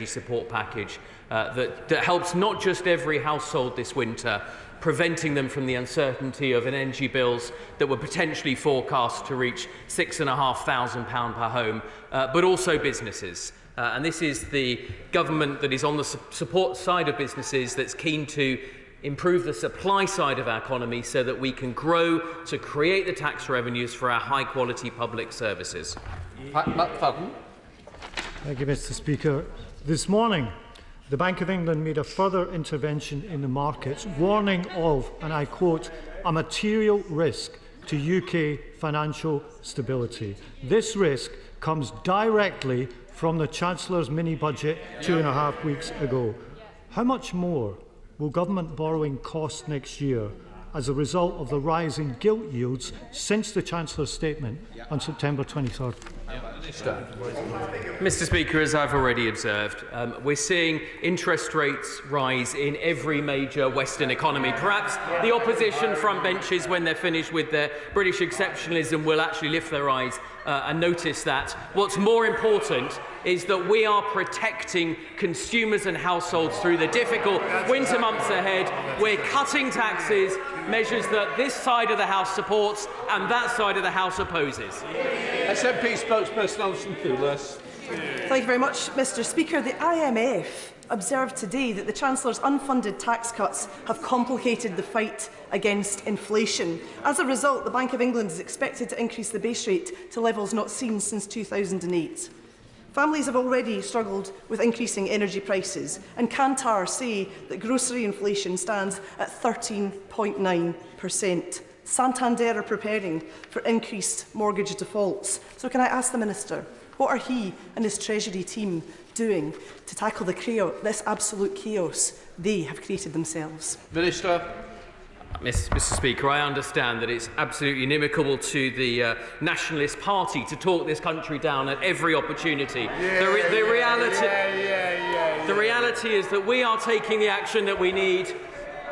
energy support package that helps not just every household this winter, preventing them from the uncertainty of energy bills that were potentially forecast to reach £6,500 per home, but also businesses. And this is the government that is on the support side of businesses that's keen to improve the supply side of our economy so that we can grow to create the tax revenues for our high-quality public services. Thank you, Mr. Speaker. This morning, the Bank of England made a further intervention in the markets, warning of, and I quote, a material risk to UK financial stability. This risk comes directly from the Chancellor's mini-budget 2.5 weeks ago. How much more will government borrowing cost next year as a result of the rising gilt yields since the Chancellor's statement on September 23rd? Mr. Speaker, as I've already observed, we're seeing interest rates rise in every major Western economy. Perhaps the opposition front benches, when they're finished with their British exceptionalism, will actually lift their eyes and notice that what's more important is that we are protecting consumers and households through the difficult winter months ahead. We're cutting taxes, measures that this side of the House supports and that side of the House opposes. SNP spokesperson Alison Poulos. Thank you very much, Mr. Speaker. The IMF observed today that the Chancellor's unfunded tax cuts have complicated the fight against inflation. As a result, the Bank of England is expected to increase the base rate to levels not seen since 2008. Families have already struggled with increasing energy prices, and Kantar say that grocery inflation stands at 13.9%. Santander are preparing for increased mortgage defaults. So can I ask the Minister, what are he and his Treasury team doing to tackle this absolute chaos they have created themselves? Minister. Mr. Speaker, I understand that it's absolutely inimical to the Nationalist Party to talk this country down at every opportunity. The reality is that we are taking the action that we need.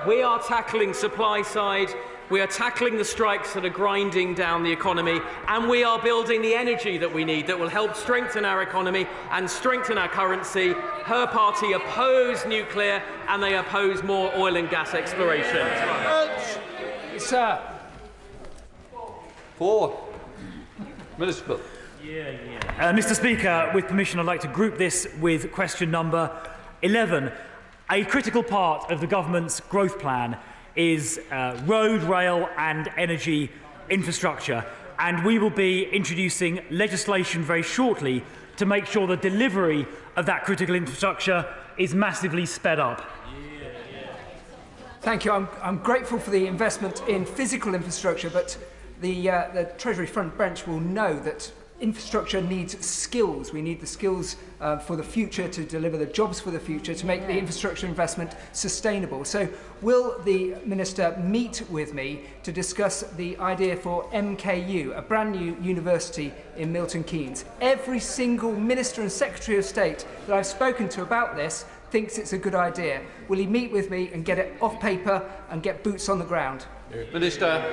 We are tackling supply side. We are tackling the strikes that are grinding down the economy, and we are building the energy that we need that will help strengthen our economy and strengthen our currency. Her party oppose nuclear and they oppose more oil and gas exploration. Sir. Minister. Mr. Speaker, with permission, I'd like to group this with question number 11. A critical part of the government's growth plan is road, rail and energy infrastructure, and we will be introducing legislation very shortly to make sure the delivery of that critical infrastructure is massively sped up. Thank you. I'm grateful for the investment in physical infrastructure, but the Treasury front bench will know that infrastructure needs skills. We need the skills for the future, to deliver the jobs for the future, to make the infrastructure investment sustainable. So will the Minister meet with me to discuss the idea for MKU, a brand new university in Milton Keynes? Every single Minister and Secretary of State that I've spoken to about this thinks it's a good idea. Will he meet with me and get it off paper and get boots on the ground? Minister.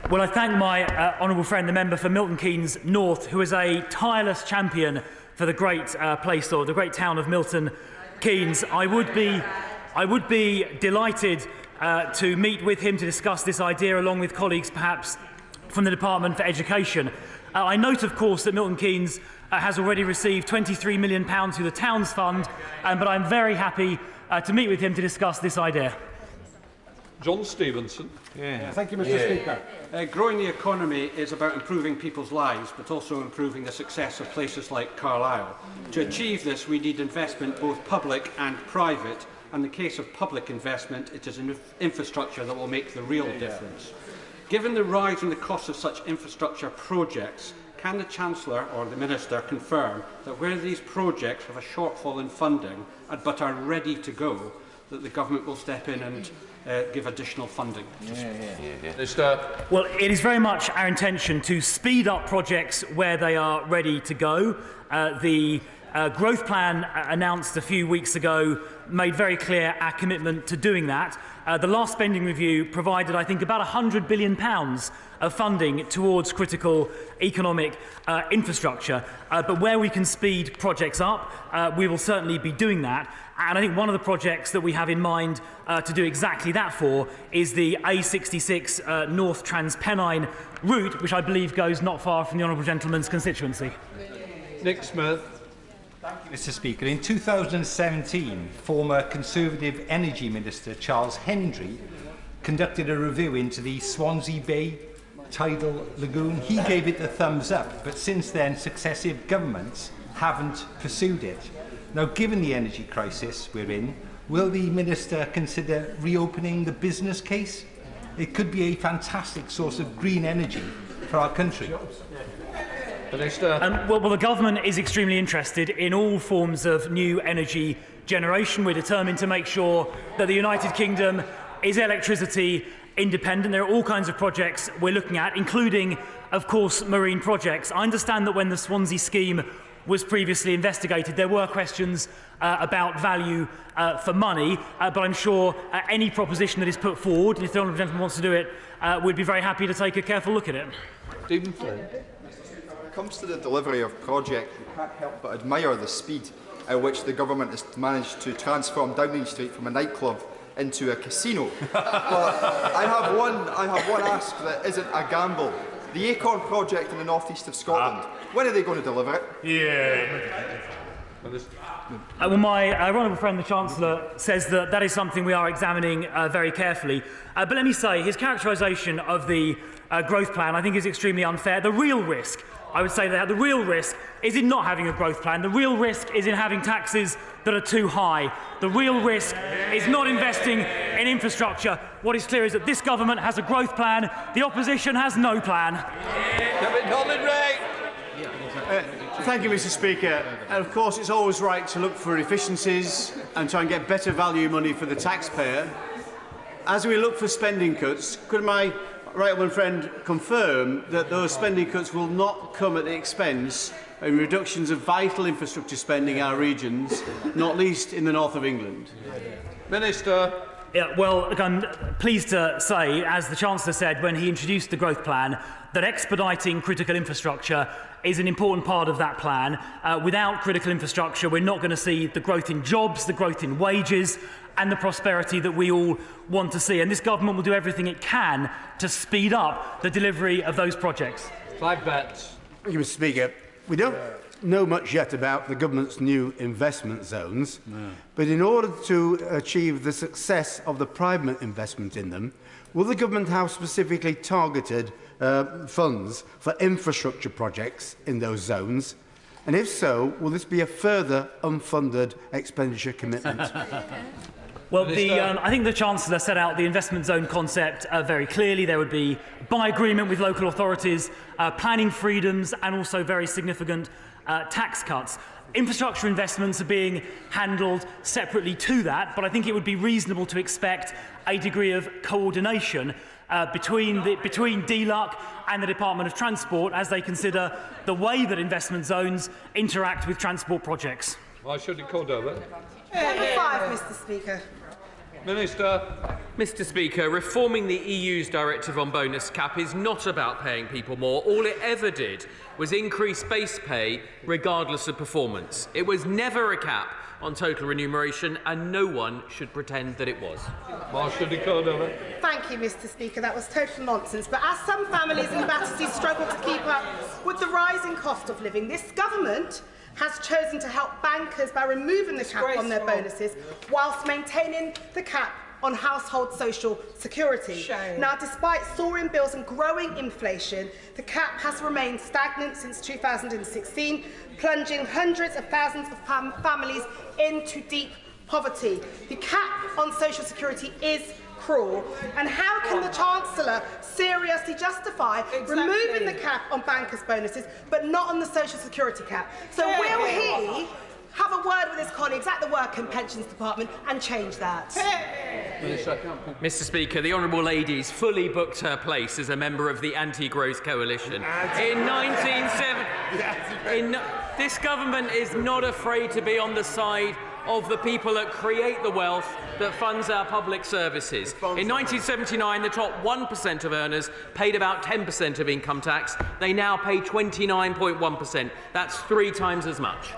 Well, I thank my honourable friend, the member for Milton Keynes North, who is a tireless champion for the great place, or the great town of Milton Keynes. I would be delighted to meet with him to discuss this idea, along with colleagues perhaps from the Department for Education. I note, of course, that Milton Keynes has already received £23 million through the Towns Fund, but I'm very happy to meet with him to discuss this idea. John Stevenson. Thank you, Mr. Speaker. Growing the economy is about improving people's lives, but also improving the success of places like Carlisle. To achieve this, we need investment, both public and private. And in the case of public investment, it is infrastructure that will make the real difference. Given the rise in the cost of such infrastructure projects, can the Chancellor or the Minister confirm that where these projects have a shortfall in funding but are ready to go, that the government will step in and give additional funding? Well, it is very much our intention to speed up projects where they are ready to go. The growth plan announced a few weeks ago made very clear our commitment to doing that. The last spending review provided, I think, about £100 billion of funding towards critical economic infrastructure. But where we can speed projects up, we will certainly be doing that. And I think one of the projects that we have in mind to do exactly that for is the A66 North Transpennine route, which I believe goes not far from the honourable gentleman's constituency. Nick Smith. Thank you, Mr. Speaker. In 2017, former Conservative Energy Minister Charles Hendry conducted a review into the Swansea Bay tidal lagoon. He gave it the thumbs up, but since then successive governments haven't pursued it. Now, given the energy crisis we're in, will the Minister consider reopening the business case? It could be a fantastic source of green energy for our country. Well, the government is extremely interested in all forms of new energy generation. We're determined to make sure that the United Kingdom is electricity independent. There are all kinds of projects we're looking at, including, of course, marine projects. I understand that when the Swansea scheme was previously investigated, there were questions about value for money, but I'm sure any proposition that is put forward, and if the honourable gentleman wants to do it, we'd be very happy to take a careful look at it. Stephen Flynn. When it comes to the delivery of projects, we can't help but admire the speed at which the government has managed to transform Downing Street from a nightclub into a casino. But I have one ask that isn't a gamble. The Acorn project in the north-east of Scotland, when are they going to deliver it? Well, my honourable friend, the Chancellor, says that that is something we are examining very carefully. But let me say, his characterisation of the growth plan, I think, is extremely unfair. The real risk, I would say that the real risk is in not having a growth plan. The real risk is in having taxes that are too high. The real risk is not investing in infrastructure. What is clear is that this government has a growth plan. The opposition has no plan. Thank you, Mr. Speaker. Of course, it's always right to look for efficiencies and try and get better value money for the taxpayer. As we look for spending cuts, could my right honourable friend confirm that those spending cuts will not come at the expense of reductions of vital infrastructure spending in our regions, not least in the north of England? Minister. Yeah, well, look, I'm pleased to say, as the Chancellor said when he introduced the growth plan, that expediting critical infrastructure is an important part of that plan. Without critical infrastructure, we're not going to see the growth in jobs, the growth in wages, and the prosperity that we all want to see. And this government will do everything it can to speed up the delivery of those projects. Clive Betts. Thank you, Mr. Speaker. We don't know much yet about the government's new investment zones, but in order to achieve the success of the private investment in them, will the government have specifically targeted funds for infrastructure projects in those zones? And if so, will this be a further unfunded expenditure commitment? Well, I think the Chancellor set out the investment zone concept very clearly. There would be, by agreement with local authorities, planning freedoms and also very significant tax cuts. Infrastructure investments are being handled separately to that, but I think it would be reasonable to expect a degree of coordination between DLUC and the Department of Transport as they consider the way that investment zones interact with transport projects. Why should it call over? Number 5, Mr. Speaker. Minister. Mr. Speaker, reforming the EU's directive on bonus cap is not about paying people more. All it ever did was increase base pay regardless of performance. It was never a cap on total remuneration, and no one should pretend that it was. Why should it call over? Thank you, Mr. Speaker. That was total nonsense. But as some families in Battersea struggle to keep up with the rising cost of living, this government has chosen to help bankers by removing the cap on their bonuses whilst maintaining the cap on household social security. Shame. Now, despite soaring bills and growing inflation, the cap has remained stagnant since 2016, plunging hundreds of thousands of families into deep poverty. The cap on social security is cruel, and how can the Chancellor seriously justify removing the cap on bankers' bonuses but not on the social security cap? So will he have a word with his colleagues at the Work and Pensions Department and change that? Mr. Speaker, the Honourable Lady's fully booked her place as a member of the Anti-Growth Coalition. In 1970, this government is not afraid to be on the side of the people that create the wealth that funds our public services. In 1979, the top 1% of earners paid about 10% of income tax. They now pay 29.1%. That's 3 times as much.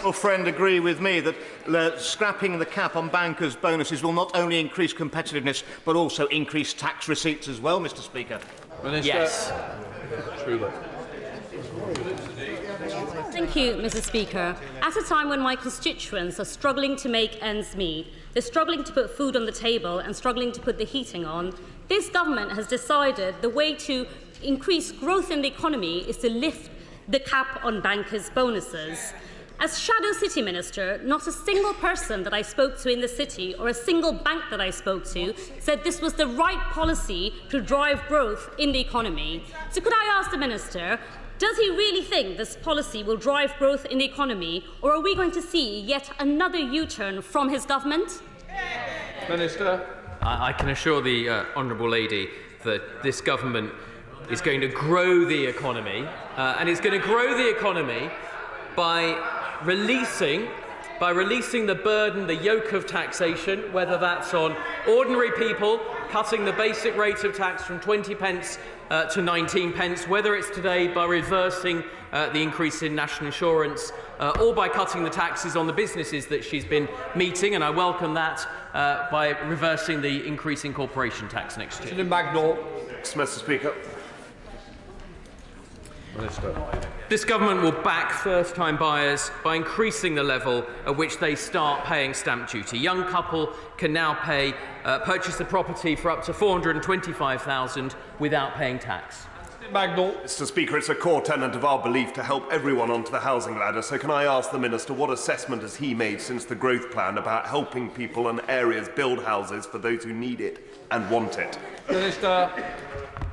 Your friend agree with me that scrapping the cap on bankers' bonuses will not only increase competitiveness but also increase tax receipts as well, Mr. Speaker? Minister. Yes. Thank you, Mr. Speaker. At a time when my constituents are struggling to make ends meet, they're struggling to put food on the table and struggling to put the heating on, this government has decided the way to increase growth in the economy is to lift the cap on bankers' bonuses. As Shadow City Minister, not a single person that I spoke to in the city or a single bank that I spoke to said this was the right policy to drive growth in the economy. So could I ask the Minister, does he really think this policy will drive growth in the economy, or are we going to see yet another U-turn from his government? Minister. I can assure the honourable lady that this government is going to grow the economy, and it's going to grow the economy by releasing the burden, the yoke of taxation, whether that's on ordinary people, cutting the basic rate of tax from 20 pence to 19 pence, whether it's today by reversing the increase in national insurance or by cutting the taxes on the businesses that she's been meeting, and I welcome that, by reversing the increase in corporation tax next year. Mr. Speaker. Minister. This government will back first-time buyers by increasing the level at which they start paying stamp duty. Young couple can now purchase a property for up to $425,000 without paying tax. Mr. Speaker, it's a core tenet of our belief to help everyone onto the housing ladder. So can I ask the Minister what assessment has he made since the growth plan about helping people and areas build houses for those who need it and want it? Minister.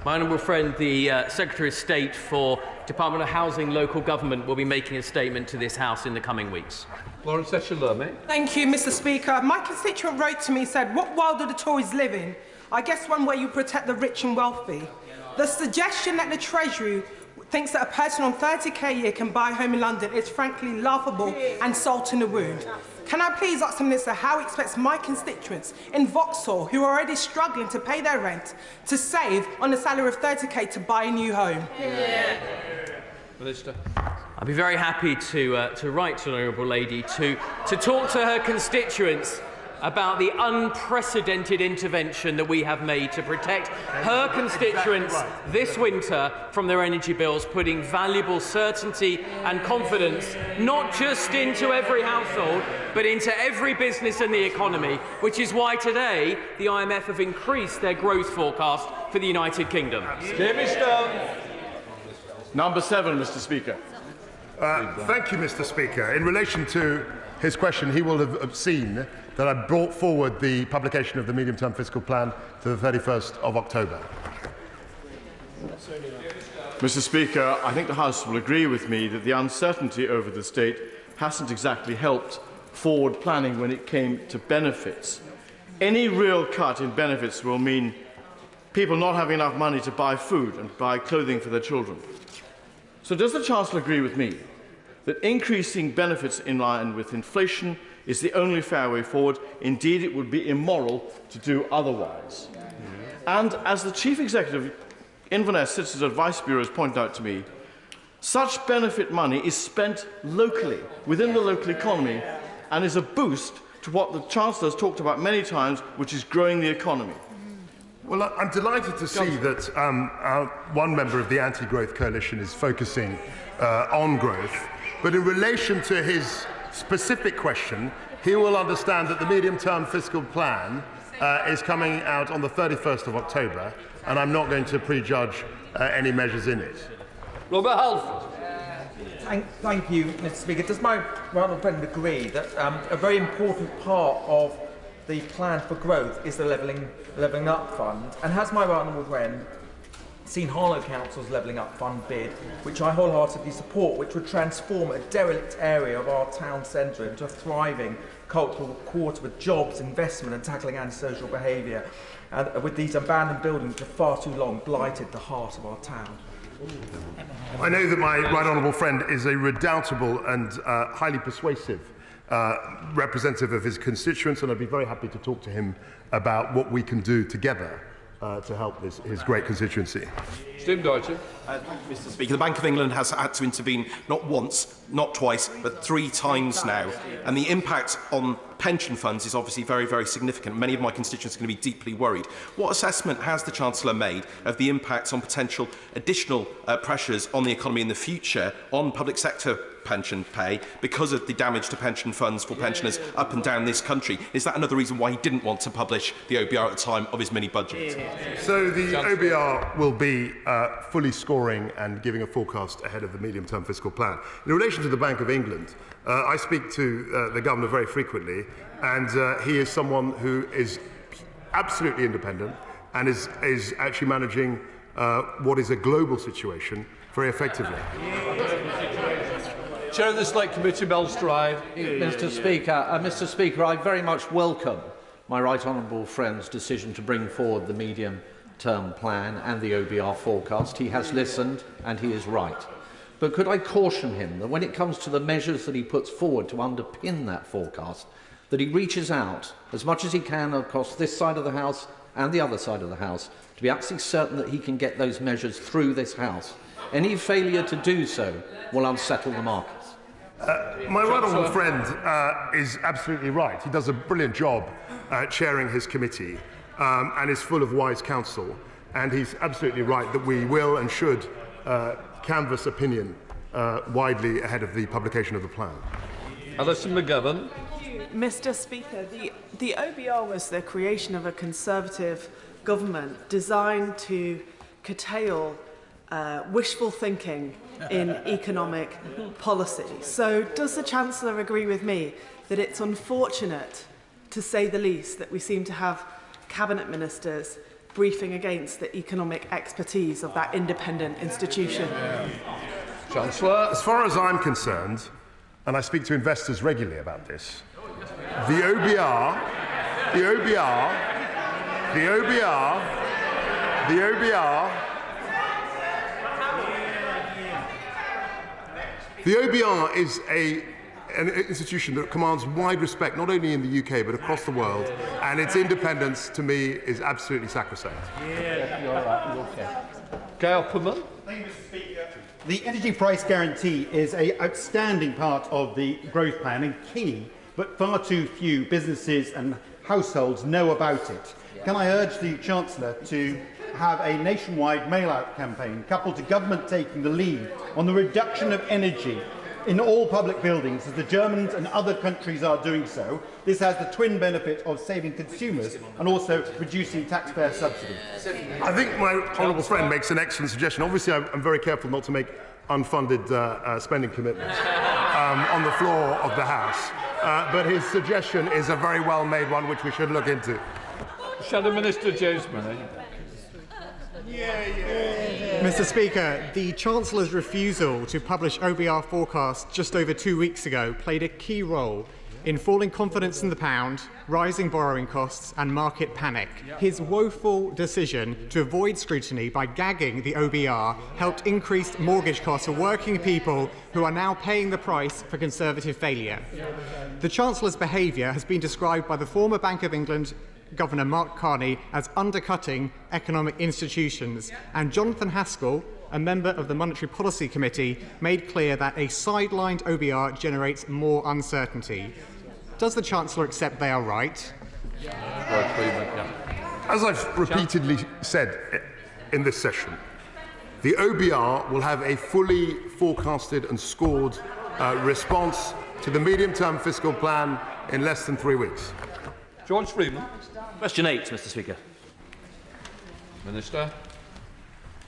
My honourable friend, the Secretary of State for Department of Housing Local Government will be making a statement to this House in the coming weeks. Thank you, Mr. Speaker. My constituent wrote to me, said, what world do the Tories live in? I guess one where you protect the rich and wealthy. The suggestion that the Treasury thinks that a person on 30k a year can buy a home in London is frankly laughable and salt in the wound. Can I please ask the Minister how he expects my constituents in Vauxhall, who are already struggling to pay their rent, to save on a salary of 30k to buy a new home? Minister. I'd be very happy to write to the honourable lady to talk to her constituents about the unprecedented intervention that we have made to protect her constituents this winter from their energy bills, putting valuable certainty and confidence not just into every household, but into every business in the economy, which is why today the IMF have increased their growth forecast for the United Kingdom. Number 7, Mr. Speaker. Thank you, Mr. Speaker. In relation to his question, he will have seen that I brought forward the publication of the medium-term fiscal plan to the 31st of October. Mr. Speaker, I think the House will agree with me that the uncertainty over the state hasn't exactly helped forward planning when it came to benefits. Any real cut in benefits will mean people not having enough money to buy food and buy clothing for their children. So does the Chancellor agree with me that increasing benefits in line with inflation is the only fair way forward? Indeed, it would be immoral to do otherwise. And as the Chief Executive Inverness Citizens Advice Bureau has pointed out to me, such benefit money is spent locally, within the local economy, and is a boost to what the Chancellor has talked about many times, which is growing the economy. Well, I'm delighted to see that one member of the anti-growth coalition is focusing on growth, but in relation to his specific question, he will understand that the medium-term fiscal plan is coming out on the 31st of October, and I'm not going to prejudge any measures in it. Robert Halford. Thank you, Mr. Speaker. Does my honourable friend agree that a very important part of the plan for growth is the levelling up fund? And has my honourable friend seen Harlow Council's Levelling Up Fund bid, which I wholeheartedly support, which would transform a derelict area of our town centre into a thriving cultural quarter with jobs, investment and tackling antisocial behaviour, with these abandoned buildings that for far too long blighted the heart of our town? I know that my right honourable friend is a redoubtable and highly persuasive representative of his constituents, and I'd be very happy to talk to him about what we can do together to help his great constituency. Steve Deutsche. Mr. Speaker, the Bank of England has had to intervene not once, not twice, but 3 times now. And the impact on pension funds is obviously very, very significant. Many of my constituents are going to be deeply worried. What assessment has the Chancellor made of the impacts on potential additional pressures on the economy in the future on public sector pension pay because of the damage to pension funds for pensioners up and down this country? Is that another reason why he didn't want to publish the OBR at the time of his mini-budget? So the OBR will be fully scoring and giving a forecast ahead of the medium-term fiscal plan. In relation to the Bank of England, I speak to the Governor very frequently, and he is someone who is absolutely independent and is actually managing what is a global situation very effectively. Chair of the Select Committee, Belstride. Mr. Speaker, I very much welcome my right honourable friend's decision to bring forward the medium-term plan and the OBR forecast. He has listened and he is right. But could I caution him that when it comes to the measures that he puts forward to underpin that forecast, that he reaches out as much as he can across this side of the House and the other side of the House to be absolutely certain that he can get those measures through this House. Any failure to do so will unsettle the markets. My right honourable friend is absolutely right. He does a brilliant job chairing his committee and is full of wise counsel. And he's absolutely right that we will and should canvass opinion widely ahead of the publication of the plan. Alison McGovern. Mr. Speaker, the OBR was the creation of a Conservative government designed to curtail wishful thinking in economic policy. So does the Chancellor agree with me that it's unfortunate, to say the least, that we seem to have cabinet ministers briefing against the economic expertise of that independent institution? Chancellor. As far as I'm concerned, and I speak to investors regularly about this, the OBR is an institution that commands wide respect, not only in the UK, but across the world, and its independence, to me, is absolutely sacrosanct. Gail Perman. The energy price guarantee is an outstanding part of the growth plan and key, but far too few businesses and households know about it. Can I urge the Chancellor to have a nationwide mail-out campaign coupled to government taking the lead on the reduction of energy in all public buildings, as the Germans and other countries are doing so? This has the twin benefit of saving consumers and also reducing taxpayer subsidy. I think my honourable friend makes an excellent suggestion. Obviously, I'm very careful not to make unfunded spending commitments on the floor of the House. But his suggestion is a very well-made one, which we should look into. Shadow Minister James Money. Mr. Speaker, the Chancellor's refusal to publish OBR forecasts just over 2 weeks ago played a key role in falling confidence in the pound, rising borrowing costs and market panic. His woeful decision to avoid scrutiny by gagging the OBR helped increase mortgage costs for working people who are now paying the price for Conservative failure. The Chancellor's behaviour has been described by the former Bank of England Governor Mark Carney as undercutting economic institutions, and Jonathan Haskell, a member of the Monetary Policy Committee, made clear that a sidelined OBR generates more uncertainty. Does the Chancellor accept they are right? As I've repeatedly said in this session, the OBR will have a fully forecasted and scored response to the medium-term fiscal plan in less than 3 weeks. George Freeman. Question 8, Mr. Speaker. Minister.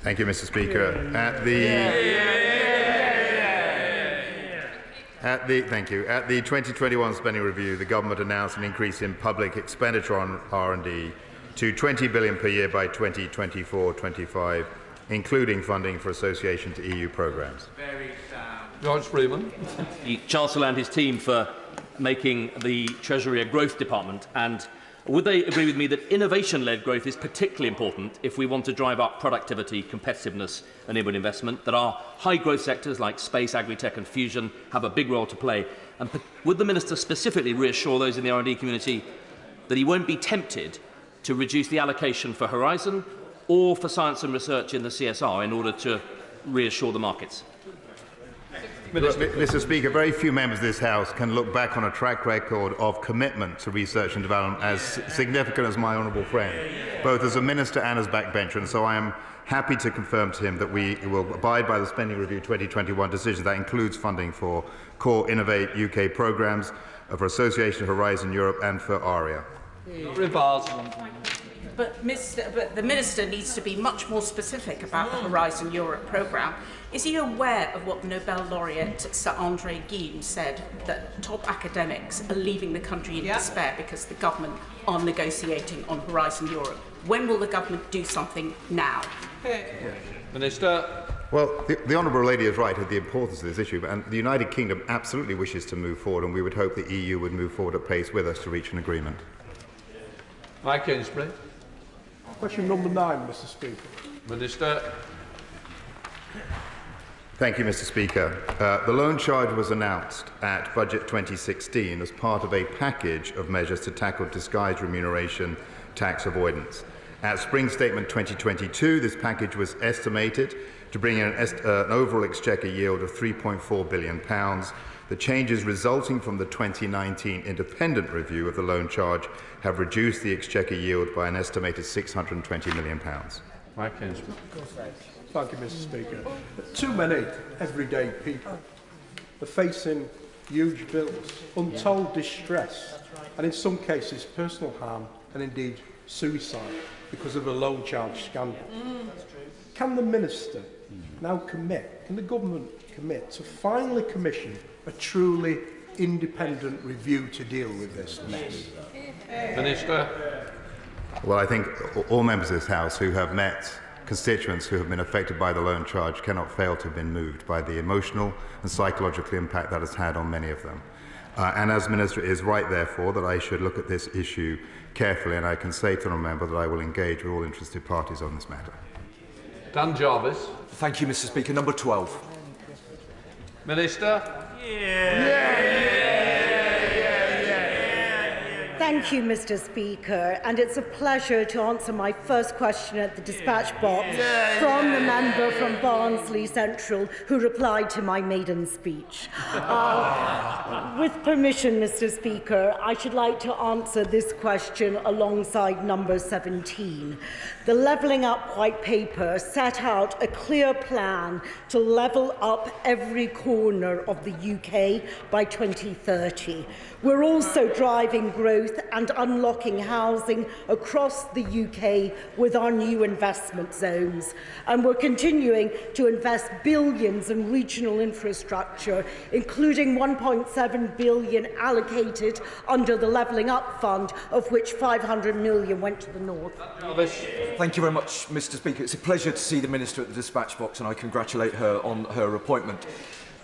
Thank you, Mr. Speaker. At the 2021 spending review, the government announced an increase in public expenditure on R&D to £20 billion per year by 2024-25, including funding for association to EU programmes. George Freeman. The Chancellor and his team for making the Treasury a growth department and Would they agree with me that innovation-led growth is particularly important if we want to drive up productivity, competitiveness and inward investment, that our high-growth sectors like space, agri-tech and fusion have a big role to play? And would the Minister specifically reassure those in the R&D community that he won't be tempted to reduce the allocation for Horizon or for science and research in the CSR in order to reassure the markets? Mr. Speaker, very few members of this House can look back on a track record of commitment to research and development as significant as my honourable friend, both as a minister and as backbencher, and so I am happy to confirm to him that we will abide by the Spending Review 2021 decision. That includes funding for core Innovate UK programmes, for Association Horizon Europe and for ARIA. But the Minister needs to be much more specific about the Horizon Europe programme. Is he aware of what Nobel laureate Sir Andre Guillen said, that top academics are leaving the country in despair because the government are negotiating on Horizon Europe? When will the government do something now? Minister. Well, the Honourable Lady is right at the importance of this issue, and the United Kingdom absolutely wishes to move forward, and we would hope the EU would move forward at pace with us to reach an agreement. Mike Kingsbury. Question number 9, Mr. Speaker. Minister. Thank you, Mr. Speaker. The loan charge was announced at Budget 2016 as part of a package of measures to tackle disguised remuneration tax avoidance. At Spring Statement 2022, this package was estimated to bring in an overall exchequer yield of £3.4 billion. The changes resulting from the 2019 independent review of the loan charge have reduced the exchequer yield by an estimated £620 million. Mike Kingsbury. Thank you, Mr. Speaker. Too many everyday people are facing huge bills, untold distress, and in some cases personal harm and indeed suicide because of a loan charge scandal. Can the Minister now commit, can the government commit to finally commission a truly independent review to deal with this mess? Minister. Well, I think all members of this House who have met constituents who have been affected by the loan charge cannot fail to have been moved by the emotional and psychological impact that has had on many of them. And as Minister, it is right, therefore, that I should look at this issue carefully, and I can say to the member that I will engage with all interested parties on this matter. Dan Jarvis. Thank you, Mr. Speaker. Number 12. Minister. Thank you, Mr. Speaker, and it's a pleasure to answer my first question at the dispatch box from the member from Barnsley Central who replied to my maiden speech. With permission, Mr. Speaker, I should like to answer this question alongside number 17. The Levelling Up White Paper set out a clear plan to level up every corner of the UK by 2030. We're also driving growth and unlocking housing across the UK with our new investment zones. And we're continuing to invest billions in regional infrastructure, including £1.7 billion allocated under the Levelling Up Fund, of which £500 million went to the north. Thank you very much, Mr. Speaker. It's a pleasure to see the Minister at the dispatch box, and I congratulate her on her appointment.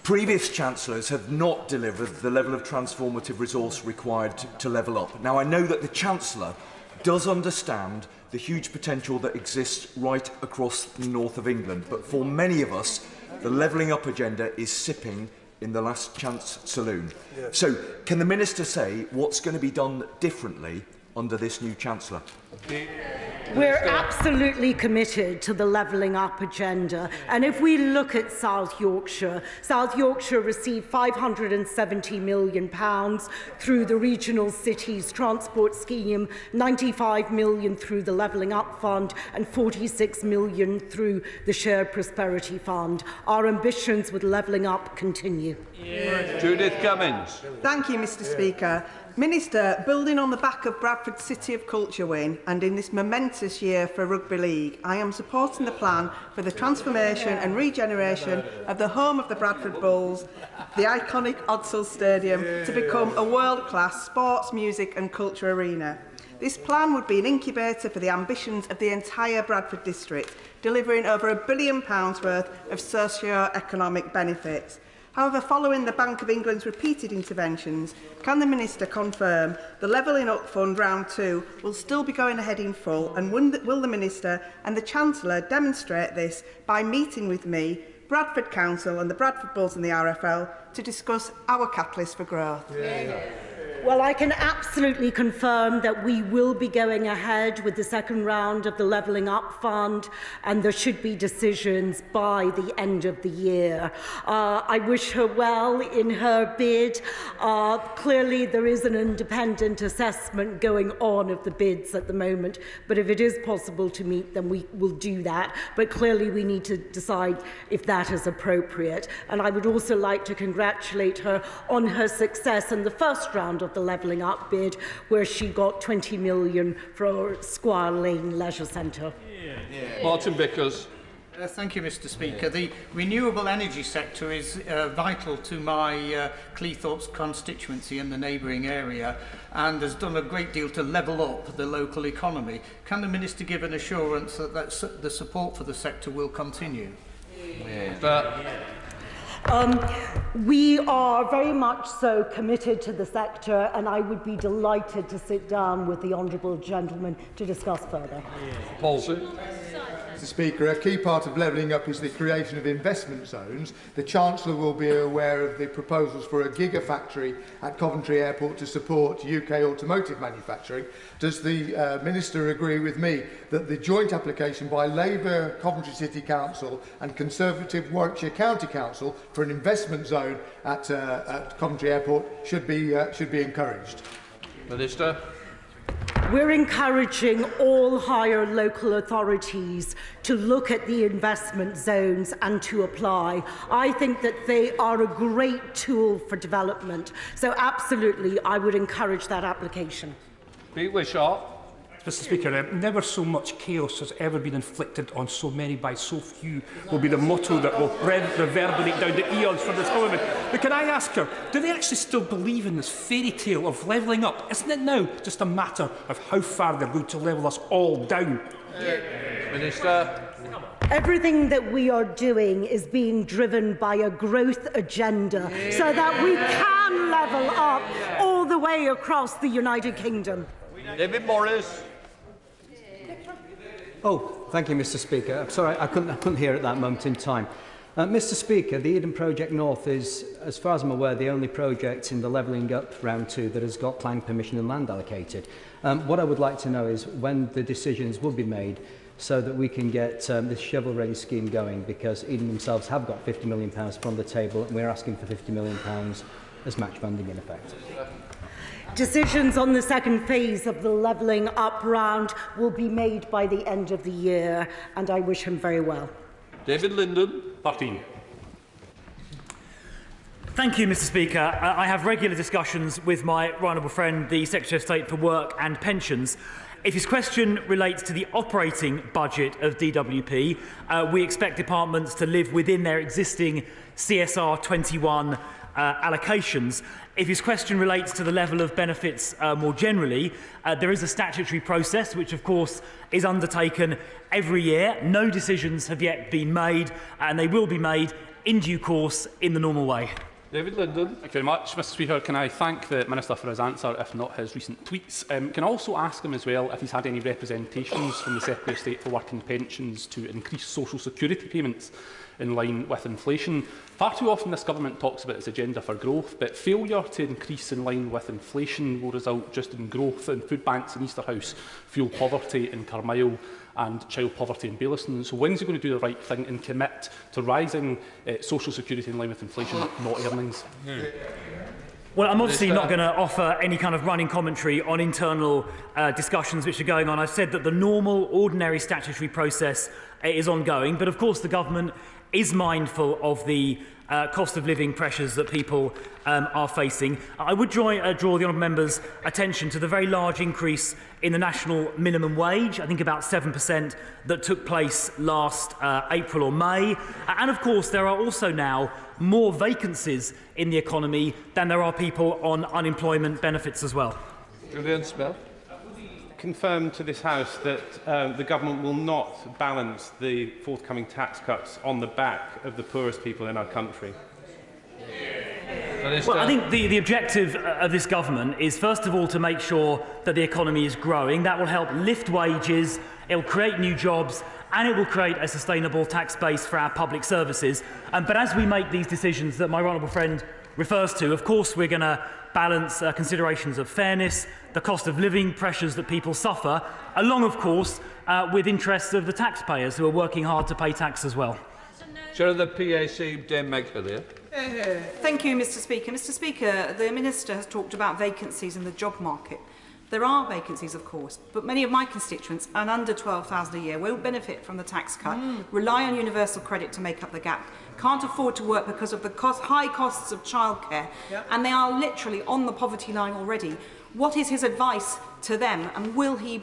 Previous Chancellors have not delivered the level of transformative resource required to level up. Now, I know that the Chancellor does understand the huge potential that exists right across the north of England, but for many of us, the levelling up agenda is sipping in the last chance saloon. So, can the Minister say what's going to be done differently under this new Chancellor? We're absolutely committed to the levelling up agenda, and if we look at South Yorkshire received £570 million through the Regional Cities Transport Scheme, £95 million through the Levelling Up Fund and £46 million through the Shared Prosperity Fund. Our ambitions with levelling up continue. Judith Cummins. Thank you, Mr. Speaker. Minister, building on the back of Bradford's City of Culture win and in this momentous year for Rugby League, I am supporting the plan for the transformation and regeneration of the home of the Bradford Bulls, the iconic Odsall Stadium, to become a world-class sports, music and culture arena. This plan would be an incubator for the ambitions of the entire Bradford district, delivering over £1 billion worth of socio-economic benefits. However, following the Bank of England's repeated interventions, can the Minister confirm the Levelling Up Fund Round 2 will still be going ahead in full, and will the Minister and the Chancellor demonstrate this by meeting with me, Bradford Council and the Bradford Bulls and the RFL to discuss our catalyst for growth? Well, I can absolutely confirm that we will be going ahead with the second round of the Levelling Up Fund, and there should be decisions by the end of the year. I wish her well in her bid. Clearly, there is an independent assessment going on of the bids at the moment, but if it is possible to meet them, we will do that. But clearly, we need to decide if that is appropriate. And I would also like to congratulate her on her success in the first round of the Levelling Up bid, where she got 20 million for Squire Lane Leisure Centre. Martin Vickers. Thank you, Mr. Speaker. The renewable energy sector is vital to my Cleethorpes constituency and the neighbouring area, and has done a great deal to level up the local economy. Can the Minister give an assurance that the support for the sector will continue? We are very much so committed to the sector, and I would be delighted to sit down with the honourable gentleman to discuss further. Paulson. Mr. Speaker, a key part of levelling up is the creation of investment zones. The Chancellor will be aware of the proposals for a gigafactory at Coventry Airport to support UK automotive manufacturing. Does the Minister agree with me that the joint application by Labour Coventry City Council and Conservative Warwickshire County Council for an investment zone at Coventry Airport should be encouraged? Minister. We're encouraging all higher local authorities to look at the investment zones and to apply. I think that they are a great tool for development. So absolutely, I would encourage that application. Pete Wishart. Mr. Speaker, never so much chaos has ever been inflicted on so many by so few will be the motto that will reverberate down the eons for this government. But can I ask her, do they actually still believe in this fairy tale of levelling up? Isn't it now just a matter of how far they're going to level us all down? Minister. Everything that we are doing is being driven by a growth agenda so that we can level up all the way across the United Kingdom. David Morris. Oh, thank you, Mr. Speaker. I'm sorry, I couldn't hear at that moment in time. Mr. Speaker, the Eden Project North is, as far as I'm aware, the only project in the Levelling Up Round 2 that has got planning permission and land allocated. What I would like to know is when the decisions will be made so that we can get this shovel-ready scheme going, because Eden themselves have got £50 million from the table, and we're asking for £50 million as match funding in effect. Decisions on the second phase of the Levelling Up round will be made by the end of the year, and I wish him very well. David Linden. 13. Thank you, Mr. Speaker. I have regular discussions with my right honourable friend, the Secretary of State for Work and Pensions. If his question relates to the operating budget of DWP, we expect departments to live within their existing CSR 21 allocations. If his question relates to the level of benefits more generally, there is a statutory process which of course is undertaken every year. No decisions have yet been made, and they will be made in due course in the normal way. David Linden. Thank you very much, Mr. Speaker. Can I thank the Minister for his answer, if not his recent tweets? Can I also ask him as well if he's had any representations from the Secretary of State for Work and Pensions to increase social security payments in line with inflation? Far too often this government talks about its agenda for growth, but failure to increase in line with inflation will result just in growth in food banks in Easterhouse, fuel poverty in Carmyle and child poverty in Baillieston. So when's he going to do the right thing and commit to rising social security in line with inflation, not earnings? Well, I'm obviously not going to offer any kind of running commentary on internal discussions which are going on. I've said that the normal, ordinary statutory process is ongoing, but of course the government is mindful of the cost of living pressures that people are facing. I would draw the honourable member's attention to the very large increase in the national minimum wage, I think about 7%, that took place last April or May. And of course there are also now more vacancies in the economy than there are people on unemployment benefits as well. Julian Smith. Confirm to this House that the government will not balance the forthcoming tax cuts on the back of the poorest people in our country. Well, I think the objective of this government is, first of all, to make sure that the economy is growing. That will help lift wages, it will create new jobs, and it will create a sustainable tax base for our public services. But as we make these decisions that my honourable friend refers to, of course we're going to balance considerations of fairness, the cost of living pressures that people suffer, along, of course, with interests of the taxpayers who are working hard to pay tax as well. Chair of the PAC, Dame Meg Hillier. Thank you, Mr. Speaker. Mr. Speaker, the Minister has talked about vacancies in the job market. There are vacancies, of course, but many of my constituents, and under 12,000 a year, won't benefit from the tax cut, rely on universal credit to make up the gap, can't afford to work because of the high costs of childcare, and they are literally on the poverty line already. What is his advice to them, and will he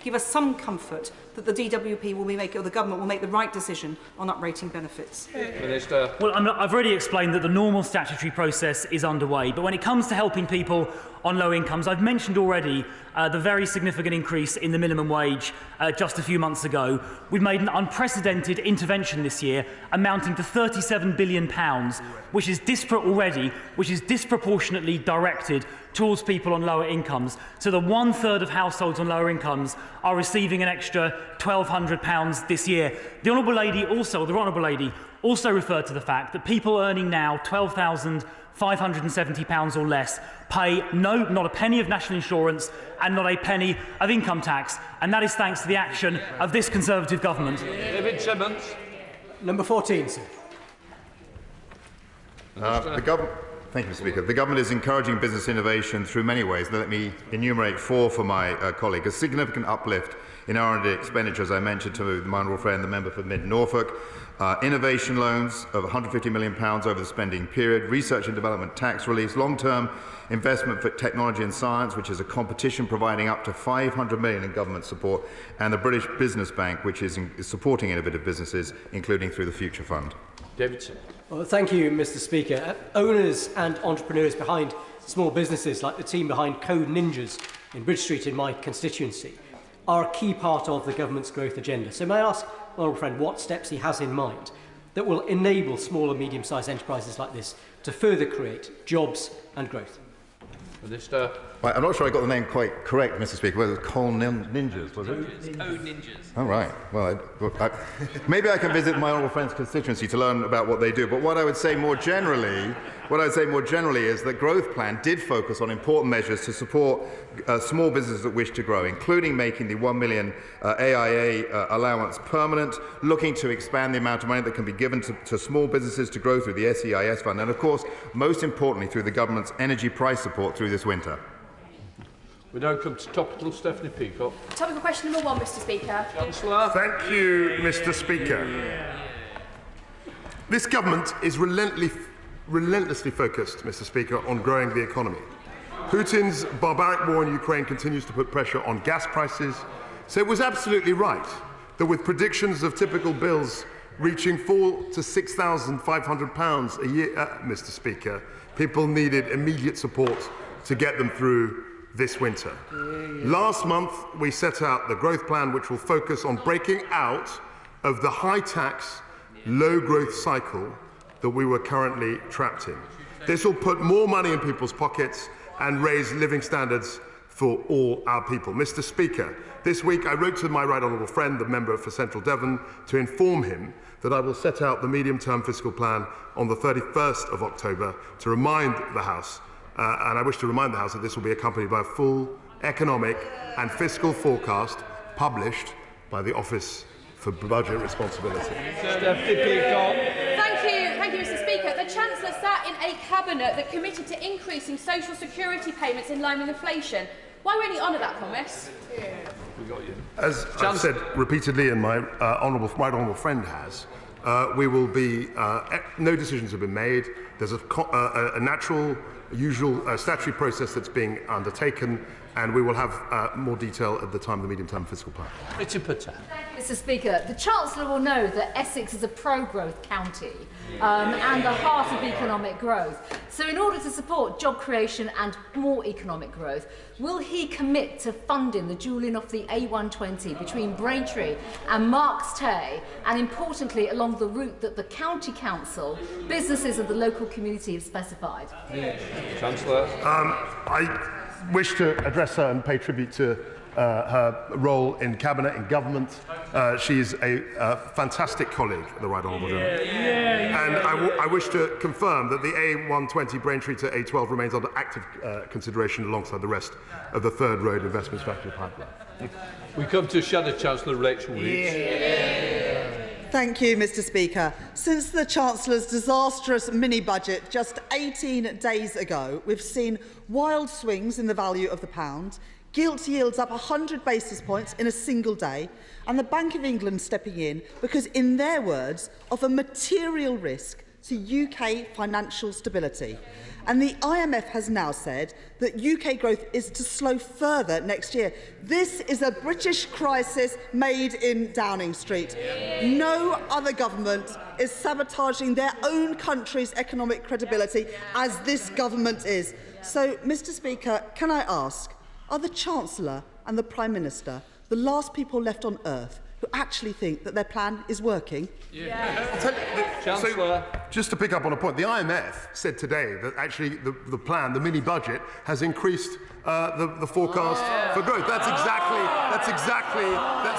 give us some comfort that the DWP will or the government will make the right decision on uprating benefits? Minister. Well, I've already explained that the normal statutory process is underway, but when it comes to helping people on low incomes, I've mentioned already the very significant increase in the minimum wage just a few months ago. We've made an unprecedented intervention this year amounting to £37 billion, which is disparate already, which is disproportionately directed towards people on lower incomes. So the 1/3 of households on lower incomes are receiving an extra £1,200 this year. The Honourable Lady also referred to the fact that people earning now £12,570 or less pay not a penny of national insurance and not a penny of income tax, and that is thanks to the action of this Conservative government. David Simmons. Number 14, sir. Thank you, Mr. Speaker. The government is encouraging business innovation through many ways. Let me enumerate four for my colleague. A significant uplift in R&D expenditure, as I mentioned to my honourable friend, the member for Mid-Norfolk. Innovation loans of £150 million over the spending period. Research and development tax relief. Long-term investment for technology and science, which is a competition providing up to £500 million in government support. And the British Business Bank, which is supporting innovative businesses, including through the Future Fund. Davidson. Well, thank you, Mr. Speaker. Owners and entrepreneurs behind small businesses, like the team behind Code Ninjas in Bridge Street in my constituency, are a key part of the government's growth agenda. So may I ask my honourable friend what steps he has in mind that will enable small and medium-sized enterprises like this to further create jobs and growth? Minister. Right, I'm not sure I got the name quite correct, Mr. Speaker. Was it Code Ninjas, was it? Code Ninjas. All right. Well, maybe I can visit my honourable friend's constituency to learn about what they do. But what I would say more generally is that Growth Plan did focus on important measures to support small businesses that wish to grow, including making the £1 million AIA allowance permanent, looking to expand the amount of money that can be given to small businesses to grow through the SEIS fund, and of course, most importantly, through the government's energy price support through this winter. We now come to topical Stephanie Peacock. Topical question number 1, Mr. Speaker. Chancellor. Thank you, Mr. Speaker. This government is relentlessly focused, Mr. Speaker, on growing the economy. Putin's barbaric war in Ukraine continues to put pressure on gas prices, so it was absolutely right that with predictions of typical bills reaching £4,000 to £6,500 a year, Mr. Speaker, people needed immediate support to get them through this winter. Last month, we set out the growth plan, which will focus on breaking out of the high-tax, low-growth cycle that we were currently trapped in. This will put more money in people's pockets and raise living standards for all our people. Mr. Speaker, this week I wrote to my right honourable friend, the member for Central Devon, to inform him that I will set out the medium-term fiscal plan on the 31st of October to remind the House and I wish to remind the House that this will be accompanied by a full economic and fiscal forecast published by the Office for Budget Responsibility. Thank you, Mr. Speaker. The Chancellor sat in a cabinet that committed to increasing social security payments in line with inflation. Why won't he honour that promise? As I've said repeatedly, and my right honourable friend has, we will be. No decisions have been made. There's a natural, usual statutory process that's being undertaken, and we will have more detail at the time of the medium-term fiscal plan. Mr. Speaker, the Chancellor will know that Essex is a pro-growth county and the heart of economic growth. So in order to support job creation and more economic growth, will he commit to funding the dualling of the A120 between Braintree and Marks Tay, and importantly along the route that the County Council, businesses and the local community have specified? Chancellor. I wish to address her and pay tribute to her role in Cabinet, in government. She is a fantastic colleague, the Right Honourable Gentleman. And I wish to confirm that the A120 Braintree to A12 remains under active consideration alongside the rest of the third road investment strategy pipeline. We come to Shadow Chancellor Rachel Reeves. Thank you, Mr. Speaker. Since the Chancellor's disastrous mini-budget just 18 days ago, we've seen wild swings in the value of the pound, gilt yields up 100 basis points in a single day, and the Bank of England stepping in because, in their words, of a material risk to UK financial stability. And the IMF has now said that UK growth is to slow further next year. This is a British crisis made in Downing Street. No other government is sabotaging their own country's economic credibility as this government is. So, Mr. Speaker, can I ask, are the Chancellor and the Prime Minister the last people left on earth who actually think that their plan is working? So, just to pick up on a point, the IMF said today that actually the plan, the mini-budget, has increased the forecast for growth.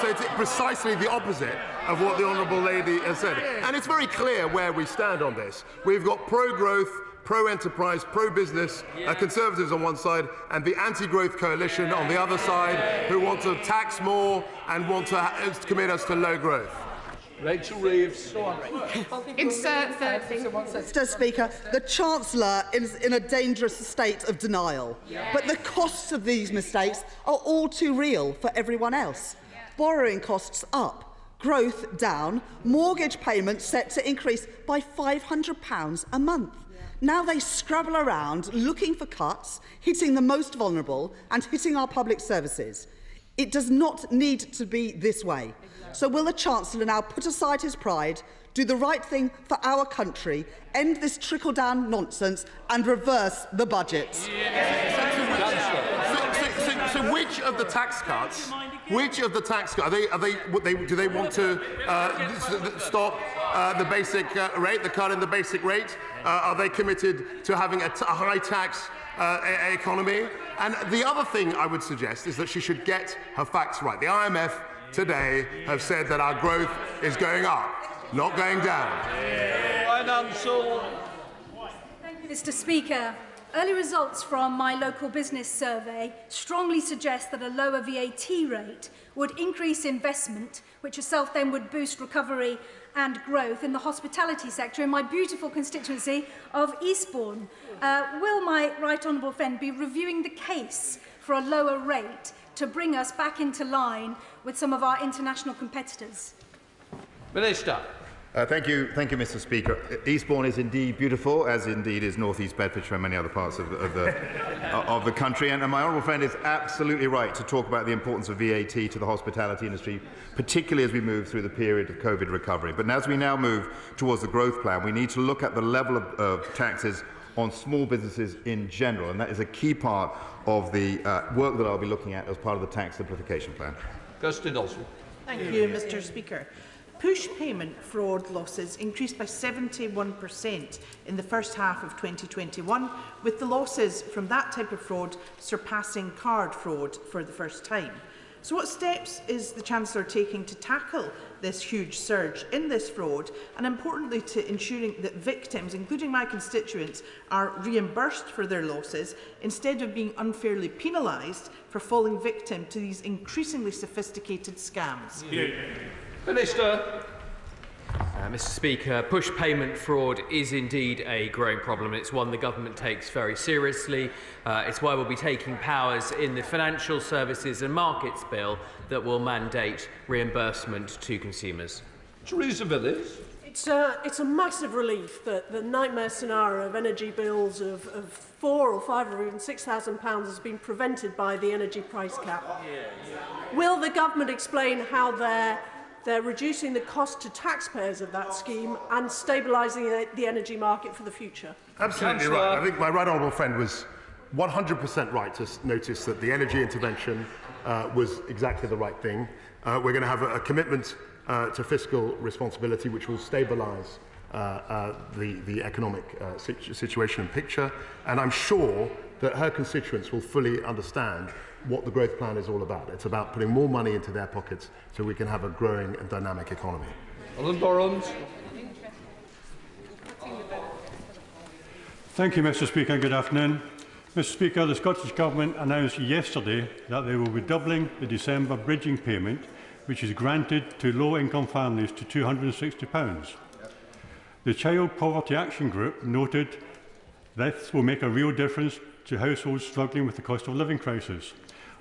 So it's precisely the opposite of what the Honourable Lady has said. And it's very clear where we stand on this. We've got pro-growth, pro-enterprise, pro-business Conservatives on one side and the anti-growth coalition on the other side, who want to tax more and want to commit us to low growth. Rachel Reeves. Mr. Speaker, the Chancellor is in a dangerous state of denial. But the costs of these mistakes are all too real for everyone else. Borrowing costs up, growth down, mortgage payments set to increase by £500 a month. Now they scrabble around looking for cuts, hitting the most vulnerable and hitting our public services. It does not need to be this way. So will the Chancellor now put aside his pride, do the right thing for our country, end this trickle-down nonsense and reverse the budget? So which of the tax cuts? Do they want to stop the basic rate, the cut in the basic rate? Are they committed to having a high tax economy? And the other thing I would suggest is that she should get her facts right. The IMF today have said that our growth is going up, not going down. Mr. Speaker, early results from my local business survey strongly suggest that a lower VAT rate would increase investment, which itself then would boost recovery and growth in the hospitality sector in my beautiful constituency of Eastbourne. Will my right honourable friend be reviewing the case for a lower rate to bring us back into line with some of our international competitors? Minister. Thank you, Mr. Speaker. Eastbourne is indeed beautiful, as indeed is North East Bedfordshire and many other parts of the country. And my honourable friend is absolutely right to talk about the importance of VAT to the hospitality industry, particularly as we move through the period of COVID recovery. But as we now move towards the growth plan, we need to look at the level of taxes on small businesses in general, and that is a key part of the work that I'll be looking at as part of the tax simplification plan. Kirsten Olsen. Thank you, Mr. Speaker. Push payment fraud losses increased by 71% in the first half of 2021, with the losses from that type of fraud surpassing card fraud for the first time. So what steps is the Chancellor taking to tackle this huge surge in this fraud, and importantly to ensuring that victims, including my constituents, are reimbursed for their losses instead of being unfairly penalised for falling victim to these increasingly sophisticated scams? Minister. Mr. Speaker, push payment fraud is indeed a growing problem. It's one the government takes very seriously. It's why we'll be taking powers in the Financial Services and Markets Bill that will mandate reimbursement to consumers. Theresa Villiers. It's a massive relief that the nightmare scenario of energy bills of £4,000 or £5,000 or even £6,000 has been prevented by the energy price cap. Will the government explain how they're reducing the cost to taxpayers of that scheme and stabilising the energy market for the future? Absolutely right. I think my right honourable friend was 100% right to notice that the energy intervention was exactly the right thing. We're going to have a commitment to fiscal responsibility which will stabilise the economic situation and picture, and I'm sure that her constituents will fully understand what the growth plan is all about. It's about putting more money into their pockets so we can have a growing and dynamic economy. Alan Burrows. Thank you, Mr. Speaker. Good afternoon. Mr. Speaker, the Scottish Government announced yesterday that they will be doubling the December bridging payment, which is granted to low-income families, to £260. The Child Poverty Action Group noted this will make a real difference to households struggling with the cost of living crisis.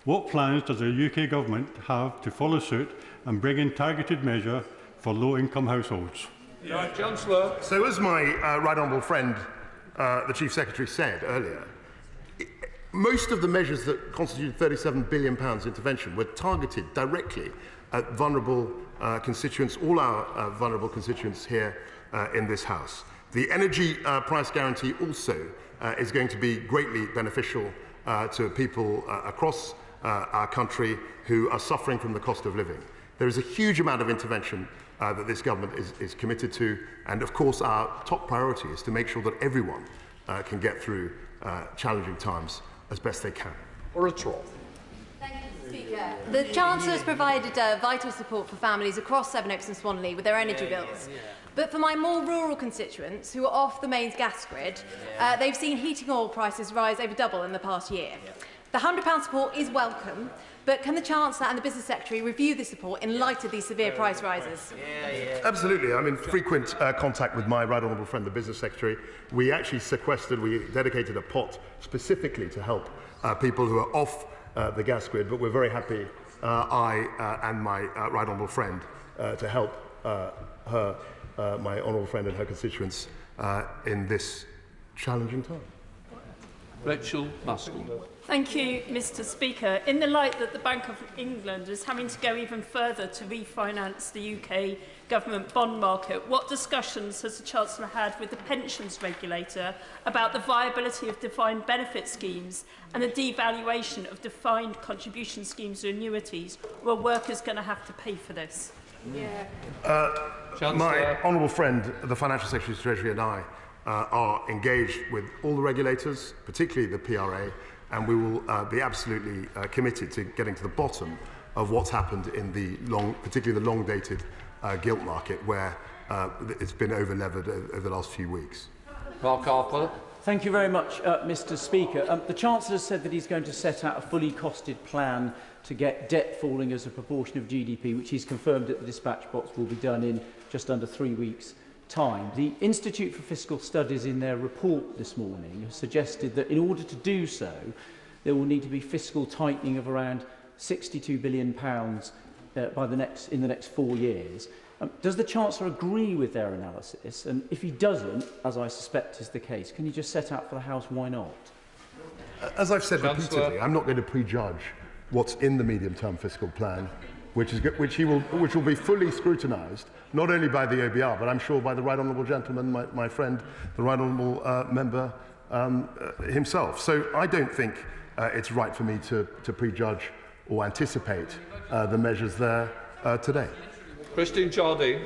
What plans does the UK Government have to follow suit and bring in targeted measures for low-income households? Chancellor. So as my right honourable friend, the Chief Secretary, said earlier, most of the measures that constituted £37 billion intervention were targeted directly at vulnerable constituents, all our vulnerable constituents here in this House. The energy price guarantee also is going to be greatly beneficial to people across our country who are suffering from the cost of living. There is a huge amount of intervention that this government is committed to, and of course our top priority is to make sure that everyone can get through challenging times as best they can. Or a trough. Thank you, Speaker. The Chancellor has provided vital support for families across Sevenoaks and Swanley with their energy bills. But for my more rural constituents who are off the mains gas grid, they've seen heating oil prices rise over double in the past year. The £100 support is welcome, but can the Chancellor and the Business Secretary review this support in light of these severe price rises? Absolutely. I'm in frequent contact with my right honourable friend, the Business Secretary. We actually we dedicated a pot specifically to help people who are off the gas grid, but we're very happy, I and my right honourable friend, to help my honourable friend and her constituents in this challenging time. Rachel Maskell. Thank you, Mr. Speaker. In the light that the Bank of England is having to go even further to refinance the UK government bond market, what discussions has the Chancellor had with the pensions regulator about the viability of defined benefit schemes and the devaluation of defined contribution schemes or annuities, where workers going to have to pay for this? My honourable friend, the Financial Secretary of Treasury, and I are engaged with all the regulators, particularly the PRA, and we will be absolutely committed to getting to the bottom of what's happened in the particularly the long-dated gilt market, where it's been over-levered over the last few weeks. Mark Harper. Thank you very much, Mr. Speaker. The Chancellor said that he's going to set out a fully costed plan to get debt falling as a proportion of GDP, which he's confirmed at the dispatch box will be done in just under 3 weeks' time. The Institute for Fiscal Studies, in their report this morning, has suggested that in order to do so, there will need to be fiscal tightening of around £62 billion in the next 4 years. Does the Chancellor agree with their analysis? And if he doesn't, as I suspect is the case, can you just set out for the House why not? As I've said repeatedly, I'm not going to prejudge what's in the medium-term fiscal plan, which will be fully scrutinised, not only by the OBR, but I'm sure by the right honourable gentleman, my friend, the right honourable member himself. So I don't think it's right for me to prejudge or anticipate the measures there today. Christine Jardine.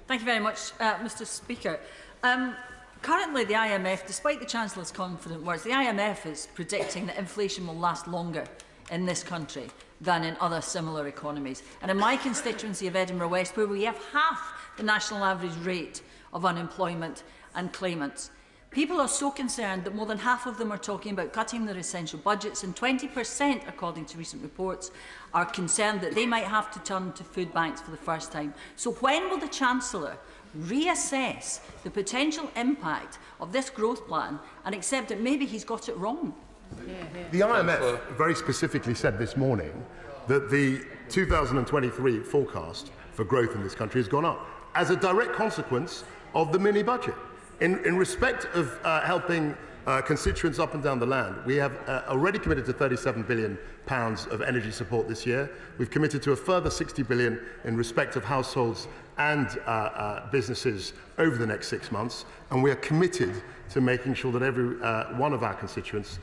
Thank you very much, Mr. Speaker. Currently, the IMF, despite the Chancellor's confident words, the IMF is predicting that inflation will last longer in this country than in other similar economies. And in my constituency of Edinburgh West, where we have half the national average rate of unemployment and claimants, people are so concerned that more than half of them are talking about cutting their essential budgets, and 20%, according to recent reports, are concerned that they might have to turn to food banks for the first time. So when will the Chancellor reassess the potential impact of this growth plan and accept that maybe he's got it wrong? The IMF very specifically said this morning that the 2023 forecast for growth in this country has gone up as a direct consequence of the mini-budget. In respect of helping constituents up and down the land, we have already committed to £37 billion of energy support this year. We've committed to a further £60 billion in respect of households and businesses over the next 6 months, and we are committed to making sure that every one of our constituents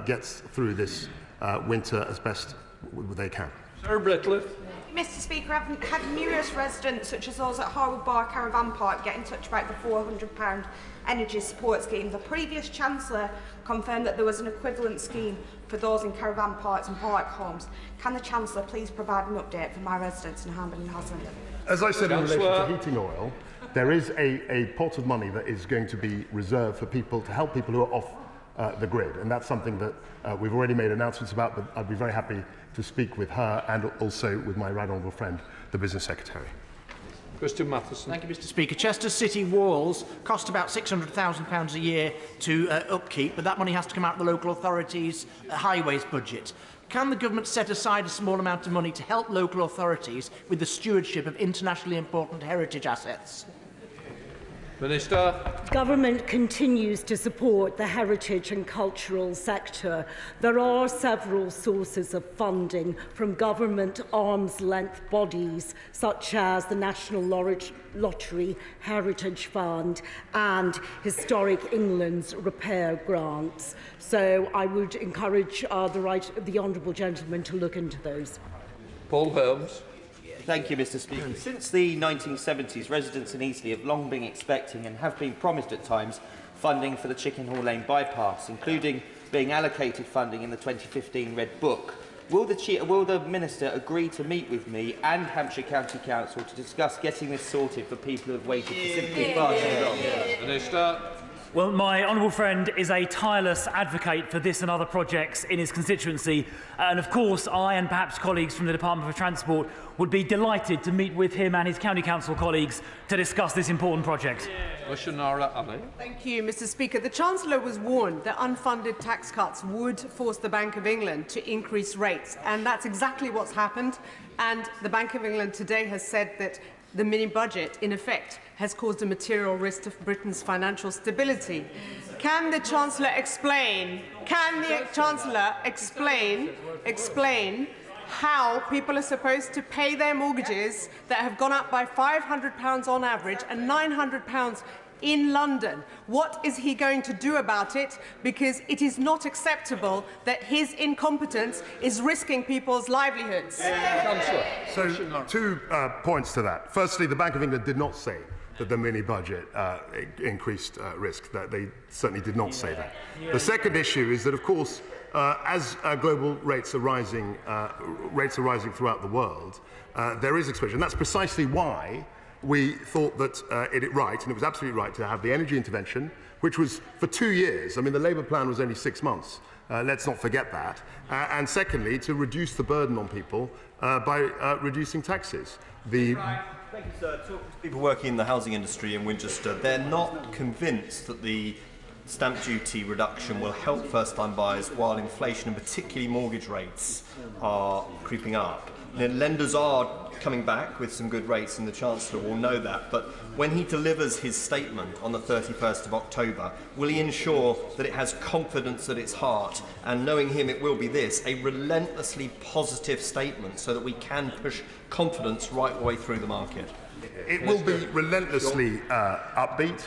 gets through this winter as best they can. Sir Britley. Mr Speaker, I've had numerous residents, such as those at Harwood Bar Caravan Park, get in touch about the £400 energy support scheme. The previous Chancellor confirmed that there was an equivalent scheme for those in caravan parks and park homes. Can the Chancellor please provide an update for my residents in Hamburg and Hasland? As I said in relation to heating oil, there is a pot of money that is going to be reserved for people to help people who are off the grid, and that's something that we've already made announcements about, but I'd be very happy to speak with her and also with my right honourable friend, the Business Secretary. Mr Matheson. Thank you, Mr Speaker. Chester City walls cost about £600,000 a year to upkeep, but that money has to come out of the local authorities' highways budget. Can the government set aside a small amount of money to help local authorities with the stewardship of internationally important heritage assets? Minister. Government continues to support the heritage and cultural sector. There are several sources of funding from government arm's-length bodies such as the National Lottery Heritage Fund and Historic England's repair grants. So I would encourage the honourable gentleman to look into those. Paul Holmes. Thank you, Mr Speaker. Since the 1970s, residents in Eastleigh have long been expecting and have been promised at times funding for the Chickenhall Lane bypass, including being allocated funding in the 2015 Red Book. Will the Minister agree to meet with me and Hampshire County Council to discuss getting this sorted for people who have waited for simply far too long? Minister. Well, my honourable friend is a tireless advocate for this and other projects in his constituency, and of course I and perhaps colleagues from the Department for Transport would be delighted to meet with him and his county council colleagues to discuss this important project. Thank you, Mr Speaker. The Chancellor was warned that unfunded tax cuts would force the Bank of England to increase rates, and that's exactly what's happened. And the Bank of England today has said that the mini-budget, in effect, has caused a material risk to Britain's financial stability. Can the Chancellor explain? Can the Chancellor explain how people are supposed to pay their mortgages that have gone up by £500 on average and £900 in London? What is he going to do about it? Because it is not acceptable that his incompetence is risking people's livelihoods. So, 2 points to that. Firstly, the Bank of England did not say that the mini-budget increased risk. They certainly did not say that. The second issue is that, of course, as global rates are rising throughout the world, there is exposure. And that's precisely why we thought that it right, and it was absolutely right, to have the energy intervention, which was for 2 years. I mean, the Labour plan was only 6 months. Let's not forget that. And secondly, to reduce the burden on people by reducing taxes. Thank you, sir. Talking to people working in the housing industry in Winchester, they're not convinced that the stamp duty reduction will help first-time buyers while inflation and particularly mortgage rates are creeping up. Lenders are coming back with some good rates, and the Chancellor will know that, but when he delivers his statement on the 31st of October, will he ensure that it has confidence at its heart, and knowing him it will be this, a relentlessly positive statement so that we can push confidence right the way through the market? It will be relentlessly upbeat.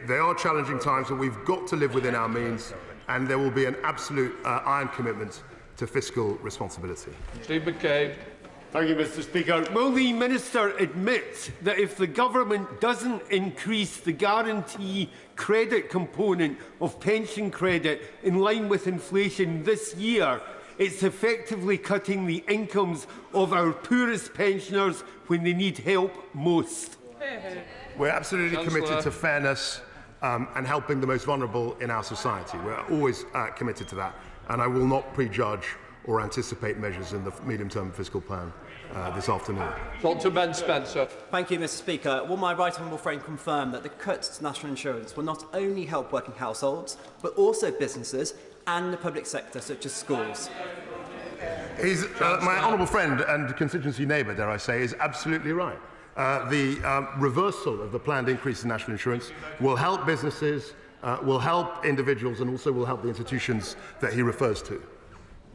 They are challenging times, but we've got to live within our means, and there will be an absolute iron commitment to fiscal responsibility. Steve McCabe. Thank you, Mr Speaker. Will the Minister admit that if the Government doesn't increase the guarantee credit component of pension credit in line with inflation this year, it's effectively cutting the incomes of our poorest pensioners when they need help most? We're absolutely committed to fairness and helping the most vulnerable in our society. We're always committed to that, and I will not prejudge or anticipate measures in the medium-term fiscal plan this afternoon. Dr. Ben Spencer. Thank you, Mr Speaker. Will my right honourable friend confirm that the cuts to national insurance will not only help working households, but also businesses and the public sector, such as schools? My honourable friend and constituency neighbour, dare I say, is absolutely right. the reversal of the planned increase in national insurance will help businesses, will help individuals, and also will help the institutions that he refers to.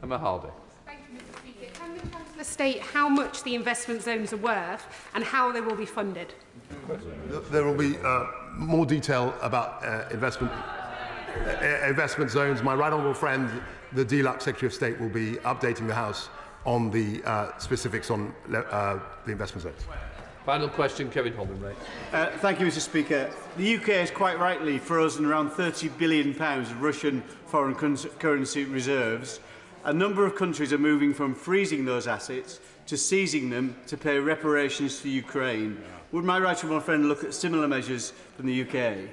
Emma Hardy. Thank you, Mr. Speaker. Can the Chancellor state how much the investment zones are worth and how they will be funded? There will be more detail about investment zones. My right honourable friend, the DLUC Secretary of State, will be updating the House on the specifics on the investment zones. Final question, Kevin Holdenray. Thank you, Mr. Speaker. The UK has quite rightly frozen around £30 billion of Russian foreign currency reserves. A number of countries are moving from freezing those assets to seizing them to pay reparations to Ukraine. Would my right honourable friend look at similar measures from the UK?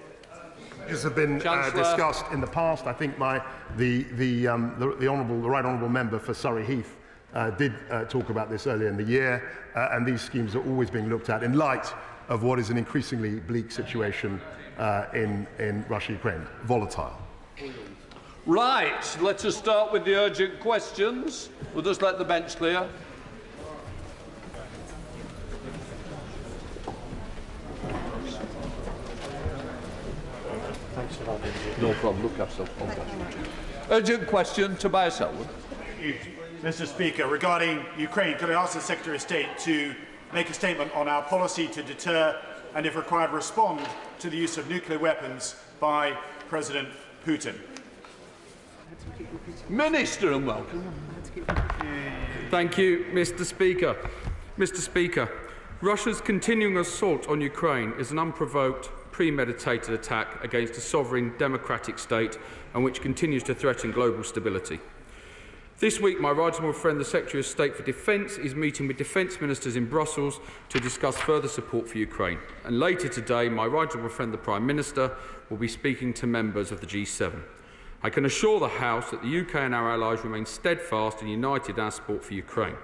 These have been discussed in the past. I think the right honourable member for Surrey Heath did talk about this earlier in the year, and these schemes are always being looked at in light of what is an increasingly bleak situation in Russia-Ukraine. Volatile. Right, let us start with the urgent questions. We'll just let the bench clear. Thanks for having me. No problem, look after yourself. Urgent question, Tobias Elwood. Mr. Speaker, regarding Ukraine, could I ask the Secretary of State to make a statement on our policy to deter and, if required, respond to the use of nuclear weapons by President Putin? Minister, and welcome. Thank you, Mr. Speaker. Mr. Speaker, Russia's continuing assault on Ukraine is an unprovoked, premeditated attack against a sovereign democratic state and which continues to threaten global stability. This week, my right honourable friend, the Secretary of State for Defence, is meeting with defence ministers in Brussels to discuss further support for Ukraine. And later today, my right honourable friend, the Prime Minister, will be speaking to members of the G7. I can assure the House that the UK and our allies remain steadfast and united in our support for Ukraine.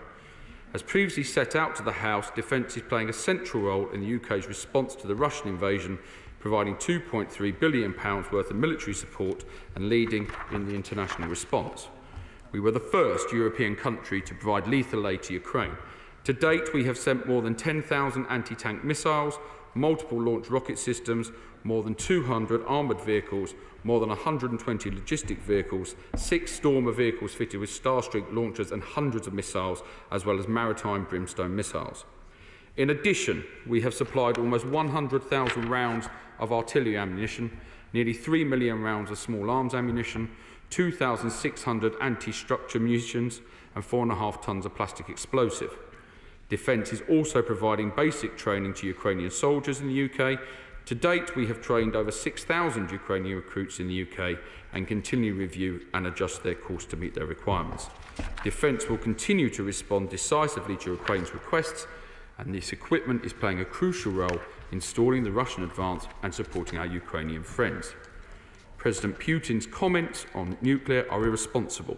As previously set out to the House, defence is playing a central role in the UK's response to the Russian invasion, providing £2.3 billion worth of military support and leading in the international response. We were the first European country to provide lethal aid to Ukraine. To date, we have sent more than 10,000 anti-tank missiles, multiple launch rocket systems, more than 200 armoured vehicles, more than 120 logistic vehicles, 6 Stormer vehicles fitted with Starstreak launchers and hundreds of missiles, as well as maritime Brimstone missiles. In addition, we have supplied almost 100,000 rounds of artillery ammunition, nearly 3 million rounds of small arms ammunition, 2,600 anti-structure munitions and 4.5 tonnes of plastic explosive. Defence is also providing basic training to Ukrainian soldiers in the UK. To date, we have trained over 6,000 Ukrainian recruits in the UK and continue to review and adjust their course to meet their requirements. Defence will continue to respond decisively to Ukraine's requests, and this equipment is playing a crucial role in stalling the Russian advance and supporting our Ukrainian friends. President Putin's comments on nuclear are irresponsible.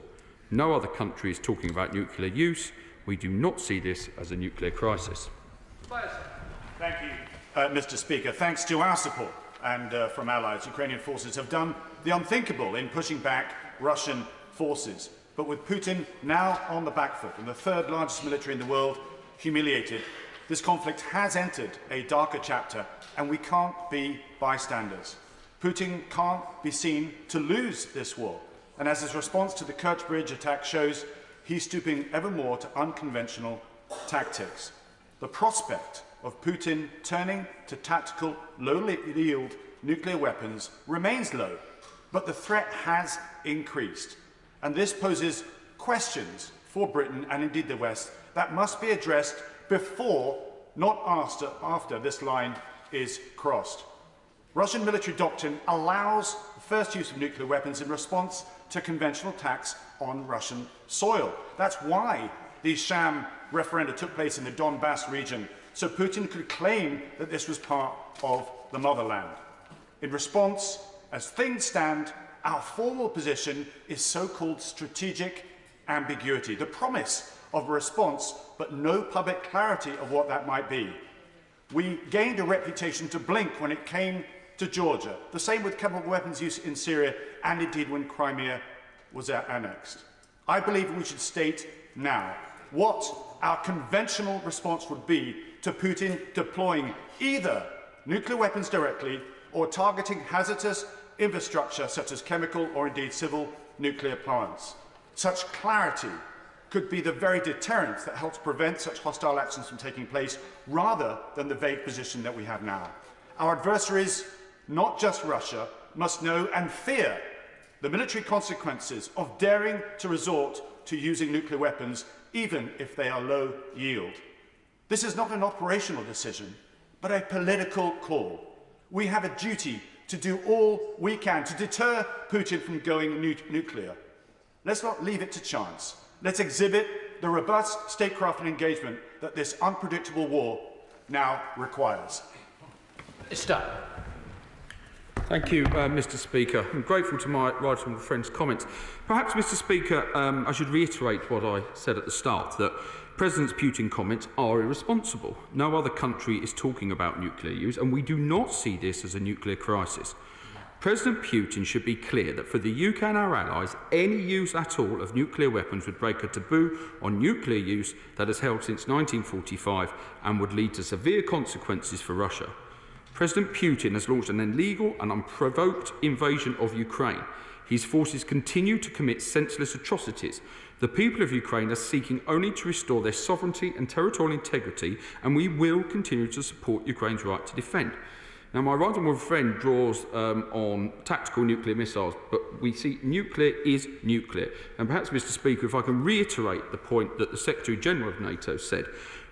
No other country is talking about nuclear use. We do not see this as a nuclear crisis. Thank you, Mr. Speaker. Thanks to our support and from allies, Ukrainian forces have done the unthinkable in pushing back Russian forces. But with Putin now on the back foot and the third largest military in the world humiliated, this conflict has entered a darker chapter, and we can't be bystanders. Putin can't be seen to lose this war, and as his response to the Kerch Bridge attack shows, he's stooping ever more to unconventional tactics. The prospect of Putin turning to tactical, low-yield nuclear weapons remains low, but the threat has increased, and this poses questions for Britain and indeed the West that must be addressed before, not after this line is crossed. Russian military doctrine allows the first use of nuclear weapons in response to conventional attacks on Russian soil. That's why these sham referenda took place in the Donbass region, so Putin could claim that this was part of the motherland. In response, as things stand, our formal position is so-called strategic ambiguity, the promise of a response, but no public clarity of what that might be. We gained a reputation to blink when it came to Georgia, the same with chemical weapons use in Syria, and indeed when Crimea was annexed. I believe we should state now what our conventional response would be to Putin deploying either nuclear weapons directly or targeting hazardous infrastructure such as chemical or indeed civil nuclear plants. Such clarity could be the very deterrent that helps prevent such hostile actions from taking place, rather than the vague position that we have now. Our adversaries, not just Russia, must know and fear the military consequences of daring to resort to using nuclear weapons, even if they are low yield. This is not an operational decision, but a political call. We have a duty to do all we can to deter Putin from going nuclear. Let's not leave it to chance. Let's exhibit the robust statecraft and engagement that this unpredictable war now requires. Thank you, Mr. Speaker. I'm grateful to my right honourable friend's comments. Perhaps, Mr. Speaker, I should reiterate what I said at the start, that President Putin's comments are irresponsible. No other country is talking about nuclear use, and we do not see this as a nuclear crisis. President Putin should be clear that for the UK and our allies, any use at all of nuclear weapons would break a taboo on nuclear use that has held since 1945 and would lead to severe consequences for Russia. President Putin has launched an illegal and unprovoked invasion of Ukraine. His forces continue to commit senseless atrocities. The people of Ukraine are seeking only to restore their sovereignty and territorial integrity, and we will continue to support Ukraine's right to defend. Now, my right honourable friend draws on tactical nuclear missiles, but we see nuclear is nuclear. And perhaps, Mr. Speaker, if I can reiterate the point that the Secretary-General of NATO said,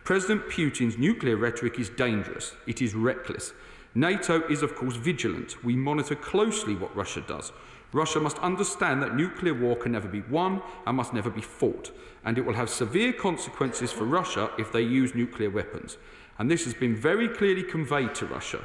President Putin's nuclear rhetoric is dangerous. It is reckless. NATO is, of course, vigilant. We monitor closely what Russia does. Russia must understand that nuclear war can never be won and must never be fought, and it will have severe consequences for Russia if they use nuclear weapons. And this has been very clearly conveyed to Russia.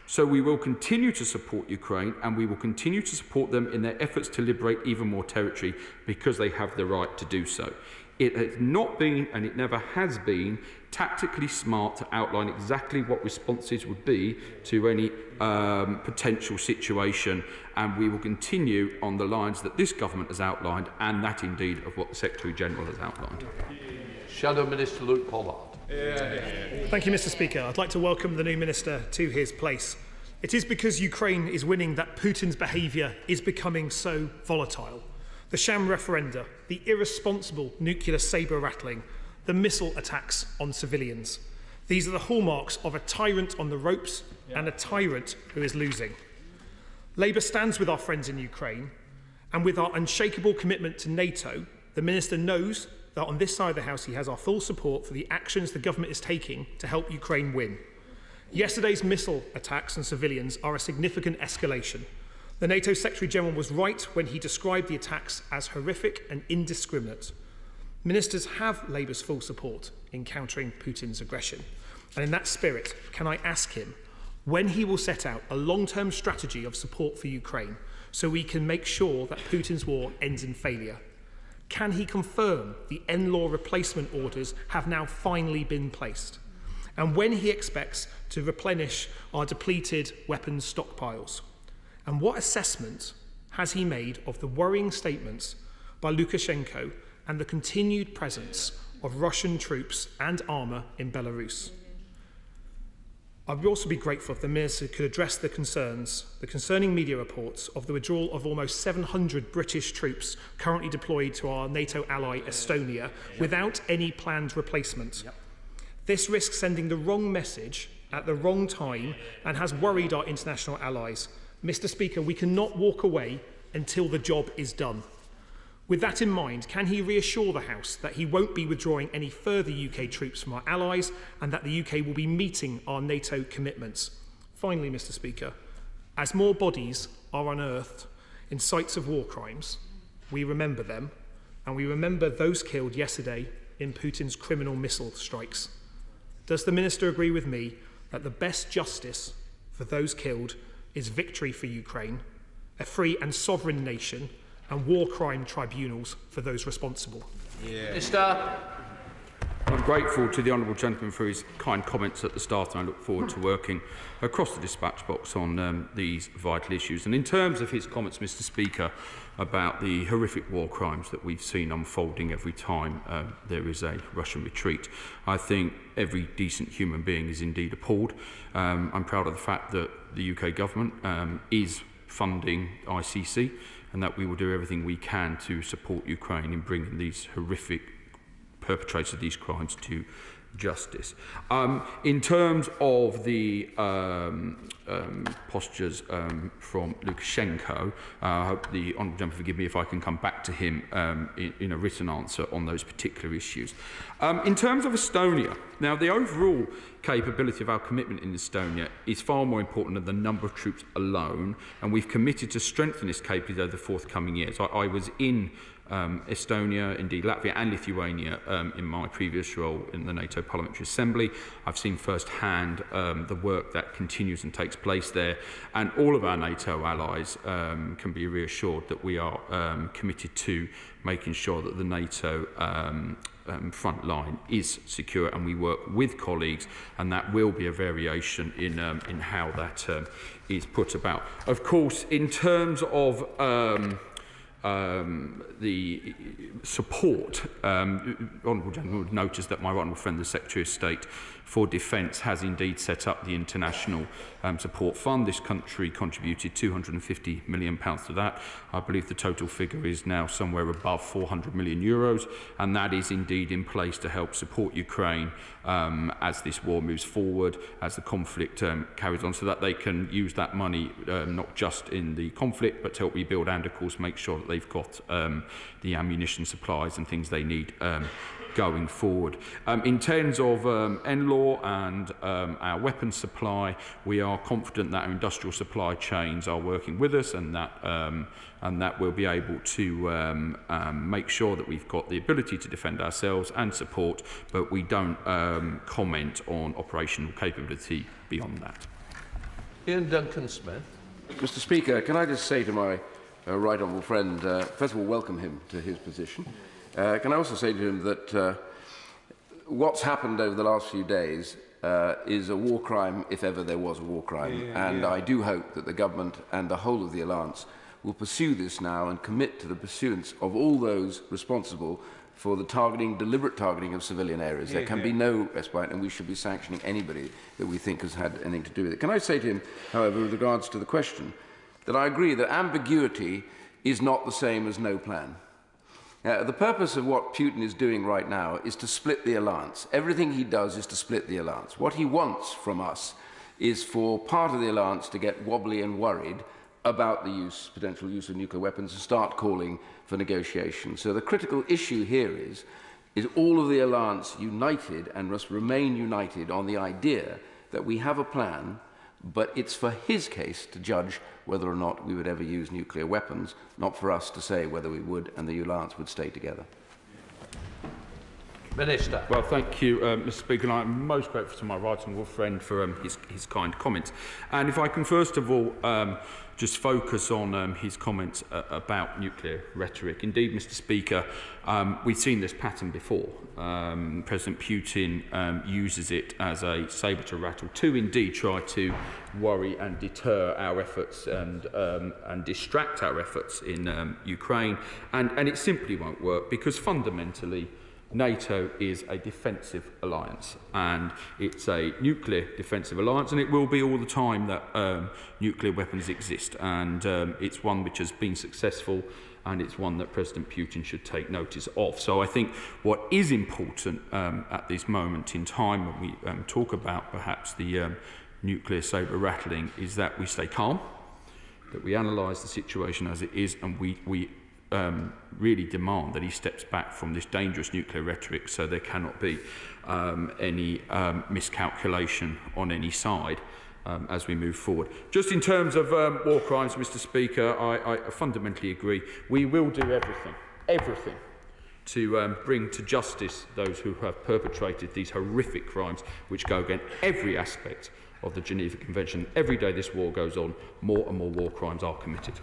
So we will continue to support Ukraine, and we will continue to support them in their efforts to liberate even more territory, because they have the right to do so. It has not been, and it never has been, tactically smart to outline exactly what responses would be to any potential situation, and we will continue on the lines that this government has outlined, and that indeed of what the Secretary-General has outlined. Shadow Minister Luke Pollard. Thank you, Mr. Speaker. I'd like to welcome the new minister to his place. It is because Ukraine is winning that Putin's behaviour is becoming so volatile. The sham referenda, the irresponsible nuclear sabre rattling, the missile attacks on civilians. These are the hallmarks of a tyrant on the ropes and a tyrant who is losing. Labour stands with our friends in Ukraine, and with our unshakable commitment to NATO, the minister knows that on this side of the House he has our full support for the actions the government is taking to help Ukraine win. Yesterday's missile attacks on civilians are a significant escalation. The NATO Secretary-General was right when he described the attacks as horrific and indiscriminate. Ministers have Labour's full support in countering Putin's aggression. And in that spirit, can I ask him when he will set out a long-term strategy of support for Ukraine so we can make sure that Putin's war ends in failure? Can he confirm the NLAW replacement orders have now finally been placed? And when he expects to replenish our depleted weapons stockpiles? And what assessment has he made of the worrying statements by Lukashenko and the continued presence of Russian troops and armour in Belarus? I would also be grateful if the Minister could address the concerning media reports of the withdrawal of almost 700 British troops currently deployed to our NATO ally Estonia without any planned replacement. This risks sending the wrong message at the wrong time and has worried our international allies. Mr. Speaker, we cannot walk away until the job is done. With that in mind, can he reassure the House that he won't be withdrawing any further UK troops from our allies and that the UK will be meeting our NATO commitments? Finally, Mr. Speaker, as more bodies are unearthed in sites of war crimes, we remember them, and we remember those killed yesterday in Putin's criminal missile strikes. Does the Minister agree with me that the best justice for those killed is victory for Ukraine, a free and sovereign nation, and war crime tribunals for those responsible? Minister. I'm grateful to the honourable gentleman for his kind comments at the start, and I look forward to working across the dispatch box on these vital issues. And in terms of his comments, Mr. Speaker, about the horrific war crimes that we've seen unfolding every time there is a Russian retreat, I think every decent human being is indeed appalled. I'm proud of the fact that the UK government is funding ICC, and that we will do everything we can to support Ukraine in bringing these horrific perpetrators of these crimes to justice. In terms of the postures from Lukashenko, I hope the honourable gentleman forgive me if I can come back to him in a written answer on those particular issues. In terms of Estonia, now the overall capability of our commitment in Estonia is far more important than the number of troops alone, and we've committed to strengthen this capability over the forthcoming years. I was in Estonia, indeed Latvia and Lithuania in my previous role in the NATO Parliamentary Assembly. I've seen firsthand the work that continues and takes place there, and all of our NATO allies can be reassured that we are committed to making sure that the NATO front line is secure, and we work with colleagues, and that will be a variation in how that is put about. Of course, in terms of the support, honourable gentleman would notice that my honourable friend, the Secretary of State for Defence, has indeed set up the International Support Fund. This country contributed £250 million to that. I believe the total figure is now somewhere above €400 million, and that is indeed in place to help support Ukraine as this war moves forward, as the conflict carries on, so that they can use that money not just in the conflict, but to help rebuild and, of course, make sure that they've got the ammunition supplies and things they need going forward. In terms of NLAW and our weapons supply, we are confident that our industrial supply chains are working with us, and that we'll be able to make sure that we've got the ability to defend ourselves and support, but we don't comment on operational capability beyond that. Ian Duncan-Smith. Mr. Speaker, can I just say to my right honourable friend, first of all, welcome him to his position. Can I also say to him that what's happened over the last few days is a war crime, if ever there was a war crime, and I do hope that the government and the whole of the alliance will pursue this now and commit to the pursuance of all those responsible for the deliberate targeting of civilian areas. There can be no respite, and we should be sanctioning anybody that we think has had anything to do with it. Can I say to him, however, with regards to the question, that I agree that ambiguity is not the same as no plan. The purpose of what Putin is doing right now is to split the alliance. Everything he does is to split the alliance. What he wants from us is for part of the alliance to get wobbly and worried about the potential use of nuclear weapons and start calling for negotiations. So the critical issue here is all of the alliance united and must remain united on the idea that we have a plan, but it's for his case to judge whether or not we would ever use nuclear weapons, not for us to say whether we would and the alliance would stay together. Minister. Well, thank you, Mr. Speaker. And I'm most grateful to my right honourable friend for his kind comments. And if I can first of all just focus on his comments about nuclear rhetoric. Indeed, Mr. Speaker, we've seen this pattern before. President Putin uses it as a sabre to rattle to indeed try to worry and deter our efforts and distract our efforts in Ukraine. And it simply won't work, because fundamentally NATO is a defensive alliance, and it's a nuclear defensive alliance, and it will be all the time that nuclear weapons exist, and it's one which has been successful, and it's one that President Putin should take notice of. So I think what is important at this moment in time, when we talk about perhaps the nuclear sabre rattling, is that we stay calm, that we analyse the situation as it is, and we really demand that he steps back from this dangerous nuclear rhetoric, so there cannot be any miscalculation on any side as we move forward. Just in terms of war crimes, Mr. Speaker, I fundamentally agree. We will do everything to bring to justice those who have perpetrated these horrific crimes which go against every aspect of the Geneva Convention. Every day this war goes on, more and more war crimes are committed.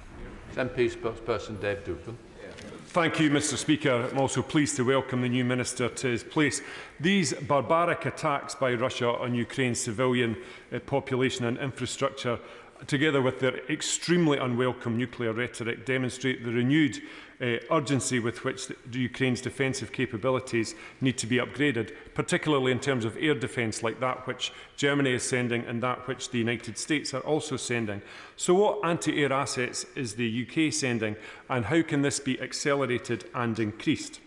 MP's spokesperson Dave Duggan. Thank you, Mr Speaker. I'm also pleased to welcome the new Minister to his place. These barbaric attacks by Russia on Ukraine's civilian population and infrastructure, together with their extremely unwelcome nuclear rhetoric, demonstrate the renewed urgency with which Ukraine's defensive capabilities need to be upgraded, particularly in terms of air defence like that which Germany is sending and that which the United States are also sending. So what anti-air assets is the UK sending, and how can this be accelerated and increased?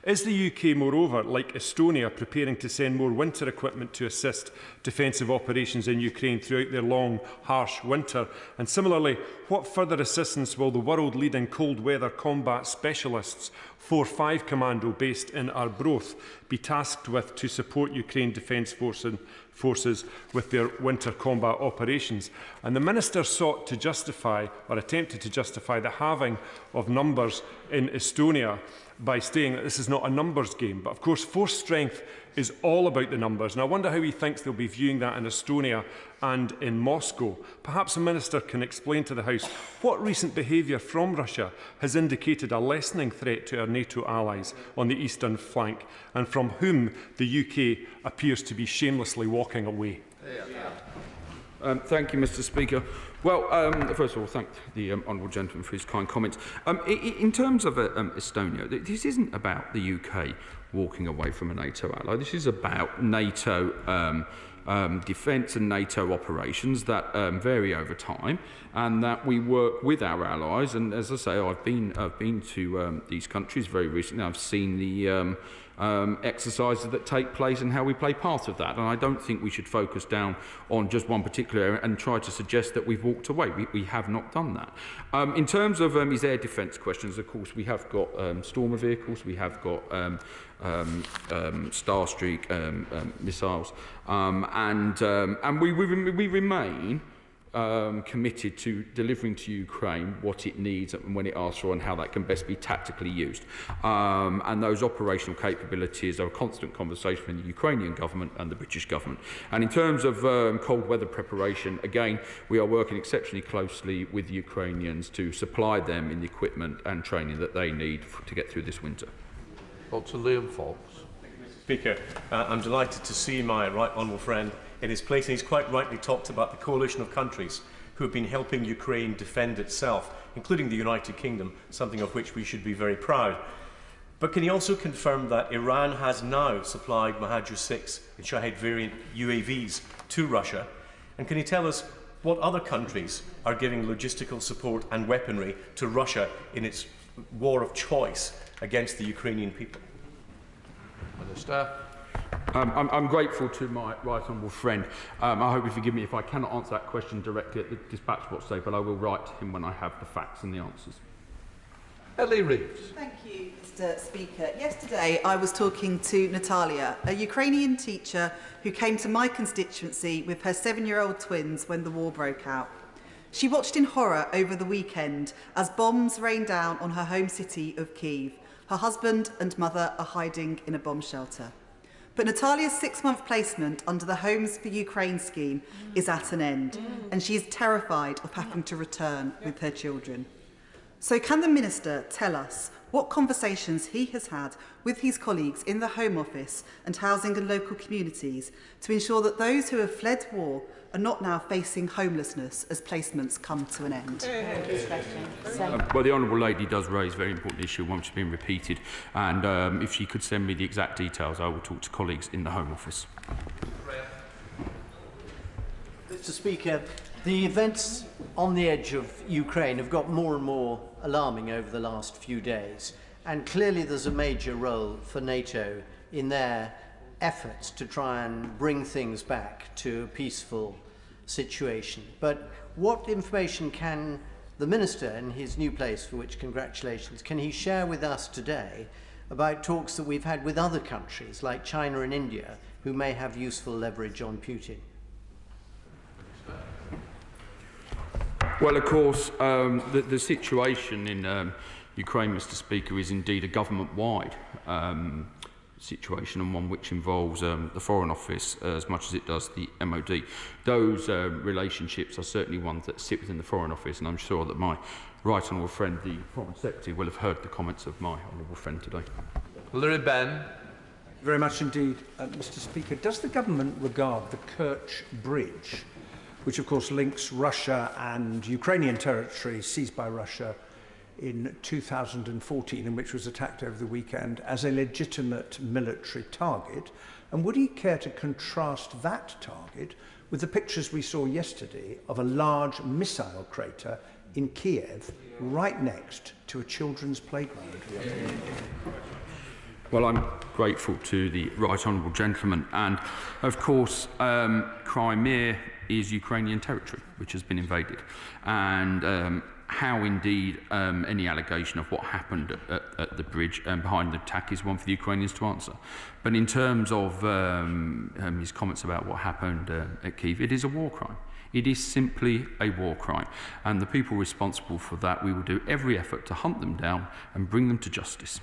Is the UK, moreover, like Estonia, preparing to send more winter equipment to assist defensive operations in Ukraine throughout their long, harsh winter? And similarly, what further assistance will the world-leading cold weather combat specialists 4-5 Commando based in Arbroath be tasked with to support Ukraine Defence forces with their winter combat operations? And the Minister sought to justify, or attempted to justify, the halving of numbers in Estonia by saying that this is not a numbers game. But of course, force strength is all about the numbers. And I wonder how he thinks they'll be viewing that in Estonia and in Moscow. Perhaps the Minister can explain to the House what recent behaviour from Russia has indicated a lessening threat to our NATO allies on the eastern flank, and from whom the UK appears to be shamelessly walking away. Thank you, Mr Speaker. Well, first of all, thank the honourable gentleman for his kind comments. In terms of Estonia, this isn't about the UK walking away from a NATO ally. This is about NATO defence and NATO operations that vary over time, and that we work with our allies. And as I say, I've been to these countries very recently. I've seen the exercises that take place and how we play part of that. And I don't think we should focus down on just one particular area and try to suggest that we've walked away. We have not done that. In terms of his air defence questions, of course, we have got Stormer vehicles, we have got Starstreak missiles, and we remain committed to delivering to Ukraine what it needs and when it asks for, and how that can best be tactically used. And those operational capabilities are a constant conversation between the Ukrainian government and the British government. And in terms of cold weather preparation, again, we are working exceptionally closely with the Ukrainians to supply them in the equipment and training that they need to get through this winter. Dr. Liam Fox. Speaker, I'm delighted to see my right honourable friend in his place, and he's quite rightly talked about the coalition of countries who have been helping Ukraine defend itself, including the United Kingdom, something of which we should be very proud. But can he also confirm that Iran has now supplied Mahajir 6 and Shahed variant UAVs to Russia? And can he tell us what other countries are giving logistical support and weaponry to Russia in its war of choice against the Ukrainian people? Minister. I'm grateful to my right honourable friend. I hope you forgive me if I cannot answer that question directly at the dispatch box today, but I will write to him when I have the facts and the answers. Ellie Reeves. Thank you, Mr Speaker. Yesterday I was talking to Natalia, a Ukrainian teacher who came to my constituency with her 7-year-old twins when the war broke out. She watched in horror over the weekend as bombs rained down on her home city of Kyiv. Her husband and mother are hiding in a bomb shelter. But Natalia's 6-month placement under the Homes for Ukraine scheme is at an end, and she is terrified of having to return with her children. So can the Minister tell us what conversations he has had with his colleagues in the Home Office and Housing and Local Communities to ensure that those who have fled war are not now facing homelessness as placements come to an end? Well, the Honourable Lady does raise a very important issue, one which has been repeated, and if she could send me the exact details, I will talk to colleagues in the Home Office. Mr Speaker, the events on the edge of Ukraine have got more and more alarming over the last few days, and clearly there's a major role for NATO in their efforts to try and bring things back to a peaceful situation. But what information can the Minister in his new place, for which congratulations, can he share with us today about talks that we've had with other countries like China and India who may have useful leverage on Putin? Well, of course, the situation in Ukraine, Mr Speaker, is indeed a government-wide situation and one which involves the Foreign Office as much as it does the MOD. Those relationships are certainly ones that sit within the Foreign Office, and I'm sure that my right honourable friend, the Foreign Secretary, will have heard the comments of my honourable friend today. Larry Ben. Thank you very much indeed, Mr. Speaker. Does the government regard the Kerch Bridge, which of course links Russia and Ukrainian territory seized by Russia in 2014 and which was attacked over the weekend, as a legitimate military target? And would he care to contrast that target with the pictures we saw yesterday of a large missile crater in Kiev right next to a children's playground? Well, I'm grateful to the right honourable gentleman, and of course Crimea is Ukrainian territory which has been invaded, and how indeed any allegation of what happened at the bridge behind the attack is one for the Ukrainians to answer. But in terms of his comments about what happened at Kyiv, it is a war crime. It is simply a war crime, and the people responsible for that, we will do every effort to hunt them down and bring them to justice.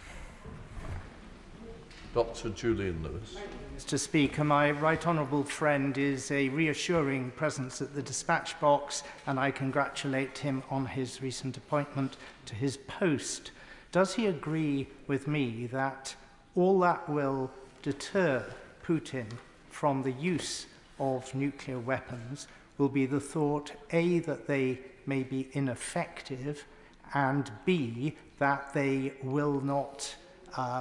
Dr. Julian Lewis. Mr. Speaker, my right honourable friend is a reassuring presence at the dispatch box, and I congratulate him on his recent appointment to his post. Does he agree with me that all that will deter Putin from the use of nuclear weapons will be the thought, A, that they may be ineffective, and B, that they will not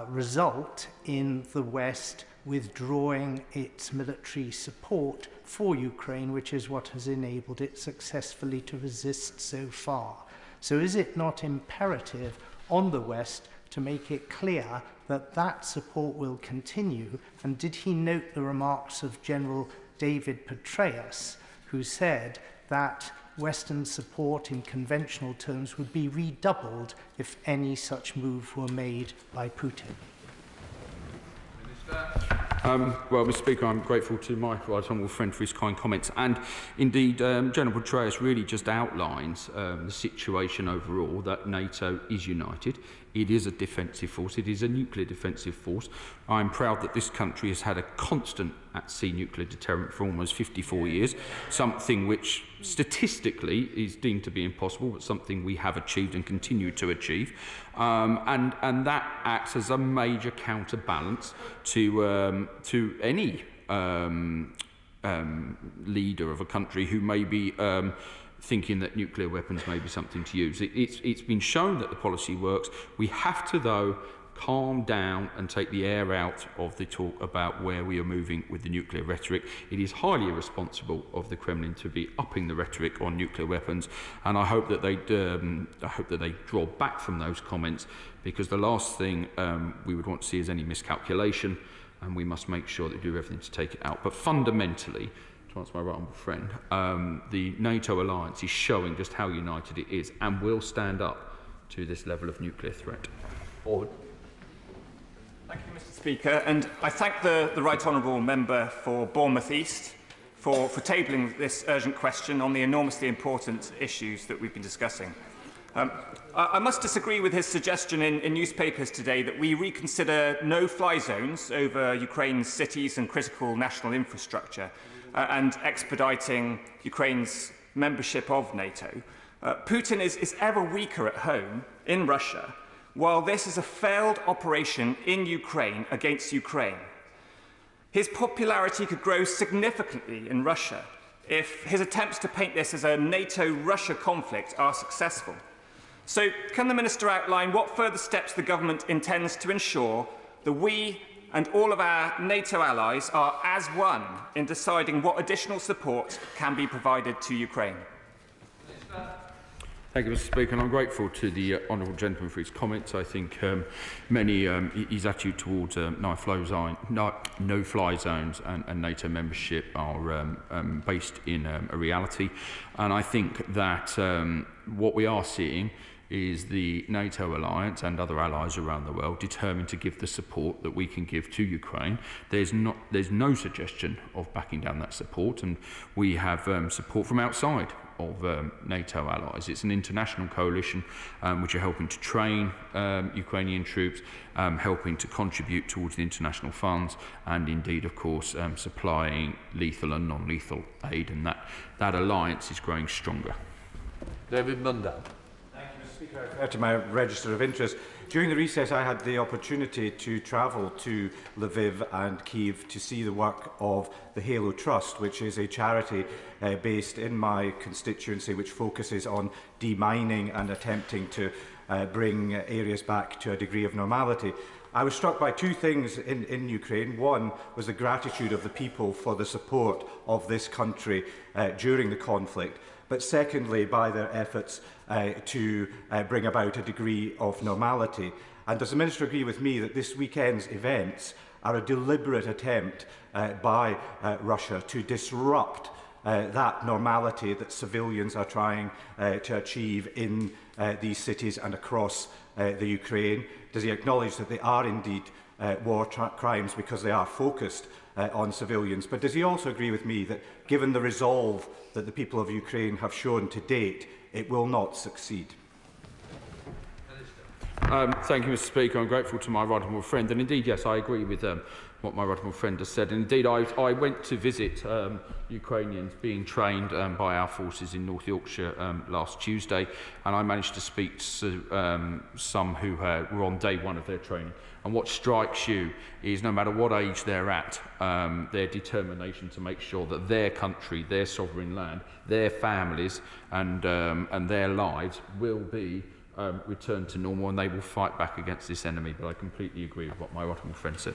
result in the West withdrawing its military support for Ukraine, which is what has enabled it successfully to resist so far? So is it not imperative on the West to make it clear that that support will continue? And did he note the remarks of General David Petraeus, who said that Western support in conventional terms would be redoubled if any such move were made by Putin? Well, Mr. Speaker, I'm grateful to my right honourable friend for his kind comments. And indeed, General Petraeus really just outlines the situation overall, that NATO is united. It is a defensive force. It is a nuclear defensive force. I'm proud that this country has had a constant at-sea nuclear deterrent for almost 54 years, something which statistically is deemed to be impossible, but something we have achieved and continue to achieve. And that acts as a major counterbalance to any leader of a country who may be thinking that nuclear weapons may be something to use. It's been shown that the policy works. We have to, though, calm down and take the air out of the talk about where we are moving with the nuclear rhetoric. It is highly irresponsible of the Kremlin to be upping the rhetoric on nuclear weapons, and I hope that they draw back from those comments, because the last thing we would want to see is any miscalculation, and we must make sure that we do everything to take it out. But fundamentally, to answer my right honourable friend, the NATO alliance is showing just how united it is and will stand up to this level of nuclear threat. Forward. Thank you, Mr. Speaker, and I thank the right honourable member for Bournemouth East for tabling this urgent question on the enormously important issues that we've been discussing. I must disagree with his suggestion in newspapers today that we reconsider no-fly zones over Ukraine's cities and critical national infrastructure and expediting Ukraine's membership of NATO. Putin is ever weaker at home in Russia, while this is a failed operation in Ukraine against Ukraine. His popularity could grow significantly in Russia if his attempts to paint this as a NATO-Russia conflict are successful. So can the Minister outline what further steps the government intends to ensure that we and all of our NATO allies are as one in deciding what additional support can be provided to Ukraine? Thank you, Mr. Speaker, and I'm grateful to the honourable gentleman for his comments. I think his attitude towards no-fly zones and NATO membership are based in a reality, and I think that what we are seeing is the NATO alliance and other allies around the world determined to give the support that we can give to Ukraine. There's no suggestion of backing down that support, and we have support from outside of NATO allies. It's an international coalition which are helping to train Ukrainian troops, helping to contribute towards the international funds, and indeed, of course, supplying lethal and non-lethal aid, and that alliance is growing stronger. David Mundell. Thank you, Mr. Speaker. I refer to my register of interest. During the recess, I had the opportunity to travel to Lviv and Kyiv to see the work of the Halo Trust, which is a charity based in my constituency which focuses on demining and attempting to bring areas back to a degree of normality. I was struck by two things in Ukraine. One was the gratitude of the people for the support of this country during the conflict, but secondly, by their efforts to bring about a degree of normality. And does the Minister agree with me that this weekend's events are a deliberate attempt by Russia to disrupt that normality that civilians are trying to achieve in these cities and across the Ukraine? Does he acknowledge that they are indeed war crimes because they are focused on civilians? But does he also agree with me that, given the resolve that the people of Ukraine have shown to date, it will not succeed? Thank you, Mr. Speaker. I'm grateful to my right honourable friend, and indeed, yes, I agree with what my right honourable friend has said. And indeed, I went to visit Ukrainians being trained by our forces in North Yorkshire last Tuesday, and I managed to speak to some who were on day one of their training. And what strikes you is, no matter what age they're at, their determination to make sure that their country, their sovereign land, their families and their lives will be returned to normal, and they will fight back against this enemy. But I completely agree with what my honourable friend said.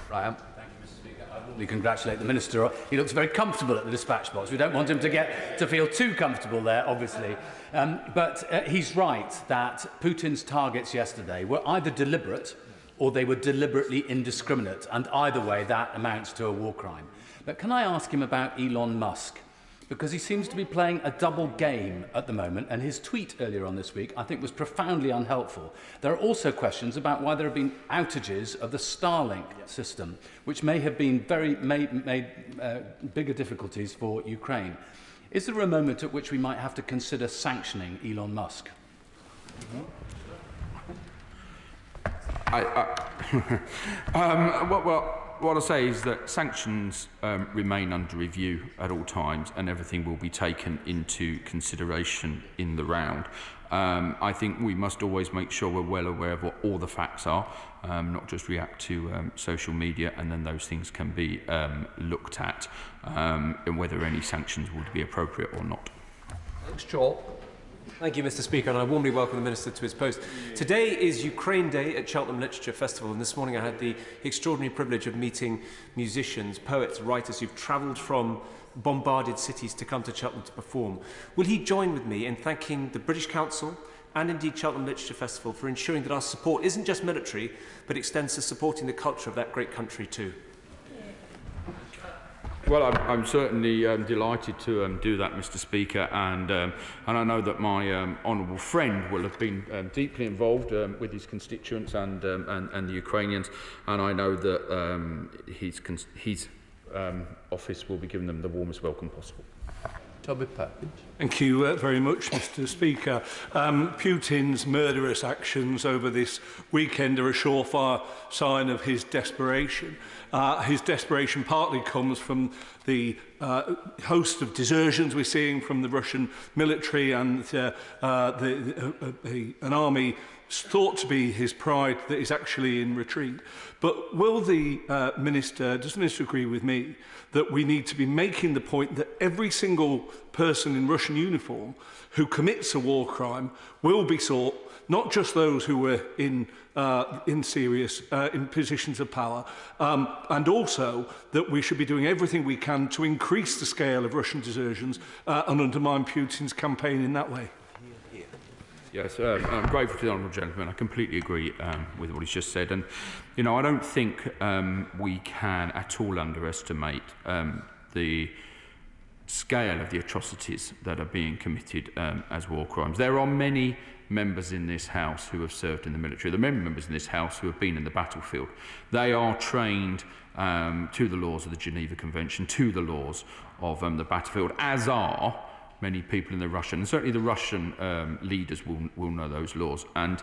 Ryan. Thank you, Mr. Speaker. I warmly congratulate the Minister. He looks very comfortable at the dispatch box. We don't want him to feel too comfortable there, obviously. But he's right that Putin's targets yesterday were either deliberate or they were deliberately indiscriminate, and either way that amounts to a war crime. But can I ask him about Elon Musk? Because he seems to be playing a double game at the moment, and his tweet earlier on this week, I think, was profoundly unhelpful. There are also questions about why there have been outages of the Starlink system, which may have been made bigger difficulties for Ukraine. Is there a moment at which we might have to consider sanctioning Elon Musk? What I say is that sanctions remain under review at all times, and everything will be taken into consideration in the round. I think we must always make sure we're well aware of what all the facts are, not just react to social media, and then those things can be looked at, and whether any sanctions would be appropriate or not. Short. Thank you, Mr. Speaker, and I warmly welcome the Minister to his post. Today is Ukraine Day at Cheltenham Literature Festival, and this morning I had the extraordinary privilege of meeting musicians, poets, writers who've travelled from bombarded cities to come to Cheltenham to perform. Will he join with me in thanking the British Council and indeed Cheltenham Literature Festival for ensuring that our support isn't just military, but extends to supporting the culture of that great country too? Well, I'm certainly delighted to do that, Mr. Speaker, and I know that my honourable friend will have been deeply involved with his constituents and the Ukrainians, and I know that his office will be giving them the warmest welcome possible. Toby Perkins. Thank you very much, Mr. Speaker. Putin's murderous actions over this weekend are a surefire sign of his desperation. His desperation partly comes from the host of desertions we're seeing from the Russian military and an army thought to be his pride that is actually in retreat. But does the Minister agree with me that we need to be making the point that every single person in Russian uniform who commits a war crime will be sought, not just those who were in positions of power, and also that we should be doing everything we can to increase the scale of Russian desertions and undermine Putin's campaign in that way? Yes, I'm grateful to the honourable gentleman. I completely agree with what he's just said. And, you know, I don't think we can at all underestimate the scale of the atrocities that are being committed as war crimes. There are many members in this House who have served in the military. There are many members in this House who have been in the battlefield. They are trained to the laws of the Geneva Convention, to the laws of the battlefield, as are many people in the Russian, and certainly the Russian leaders will know those laws. And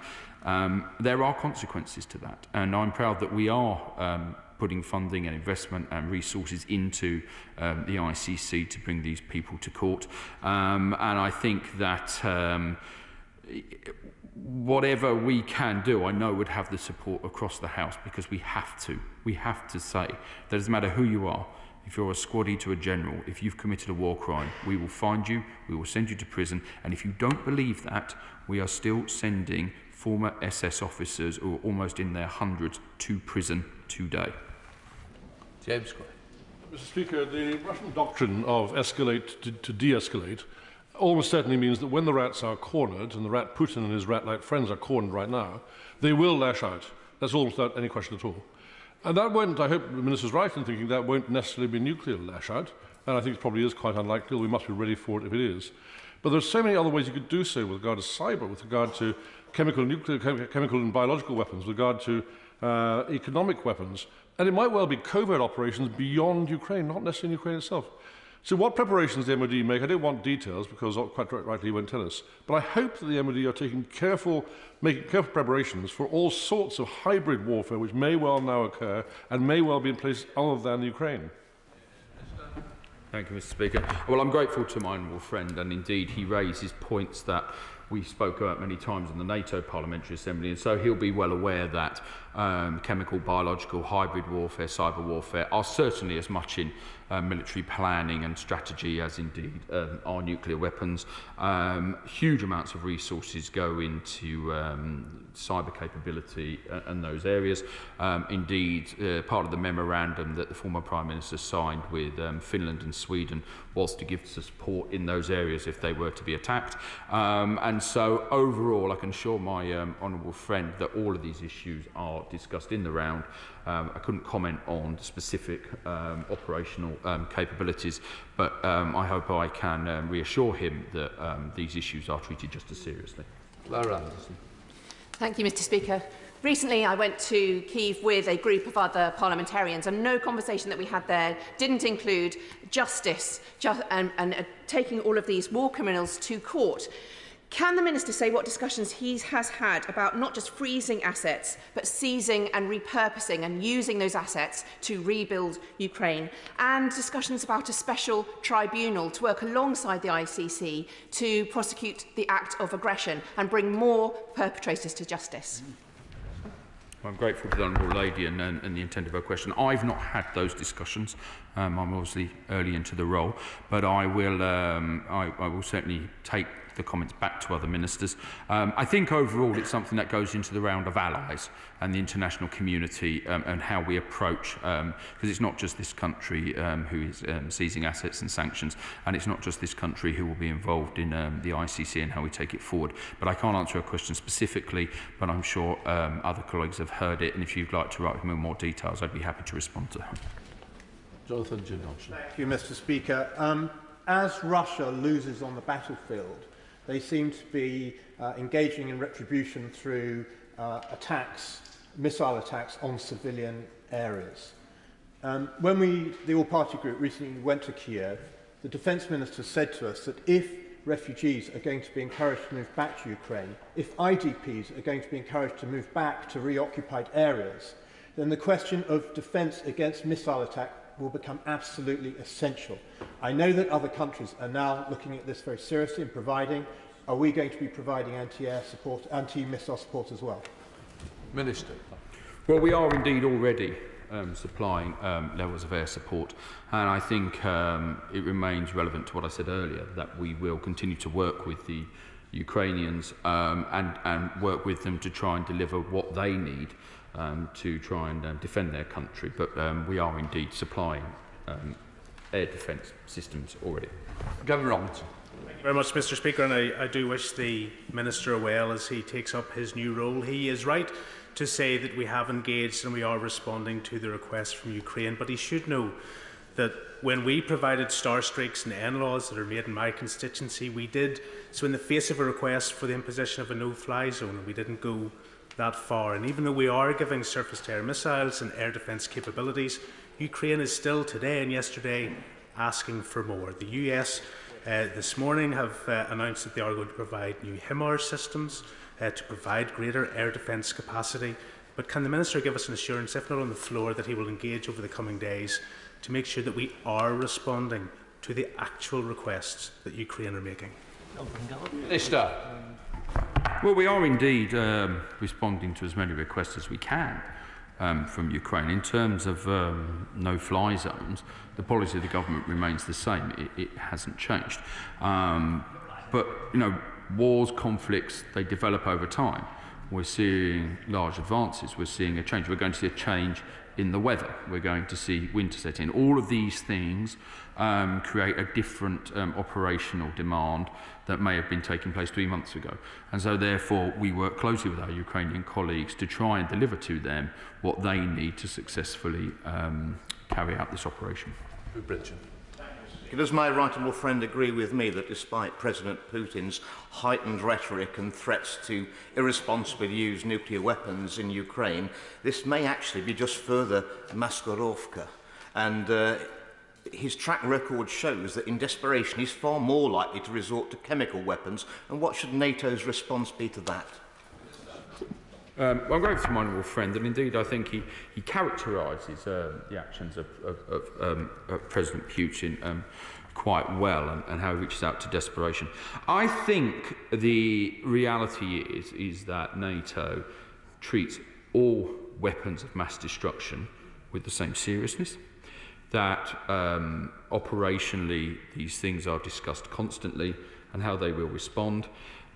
there are consequences to that. And I'm proud that we are putting funding and investment and resources into the ICC to bring these people to court. And I think that whatever we can do, I know would have the support across the House, because we have to. We have to say that it doesn't matter who you are. If you're a squaddy to a general, if you've committed a war crime, we will find you, we will send you to prison. And if you don't believe that, we are still sending former SS officers who are almost in their hundreds to prison today. James Gray. Mr. Speaker, the Russian doctrine of escalate to de-escalate almost certainly means that when the rats are cornered, and the rat Putin and his rat-like friends are cornered right now, they will lash out. That's all without any question at all. And that won't, I hope the Minister's right in thinking that won't necessarily be nuclear lash out, and I think it probably is quite unlikely. We must be ready for it if it is. But there's so many other ways you could do so with regard to cyber, with regard to chemical and biological weapons, with regard to economic weapons. And it might well be covert operations beyond Ukraine, not necessarily in Ukraine itself. So what preparations the MOD make, I don't want details because quite rightly he won't tell us, but I hope that the MOD are making careful preparations for all sorts of hybrid warfare which may well now occur and may well be in place other than Ukraine. Thank you, Mr. Speaker. Well, I'm grateful to my honourable friend, and indeed he raises points that we spoke about many times in the NATO Parliamentary Assembly, and so he'll be well aware that chemical, biological, hybrid warfare, cyber warfare are certainly as much in military planning and strategy as indeed our nuclear weapons. Huge amounts of resources go into cyber capability and those areas. Indeed, part of the memorandum that the former Prime Minister signed with Finland and Sweden was to give support in those areas if they were to be attacked. And so overall, I can assure my honourable friend that all of these issues are discussed in the round. I couldn't comment on the specific operational capabilities, but I hope I can reassure him that these issues are treated just as seriously. Laura Anderson. Thank you, Mr. Speaker. Recently, I went to Kyiv with a group of other parliamentarians, and no conversation that we had there didn't include justice and taking all of these war criminals to court. Can the Minister say what discussions he has had about not just freezing assets, but seizing and repurposing and using those assets to rebuild Ukraine, and discussions about a special tribunal to work alongside the ICC to prosecute the act of aggression and bring more perpetrators to justice? I'm grateful to the Honourable Lady and the intent of her question. I've not had those discussions. I'm obviously early into the role, but I will certainly take the comments back to other ministers. I think overall it's something that goes into the round of allies and the international community and how we approach, because it's not just this country who is seizing assets and sanctions, and it's not just this country who will be involved in the ICC and how we take it forward. But I can't answer a question specifically, but I'm sure other colleagues have heard it, and if you'd like to write me more details, I'd be happy to respond to them. Jonathan Johnson. Thank you, Mr. Speaker. As Russia loses on the battlefield, they seem to be engaging in retribution through missile attacks on civilian areas. When the all-party group recently went to Kiev, the Defence Minister said to us that if refugees are going to be encouraged to move back to Ukraine, if IDPs are going to be encouraged to move back to reoccupied areas, then the question of defence against missile attack will become absolutely essential. I know that other countries are now looking at this very seriously and providing. Are we going to be providing anti-air support, anti-missile support as well? Minister. Well, we are indeed already supplying levels of air support, and I think it remains relevant to what I said earlier, that we will continue to work with the Ukrainians and work with them to try and deliver what they need to try and defend their country. But we are indeed supplying air defence systems already. Gavin Robinson. Thank you very much, Mr. Speaker, and I do wish the Minister well as he takes up his new role. He is right to say that we have engaged and we are responding to the requests from Ukraine, but he should know that when we provided starstreaks and NLAWs that are made in my constituency, we did so in the face of a request for the imposition of a no-fly zone, and we didn't go that far. And even though we are giving surface-to-air missiles and air defence capabilities, Ukraine is still today and yesterday asking for more. The US this morning have announced that they are going to provide new HIMARS systems to provide greater air defence capacity. But can the Minister give us an assurance, if not on the floor, that he will engage over the coming days to make sure that we are responding to the actual requests that Ukraine are making? Minister. Well, we are indeed responding to as many requests as we can from Ukraine. In terms of no-fly zones, the policy of the government remains the same. It hasn't changed. But, you know, wars, conflicts, they develop over time. We're seeing large advances. We're seeing a change. We're going to see a change in the weather. We're going to see winter set in. All of these things create a different operational demand that may have been taking place 3 months ago. And so therefore we work closely with our Ukrainian colleagues to try and deliver to them what they need to successfully carry out this operation. Does my right honourable friend agree with me that despite President Putin's heightened rhetoric and threats to irresponsibly use nuclear weapons in Ukraine, this may actually be just further maskirovka? And his track record shows that in desperation he's far more likely to resort to chemical weapons. And what should NATO's response be to that? Well, I'm grateful to my honourable friend, and indeed I think he characterises the actions of President Putin quite well, and how he reaches out to desperation. I think the reality is that NATO treats all weapons of mass destruction with the same seriousness, that operationally these things are discussed constantly and how they will respond.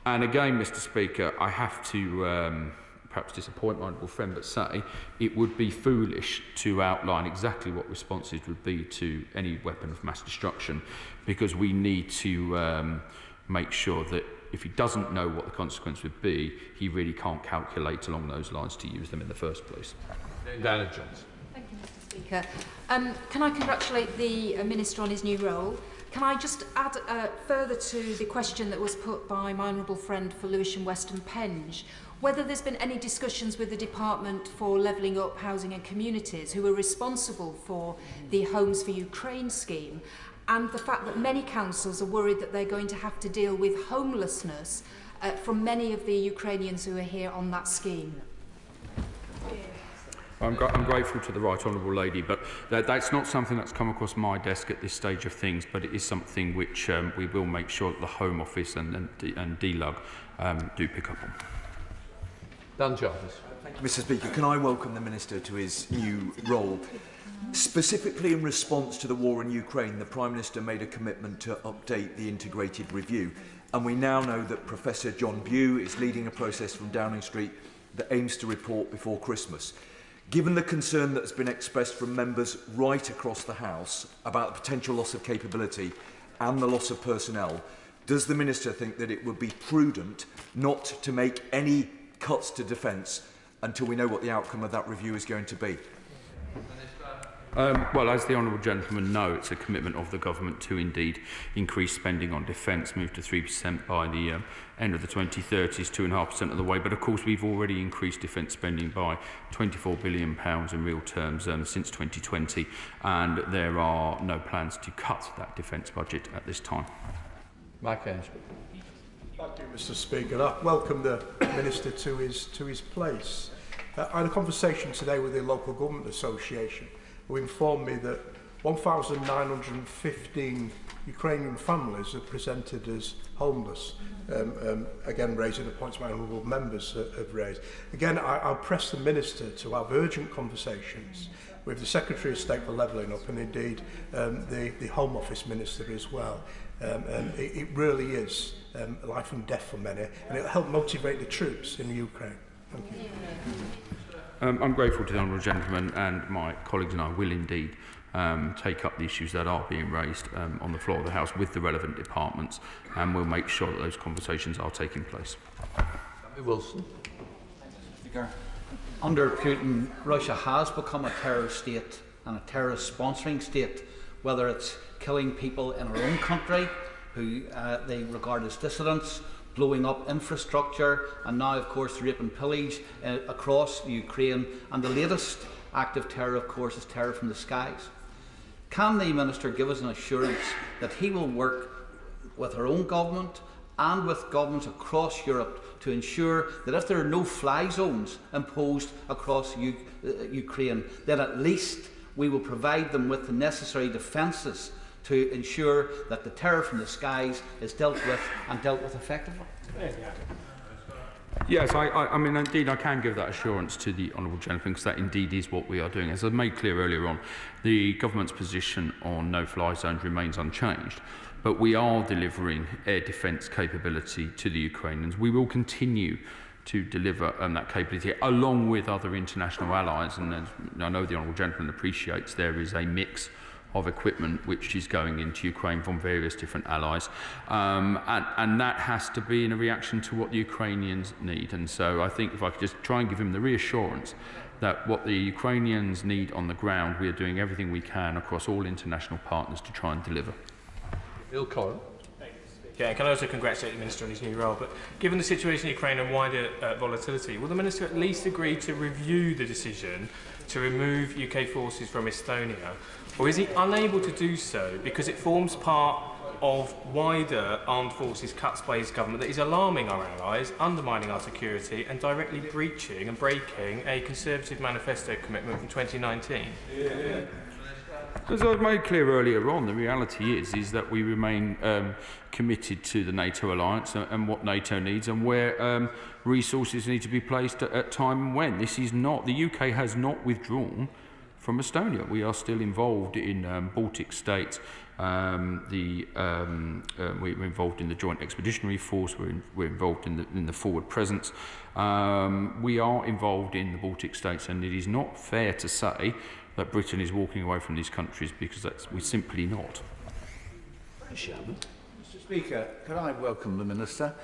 And again, Mr. Speaker, I have to perhaps disappoint my honourable friend, but say it would be foolish to outline exactly what responses would be to any weapon of mass destruction, because we need to make sure that if he doesn't know what the consequence would be, he really can't calculate along those lines to use them in the first place. Diana Jones. Thank you, Mr. Speaker. Can I congratulate the Minister on his new role? Can I just add further to the question that was put by my honourable friend for Lewisham West and Penge, whether there's been any discussions with the Department for Levelling Up Housing and Communities, who are responsible for the Homes for Ukraine scheme, and the fact that many councils are worried that they're going to have to deal with homelessness from many of the Ukrainians who are here on that scheme. I'm grateful to the right honourable lady, but that's not something that's come across my desk at this stage of things, but it is something which we will make sure that the Home Office and DLUG do pick up on. Dan Jarvis. Thank you, Mr. Speaker. Can I welcome the Minister to his new role? Specifically in response to the war in Ukraine, the Prime Minister made a commitment to update the integrated review, and we now know that Professor John Bew is leading a process from Downing Street that aims to report before Christmas. Given the concern that has been expressed from members right across the House about the potential loss of capability and the loss of personnel, does the Minister think that it would be prudent not to make any cuts to defence until we know what the outcome of that review is going to be? Well, as the honourable gentleman knows, it's a commitment of the government to indeed increase spending on defence, move to 3% by the end of the 2030s, 2.5% of the way. But of course, we've already increased defence spending by £24 billion in real terms since 2020, and there are no plans to cut that defence budget at this time. Mike Ainsworth. Thank you, Mr. Speaker. I welcome the Minister to his place. I had a conversation today with the Local Government Association, who informed me that 1,915 Ukrainian families are presented as homeless. Again, raising the points my honourable members have raised. Again, I'll press the Minister to have urgent conversations with the Secretary of State for Levelling Up, and indeed the Home Office Minister as well. It really is life and death for many, and it'll help motivate the troops in Ukraine. Thank you. I'm grateful to the honourable gentleman, and my colleagues and I will indeed take up the issues that are being raised on the floor of the House with the relevant departments, and we'll make sure that those conversations are taking place. Wilson. Speaker. Under Putin, Russia has become a terrorist state and a terrorist sponsoring state, whether it's killing people in our own country who they regard as dissidents, blowing up infrastructure, and now, of course, rape and pillage across Ukraine. And the latest act of terror, of course, is terror from the skies. Can the Minister give us an assurance that he will work with our own government and with governments across Europe to ensure that if there are no-fly zones imposed across Ukraine, then at least we will provide them with the necessary defences to ensure that the terror from the skies is dealt with and dealt with effectively. Yes, I mean, indeed, I can give that assurance to the honourable gentleman, because that indeed is what we are doing. As I made clear earlier on, the government's position on no-fly zones remains unchanged, but we are delivering air defence capability to the Ukrainians. We will continue to deliver that capability along with other international allies, and as I know the honourable gentleman appreciates, there is a mix of equipment which is going into Ukraine from various different allies, and that has to be in a reaction to what the Ukrainians need. And so I think if I could just try and give him the reassurance that what the Ukrainians need on the ground, we are doing everything we can across all international partners to try and deliver. Bill Coyle. Yeah, can I also congratulate the Minister on his new role, but given the situation in Ukraine and wider volatility, will the Minister at least agree to review the decision to remove UK forces from Estonia, or is he unable to do so because it forms part of wider armed forces cuts by his government that is alarming our allies, undermining our security and directly breaching and breaking a Conservative manifesto commitment from 2019? As I made clear earlier on, the reality is that we remain committed to the NATO alliance and what NATO needs and where resources need to be placed at time and when. This is not, the UK has not withdrawn from Estonia. We are still involved in Baltic states. We're involved in the Joint Expeditionary Force. We're involved in the forward presence. We are involved in the Baltic states, and it is not fair to say that Britain is walking away from these countries, because we're simply not. Mr. Speaker, can I welcome the Minister?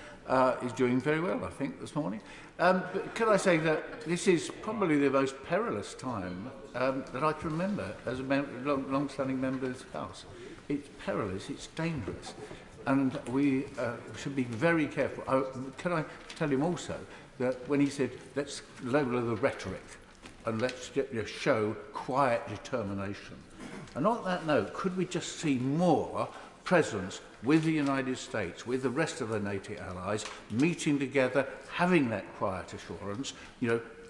He's doing very well, I think, this morning. But can I say that this is probably the most perilous time that I can remember as a long-standing member of this House. It's perilous, it's dangerous, and we should be very careful. Can I tell him also that when he said, let's lower the rhetoric, and let's show quiet determination. And on that note, could we just see more presence with the United States, with the rest of the NATO allies, meeting together, having that quiet assurance,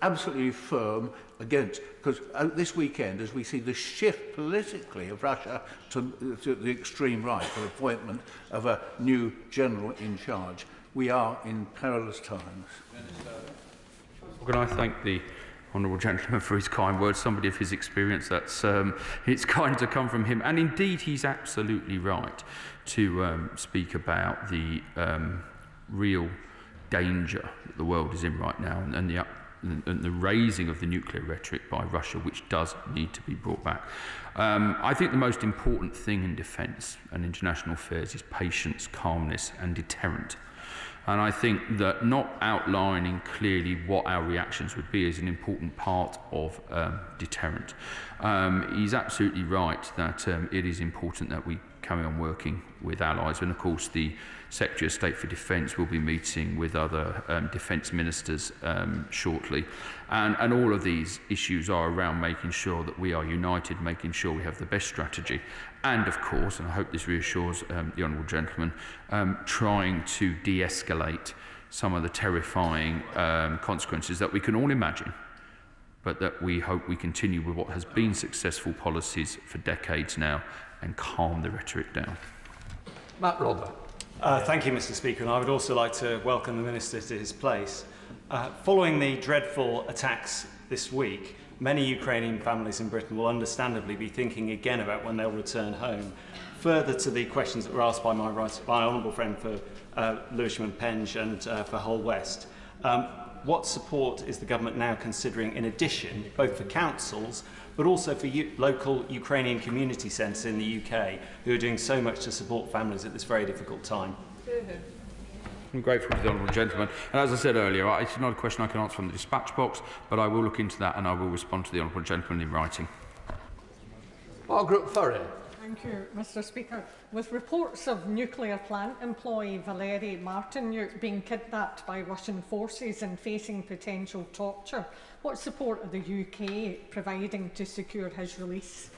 absolutely firm against, because this weekend, as we see the shift politically of Russia to the extreme right, for the appointment of a new general in charge, we are in perilous times. Well, can I thank the honourable gentleman for his kind words? Somebody of his experience, it's kind to come from him, and indeed he's absolutely right to speak about the real danger that the world is in right now, and the raising of the nuclear rhetoric by Russia, which does need to be brought back. I think the most important thing in defence and international affairs is patience, calmness and deterrent. And I think that not outlining clearly what our reactions would be is an important part of deterrent. He's absolutely right that it is important that we carry on working with allies, and of course the Secretary of State for Defence will be meeting with other defence ministers shortly, and all of these issues are around making sure that we are united, making sure we have the best strategy, and of course, and I hope this reassures the honourable gentleman, trying to de-escalate some of the terrifying consequences that we can all imagine, but that we hope we continue with what has been successful policies for decades now and calm the rhetoric down. Matt Rodder. Thank you, Mr. Speaker, and I would also like to welcome the Minister to his place. Following the dreadful attacks this week, many Ukrainian families in Britain will understandably be thinking again about when they'll return home. Further to the questions that were asked by my honourable friend for Lewisham and Penge and for Hull West, what support is the government now considering in addition, both for councils but also for local Ukrainian community centres in the UK who are doing so much to support families at this very difficult time? I'm grateful to the honourable gentleman. And as I said earlier, it's not a question I can answer from the dispatch box, but I will look into that and I will respond to the honourable gentleman in writing. Margaret Furry. Thank you, Mr. Speaker. With reports of nuclear plant employee Valery Martinyuk being kidnapped by Russian forces and facing potential torture, what support are the UK providing to secure his release?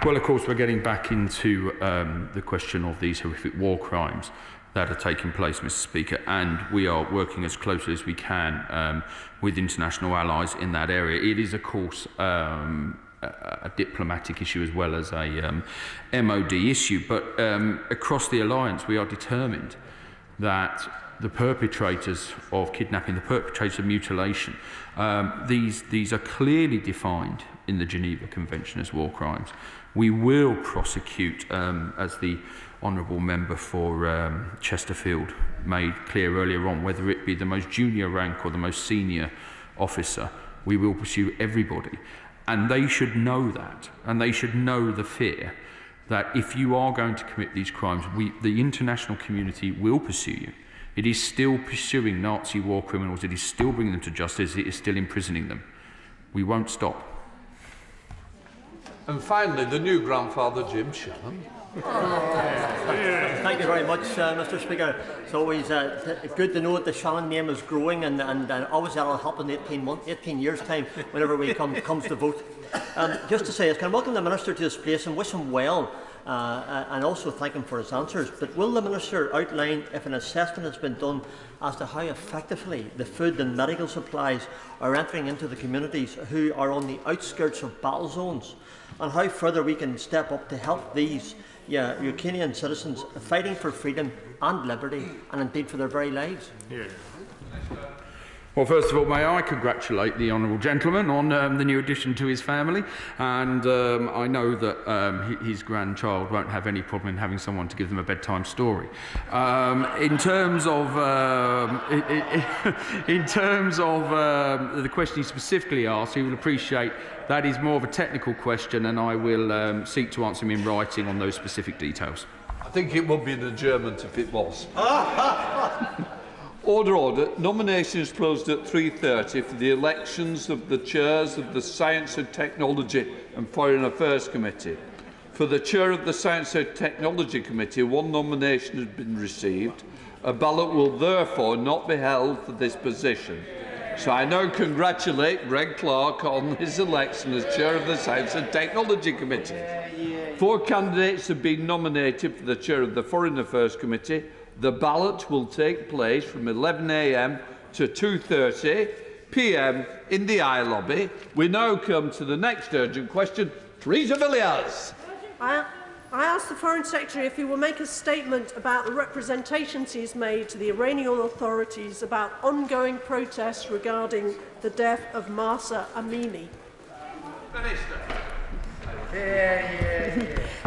Well, of course, we're getting back into the question of these horrific war crimes that are taking place, Mr. Speaker, and we are working as closely as we can with international allies in that area. It is, of course, a diplomatic issue as well as a MOD issue, but across the alliance we are determined that the perpetrators of kidnapping, the perpetrators of mutilation, these are clearly defined in the Geneva Convention as war crimes. We will prosecute, as the Honourable Member for Chesterfield made clear earlier on, whether it be the most junior rank or the most senior officer, we will pursue everybody. And they should know that, and they should know the fear that if you are going to commit these crimes, the international community will pursue you. It is still pursuing Nazi war criminals, it is still bringing them to justice, it is still imprisoning them. We won't stop. And finally, the new grandfather, Jim Shannon. Thank you very much, Mr. Speaker. It's always good to know that the Shannon name is growing, and obviously that'll help in 18 years' time whenever we comes to vote. Just to say, can I welcome the Minister to this place and wish him well, and also thank him for his answers. But will the Minister outline if an assessment has been done as to how effectively the food and medical supplies are entering into the communities who are on the outskirts of battle zones, and how further we can step up to help these Ukrainian citizens fighting for freedom and liberty, and indeed for their very lives? Well, first of all, may I congratulate the honourable gentleman on the new addition to his family, and I know that his grandchild won't have any problem in having someone to give them a bedtime story. In terms of the question he specifically asked, he will appreciate that is more of a technical question, and I will seek to answer him in writing on those specific details. I think it would be an adjournment if it was. Order, order. Nominations closed at 3:30 for the elections of the chairs of the Science and Technology and Foreign Affairs Committee. For the chair of the Science and Technology Committee, one nomination has been received. A ballot will therefore not be held for this position. So I now congratulate Greg Clark on his election as chair of the Science and Technology Committee. 4 candidates have been nominated for the chair of the Foreign Affairs Committee. The ballot will take place from 11 a.m. to 2:30 p.m. in the I lobby. We now come to the next urgent question. Teresa Villiers. I ask the Foreign Secretary if he will make a statement about the representations he has made to the Iranian authorities about ongoing protests regarding the death of Mahsa Amini. Minister.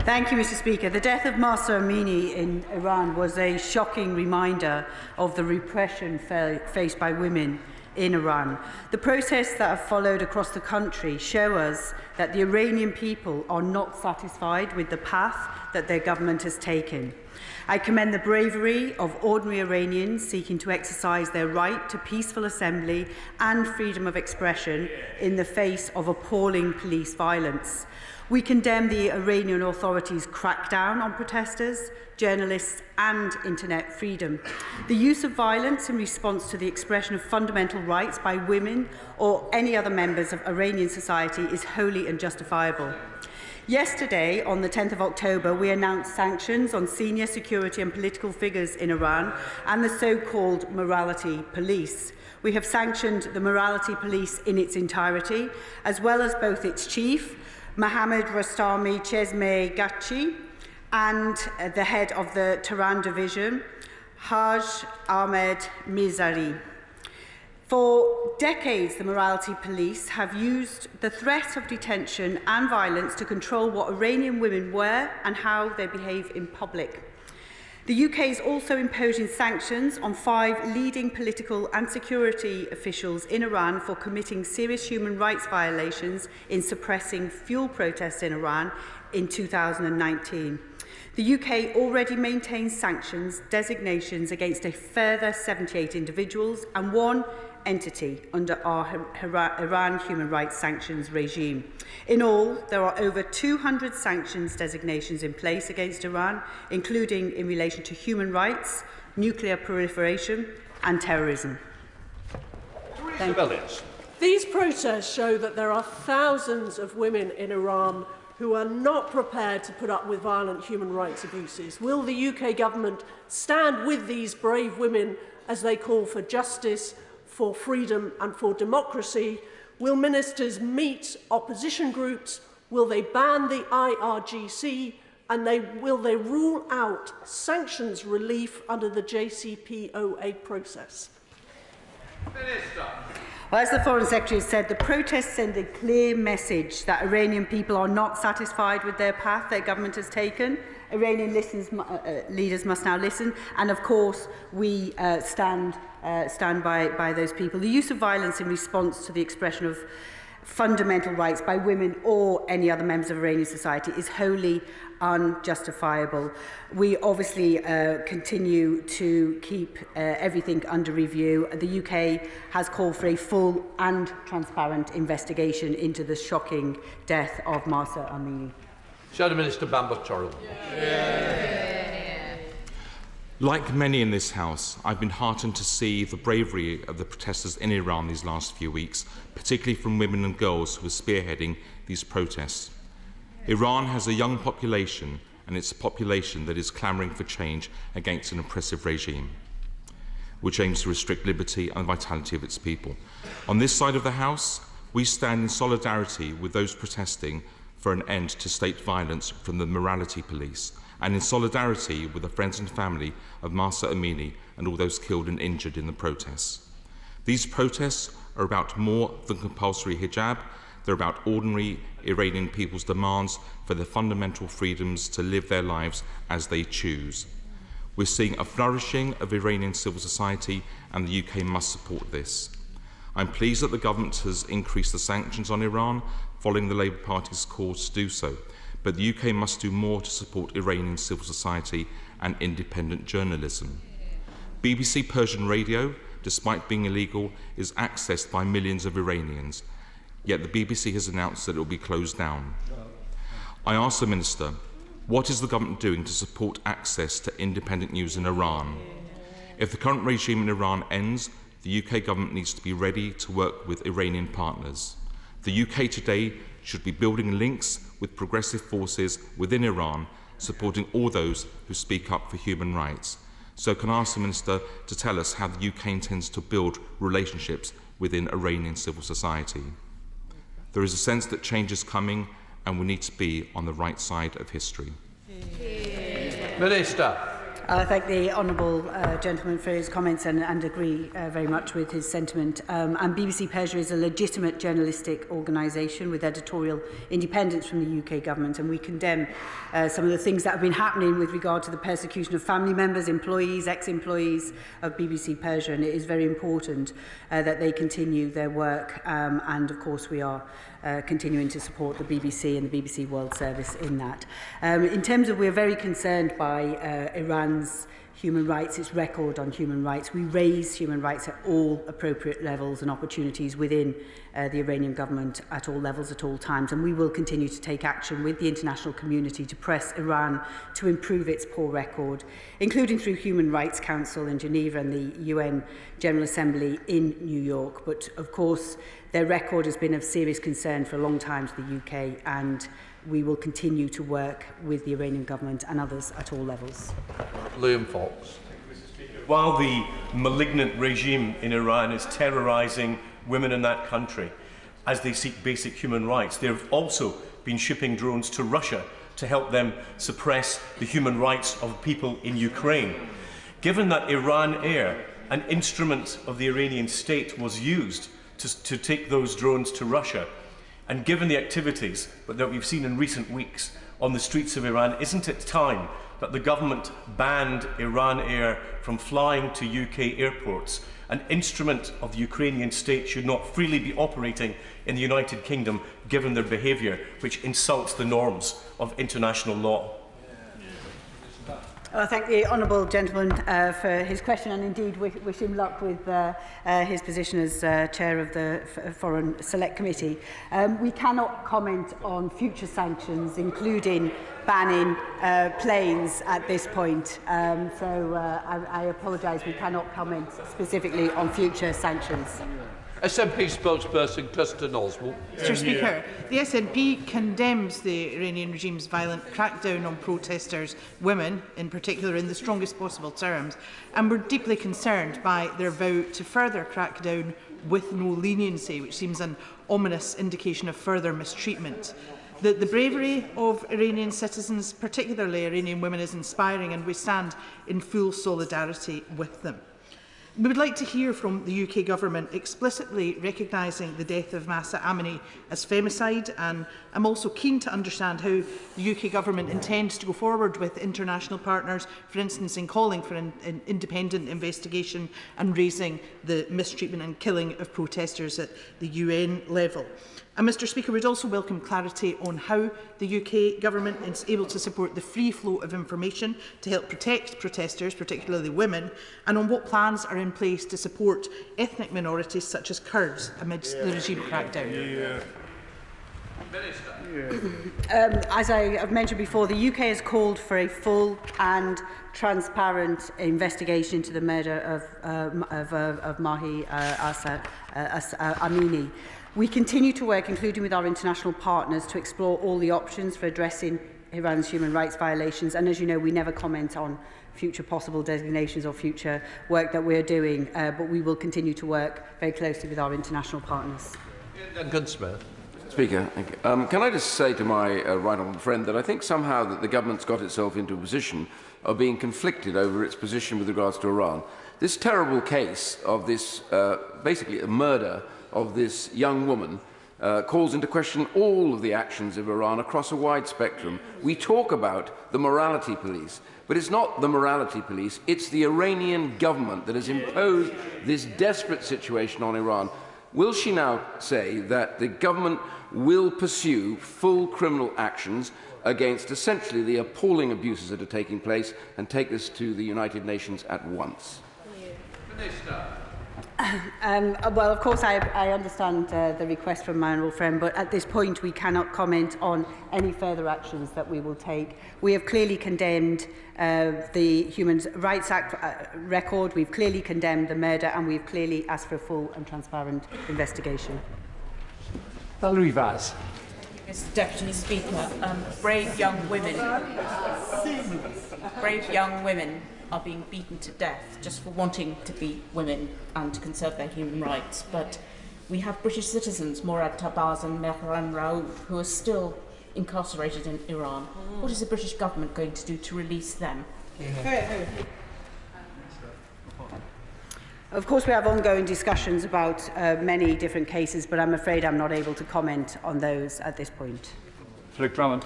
Thank you, Mr. Speaker. The death of Mahsa Amini in Iran was a shocking reminder of the repression faced by women in Iran. The protests that have followed across the country show us that the Iranian people are not satisfied with the path that their government has taken. I commend the bravery of ordinary Iranians seeking to exercise their right to peaceful assembly and freedom of expression in the face of appalling police violence. We condemn the Iranian authorities' crackdown on protesters, journalists and internet freedom. The use of violence in response to the expression of fundamental rights by women or any other members of Iranian society is wholly unjustifiable. Yesterday, on the 10th of October, we announced sanctions on senior security and political figures in Iran and the so-called morality police. We have sanctioned the morality police in its entirety, as well as both its chief, Mohammad Rostami Chesme Gachi, and the head of the Tehran division, Haj Ahmed Mizari. For decades, the morality police have used the threat of detention and violence to control what Iranian women wear and how they behave in public. The UK is also imposing sanctions on 5 leading political and security officials in Iran for committing serious human rights violations in suppressing fuel protests in Iran in 2019. The UK already maintains sanctions designations against a further 78 individuals and 1 entity under our Iran human rights sanctions regime. In all, there are over 200 sanctions designations in place against Iran, including in relation to human rights, nuclear proliferation and terrorism. These protests show that there are thousands of women in Iran who are not prepared to put up with violent human rights abuses? Will the UK government stand with these brave women as they call for justice, for freedom and for democracy? Will ministers meet opposition groups? Will they ban the IRGC? And will they rule out sanctions relief under the JCPOA process? Minister. Well, as the Foreign Secretary said, the protests send a clear message that Iranian people are not satisfied with their path their government has taken. Iranian leaders must now listen, and of course we stand by those people. The use of violence in response to the expression of fundamental rights by women or any other members of Iranian society is wholly unjustifiable. We obviously continue to keep everything under review. The UK has called for a full and transparent investigation into the shocking death of Mahsa Amini. Shadow Minister Bambos Chorrell. Like many in this House, I've been heartened to see the bravery of the protesters in Iran these last few weeks, particularly from women and girls who are spearheading these protests. Iran has a young population, and it's a population that is clamouring for change against an oppressive regime, which aims to restrict liberty and the vitality of its people. On this side of the House, we stand in solidarity with those protesting for an end to state violence from the morality police, and in solidarity with the friends and family of Mahsa Amini and all those killed and injured in the protests. These protests are about more than compulsory hijab. They're about ordinary Iranian people's demands for their fundamental freedoms to live their lives as they choose. We're seeing a flourishing of Iranian civil society, and the UK must support this. I'm pleased that the government has increased the sanctions on Iran following the Labour Party's calls to do so. But the UK must do more to support Iranian civil society and independent journalism. BBC Persian Radio, despite being illegal, is accessed by millions of Iranians, yet the BBC has announced that it will be closed down. I ask the Minister, what is the government doing to support access to independent news in Iran? If the current regime in Iran ends, the UK government needs to be ready to work with Iranian partners. The UK today should be building links with progressive forces within Iran, supporting all those who speak up for human rights. So can I ask the Minister to tell us how the UK intends to build relationships within Iranian civil society? There is a sense that change is coming, and we need to be on the right side of history. Minister. I thank the honourable gentleman for his comments and agree very much with his sentiment. And BBC Persia is a legitimate journalistic organisation with editorial independence from the UK government, and we condemn some of the things that have been happening with regard to the persecution of family members, employees, ex-employees of BBC Persia, and it is very important that they continue their work, and of course we are continuing to support the BBC and the BBC World Service in that. In terms of, we're very concerned by Iran's human rights, its record on human rights. We raise human rights at all appropriate levels and opportunities within the Iranian government at all levels at all times, and we will continue to take action with the international community to press Iran to improve its poor record, including through Human Rights Council in Geneva and the UN General Assembly in New York. But of course, their record has been of serious concern for a long time to the UK, and we will continue to work with the Iranian government and others at all levels. Liam Fox. While the malignant regime in Iran is terrorising women in that country as they seek basic human rights, they have also been shipping drones to Russia to help them suppress the human rights of people in Ukraine. Given that Iran Air, an instrument of the Iranian state, was used to take those drones to Russia, and given the activities that we've seen in recent weeks on the streets of Iran, isn't it time that the government banned Iran Air from flying to UK airports? An instrument of the Ukrainian state should not freely be operating in the United Kingdom given their behaviour, which insults the norms of international law. I thank the honourable gentleman for his question, and indeed wish him luck with his position as chair of the Foreign Select Committee. We cannot comment on future sanctions, including banning planes at this point. I apologise, we cannot comment specifically on future sanctions. SNP spokesperson Kirsten Oswald. Mr. Speaker, the SNP condemns the Iranian regime's violent crackdown on protesters, women in particular, in the strongest possible terms, and we're deeply concerned by their vow to further crack down with no leniency, which seems an ominous indication of further mistreatment. The bravery of Iranian citizens, particularly Iranian women, is inspiring, and we stand in full solidarity with them. We would like to hear from the UK Government explicitly recognising the death of Mahsa Amini as femicide, and I'm also keen to understand how the UK Government intends to go forward with international partners, for instance in calling for an independent investigation and raising the mistreatment and killing of protesters at the UN level. And Mr. Speaker, we'd also welcome clarity on how the UK Government is able to support the free flow of information to help protect protesters, particularly women, and on what plans are in place to support ethnic minorities such as Kurds amidst the regime crackdown. As I have mentioned before, the UK has called for a full and transparent investigation into the murder of Mahsa Amini. We continue to work, including with our international partners, to explore all the options for addressing Iran's human rights violations. And as you know, we never comment on future possible designations or future work that we're doing, but we will continue to work very closely with our international partners. Duncan Smith. Speaker, can I just say to my right honourable friend that I think somehow that the government's got itself into a position of being conflicted over its position with regards to Iran. This terrible case of this, basically a murder of this young woman, calls into question all of the actions of Iran across a wide spectrum. We talk about the morality police, but it's not the morality police, it's the Iranian government that has imposed this desperate situation on Iran. Will she now say that the government will pursue full criminal actions against essentially the appalling abuses that are taking place and take this to the United Nations at once? Minister. Well, of course, I understand the request from my honourable friend, but at this point we cannot comment on any further actions that we will take. We have clearly condemned the Human Rights Act record, we've clearly condemned the murder, and we've clearly asked for a full and transparent investigation. Valerie Vaz. Mr. Deputy Speaker, brave young women are being beaten to death just for wanting to be women and to conserve their human rights. But we have British citizens, Morad Tabaz and Mehran Raouf, who are still incarcerated in Iran. What is the British government going to do to release them? Of course, we have ongoing discussions about many different cases, but I'm afraid I'm not able to comment on those at this point. Philip Drummond.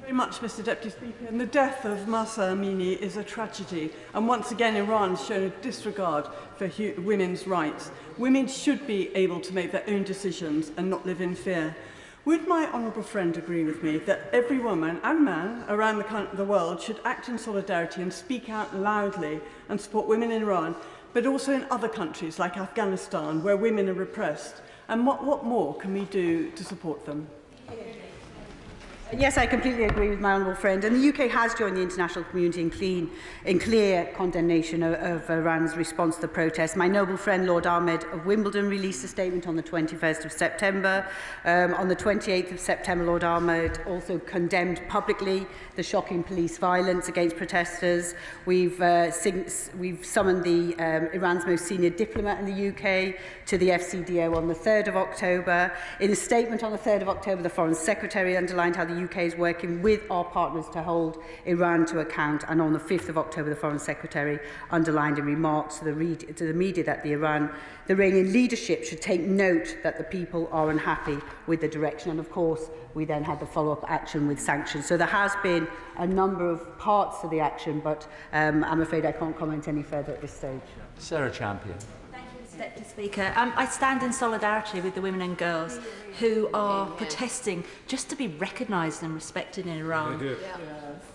Very much, Mr. Deputy Speaker. And the death of Mahsa Amini is a tragedy, and once again Iran has shown a disregard for women's rights. Women should be able to make their own decisions and not live in fear. Would my honourable friend agree with me that every woman and man around the world should act in solidarity and speak out loudly and support women in Iran, but also in other countries like Afghanistan, where women are repressed? And what more can we do to support them? Yes, I completely agree with my honourable friend. And the UK has joined the international community in clear condemnation of Iran's response to the protests. My noble friend Lord Ahmed of Wimbledon released a statement on the 21st of September. On the 28th of September, Lord Ahmed also condemned publicly the shocking police violence against protesters. We've summoned Iran's most senior diplomat in the UK to the FCDO on the 3rd of October. In a statement on the 3rd of October, the Foreign Secretary underlined how the UK is working with our partners to hold Iran to account, and on the 5th of October the Foreign Secretary underlined in remarks to the media that the Iranian leadership should take note that the people are unhappy with the direction, and of course we then had the follow-up action with sanctions. So there has been a number of parts to the action, but I'm afraid I can't comment any further at this stage. Sarah Champion. Deputy Speaker, I stand in solidarity with the women and girls who are protesting just to be recognised and respected in Iran.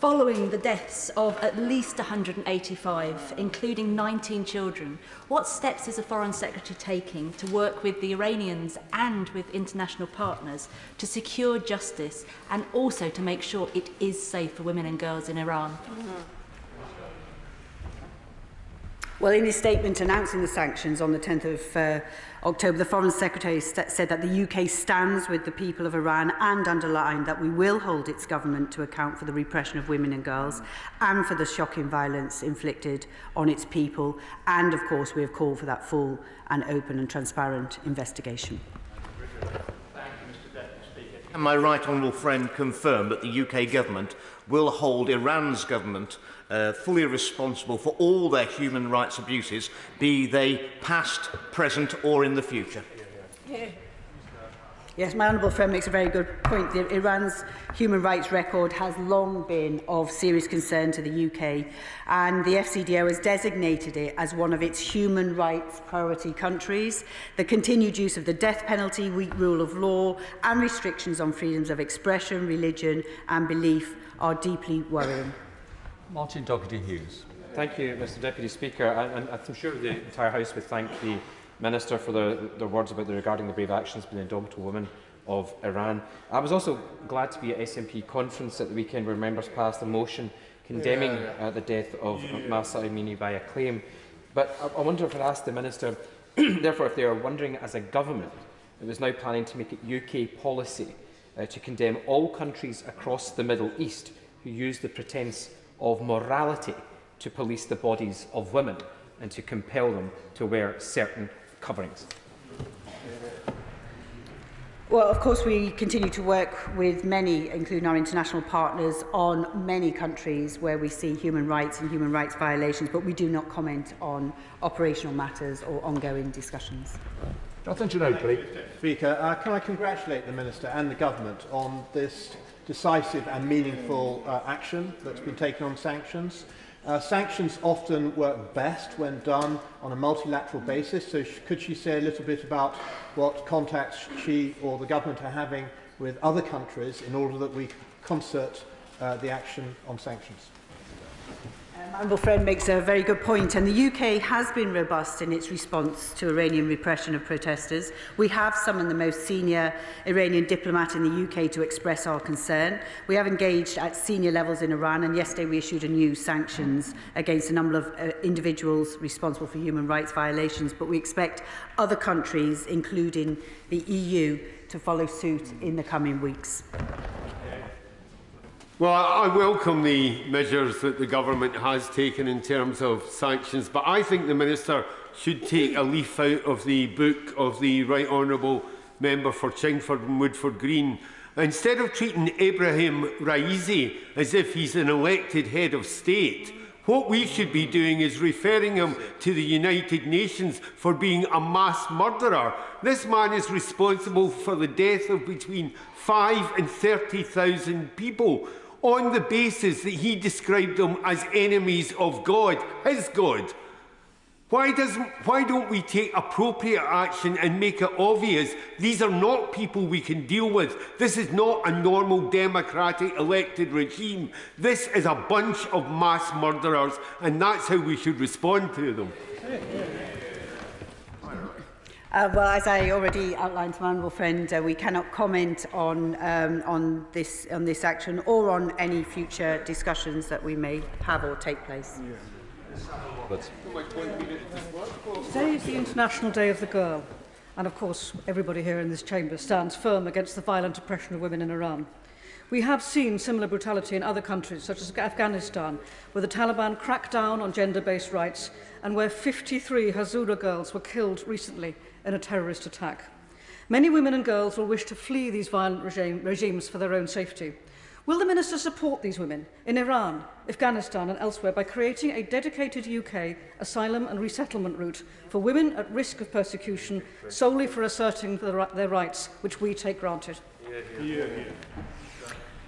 Following the deaths of at least 185, including 19 children, what steps is the Foreign Secretary taking to work with the Iranians and with international partners to secure justice and also to make sure it is safe for women and girls in Iran? Well, in his statement announcing the sanctions on the 10th of October, the Foreign Secretary said that the UK stands with the people of Iran and underlined that we will hold its government to account for the repression of women and girls and for the shocking violence inflicted on its people. And, of course, we have called for that full and open and transparent investigation. Can my right honourable friend confirm that the UK government will hold Iran's government fully responsible for all their human rights abuses, be they past, present or in the future? Yes, my honourable friend makes a very good point. Iran's human rights record has long been of serious concern to the UK, and the FCDO has designated it as one of its human rights priority countries. The continued use of the death penalty, weak rule of law and restrictions on freedoms of expression, religion and belief are deeply worrying. Martin Doherty-Hughes. Thank you, Mr Deputy Speaker. And I'm sure the entire House would thank the Minister for their words regarding the brave actions by the indomitable women of Iran. I was also glad to be at SNP conference at the weekend where members passed a motion condemning the death of Mahsa Amini by acclaim. But I wonder if I'd ask the Minister, therefore, if they are wondering as a government that is now planning to make it UK policy to condemn all countries across the Middle East who use the pretence of morality to police the bodies of women and to compel them to wear certain coverings. Well, of course, we continue to work with many, including our international partners, on many countries where we see human rights and human rights violations, but we do not comment on operational matters or ongoing discussions. Jonathan Ginobili. Speaker, can I congratulate the Minister and the Government on this decisive and meaningful action that's been taken on sanctions. Sanctions often work best when done on a multilateral basis, so could she say a little bit about what contacts she or the government are having with other countries in order that we concert the action on sanctions? My honourable friend makes a very good point, and the UK has been robust in its response to Iranian repression of protesters. We have summoned the most senior Iranian diplomat in the UK to express our concern. We have engaged at senior levels in Iran, and yesterday we issued a new sanctions against a number of individuals responsible for human rights violations, but we expect other countries, including the EU, to follow suit in the coming weeks. Well, I welcome the measures that the government has taken in terms of sanctions, but I think the Minister should take a leaf out of the book of the Right Honourable Member for Chingford and Woodford Green. Instead of treating Ibrahim Raisi as if he's an elected head of state, what we should be doing is referring him to the United Nations for being a mass murderer. This man is responsible for the death of between 5,000 and 30,000 people, on the basis that he described them as enemies of God, his God. Why don't we take appropriate action and make it obvious these are not people we can deal with? This is not a normal democratic elected regime. This is a bunch of mass murderers, and that's how we should respond to them. Well, as I already outlined to my honourable friend, we cannot comment on this action or on any future discussions that we may have or take place. Today is the International Day of the Girl, and of course everybody here in this chamber stands firm against the violent oppression of women in Iran. We have seen similar brutality in other countries, such as Afghanistan, where the Taliban cracked down on gender-based rights and where 53 Hazara girls were killed recently in a terrorist attack. Many women and girls will wish to flee these violent regimes for their own safety. Will the Minister support these women in Iran, Afghanistan and elsewhere by creating a dedicated UK asylum and resettlement route for women at risk of persecution solely for asserting their rights, which we take granted?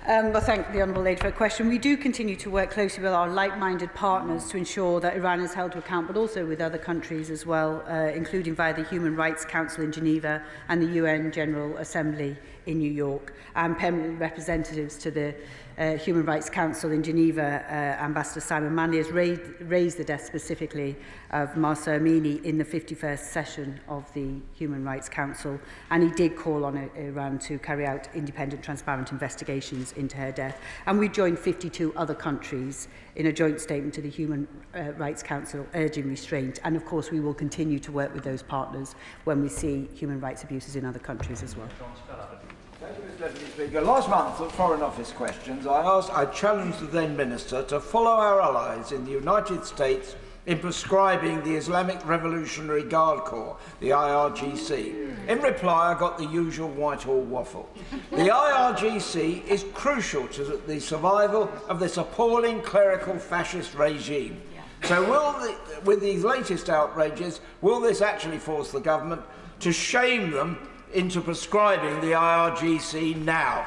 Well, thank the Honourable Lady for her question. We do continue to work closely with our like-minded partners to ensure that Iran is held to account, but also with other countries as well, including via the Human Rights Council in Geneva and the UN General Assembly in New York, and permanent representatives to the Human Rights Council in Geneva, Ambassador Simon Manley, has raised the death specifically of Mahsa Amini in the 51st session of the Human Rights Council, and he did call on Iran to carry out independent, transparent investigations sanctions into her death. And we joined 52 other countries in a joint statement to the Human Rights Council urging restraint. And of course, we will continue to work with those partners when we see human rights abuses in other countries as well. Thank you, Mr. Deputy Speaker. Last month at Foreign Office Questions, I challenged the then Minister to follow our allies in the United States in prescribing the Islamic Revolutionary Guard Corps, the IRGC. In reply, I got the usual Whitehall waffle. The IRGC is crucial to the survival of this appalling clerical fascist regime. So with these latest outrages, will this actually force the government to shame them into prescribing the IRGC now?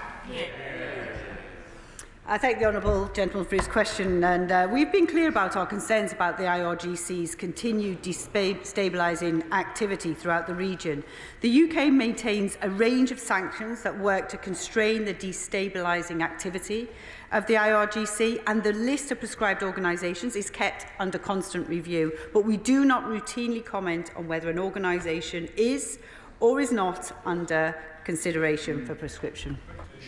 I thank the honourable gentleman for his question, and we've been clear about our concerns about the IRGC's continued destabilising activity throughout the region. The UK maintains a range of sanctions that work to constrain the destabilising activity of the IRGC, and the list of prescribed organisations is kept under constant review, but we do not routinely comment on whether an organisation is or is not under consideration for prescription.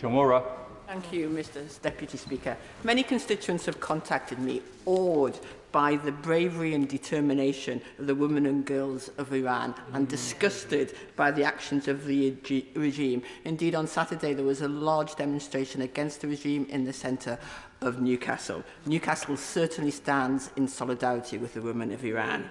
Shamora. Thank you, Mr. Deputy Speaker. Many constituents have contacted me, awed by the bravery and determination of the women and girls of Iran and disgusted by the actions of the regime. Indeed, on Saturday, there was a large demonstration against the regime in the centre of Newcastle. Newcastle certainly stands in solidarity with the women of Iran.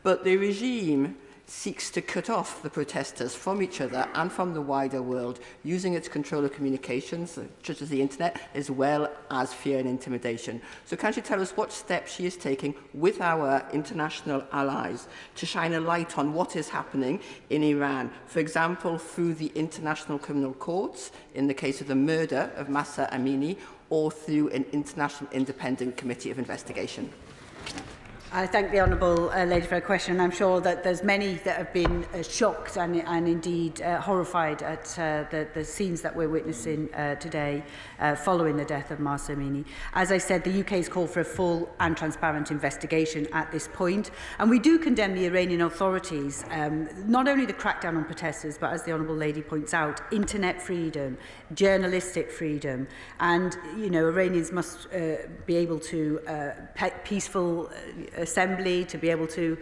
But the regime seeks to cut off the protesters from each other and from the wider world, using its control of communications, such as the internet, as well as fear and intimidation. So can she tell us what steps she is taking with our international allies to shine a light on what is happening in Iran, for example, through the International Criminal Courts, in the case of the murder of Mahsa Amini, or through an international independent committee of investigation? I thank the honourable lady for her question. I'm sure that there's many that have been shocked and indeed horrified at the scenes that we're witnessing today following the death of Mahsa Amini. As I said, the UK has called for a full and transparent investigation at this point, and we do condemn the Iranian authorities, not only the crackdown on protesters, but as the honourable lady points out, internet freedom, journalistic freedom, and Iranians must be able to peaceful assembly, to be able to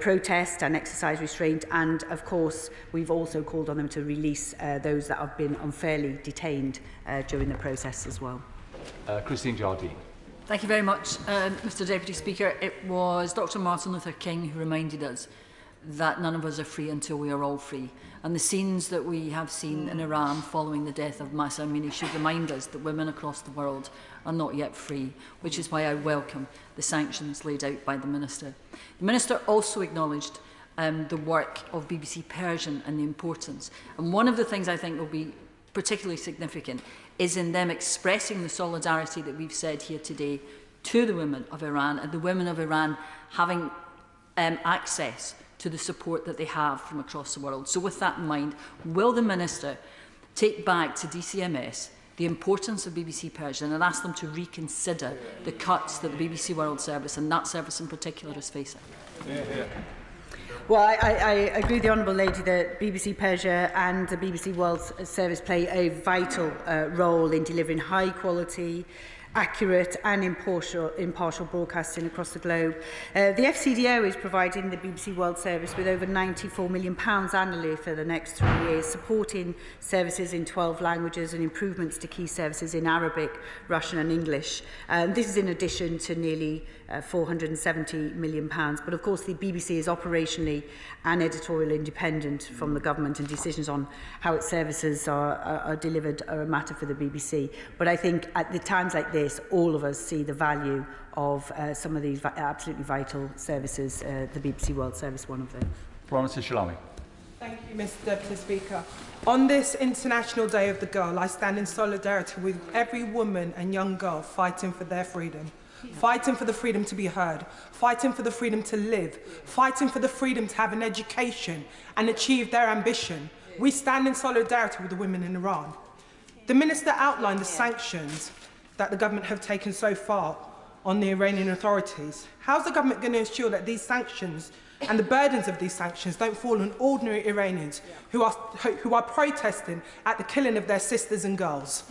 protest and exercise restraint, and of course we've also called on them to release those that have been unfairly detained during the process as well. Christine Jardine. Thank you very much, Mr. Deputy Speaker. It was Dr. Martin Luther King who reminded us that none of us are free until we are all free. And the scenes that we have seen in Iran following the death of Mahsa Amini should remind us that women across the world are not yet free, which is why I welcome the sanctions laid out by the Minister. The Minister also acknowledged the work of BBC Persian and the importance. And one of the things I think will be particularly significant is in them expressing the solidarity that we've said here today to the women of Iran, and the women of Iran having access to the support that they have from across the world. So with that in mind, will the Minister take back to DCMS the importance of BBC Persian and ask them to reconsider the cuts that the BBC World Service, and that service in particular, is facing? Well, I agree with the honourable lady that BBC Persia and the BBC World Service play a vital role in delivering high quality, accurate and impartial broadcasting across the globe. The FCDO is providing the BBC World Service with over £94 million annually for the next 3 years, supporting services in 12 languages and improvements to key services in Arabic, Russian and English. This is in addition to nearly £470 million. But of course the BBC is operationally and editorial independent from the government, and decisions on how its services are delivered are a matter for the BBC. But I think at the times like this, all of us see the value of some of these absolutely vital services, the BBC World Service, one of them. Florence Shalami. Thank you, Mr. Deputy Speaker. On this International Day of the Girl, I stand in solidarity with every woman and young girl fighting for their freedom. Fighting for the freedom to be heard, fighting for the freedom to live, fighting for the freedom to have an education and achieve their ambition. We stand in solidarity with the women in Iran. The Minister outlined the sanctions that the government have taken so far on the Iranian authorities. How is the government going to ensure that these sanctions and the burdens of these sanctions don't fall on ordinary Iranians who are protesting at the killing of their sisters and girls?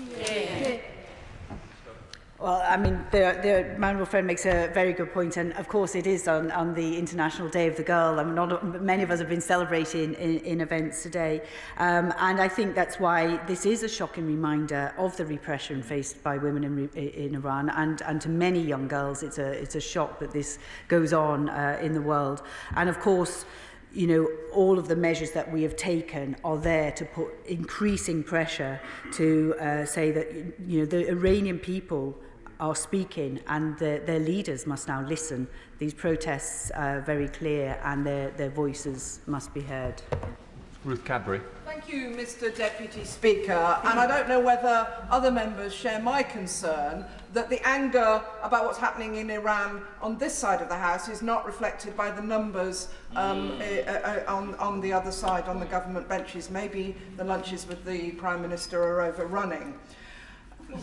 Well, I mean, the honourable friend makes a very good point, and of course it is on the International Day of the Girl. I mean, many of us have been celebrating in events today, and I think that's why this is a shocking reminder of the repression faced by women in Iran, and to many young girls, it's a shock that this goes on in the world. And of course, you know, all of the measures that we have taken are there to put increasing pressure to say that, you know, the Iranian people are speaking, and their leaders must now listen. These protests are very clear, and their voices must be heard. Ruth Cadbury. Thank you, Mr. Deputy Speaker. And I don't know whether other members share my concern that the anger about what's happening in Iran on this side of the House is not reflected by the numbers on the other side, on the government benches. Maybe the lunches with the Prime Minister are overrunning.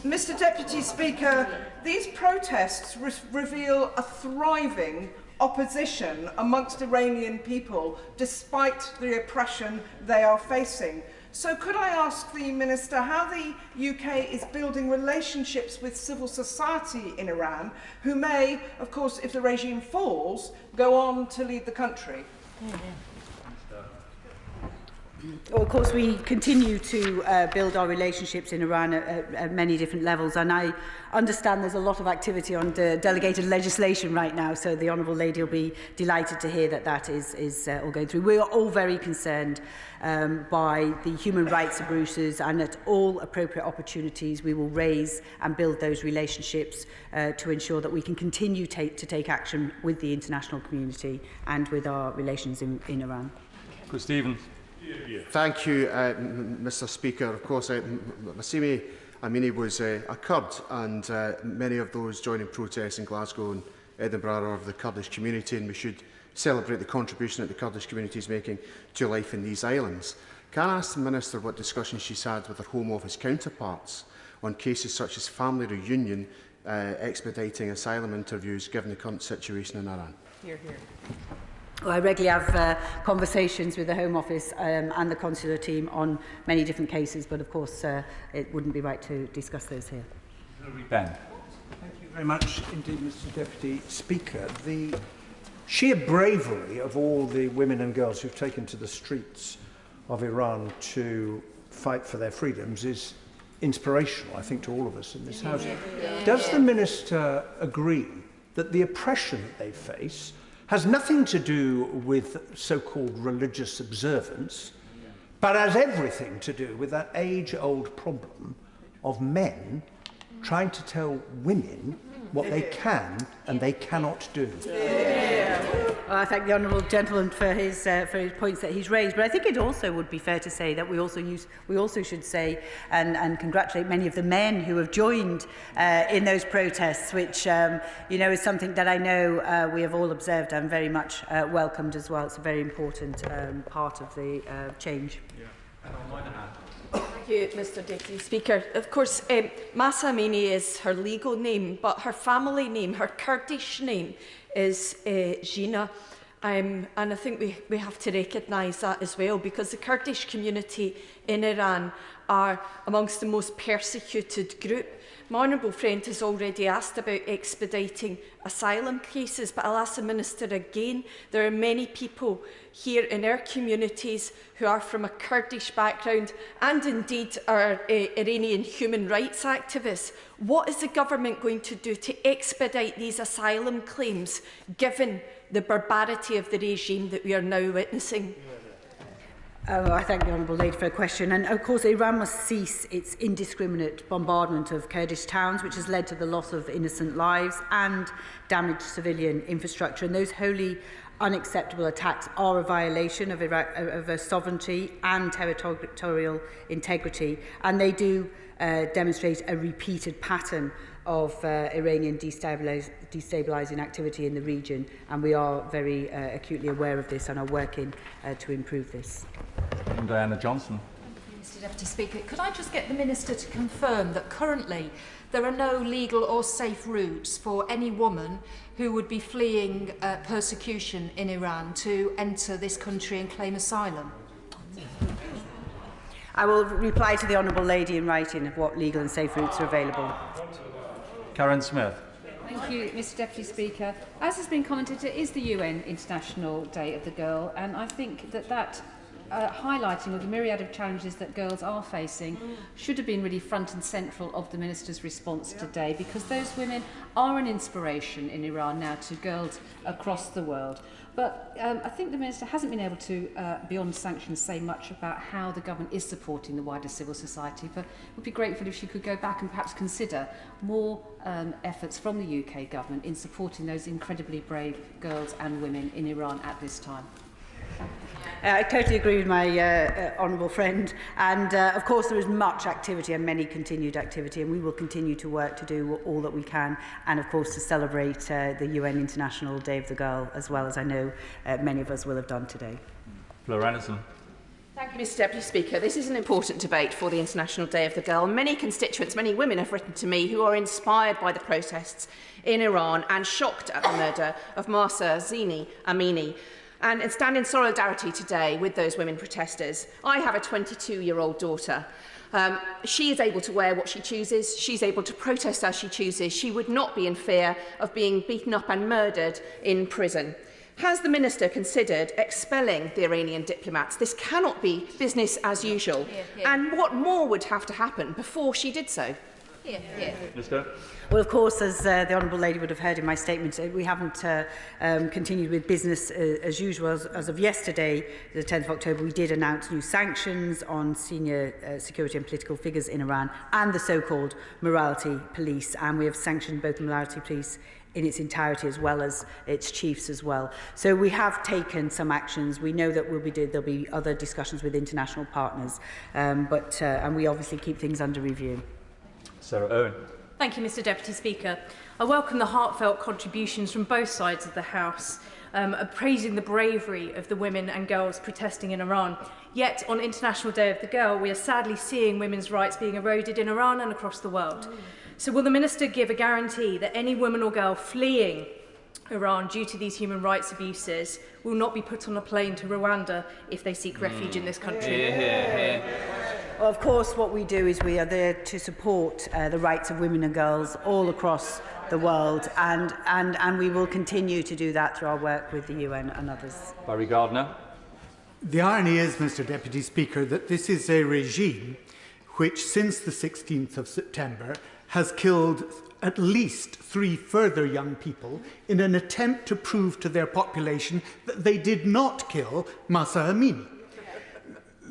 Mr. Deputy Speaker, these protests reveal a thriving opposition amongst Iranian people despite the oppression they are facing. So could I ask the Minister how the UK is building relationships with civil society in Iran, who may, of course, if the regime falls, go on to lead the country? Well, of course, we continue to build our relationships in Iran at many different levels, and I understand there's a lot of activity on the delegated legislation right now, so the Honourable Lady will be delighted to hear that that is all going through. We are all very concerned by the human rights abuses, and at all appropriate opportunities we will raise and build those relationships to ensure that we can continue to take action with the international community and with our relations in Iran. Chris Stevens. Thank you, Mr. Speaker. Of course, Masimi Amini was a Kurd, and many of those joining protests in Glasgow and Edinburgh are of the Kurdish community, and we should celebrate the contribution that the Kurdish community is making to life in these islands. Can I ask the Minister what discussions she's had with her Home Office counterparts on cases such as family reunion, expediting asylum interviews, given the current situation in Iran? Hear, hear. Well, I regularly have conversations with the Home Office and the consular team on many different cases, but of course it wouldn't be right to discuss those here. Ben. Thank you very much indeed, Mr. Deputy Speaker. The sheer bravery of all the women and girls who've taken to the streets of Iran to fight for their freedoms is inspirational, I think, to all of us in this House. Does the Minister agree that the oppression that they face has nothing to do with so-called religious observance, but has everything to do with that age-old problem of men trying to tell women what they can and they cannot do? Well, I thank the honourable gentleman for his points that he's raised, but I think it also would be fair to say that we also should say and congratulate many of the men who have joined in those protests, which you know, is something that I know we have all observed and very much welcomed as well. It's a very important part of the change. Thank you, Mr. Deputy Speaker. Of course, Mahsa Amini is her legal name, but her family name, her Kurdish name, is Gina. And I think we have to recognise that as well, because the Kurdish community in Iran are amongst the most persecuted group. My honourable friend has already asked about expediting asylum cases, but I'll ask the Minister again. There are many people here in our communities who are from a Kurdish background and indeed are Iranian human rights activists. What is the government going to do to expedite these asylum claims, given the barbarity of the regime that we are now witnessing? I thank the Honourable Lady for her question. And of course, Iran must cease its indiscriminate bombardment of Kurdish towns, which has led to the loss of innocent lives and damaged civilian infrastructure. And those wholly unacceptable attacks are a violation of Iraq's sovereignty and territorial integrity. And they do demonstrate a repeated pattern of Iranian destabilising activity in the region, and we are very acutely aware of this and are working to improve this. And Diana Johnson. Mr. Deputy Speaker, could I just get the Minister to confirm that currently there are no legal or safe routes for any woman who would be fleeing persecution in Iran to enter this country and claim asylum? I will reply to the Honourable Lady in writing of what legal and safe routes are available. Karen Smith. Thank you, Mr Deputy Speaker. As has been commented, it is the UN International Day of the Girl, and I think that highlighting of the myriad of challenges that girls are facing should have been really front and central of the Minister's response today, because those women are an inspiration in Iran now to girls across the world. But I think the Minister hasn't been able to, beyond sanctions, say much about how the government is supporting the wider civil society. But it would be grateful if she could go back and perhaps consider more efforts from the UK government in supporting those incredibly brave girls and women in Iran at this time. I totally agree with my honourable friend, and of course there is much activity and many continued activity, and we will continue to work to do all that we can, and of course to celebrate the UN International Day of the Girl, as well as I know many of us will have done today. Fleur Anderson. Thank you, Mr Deputy Speaker. This is an important debate for the International Day of the Girl. Many constituents, many women have written to me who are inspired by the protests in Iran and shocked at the murder of Mahsa Amini. And stand in solidarity today with those women protesters. I have a 22-year-old daughter. She is able to wear what she chooses. She's able to protest as she chooses. She would not be in fear of being beaten up and murdered in prison. Has the Minister considered expelling the Iranian diplomats? This cannot be business as usual. And what more would have to happen before she did so? Minister. Well, of course, as the Honourable Lady would have heard in my statement, we haven't continued with business as usual. As of yesterday, the 10th of October, we did announce new sanctions on senior security and political figures in Iran and the so-called morality police. And we have sanctioned both the morality police in its entirety as well as its chiefs as well. So we have taken some actions. We know that there'll be other discussions with international partners, and we obviously keep things under review. Sarah Owen. Thank you, Mr Deputy Speaker. I welcome the heartfelt contributions from both sides of the House, praising the bravery of the women and girls protesting in Iran. Yet, on International Day of the Girl, we are sadly seeing women's rights being eroded in Iran and across the world. So will the Minister give a guarantee that any woman or girl fleeing Iran due to these human rights abuses will not be put on a plane to Rwanda if they seek refuge in this country? Well, of course, what we do is we are there to support the rights of women and girls all across the world, and we will continue to do that through our work with the UN and others. Barry Gardner. The irony is, Mr Deputy Speaker, that this is a regime which, since the 16th of September, has killed at least 3 further young people in an attempt to prove to their population that they did not kill Mahsa Amini.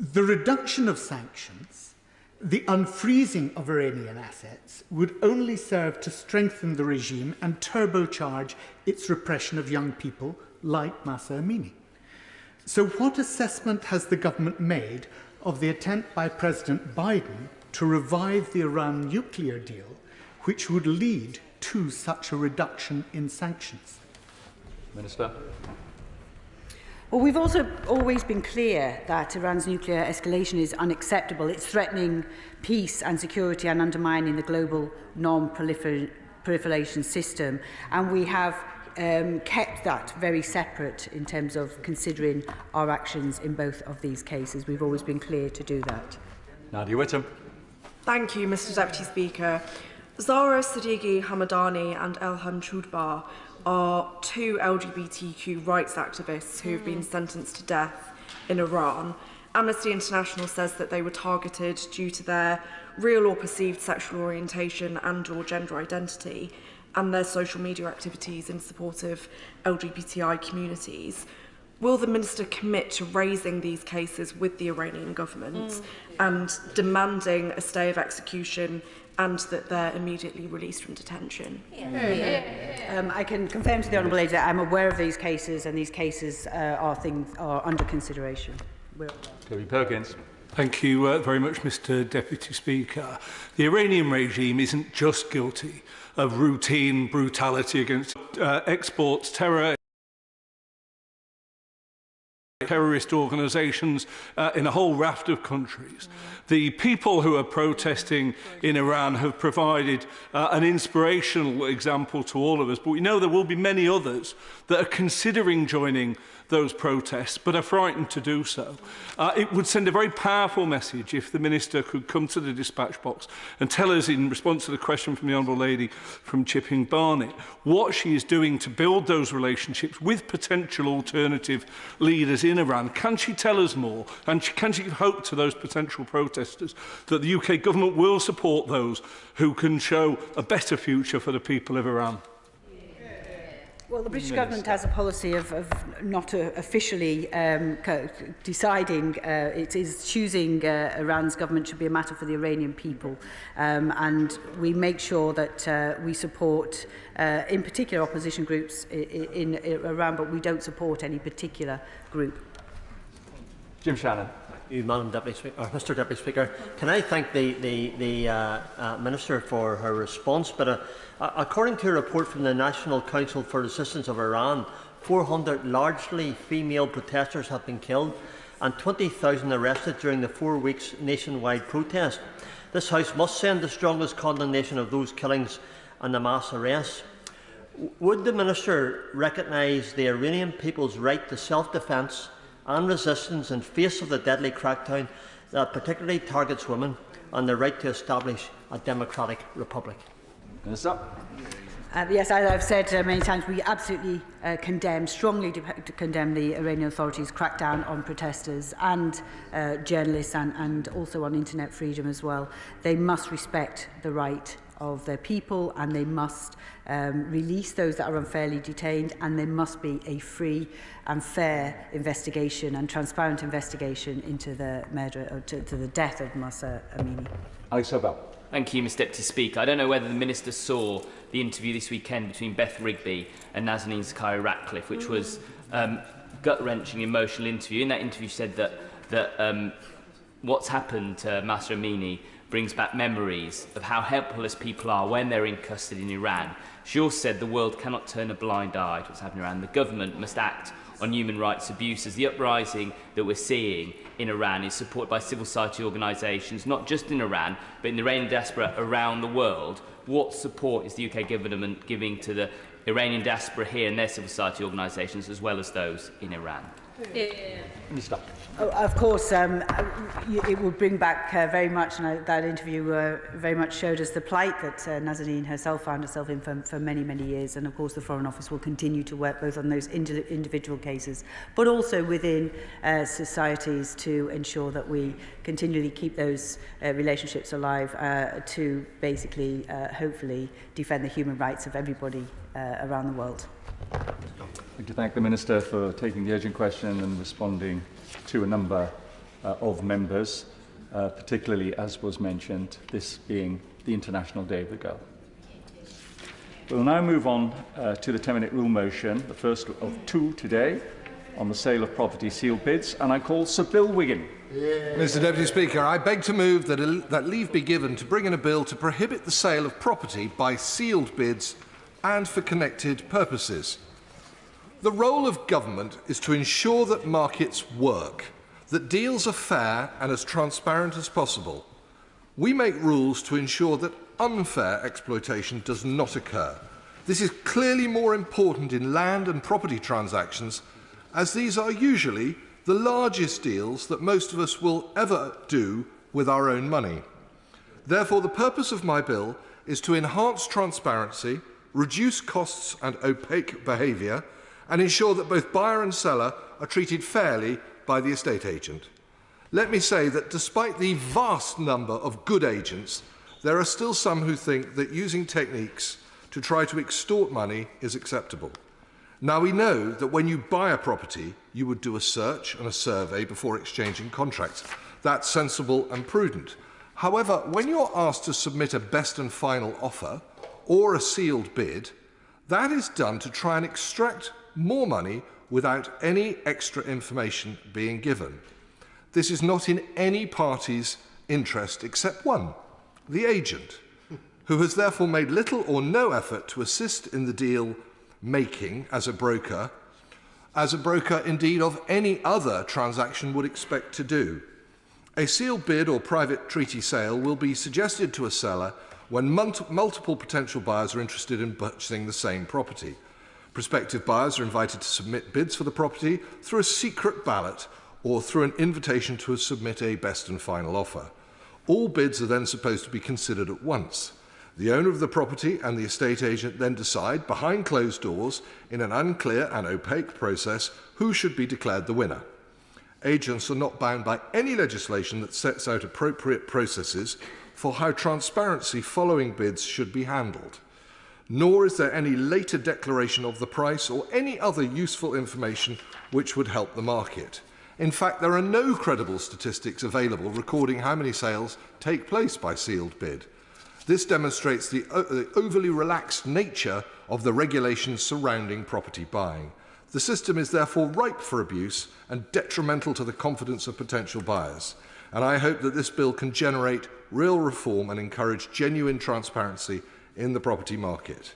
The reduction of sanctions, the unfreezing of Iranian assets, would only serve to strengthen the regime and turbocharge its repression of young people like Mahsa Amini. So what assessment has the government made of the attempt by President Biden to revive the Iran nuclear deal, which would lead to such a reduction in sanctions? Minister. Well, we've also always been clear that Iran's nuclear escalation is unacceptable. It's threatening peace and security and undermining the global non-proliferation system. And we have kept that very separate in terms of considering our actions in both of these cases. We've always been clear to do that. Nadia Whittam. Thank you, Mr Deputy Speaker. Zahra Siddiqui Hamadani and Elham Choudhar are 2 LGBTQ rights activists who have been sentenced to death in Iran. Amnesty International says that they were targeted due to their real or perceived sexual orientation and/or gender identity and their social media activities in support of LGBTI communities. Will the Minister commit to raising these cases with the Iranian government and demanding a stay of execution and that they're immediately released from detention? I can confirm to the Honourable Lady that I'm aware of these cases, and these cases are under consideration. Toby Perkins. Thank you very much, Mr Deputy Speaker. The Iranian regime isn't just guilty of routine brutality against exports, terrorist organisations in a whole raft of countries. The people who are protesting in Iran have provided an inspirational example to all of us, but we know there will be many others that are considering joining those protests, but are frightened to do so. It would send a very powerful message if the Minister could come to the dispatch box and tell us, in response to the question from the Honourable Lady from Chipping Barnet, what she is doing to build those relationships with potential alternative leaders in Iran. Can she tell us more? And can she give hope to those potential protesters that the UK government will support those who can show a better future for the people of Iran? Well, the British government has a policy of not officially deciding. It is choosing Iran's government should be a matter for the Iranian people. And we make sure that we support, in particular, opposition groups in Iran, but we don't support any particular group. Jim Shannon. Madam Deputy Speaker, Mr. Deputy Speaker, can I thank the Minister for her response? But according to a report from the National Council for the Assistance of Iran, 400 largely female protesters have been killed and 20,000 arrested during the 4 weeks nationwide protest. This House must send the strongest condemnation of those killings and the mass arrests. Would the Minister recognise the Iranian people's right to self-defence and resistance in face of the deadly crackdown that particularly targets women, and the right to establish a democratic republic? Minister. Yes, as I've said many times, we absolutely strongly condemn the Iranian authorities' crackdown on protesters and journalists, and also on internet freedom as well. They must respect the right of their people, and they must release those that are unfairly detained, and there must be a free and fair investigation and transparent investigation into the murder, to the death of Mahsa Amini. Alex Sobel. Thank you, Mr Deputy Speaker. I don't know whether the Minister saw the interview this weekend between Beth Rigby and Nazanin Zaghari-Ratcliffe, which was gut-wrenching, emotional interview. In that interview, she said that what's happened to Mahsa Amini brings back memories of how helpless people are when they're in custody in Iran. She also said the world cannot turn a blind eye to what's happening in Iran. The government must act on human rights abuses. The uprising that we're seeing in Iran is supported by civil society organisations, not just in Iran, but in the Iranian diaspora around the world. What support is the UK government giving to the Iranian diaspora here and their civil society organisations, as well as those in Iran? Minister. Of course, it will bring back very much, and that interview very much showed us the plight that Nazanin herself found herself in for many, many years. And of course, the Foreign Office will continue to work both on those individual cases, but also within societies to ensure that we continually keep those relationships alive to basically, hopefully, defend the human rights of everybody around the world. I'd like to thank the Minister for taking the urgent question and responding to a number of members, particularly, as was mentioned, this being the International Day of the Girl. We'll now move on to the 10-minute rule motion, the first of two today, on the sale of property sealed bids, and I call Sir Bill Wiggin. Mr Deputy Speaker, I beg to move that leave be given to bring in a bill to prohibit the sale of property by sealed bids and for connected purposes. The role of government is to ensure that markets work, that deals are fair and as transparent as possible. We make rules to ensure that unfair exploitation does not occur. This is clearly more important in land and property transactions, as these are usually the largest deals that most of us will ever do with our own money. Therefore, the purpose of my bill is to enhance transparency, reduce costs and opaque behaviour, and ensure that both buyer and seller are treated fairly by the estate agent. Let me say that despite the vast number of good agents, there are still some who think that using techniques to try to extort money is acceptable. Now, we know that when you buy a property, you would do a search and a survey before exchanging contracts. That's sensible and prudent. However, when you're asked to submit a best and final offer or a sealed bid, that is done to try and extract more money without any extra information being given. This is not in any party's interest except one, the agent, who has therefore made little or no effort to assist in the deal making as a broker indeed of any other transaction would expect to do. A sealed bid or private treaty sale will be suggested to a seller when multiple potential buyers are interested in purchasing the same property. Prospective buyers are invited to submit bids for the property through a secret ballot or through an invitation to submit a best and final offer. All bids are then supposed to be considered at once. The owner of the property and the estate agent then decide, behind closed doors, in an unclear and opaque process, who should be declared the winner. Agents are not bound by any legislation that sets out appropriate processes for how transparency following bids should be handled. Nor is there any later declaration of the price or any other useful information which would help the market. In fact, there are no credible statistics available recording how many sales take place by sealed bid. This demonstrates the overly relaxed nature of the regulations surrounding property buying. The system is therefore ripe for abuse and detrimental to the confidence of potential buyers. And I hope that this bill can generate real reform and encourage genuine transparency in the property market.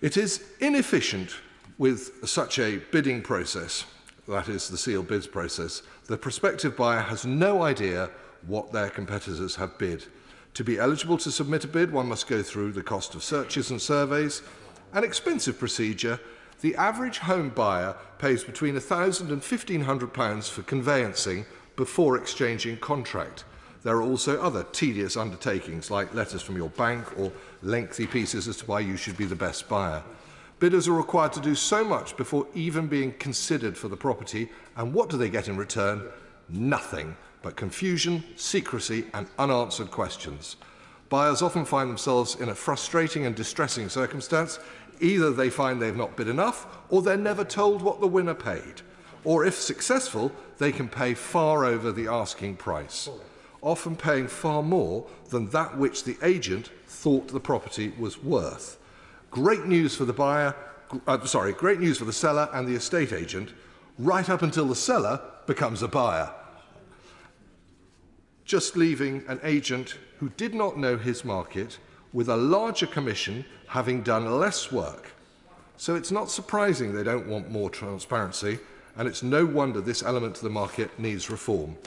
It is inefficient with such a bidding process, that is the sealed bids process. The prospective buyer has no idea what their competitors have bid. To be eligible to submit a bid, one must go through the cost of searches and surveys, an expensive procedure. The average home buyer pays between £1,000 and £1,500 for conveyancing before exchanging contract. There are also other tedious undertakings like letters from your bank or lengthy pieces as to why you should be the best buyer. Bidders are required to do so much before even being considered for the property, and what do they get in return? Nothing but confusion, secrecy and unanswered questions. Buyers often find themselves in a frustrating and distressing circumstance. Either they find they've not bid enough, or they're never told what the winner paid. Or if successful, they can pay far over the asking price, often paying far more than that which the agent thought the property was worth. Great news for the buyer, great news for the seller and the estate agent, right up until the seller becomes a buyer, just leaving an agent who did not know his market with a larger commission having done less work. So it's not surprising they don't want more transparency, and it's no wonder this element of the market needs reform.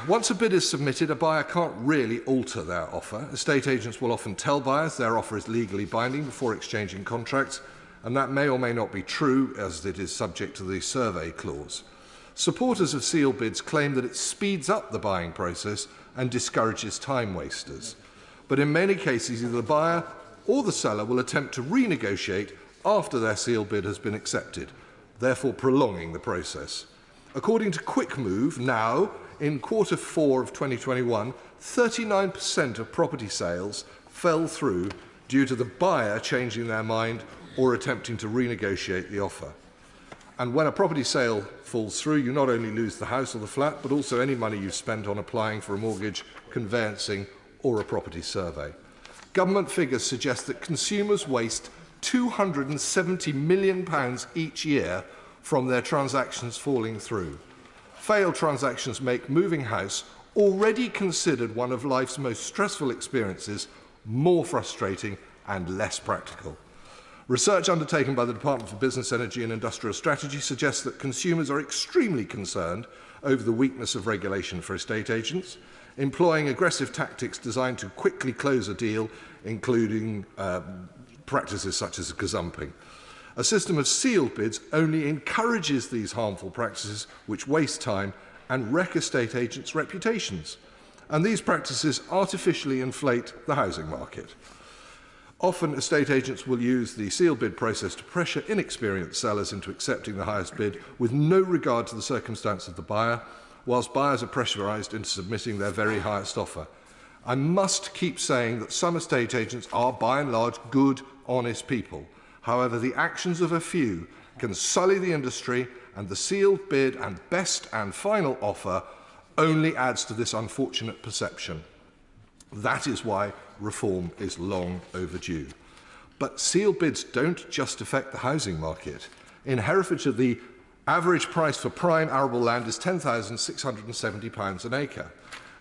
Once a bid is submitted, a buyer can't really alter their offer. Estate agents will often tell buyers their offer is legally binding before exchanging contracts, and that may or may not be true, as it is subject to the survey clause. Supporters of sealed bids claim that it speeds up the buying process and discourages time wasters. But in many cases, either the buyer or the seller will attempt to renegotiate after their sealed bid has been accepted, therefore prolonging the process. According to Quick Move, now, in Q4 of 2021, 39% of property sales fell through due to the buyer changing their mind or attempting to renegotiate the offer. And when a property sale falls through, you not only lose the house or the flat, but also any money you've spent on applying for a mortgage, conveyancing, or a property survey. Government figures suggest that consumers waste £270 million each year from their transactions falling through. Failed transactions make moving house, already considered one of life's most stressful experiences, more frustrating and less practical. Research undertaken by the Department for Business, Energy and Industrial Strategy suggests that consumers are extremely concerned over the weakness of regulation for estate agents, employing aggressive tactics designed to quickly close a deal, including practices such as gazumping. A system of sealed bids only encourages these harmful practices which waste time and wreck estate agents' reputations. And these practices artificially inflate the housing market. Often, estate agents will use the sealed bid process to pressure inexperienced sellers into accepting the highest bid with no regard to the circumstance of the buyer, whilst buyers are pressurised into submitting their very highest offer. I must keep saying that some estate agents are, by and large, good, honest people. However, the actions of a few can sully the industry, and the sealed bid and best and final offer only adds to this unfortunate perception. That is why reform is long overdue. But sealed bids don't just affect the housing market. In Herefordshire, the average price for prime arable land is £10,670 an acre.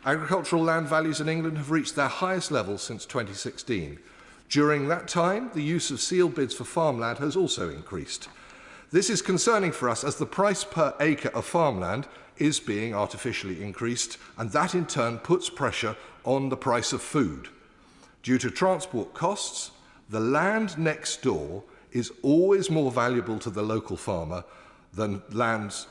Agricultural land values in England have reached their highest level since 2016. During that time, the use of sealed bids for farmland has also increased. This is concerning for us as the price per acre of farmland is being artificially increased, and that in turn puts pressure on the price of food. Due to transport costs, The land next door is always more valuable to the local farmer than lands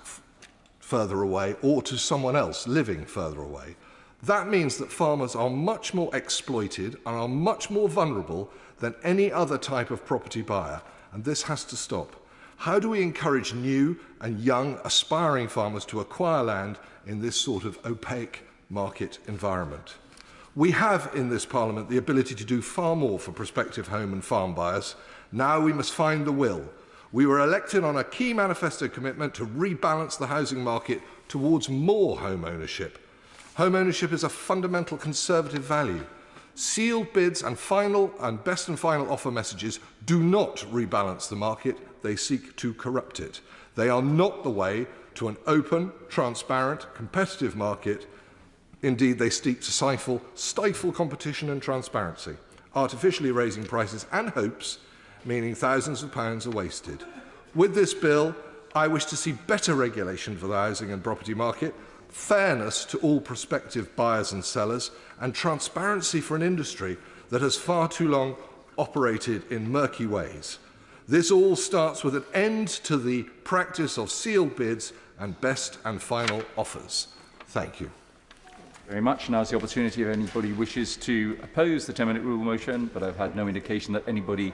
further away or to someone else living further away. That means that farmers are much more exploited and are much more vulnerable than any other type of property buyer, and this has to stop. How do we encourage new and young aspiring farmers to acquire land in this sort of opaque market environment? We have in this Parliament the ability to do far more for prospective home and farm buyers. Now we must find the will. We were elected on a key manifesto commitment to rebalance the housing market towards more home ownership. Home ownership is a fundamental Conservative value. Sealed bids and best and final offer messages do not rebalance the market, they seek to corrupt it. They are not the way to an open, transparent, competitive market. Indeed, they seek to stifle competition and transparency, artificially raising prices and hopes, meaning thousands of pounds are wasted. With this bill, I wish to see better regulation for the housing and property market, fairness to all prospective buyers and sellers, and transparency for an industry that has far too long operated in murky ways. This all starts with an end to the practice of sealed bids and best and final offers. Thank you. Very much. Now is the opportunity if anybody wishes to oppose the 10-minute rule motion, but I've had no indication that anybody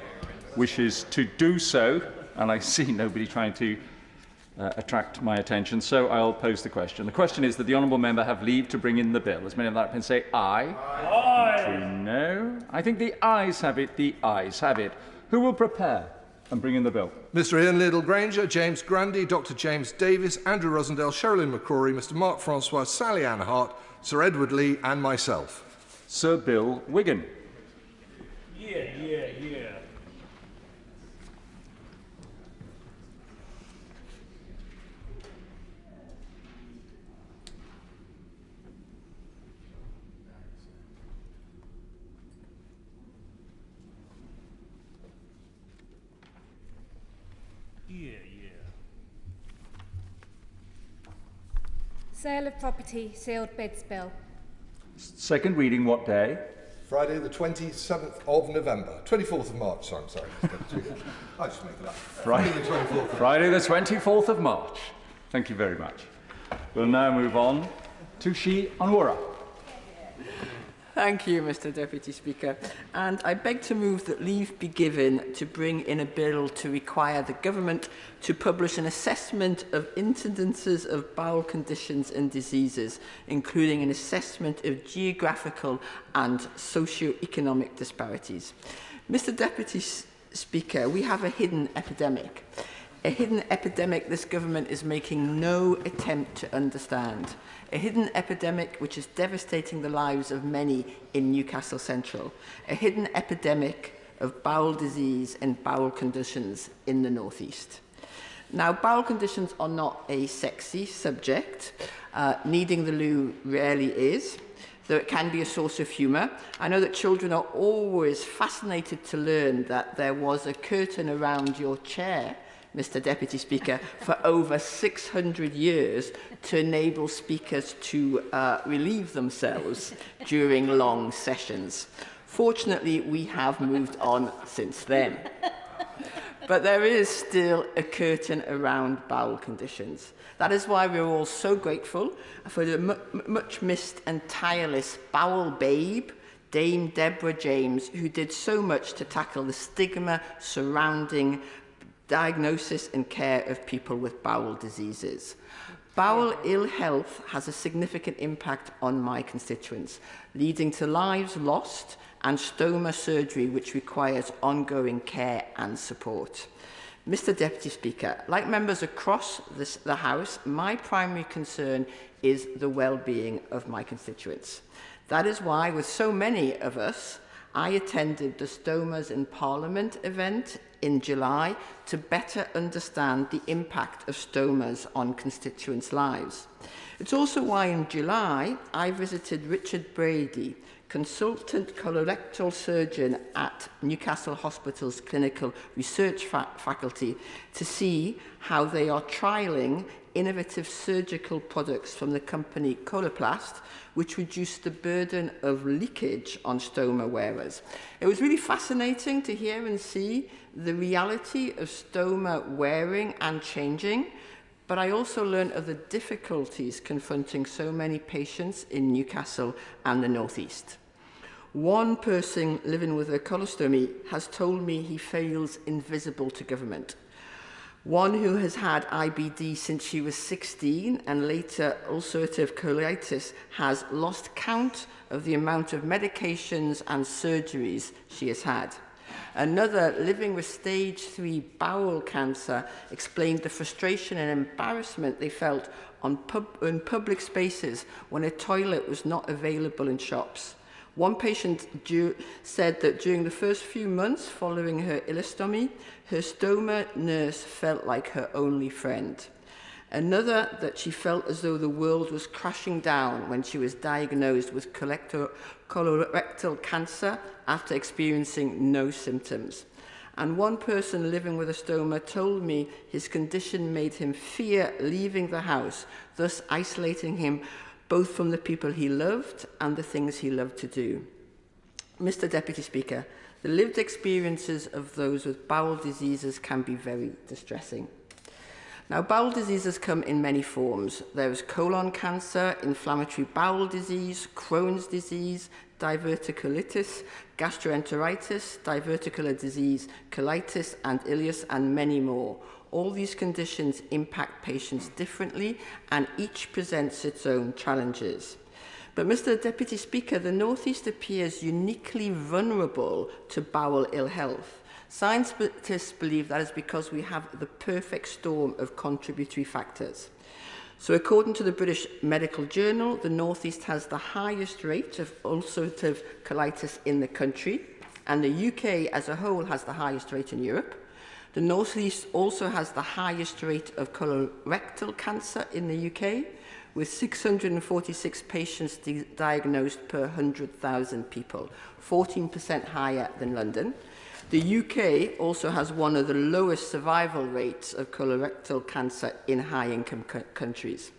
wishes to do so, and I see nobody trying to attract my attention, so I'll pose the question. The question is that the honourable member have leave to bring in the bill. As many of that can say aye. Aye. No. I think the ayes have it. The ayes have it. Who will prepare and bring in the bill? Mr Ian Liddell-Granger, James Grundy, Dr James Davis, Andrew Rosendale, Sherilyn McCrory, Mr Mark Francois, Sally Ann Hart, Sir Edward Lee and myself. Sir Bill Wigan. Yeah. Sale of property, sealed bids bill. Second reading what day? Friday the 27th of November. 24th of March, sorry, I'm sorry. I just make it up. Friday the 24th of March. Thank you very much. We'll now move on to Shi Onwurah. Thank you, Mr Deputy Speaker. And I beg to move that leave be given to bring in a bill to require the government to publish an assessment of incidences of bowel conditions and diseases, including an assessment of geographical and socio-economic disparities. Mr Deputy Speaker, we have a hidden epidemic. A hidden epidemic this government is making no attempt to understand. A hidden epidemic which is devastating the lives of many in Newcastle Central. A hidden epidemic of bowel disease and bowel conditions in the North East. Now, bowel conditions are not a sexy subject. Needing the loo rarely is, though it can be a source of humour. I know that children are always fascinated to learn that there was a curtain around your chair, Mr Deputy Speaker, for over 600 years to enable speakers to relieve themselves during long sessions. Fortunately, we have moved on since then. But there is still a curtain around bowel conditions. That is why we're all so grateful for the much missed and tireless bowel babe, Dame Deborah James, who did so much to tackle the stigma surrounding diagnosis and care of people with bowel diseases. Bowel ill health has a significant impact on my constituents, leading to lives lost and stoma surgery which requires ongoing care and support. Mr Deputy Speaker, like members across the House, my primary concern is the well-being of my constituents. That is why, with so many of us, I attended the Stomas in Parliament event in July to better understand the impact of stomas on constituents' lives. It's also why in July I visited Richard Brady, consultant colorectal surgeon at Newcastle Hospital's clinical research faculty, to see how they are trialling innovative surgical products from the company Coloplast, which reduced the burden of leakage on stoma wearers. It was really fascinating to hear and see the reality of stoma wearing and changing, but I also learned of the difficulties confronting so many patients in Newcastle and the North East. One person living with a colostomy has told me he feels invisible to government. One who has had IBD since she was 16 and later ulcerative colitis has lost count of the amount of medications and surgeries she has had. Another, living with stage 3 bowel cancer, explained the frustration and embarrassment they felt in public spaces when a toilet was not available in shops. One patient said that during the first few months following her ileostomy, her stoma nurse felt like her only friend. Another, that she felt as though the world was crashing down when she was diagnosed with colorectal cancer after experiencing no symptoms. And one person living with a stoma told me his condition made him fear leaving the house, thus isolating him both from the people he loved and the things he loved to do. Mr. Deputy Speaker, the lived experiences of those with bowel diseases can be very distressing. Now, bowel diseases come in many forms. There is colon cancer, inflammatory bowel disease, Crohn's disease, diverticulitis, gastroenteritis, diverticular disease, colitis, and ileus, and many more. All these conditions impact patients differently, and each presents its own challenges. But, Mr. Deputy Speaker, the North East appears uniquely vulnerable to bowel ill health. Scientists believe that is because we have the perfect storm of contributory factors. So, according to the British Medical Journal, the North East has the highest rate of ulcerative colitis in the country, and the UK as a whole has the highest rate in Europe. The North East also has the highest rate of colorectal cancer in the UK, with 646 patients diagnosed per 100,000 people, 14% higher than London. The UK also has one of the lowest survival rates of colorectal cancer in high-income countries.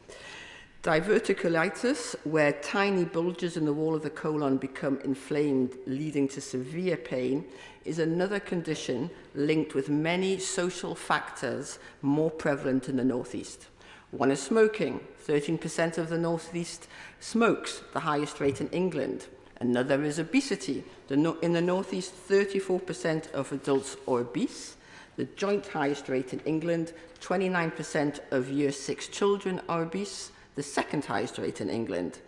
Diverticulitis, where tiny bulges in the wall of the colon become inflamed, leading to severe pain, is another condition linked with many social factors more prevalent in the North East. One is smoking. 13% of the North East smokes, the highest rate in England. Another is obesity. In the North East, 34% of adults are obese, the joint highest rate in England. 29% of Year 6 children are obese, the second highest rate in England.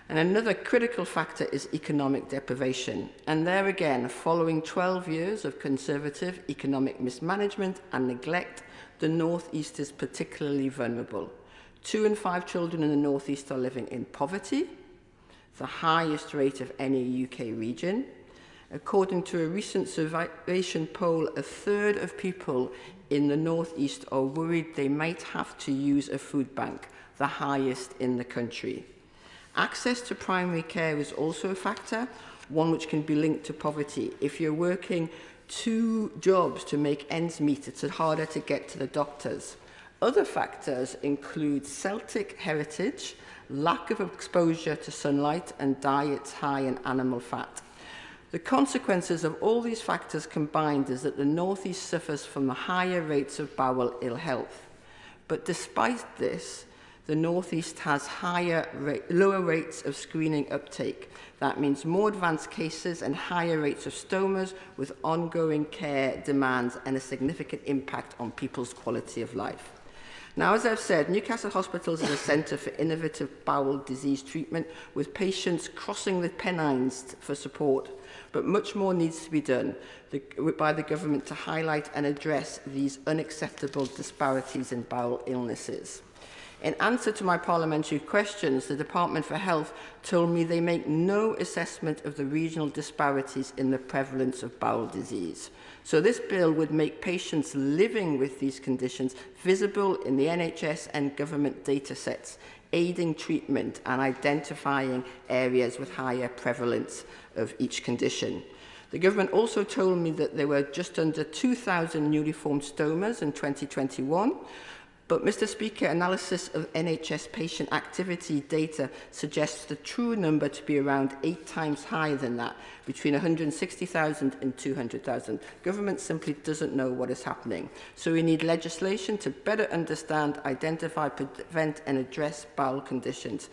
And another critical factor is economic deprivation. And there again, following 12 years of Conservative economic mismanagement and neglect, the North East is particularly vulnerable. 2 in 5 children in the North East are living in poverty, the highest rate of any UK region. According to a recent survey poll, a third of people in the North East are worried they might have to use a food bank, the highest in the country. Access to primary care is also a factor, one which can be linked to poverty. If you're working 2 jobs to make ends meet, it's harder to get to the doctors. Other factors include Celtic heritage, lack of exposure to sunlight, and diets high in animal fat. The consequences of all these factors combined is that the North East suffers from the higher rates of bowel ill health. But despite this, the North East has lower rates of screening uptake. That means more advanced cases and higher rates of stomas, with ongoing care demands and a significant impact on people's quality of life. Now, as I've said, Newcastle Hospitals is a centre for innovative bowel disease treatment, with patients crossing the Pennines for support. But much more needs to be done by the government to highlight and address these unacceptable disparities in bowel illnesses. In answer to my parliamentary questions, the Department for Health told me they make no assessment of the regional disparities in the prevalence of bowel disease. So this bill would make patients living with these conditions visible in the NHS and government data sets, aiding treatment and identifying areas with higher prevalence of each condition. The government also told me that there were just under 2,000 newly formed stomas in 2021, But, Mr. Speaker, analysis of NHS patient activity data suggests the true number to be around 8 times higher than that, between 160,000 and 200,000. Government simply doesn't know what is happening. So we need legislation to better understand, identify, prevent and address bowel conditions,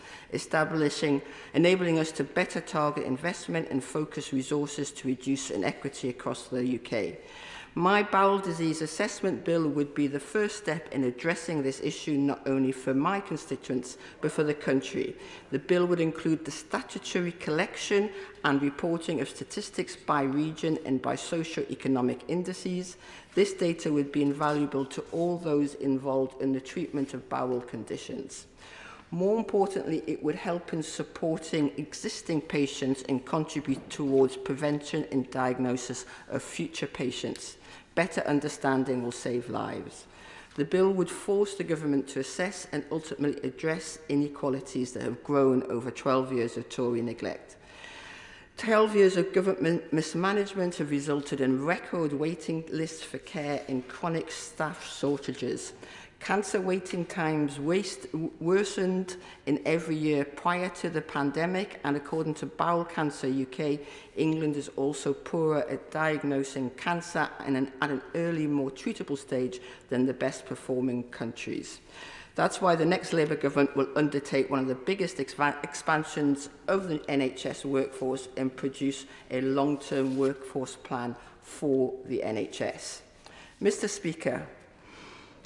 enabling us to better target investment and focus resources to reduce inequity across the UK. My bowel disease assessment bill would be the first step in addressing this issue not only for my constituents but for the country. The bill would include the statutory collection and reporting of statistics by region and by socio-economic indices. This data would be invaluable to all those involved in the treatment of bowel conditions. More importantly, it would help in supporting existing patients and contribute towards prevention and diagnosis of future patients. Better understanding will save lives. The bill would force the government to assess and ultimately address inequalities that have grown over 12 years of Tory neglect. 12 years of government mismanagement have resulted in record waiting lists for care and chronic staff shortages. Cancer waiting times worsened in every year prior to the pandemic, and according to Bowel Cancer UK, England is also poorer at diagnosing cancer at an early, more treatable stage than the best performing countries. That's why the next Labour government will undertake one of the biggest expansions of the NHS workforce and produce a long-term workforce plan for the NHS.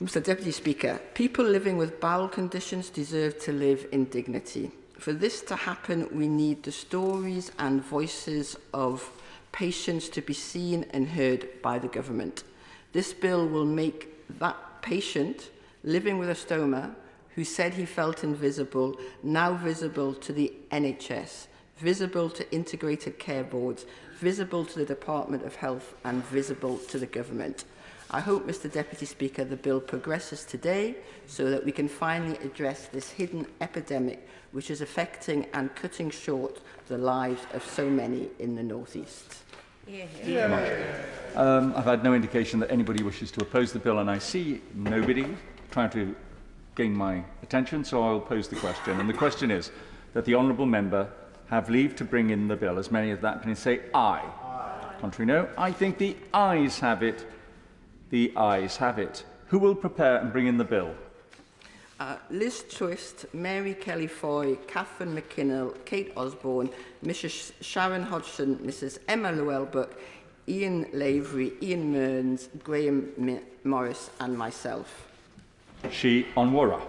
Mr. Deputy Speaker, people living with bowel conditions deserve to live in dignity. For this to happen, we need the stories and voices of patients to be seen and heard by the government. This bill will make that patient living with a stoma who said he felt invisible now visible to the NHS, visible to integrated care boards, visible to the Department of Health and visible to the government. I hope, Mr. Deputy Speaker, the bill progresses today so that we can finally address this hidden epidemic which is affecting and cutting short the lives of so many in the North East. I've had no indication that anybody wishes to oppose the bill, and I see nobody trying to gain my attention, so I will pose the question. And the question is that the honourable member have leave to bring in the bill. As many of that can say aye. Contrary, no. I think the ayes have it. The ayes have it. Who will prepare and bring in the bill? Liz Twist, Mary Kelly-Foy, Catherine McKinnell, Kate Osborne, Mrs Sharon Hodgson, Mrs Emma Llewellyn, Ian Lavery, Ian Mearns, Graham Morris and myself. She Onwara.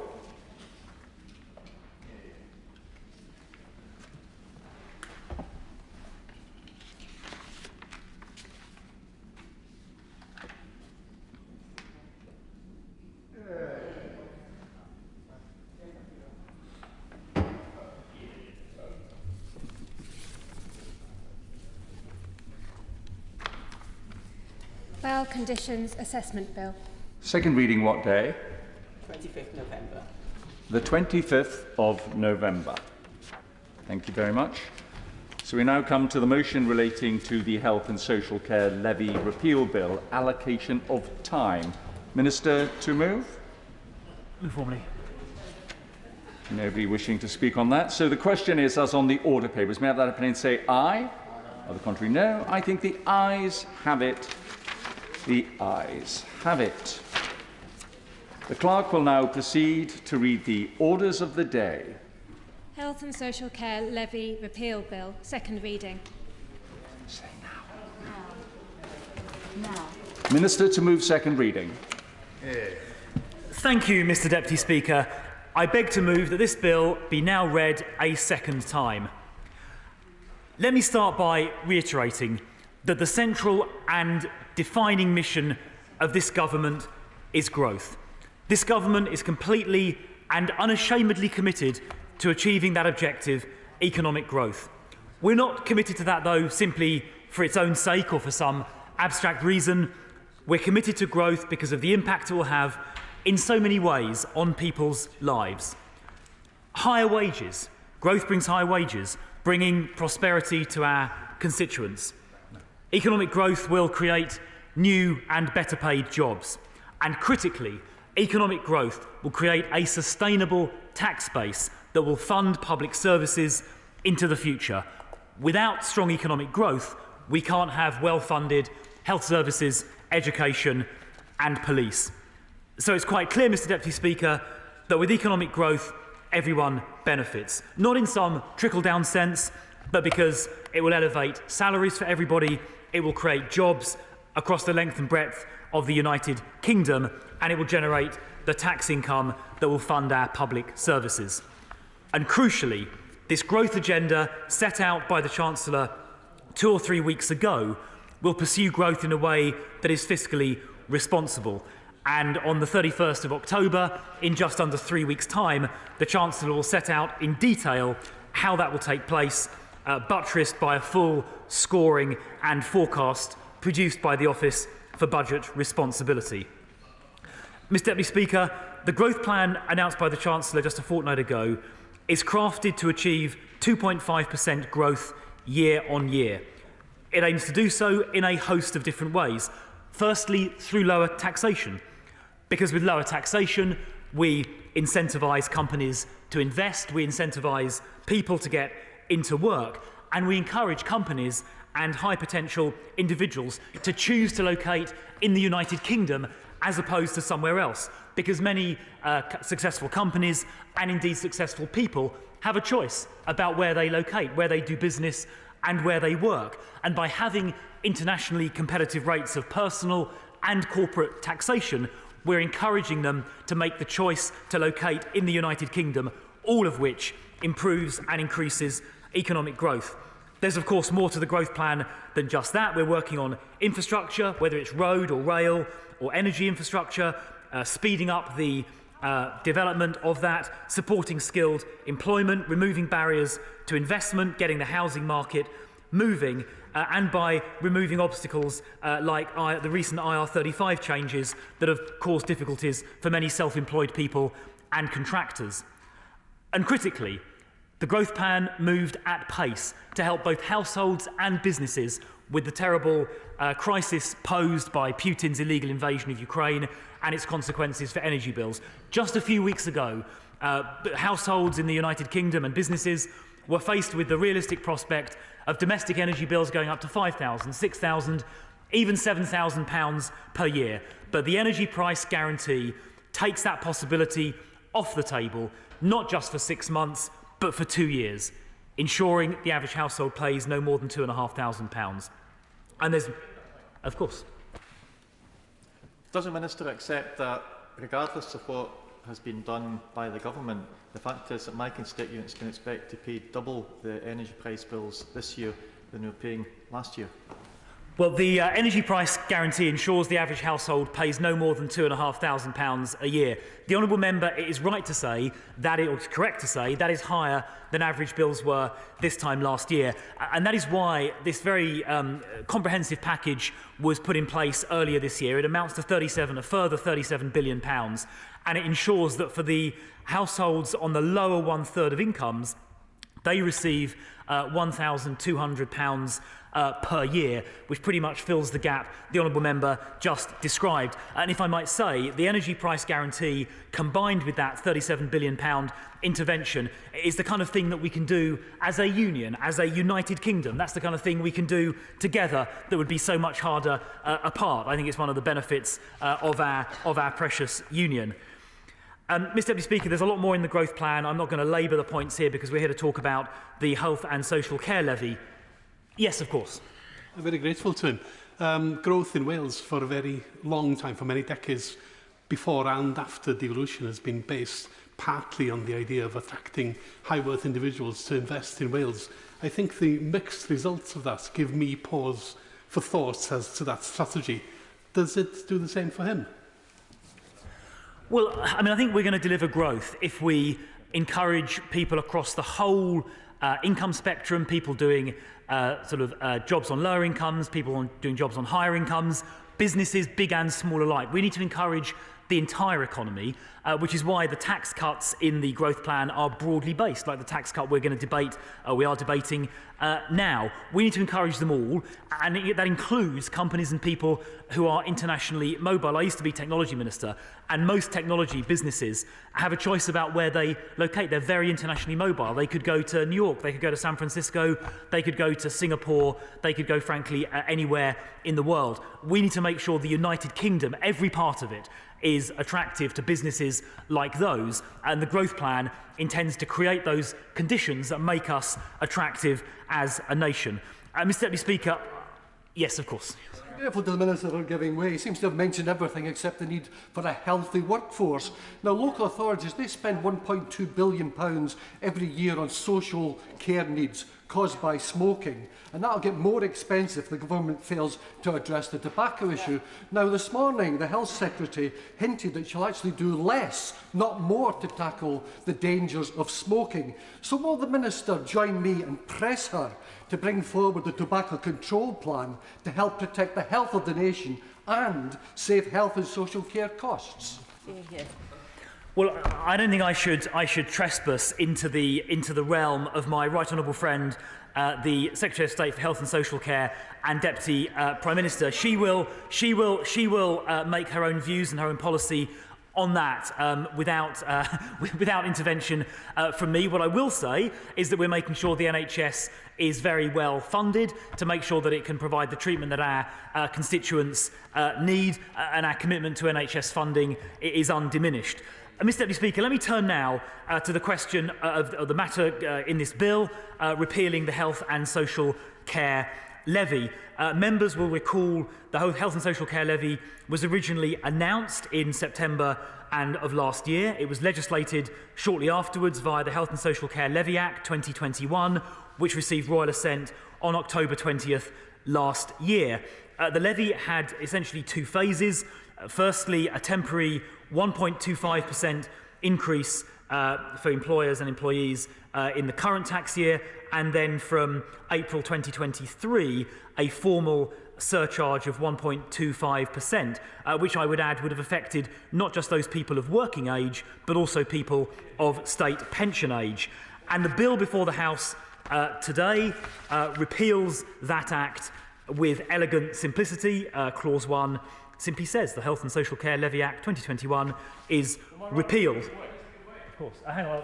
Bowel Conditions Assessment Bill. Second reading what day? 25th November. The 25th of November. Thank you very much. So we now come to the motion relating to the Health and Social Care Levy Repeal Bill, allocation of time. Minister to move? Move formally. Nobody wishing to speak on that. So the question is, as on the order papers, may I have that opinion say aye? On the contrary, no. I think the ayes have it. The ayes have it. The clerk will now proceed to read the orders of the day. Health and Social Care Levy Repeal Bill, second reading. Say now. Minister to move second reading. Thank you, Mr. Deputy Speaker. I beg to move that this bill be now read a second time. Let me start by reiterating that the central and defining mission of this government is growth. This government is completely and unashamedly committed to achieving that objective, economic growth. We're not committed to that, though, simply for its own sake or for some abstract reason. We're committed to growth because of the impact it will have in so many ways on people's lives. Higher wages. Growth brings higher wages, bringing prosperity to our constituents. Economic growth will create new and better paid jobs. And critically, Economic growth will create a sustainable tax base that will fund public services into the future. Without strong economic growth, we can't have well-funded health services, education and police. So it's quite clear, Mr Deputy Speaker, that with economic growth, everyone benefits. Not in some trickle-down sense, but because it will elevate salaries for everybody, it will create jobs across the length and breadth of the United Kingdom, and it will generate the tax income that will fund our public services. And crucially, this growth agenda set out by the Chancellor 2 or 3 weeks ago will pursue growth in a way that is fiscally responsible. And on the 31st of October, in just under 3 weeks' time, the Chancellor will set out in detail how that will take place, buttressed by a full scoring and forecast produced by the Office for Budget Responsibility. Mr Deputy Speaker, the growth plan announced by the Chancellor just a fortnight ago is crafted to achieve 2.5% growth year on year. It aims to do so in a host of different ways. Firstly, through lower taxation, because with lower taxation, we incentivise companies to invest, we incentivise people to get into work, and we encourage companies and high potential individuals to choose to locate in the United Kingdom as opposed to somewhere else, because many successful companies and indeed successful people have a choice about where they locate, where they do business and where they work. And by having internationally competitive rates of personal and corporate taxation, we're encouraging them to make the choice to locate in the United Kingdom, all of which improves and increases economic growth. There's of course more to the growth plan than just that. We're working on infrastructure, whether it's road or rail or energy infrastructure, speeding up the development of that, supporting skilled employment, removing barriers to investment, getting the housing market moving, and by removing obstacles like the recent IR35 changes that have caused difficulties for many self-employed people and contractors. And critically, the growth plan moved at pace to help both households and businesses with the terrible crisis posed by Putin's illegal invasion of Ukraine and its consequences for energy bills. Just a few weeks ago, households in the United Kingdom and businesses were faced with the realistic prospect of domestic energy bills going up to £5,000, £6,000, even £7,000 per year. But the energy price guarantee takes that possibility off the table, not just for 6 months, but for 2 years, ensuring the average household pays no more than £2,500. And there's, of course. Does the Minister accept that, regardless of what has been done by the government, the fact is that my constituents can expect to pay double the energy price bills this year than they were paying last year? Well, the energy price guarantee ensures the average household pays no more than £2,500 a year. The honourable member is right to say that, or correct to say, that is higher than average bills were this time last year. And that is why this very comprehensive package was put in place earlier this year. It amounts to a further £37 billion. And it ensures that for the households on the lower one-third of incomes, they receive £1,200 per year, which pretty much fills the gap the honourable member just described. And if I might say, the energy price guarantee combined with that £37 billion intervention is the kind of thing that we can do as a union, as a United Kingdom. That's the kind of thing we can do together that would be so much harder apart. I think it's one of the benefits of our precious union. Mr Deputy Speaker, there's a lot more in the growth plan. I'm not going to labour the points here because we're here to talk about the health and social care levy. Yes, of course. I'm very grateful to him. Growth in Wales for a very long time, for many decades before and after devolution, has been based partly on the idea of attracting high-worth individuals to invest in Wales. I think the mixed results of that give me pause for thoughts as to that strategy. Does it do the same for him? Well, I mean, I think we're going to deliver growth if we encourage people across the whole income spectrum, people doing jobs on lower incomes, people doing jobs on higher incomes, businesses big and small alike. We need to encourage the entire economy, which is why the tax cuts in the growth plan are broadly based, like the tax cut we are debating now. We need to encourage them all, and that includes companies and people who are internationally mobile. I used to be technology minister, and most technology businesses have a choice about where they locate. They're very internationally mobile. They could go to New York, they could go to San Francisco, they could go to Singapore, they could go, frankly, anywhere in the world. We need to make sure the United Kingdom, every part of it, is attractive to businesses like those, and the growth plan intends to create those conditions that make us attractive as a nation. Mr. Deputy Speaker, yes, of course. Grateful to the Minister for giving way. He seems to have mentioned everything except the need for a healthy workforce. Now, local authorities, they spend £1.2 billion every year on social care needs caused by smoking, and that'll get more expensive if the government fails to address the tobacco issue. Now, this morning, the Health Secretary hinted that she'll actually do less, not more, to tackle the dangers of smoking. So will the Minister join me and press her to bring forward the tobacco control plan to help protect the health of the nation and save health and social care costs? Well, I don't think I should trespass into the realm of my right honourable friend, the Secretary of State for Health and Social Care and Deputy Prime Minister. She will make her own views and her own policy on that without intervention from me. What I will say is that we're making sure the NHS is very well funded to make sure that it can provide the treatment that our constituents need, and our commitment to NHS funding is undiminished. Mr. Deputy Speaker, let me turn now to the question of the matter in this bill, repealing the Health and Social Care Levy. Members will recall the Health and Social Care Levy was originally announced in September of last year. It was legislated shortly afterwards via the Health and Social Care Levy Act 2021, which received royal assent on October 20th last year. The levy had essentially two phases. Firstly, a temporary 1.25% increase for employers and employees in the current tax year, and then from April 2023, a formal surcharge of 1.25%, which I would add would have affected not just those people of working age, but also people of state pension age. And the bill before the House today repeals that act with elegant simplicity. Clause 1 simply says the Health and Social Care Levy Act 2021 is repealed. Of course. Hang on.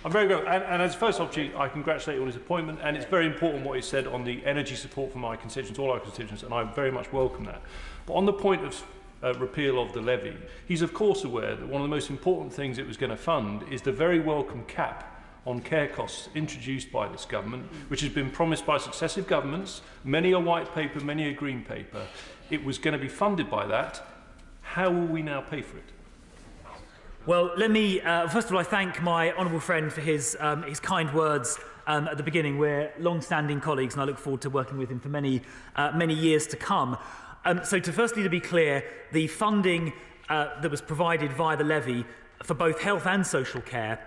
I'm very grateful. And as first opportunity, I congratulate you on his appointment. And it's very important what he said on the energy support for my constituents, all our constituents, and I very much welcome that. But on the point of repeal of the levy, he's of course aware that one of the most important things it was going to fund is the very welcome cap on care costs introduced by this government, which has been promised by successive governments, many a white paper, many a green paper. It was going to be funded by that. How will we now pay for it? Well, let me, first of all, I thank my honourable friend for his kind words at the beginning. We're long-standing colleagues, and I look forward to working with him for many years to come. Firstly, to be clear, the funding that was provided via the levy for both health and social care,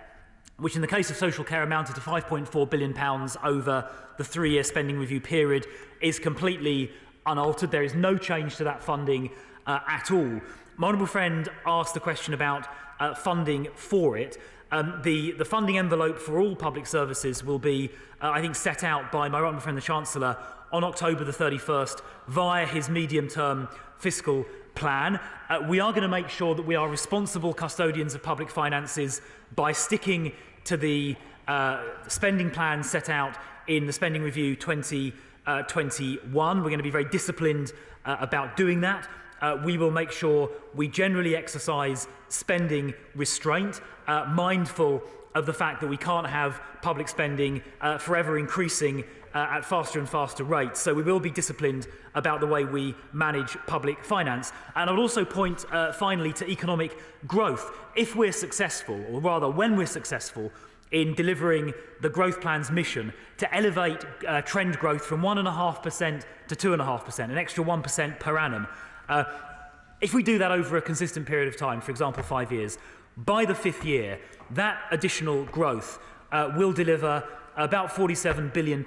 which in the case of social care amounted to £5.4 billion over the 3-year spending review period, is completely unaltered. There is no change to that funding at all. My honourable friend asked the question about funding for it. The funding envelope for all public services will be, I think, set out by my honourable friend the Chancellor on October the 31st via his medium-term fiscal plan. We are going to make sure that we are responsible custodians of public finances by sticking to the spending plan set out in the Spending Review 2021. We're going to be very disciplined about doing that. We will make sure we generally exercise spending restraint, mindful of the fact that we can't have public spending forever increasing at faster and faster rates. So we will be disciplined about the way we manage public finance. And I would also point finally to economic growth. If we're successful, or rather when we're successful, in delivering the growth plan's mission to elevate trend growth from 1.5% to 2.5%, an extra 1% per annum. If we do that over a consistent period of time, for example 5 years, by the 5th year, that additional growth will deliver about £47 billion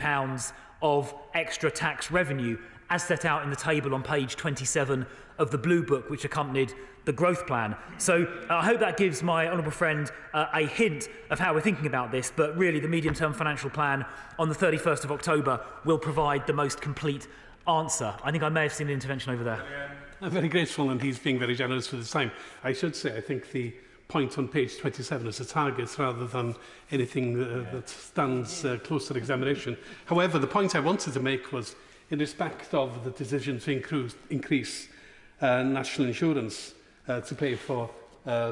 of extra tax revenue, as set out in the table on page 27 of the Blue Book, which accompanied the growth plan. So I hope that gives my honourable friend a hint of how we're thinking about this, but really the medium-term financial plan on the 31st of October will provide the most complete answer. I think I may have seen an intervention over there. I'm very grateful, and he's being very generous with his time. I should say, I think the point on page 27 is a target rather than anything that stands close to examination. However, the point I wanted to make was in respect of the decision to increase national insurance to pay for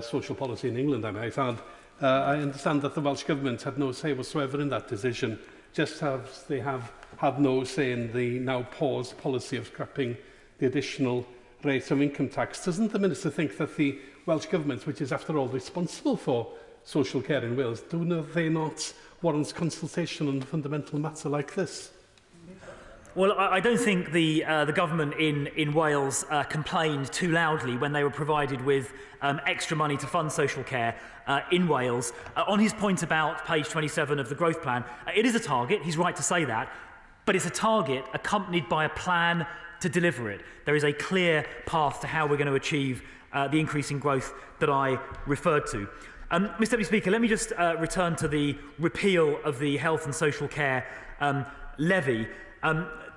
social policy in England, I might add. I understand that the Welsh Government had no say whatsoever in that decision, just as they have had no say in the now paused policy of scrapping the additional rate of income tax. Doesn't the Minister think that the Welsh Government, which is after all responsible for social care in Wales, do they not warrant consultation on a fundamental matter like this? Well, I don't think the government in Wales complained too loudly when they were provided with extra money to fund social care in Wales. On his point about page 27 of the growth plan, it is a target, he's right to say that, but it's a target accompanied by a plan to deliver it. There is a clear path to how we're going to achieve the increase in growth that I referred to. Mr Deputy Speaker, let me just return to the repeal of the health and social care levy.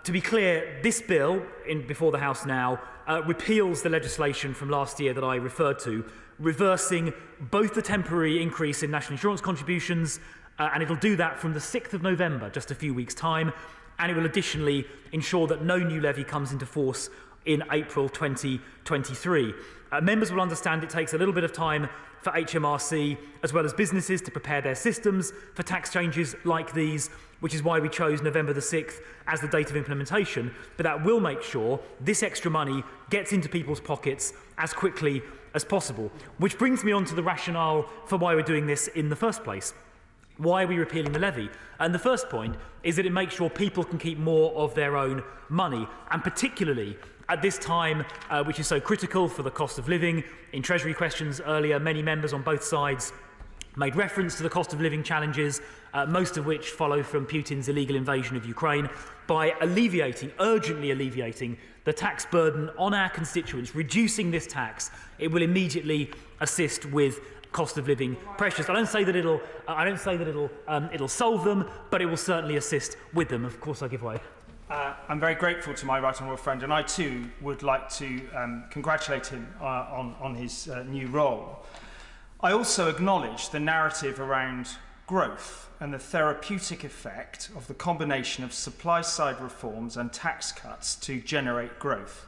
To be clear, this bill, before the House now, repeals the legislation from last year that I referred to, reversing both the temporary increase in national insurance contributions, and it'll do that from the 6th of November, just a few weeks' time, and it will additionally ensure that no new levy comes into force in April 2023. Members will understand it takes a little bit of time for HMRC as well as businesses to prepare their systems for tax changes like these, which is why we chose November the 6th as the date of implementation, but that will make sure this extra money gets into people's pockets as quickly as possible. Which brings me on to the rationale for why we're doing this in the first place. Why are we repealing the levy? And the first point is that it makes sure people can keep more of their own money, and particularly at this time, which is so critical for the cost of living. In Treasury questions earlier, many members on both sides made reference to the cost of living challenges, most of which follow from Putin's illegal invasion of Ukraine. By urgently alleviating the tax burden on our constituents, reducing this tax, it will immediately assist with cost of living pressures. I don't say that it'll solve them, but it will certainly assist with them. Of course, I give way. I'm very grateful to my right honourable friend, and I too would like to congratulate him on his new role. I also acknowledge the narrative around growth and the therapeutic effect of the combination of supply-side reforms and tax cuts to generate growth.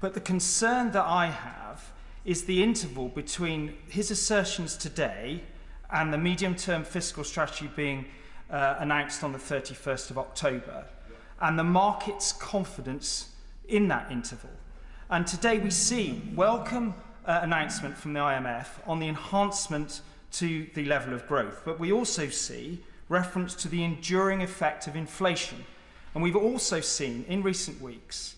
But the concern that I have is the interval between his assertions today and the medium-term fiscal strategy being announced on the 31st of October, and the market's confidence in that interval. And today we see welcome announcement from the IMF on the enhancement to the level of growth, but we also see reference to the enduring effect of inflation. And we've also seen in recent weeks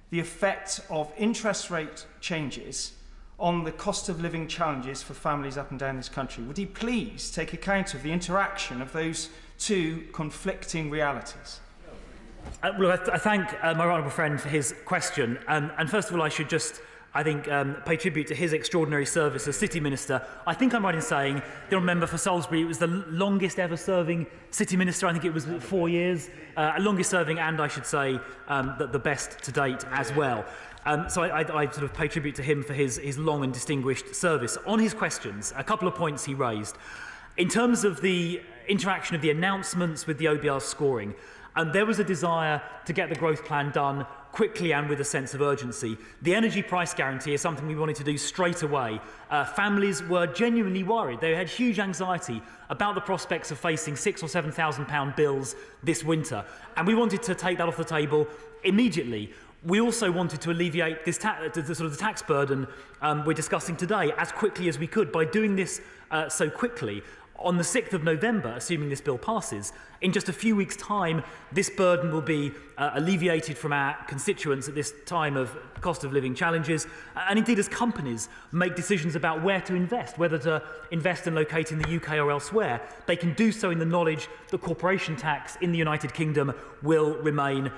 the effect of interest rate changes on the cost of living challenges for families up and down this country. Would he please take account of the interaction of those two conflicting realities? Well, I thank my right honourable friend for his question. And first of all, I should just, pay tribute to his extraordinary service as City Minister. I think I'm right in saying, the member for Salisbury, it was the longest ever serving City Minister. I think it was 4 years. Longest serving, and I should say the best to date as well. So I sort of pay tribute to him for his long and distinguished service. On his questions, a couple of points he raised. In terms of the interaction of the announcements with the OBR scoring, there was a desire to get the growth plan done quickly and with a sense of urgency. The energy price guarantee is something we wanted to do straight away. Families were genuinely worried. They had huge anxiety about the prospects of facing £6,000 or £7,000 bills this winter, and we wanted to take that off the table immediately. We also wanted to alleviate this the tax burden we're discussing today as quickly as we could. By doing this so quickly, on the 6th of November, assuming this bill passes, in just a few weeks' time, this burden will be alleviated from our constituents at this time of cost of living challenges. And indeed, as companies make decisions about where to invest, whether to invest and locate in the UK or elsewhere, they can do so in the knowledge that corporation tax in the United Kingdom will remain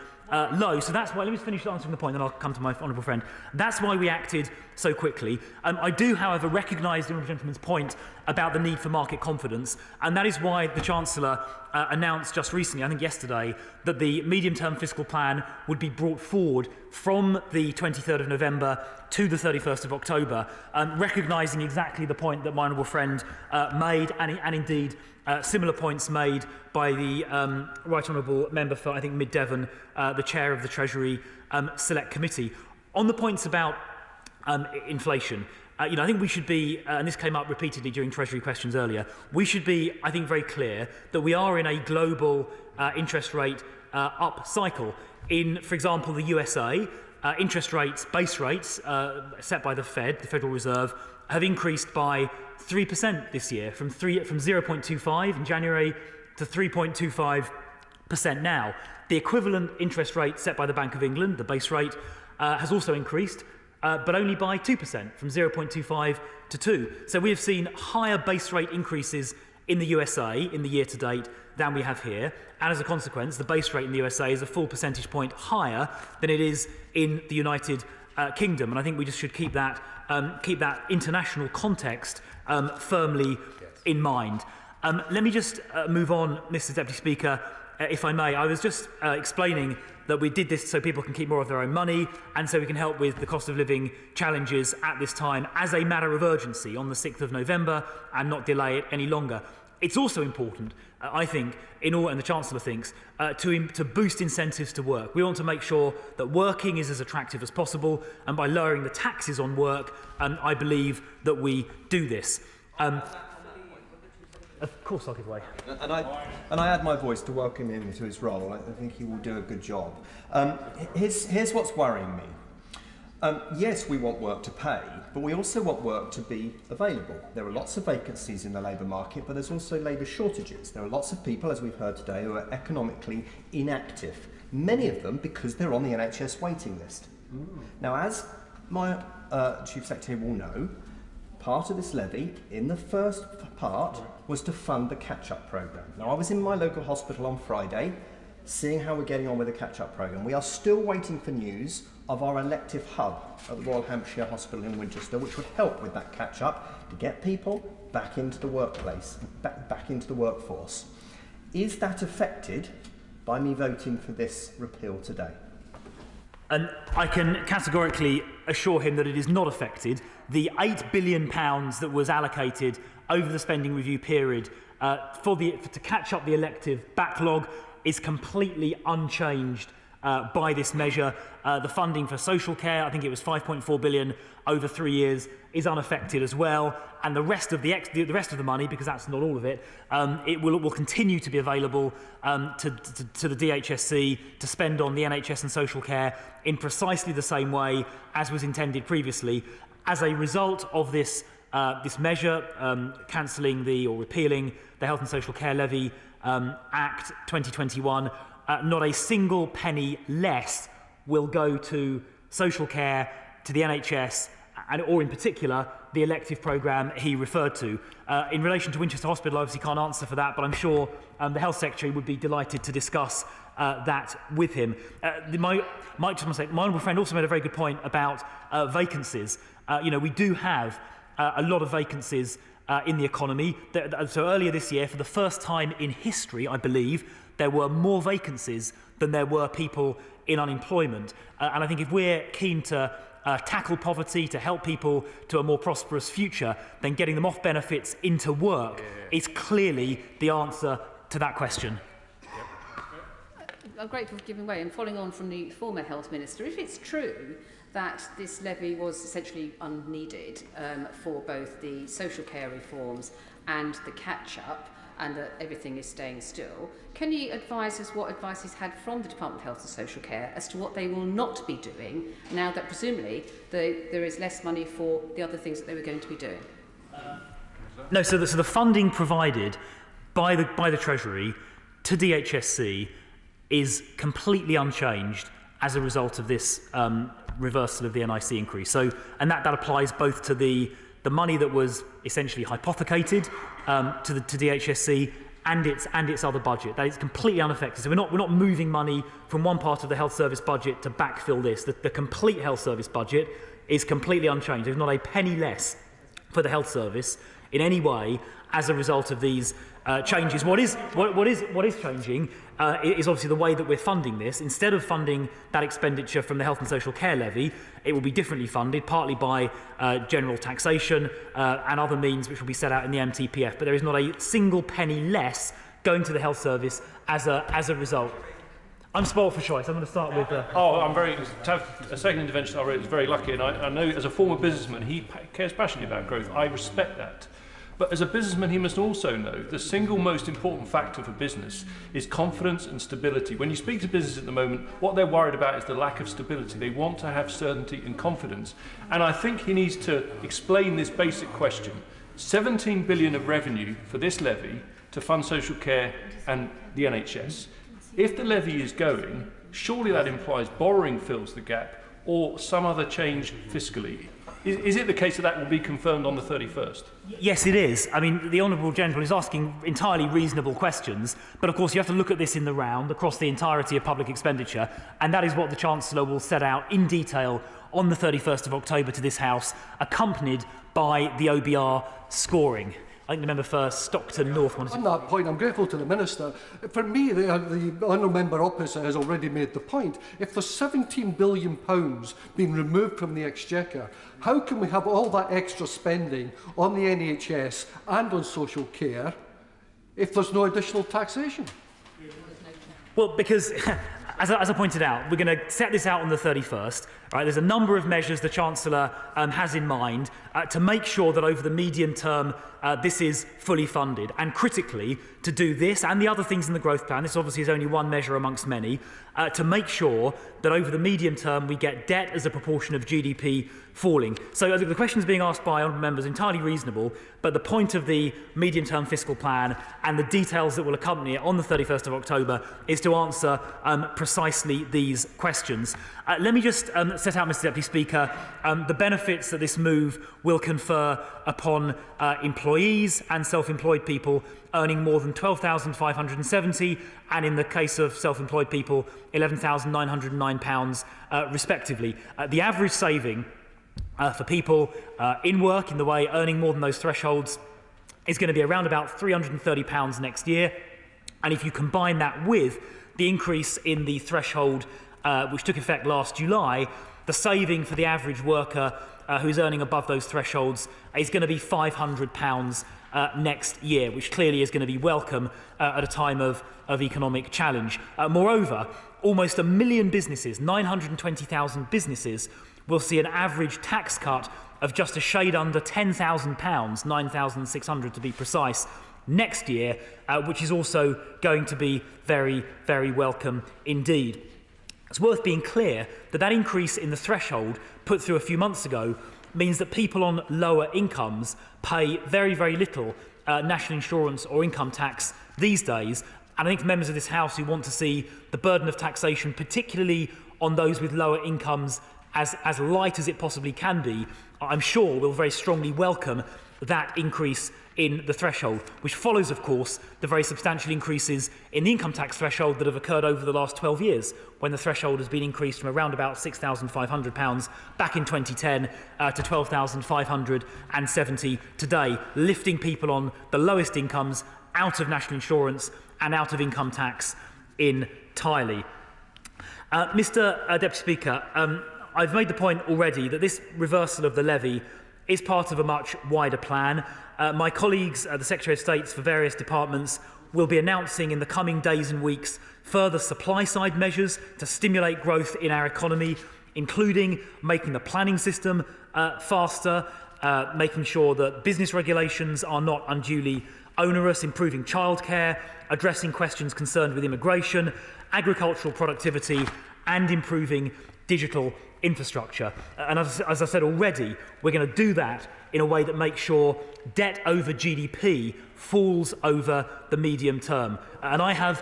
low. So that's why, let me just finish answering the point, then I'll come to my honourable friend. That's why we acted so quickly. I do, however, recognise the honourable gentleman's point about the need for market confidence, and that is why the Chancellor announced just recently, I think yesterday, that the medium-term fiscal plan would be brought forward from the 23rd of November to the 31st of October, recognising exactly the point that my honourable friend made, and indeed similar points made by the Right Honourable Member for, I think, Mid Devon, the Chair of the Treasury Select Committee. On the points about inflation, I think we should be, and this came up repeatedly during Treasury questions earlier, we should be, I think, very clear that we are in a global interest rate up cycle. In, for example, the USA, interest rates, base rates set by the Fed, the Federal Reserve, have increased by 3% this year, from 0.25 in January to 3.25% now. The equivalent interest rate set by the Bank of England, the base rate, has also increased, but only by 2%, from 0.25 to 2. So we have seen higher base rate increases in the USA in the year to date than we have here, and as a consequence, the base rate in the USA is a full percentage point higher than it is in the United Kingdom, and I think we just should keep that international context firmly in mind. Let me just move on, Mr. Deputy Speaker, if I may. I was just explaining that we did this so people can keep more of their own money and so we can help with the cost of living challenges at this time as a matter of urgency on the 6th of November and not delay it any longer. It's also important, I think, and the Chancellor thinks, to boost incentives to work. We want to make sure that working is as attractive as possible, and by lowering the taxes on work, I believe that we do this. Of course I'll give way. And I add my voice to welcome him to his role. I think he will do a good job. Here's what's worrying me. Yes, we want work to pay, but we also want work to be available. There are lots of vacancies in the labour market, but there's also labour shortages. There are lots of people, as we've heard today, who are economically inactive, many of them because they're on the NHS waiting list. Now, as my Chief Secretary will know, part of this levy, in the first part, was to fund the catch-up programme. Now, I was in my local hospital on Friday, seeing how we're getting on with the catch-up programme. We are still waiting for news of our elective hub at the Royal Hampshire Hospital in Winchester, which would help with that catch-up to get people back into the workplace, back into the workforce. Is that affected by me voting for this repeal today? And I can categorically assure him that it is not affected. The £8 billion that was allocated over the spending review period to catch up the elective backlog is completely unchanged by this measure. The funding for social care, I think it was £5.4 billion over 3 years, is unaffected as well. And the rest of the money, because that's not all of it, it will continue to be available to the DHSC to spend on the NHS and social care in precisely the same way as was intended previously. As a result of this measure, cancelling or repealing the Health and Social Care Levy Act 2021, not a single penny less will go to social care, to the NHS, or in particular, the elective programme he referred to. In relation to Winchester Hospital, I obviously can't answer for that, but I'm sure the Health Secretary would be delighted to discuss that with him. My honourable friend also made a very good point about vacancies. We do have a lot of vacancies in the economy. So earlier this year, for the first time in history, I believe, there were more vacancies than there were people in unemployment. And I think if we're keen to tackle poverty, to help people to a more prosperous future, then getting them off benefits into work is clearly the answer to that question. I'm grateful for giving way, and following on from the former Health Minister, if it's true that this levy was essentially unneeded for both the social care reforms and the catch-up, and that everything is staying still, can you advise us what advice he's had from the Department of Health and Social Care as to what they will not be doing now that presumably there is less money for the other things that they were going to be doing? No, so the funding provided by the Treasury to DHSC is completely unchanged as a result of this reversal of the NIC increase. So, and that applies both to the money that was essentially hypothecated to DHSC and its other budget. That is completely unaffected. So we're not moving money from one part of the health service budget to backfill this. The complete health service budget is completely unchanged. There's not a penny less for the health service in any way as a result of these changes. What is changing is obviously the way that we're funding this. Instead of funding that expenditure from the Health and Social Care Levy, it will be differently funded, partly by general taxation and other means which will be set out in the MTPF. But there is not a single penny less going to the health service as a result. I'm spoiled for choice. I'm going to start with... To have a second intervention already is very lucky, and I know as a former businessman he cares passionately about growth. I respect that. But as a businessman, he must also know the single most important factor for business is confidence and stability. When you speak to business at the moment, what they're worried about is the lack of stability. They want to have certainty and confidence. And I think he needs to explain this basic question. 17 billion of revenue for this levy to fund social care and the NHS. If the levy is going, surely that implies borrowing fills the gap or some other change fiscally. Is it the case that that will be confirmed on the 31st? Yes, it is. I mean, the Honourable Gentleman is asking entirely reasonable questions, but of course you have to look at this in the round across the entirety of public expenditure, and that is what the Chancellor will set out in detail on the 31st of October to this House, accompanied by the OBR scoring. I think the member for Stockton North wanted to... On that point, I'm grateful to the Minister. For me, the honourable member opposite has already made the point. If there's £17 billion being removed from the Exchequer, how can we have all that extra spending on the NHS and on social care if there's no additional taxation? Well, because, as I pointed out, we're going to set this out on the 31st. Right? There's a number of measures the Chancellor has in mind to make sure that over the medium term this is fully funded. And critically, to do this and the other things in the growth plan, this obviously is only one measure amongst many, to make sure that over the medium term we get debt as a proportion of GDP falling. So the questions being asked by honourable members are entirely reasonable, but the point of the medium-term fiscal plan and the details that will accompany it on the 31st of October is to answer precisely these questions. Let me just set out, Mr Deputy Speaker, the benefits that this move will confer upon employees and self-employed people earning more than £12,570 and, in the case of self-employed people, £11,909 respectively. The average saving for people in work, in the way earning more than those thresholds, is going to be around about £330 next year. And if you combine that with the increase in the threshold which took effect last July, the saving for the average worker who's earning above those thresholds is going to be £500 next year, which clearly is going to be welcome at a time of economic challenge. Moreover, almost 1 million businesses, 920,000 businesses, will see an average tax cut of just a shade under £10,000, £9,600 to be precise, next year, which is also going to be very, very welcome indeed. It's worth being clear that that increase in the threshold put through a few months ago means that people on lower incomes pay very, very little national insurance or income tax these days. And I think members of this House who want to see the burden of taxation, particularly on those with lower incomes, as light as it possibly can be, I'm sure will very strongly welcome that increase in the threshold, which follows, of course, the very substantial increases in the income tax threshold that have occurred over the last 12 years, when the threshold has been increased from around about £6,500 back in 2010 to £12,570 today, lifting people on the lowest incomes out of national insurance and out of income tax entirely. Mr. Deputy Speaker, I've made the point already that this reversal of the levy is part of a much wider plan. My colleagues, the Secretary of State for various departments, will be announcing in the coming days and weeks further supply-side measures to stimulate growth in our economy, including making the planning system faster, making sure that business regulations are not unduly onerous, improving childcare, addressing questions concerned with immigration, agricultural productivity, and improving digital infrastructure. And as I said already, we're going to do that in a way that makes sure debt over GDP falls over the medium term. And I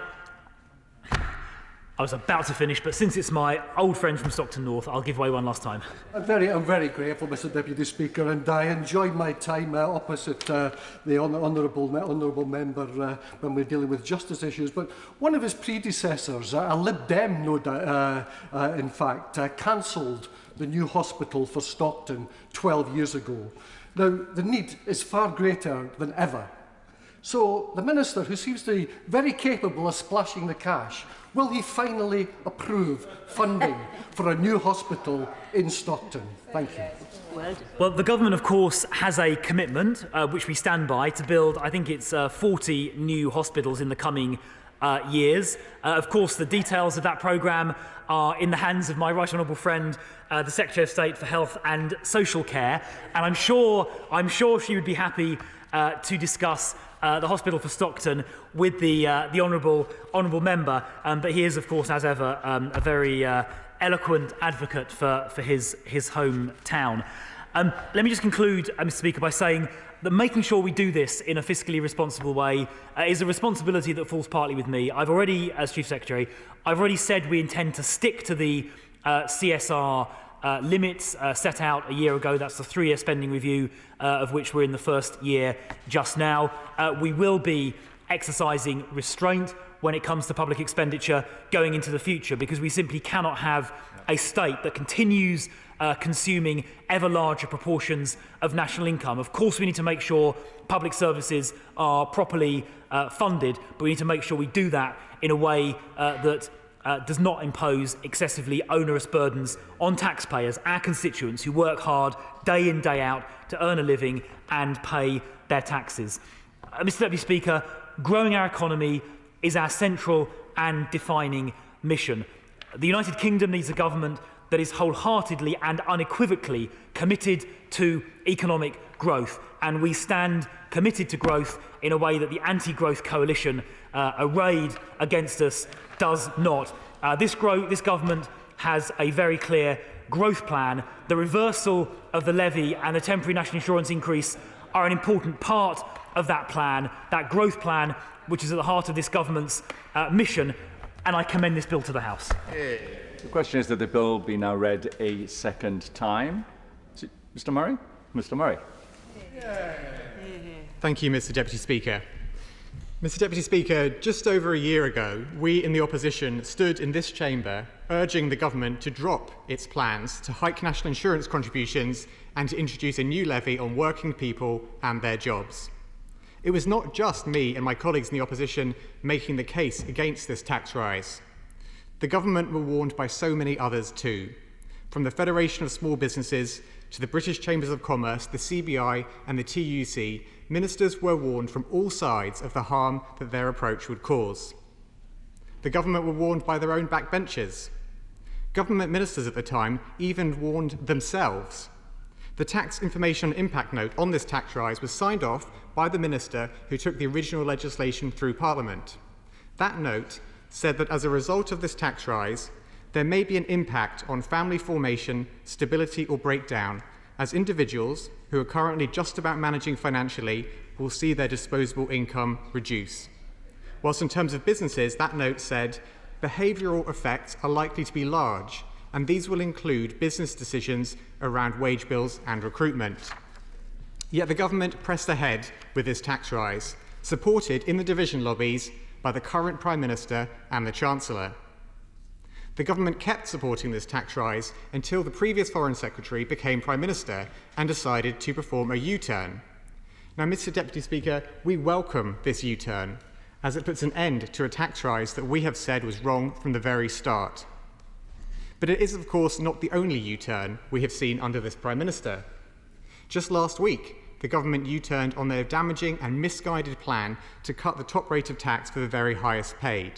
was about to finish, but since it's my old friend from Stockton North, I'll give way one last time. I'm very grateful, Mr Deputy Speaker, and I enjoyed my time opposite the honourable member when we're dealing with justice issues. But one of his predecessors, a Lib Dem, no doubt, in fact, cancelled the new hospital for Stockton 12 years ago. Now, the need is far greater than ever So the Minister, who seems to be very capable of splashing the cash, will he finally approve funding for a new hospital in Stockton? Thank you. Well, the government, of course, has a commitment, which we stand by, to build, I think it's 40 new hospitals in the coming years. Of course, the details of that programme are in the hands of my right honourable friend, the Secretary of State for Health and Social Care, and I'm sure she would be happy to discuss the hospital for Stockton with the honourable member. But he is, of course, as ever, a very eloquent advocate for his hometown. Let me just conclude, Mr. Speaker, by saying that making sure we do this in a fiscally responsible way is a responsibility that falls partly with me. I've already, as Chief Secretary, I've already said we intend to stick to the CSR limits set out a year ago. That's the 3-year spending review, of which we're in the first year just now. We will be exercising restraint when it comes to public expenditure going into the future, because we simply cannot have a state that continues consuming ever larger proportions of national income. Of course, we need to make sure public services are properly funded, but we need to make sure we do that in a way that does not impose excessively onerous burdens on taxpayers, our constituents who work hard day in, day out to earn a living and pay their taxes. Mr. Deputy Speaker, growing our economy is our central and defining mission. The United Kingdom needs a government that is wholeheartedly and unequivocally committed to economic growth, and we stand committed to growth in a way that the anti-growth coalition arrayed against us does not. This government has a very clear growth plan. The reversal of the levy and the temporary national insurance increase are an important part of that plan, that growth plan, which is at the heart of this government's mission, and I commend this bill to the House. The question is that the bill be now read a second time. Is it Mr. Murray? Mr. Murray. Thank you, Mr. Deputy Speaker. Mr. Deputy Speaker, just over a year ago, we in the opposition stood in this chamber urging the government to drop its plans to hike national insurance contributions and to introduce a new levy on working people and their jobs. It was not just me and my colleagues in the opposition making the case against this tax rise. The government were warned by so many others too, from the Federation of Small Businesses to the British Chambers of Commerce, the CBI and the TUC. Ministers were warned from all sides of the harm that their approach would cause. The government were warned by their own backbenchers. Government ministers at the time even warned themselves. The tax information impact note on this tax rise was signed off by the minister who took the original legislation through Parliament. That note said that as a result of this tax rise, there may be an impact on family formation, stability or breakdown, as individuals who are currently just about managing financially will see their disposable income reduce. Whilst in terms of businesses, that note said, behavioural effects are likely to be large, and these will include business decisions around wage bills and recruitment. Yet the government pressed ahead with this tax rise, supported in the division lobbies by the current Prime Minister and the Chancellor. The government kept supporting this tax rise until the previous Foreign Secretary became Prime Minister and decided to perform a U-turn. Now, Mr. Deputy Speaker, we welcome this U-turn, as it puts an end to a tax rise that we have said was wrong from the very start. But it is, of course, not the only U-turn we have seen under this Prime Minister. Just last week, the government U-turned on their damaging and misguided plan to cut the top rate of tax for the very highest paid.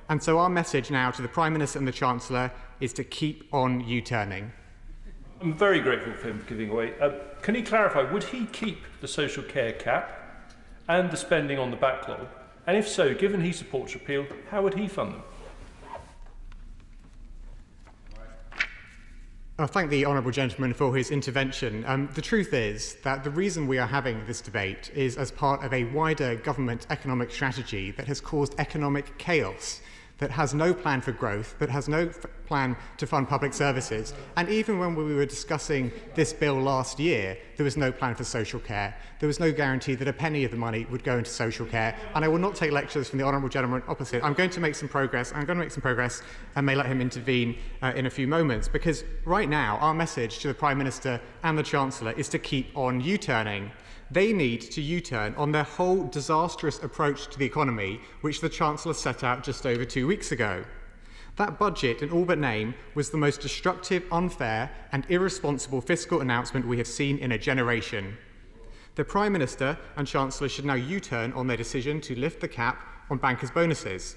And so our message now to the Prime Minister and the Chancellor is to keep on U-turning. I'm very grateful for him for giving away. Can he clarify, would he keep the social care cap and the spending on the backlog? And if so, given he supports repeal, how would he fund them? I thank the honourable gentleman for his intervention. The truth is that the reason we are having this debate is as part of a wider government economic strategy that has caused economic chaos, that has no plan for growth, that has no plan to fund public services. And even when we were discussing this bill last year, there was no plan for social care. There was no guarantee that a penny of the money would go into social care. And I will not take lectures from the honourable gentleman opposite. I'm going to make some progress. And may let him intervene in a few moments. Because right now, our message to the Prime Minister and the Chancellor is to keep on U-turning. They need to U-turn on their whole disastrous approach to the economy, which the Chancellor set out just over 2 weeks ago. That budget, in all but name, was the most destructive, unfair and irresponsible fiscal announcement we have seen in a generation. The Prime Minister and Chancellor should now U-turn on their decision to lift the cap on bankers' bonuses.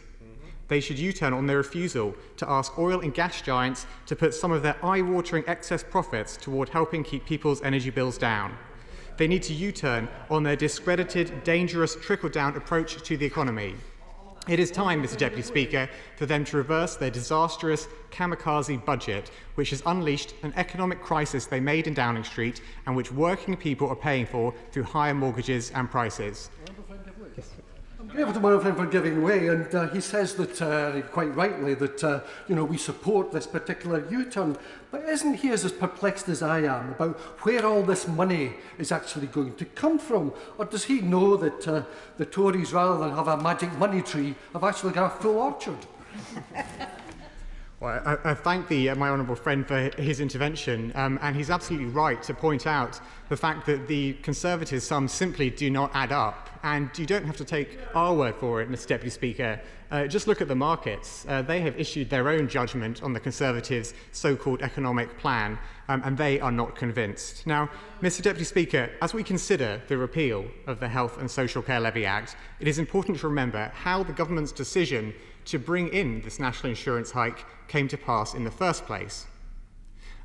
They should U-turn on their refusal to ask oil and gas giants to put some of their eye-watering excess profits toward helping keep people's energy bills down. They need to U-turn on their discredited, dangerous trickle-down approach to the economy. It is time, Mr. Deputy Speaker, for them to reverse their disastrous kamikaze budget, which has unleashed an economic crisis they made in Downing Street and which working people are paying for through higher mortgages and prices. I'm grateful to my friend for giving way, and he says that, quite rightly, that we support this particular U-turn. But isn't he as perplexed as I am about where all this money is actually going to come from? Or does he know that the Tories, rather than have a magic money tree, have actually got a full orchard? Well, I thank my honourable friend for his intervention, and he's absolutely right to point out the fact that the Conservatives' sums simply do not add up. And you don't have to take our word for it, Mr. Deputy Speaker. Just look at the markets. They have issued their own judgment on the Conservatives' so-called economic plan, and they are not convinced. Now, Mr. Deputy Speaker, as we consider the repeal of the Health and Social Care Levy Act, it is important to remember how the government's decision to bring in this national insurance hike came to pass in the first place.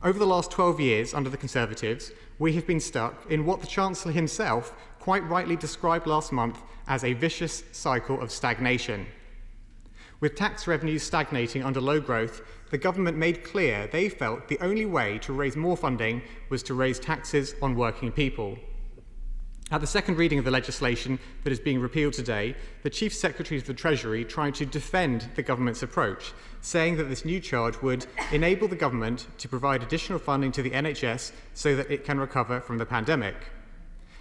Over the last 12 years under the Conservatives, we have been stuck in what the Chancellor himself quite rightly described last month as a vicious cycle of stagnation. With tax revenues stagnating under low growth, the government made clear they felt the only way to raise more funding was to raise taxes on working people. At the second reading of the legislation that is being repealed today, the Chief Secretary of the Treasury tried to defend the government's approach, saying that this new charge would enable the government to provide additional funding to the NHS so that it can recover from the pandemic.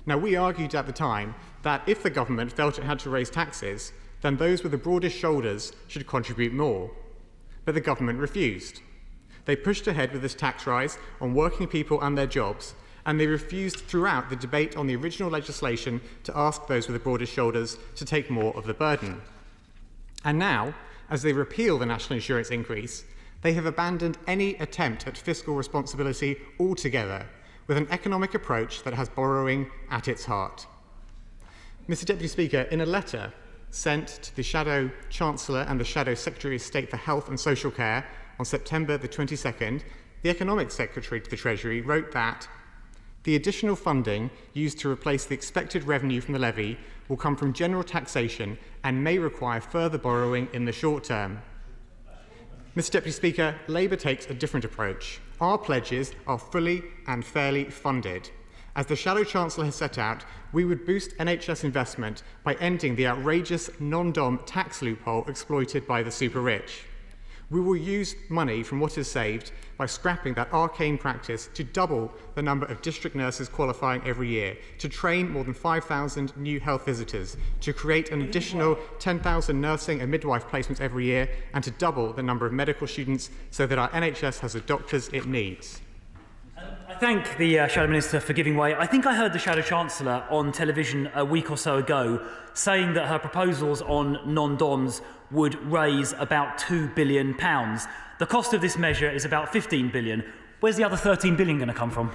Now, we argued at the time that if the government felt it had to raise taxes, then those with the broadest shoulders should contribute more. But the government refused. They pushed ahead with this tax rise on working people and their jobs, and they refused throughout the debate on the original legislation to ask those with the broadest shoulders to take more of the burden. And now, as they repeal the national insurance increase, they have abandoned any attempt at fiscal responsibility altogether, with an economic approach that has borrowing at its heart. Mr. Deputy Speaker, in a letter sent to the Shadow Chancellor and the Shadow Secretary of State for Health and Social Care on September the 22nd, the Economic Secretary to the Treasury wrote that the additional funding used to replace the expected revenue from the levy will come from general taxation and may require further borrowing in the short term. Mr. Deputy Speaker, Labour takes a different approach. Our pledges are fully and fairly funded. As the Shadow Chancellor has set out, we would boost NHS investment by ending the outrageous non-dom tax loophole exploited by the super-rich. We will use money from what is saved by scrapping that arcane practice to double the number of district nurses qualifying every year, to train more than 5,000 new health visitors, to create an additional 10,000 nursing and midwife placements every year, and to double the number of medical students so that our NHS has the doctors it needs. I thank the Shadow Minister for giving way. I think I heard the Shadow Chancellor on television a week or so ago saying that her proposals on non-DOMs would raise about £2 billion. The cost of this measure is about £15 billion. Where's the other £13 billion going to come from?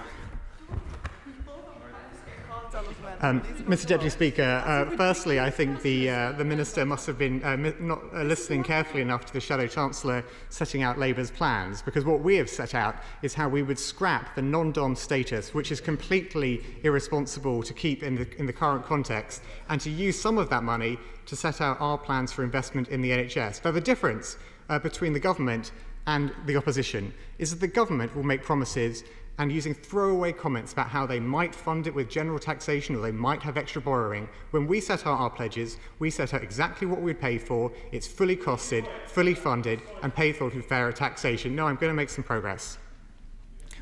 Mr. Deputy Speaker, firstly, I think the Minister must have been not listening carefully enough to the Shadow Chancellor setting out Labour's plans, because what we have set out is how we would scrap the non-dom status, which is completely irresponsible to keep in the current context, and to use some of that money to set out our plans for investment in the NHS. Now, the difference between the government and the opposition is that the government will make promises and using throwaway comments about how they might fund it with general taxation or they might have extra borrowing. When we set out our pledges, we set out exactly what we'd pay for. It's fully costed, fully funded, and paid for through fairer taxation. No, I'm going to make some progress.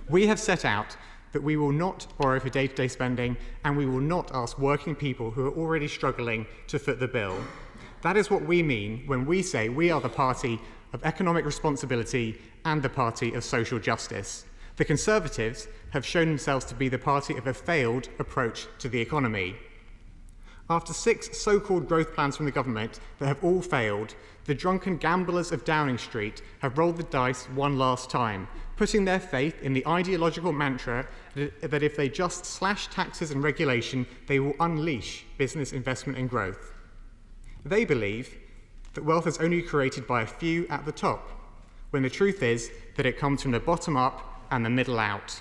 We have set out that we will not borrow for day-to-day spending, and we will not ask working people who are already struggling to foot the bill. That is what we mean when we say we are the party of economic responsibility and the party of social justice. The Conservatives have shown themselves to be the party of a failed approach to the economy. After 6 so-called growth plans from the government that have all failed, the drunken gamblers of Downing Street have rolled the dice one last time, putting their faith in the ideological mantra that if they just slash taxes and regulation, they will unleash business investment and growth. They believe that wealth is only created by a few at the top, when the truth is that it comes from the bottom up and the middle out.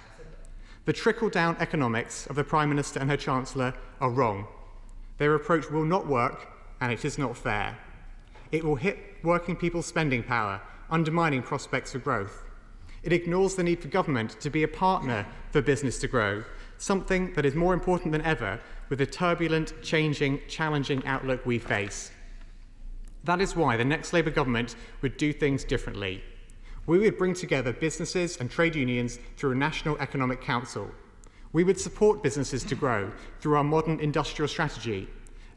The trickle-down economics of the Prime Minister and her Chancellor are wrong. Their approach will not work, and it is not fair. It will hit working people's spending power, undermining prospects for growth. It ignores the need for government to be a partner for business to grow, something that is more important than ever with the turbulent, changing, challenging outlook we face. That is why the next Labour government would do things differently. We would bring together businesses and trade unions through a National Economic Council. We would support businesses to grow through our modern industrial strategy,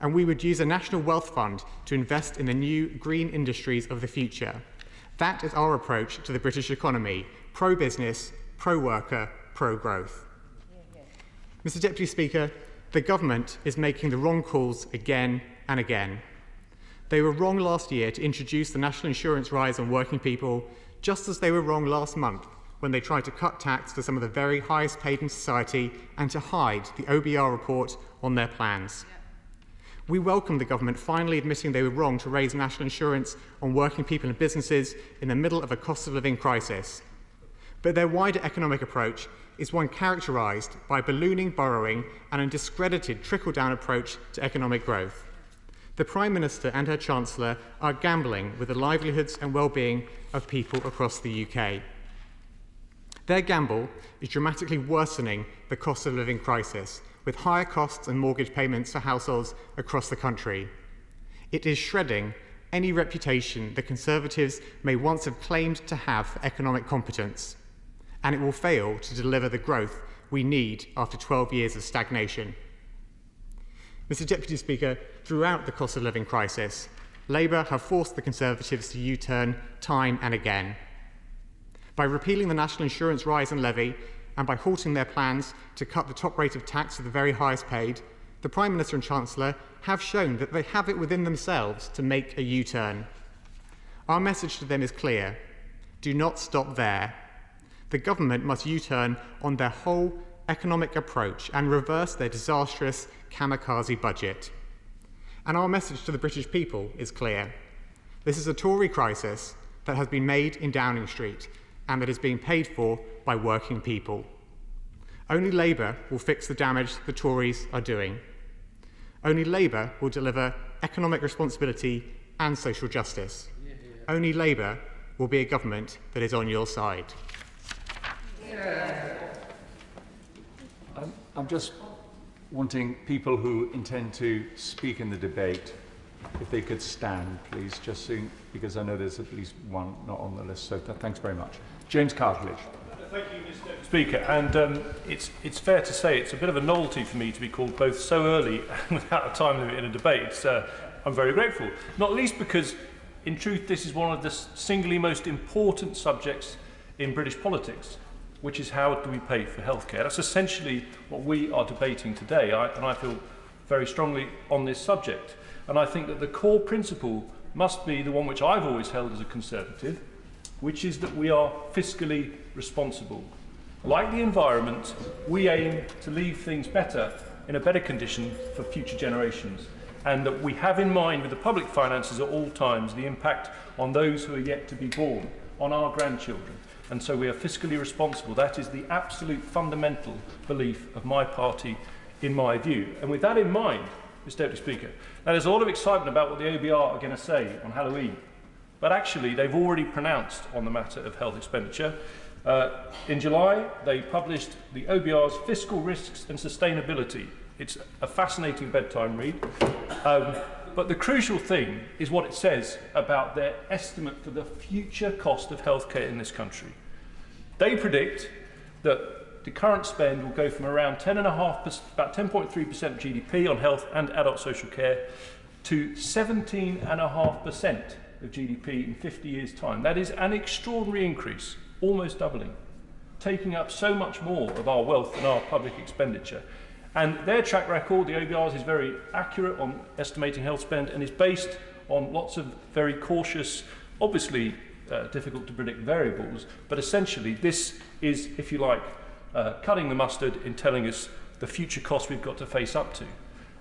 and we would use a national wealth fund to invest in the new green industries of the future. That is our approach to the British economy: pro-business, pro-worker, pro-growth. Mr. Deputy Speaker, the government is making the wrong calls again and again. They were wrong last year to introduce the national insurance rise on working people, just as they were wrong last month when they tried to cut tax for some of the very highest paid in society and to hide the OBR report on their plans. We welcome the government finally admitting they were wrong to raise national insurance on working people and businesses in the middle of a cost of living crisis. But their wider economic approach is one characterised by ballooning borrowing and a discredited trickle-down approach to economic growth. The Prime Minister and her Chancellor are gambling with the livelihoods and well-being of people across the UK. Their gamble is dramatically worsening the cost of living crisis, with higher costs and mortgage payments for households across the country. It is shredding any reputation the Conservatives may once have claimed to have for economic competence, and it will fail to deliver the growth we need after 12 years of stagnation. Mr. Deputy Speaker, throughout the cost of living crisis, Labour have forced the Conservatives to U-turn time and again. By repealing the national insurance rise and levy, and by halting their plans to cut the top rate of tax for the very highest paid, the Prime Minister and Chancellor have shown that they have it within themselves to make a U-turn. Our message to them is clear: do not stop there. The government must U-turn on their whole economic approach and reverse their disastrous kamikaze budget. And our message to the British people is clear. This is a Tory crisis that has been made in Downing Street and that is being paid for by working people. Only Labour will fix the damage the Tories are doing. Only Labour will deliver economic responsibility and social justice. Only Labour will be a government that is on your side. I'm just wanting people who intend to speak in the debate, if they could stand, please, just soon, because I know there's at least one not on the list, so thanks very much. James Cartledge. Thank you, Mr. Speaker. And it's fair to say it's a bit of a novelty for me to be called both so early and without a time limit in a debate. I'm very grateful, not least because, in truth, this is one of the singly most important subjects in British politics, which is how do we pay for healthcare. That's essentially what we are debating today, and I feel very strongly on this subject. And I think that the core principle must be the one which I've always held as a Conservative, which is that we are fiscally responsible. Like the environment, we aim to leave things better, in a better condition for future generations, and that we have in mind with the public finances at all times the impact on those who are yet to be born, on our grandchildren. And so we are fiscally responsible. That is the absolute fundamental belief of my party, in my view. And with that in mind, Mr. Deputy Speaker, now there's a lot of excitement about what the OBR are going to say on Halloween. But actually, they've already pronounced on the matter of health expenditure. In July, they published the OBR's Fiscal Risks and Sustainability. It's a fascinating bedtime read. But the crucial thing is what it says about their estimate for the future cost of healthcare in this country. They predict that the current spend will go from around 10.5%, about 10.3% of GDP on health and adult social care to 17.5% of GDP in 50 years' time. That is an extraordinary increase, almost doubling. taking up so much more of our wealth and our public expenditure. And their track record, the OBR's, is very accurate on estimating health spend and is based on lots of very cautious, obviously difficult to predict variables, but essentially this is, if you like, cutting the mustard in telling us the future costs we've got to face up to.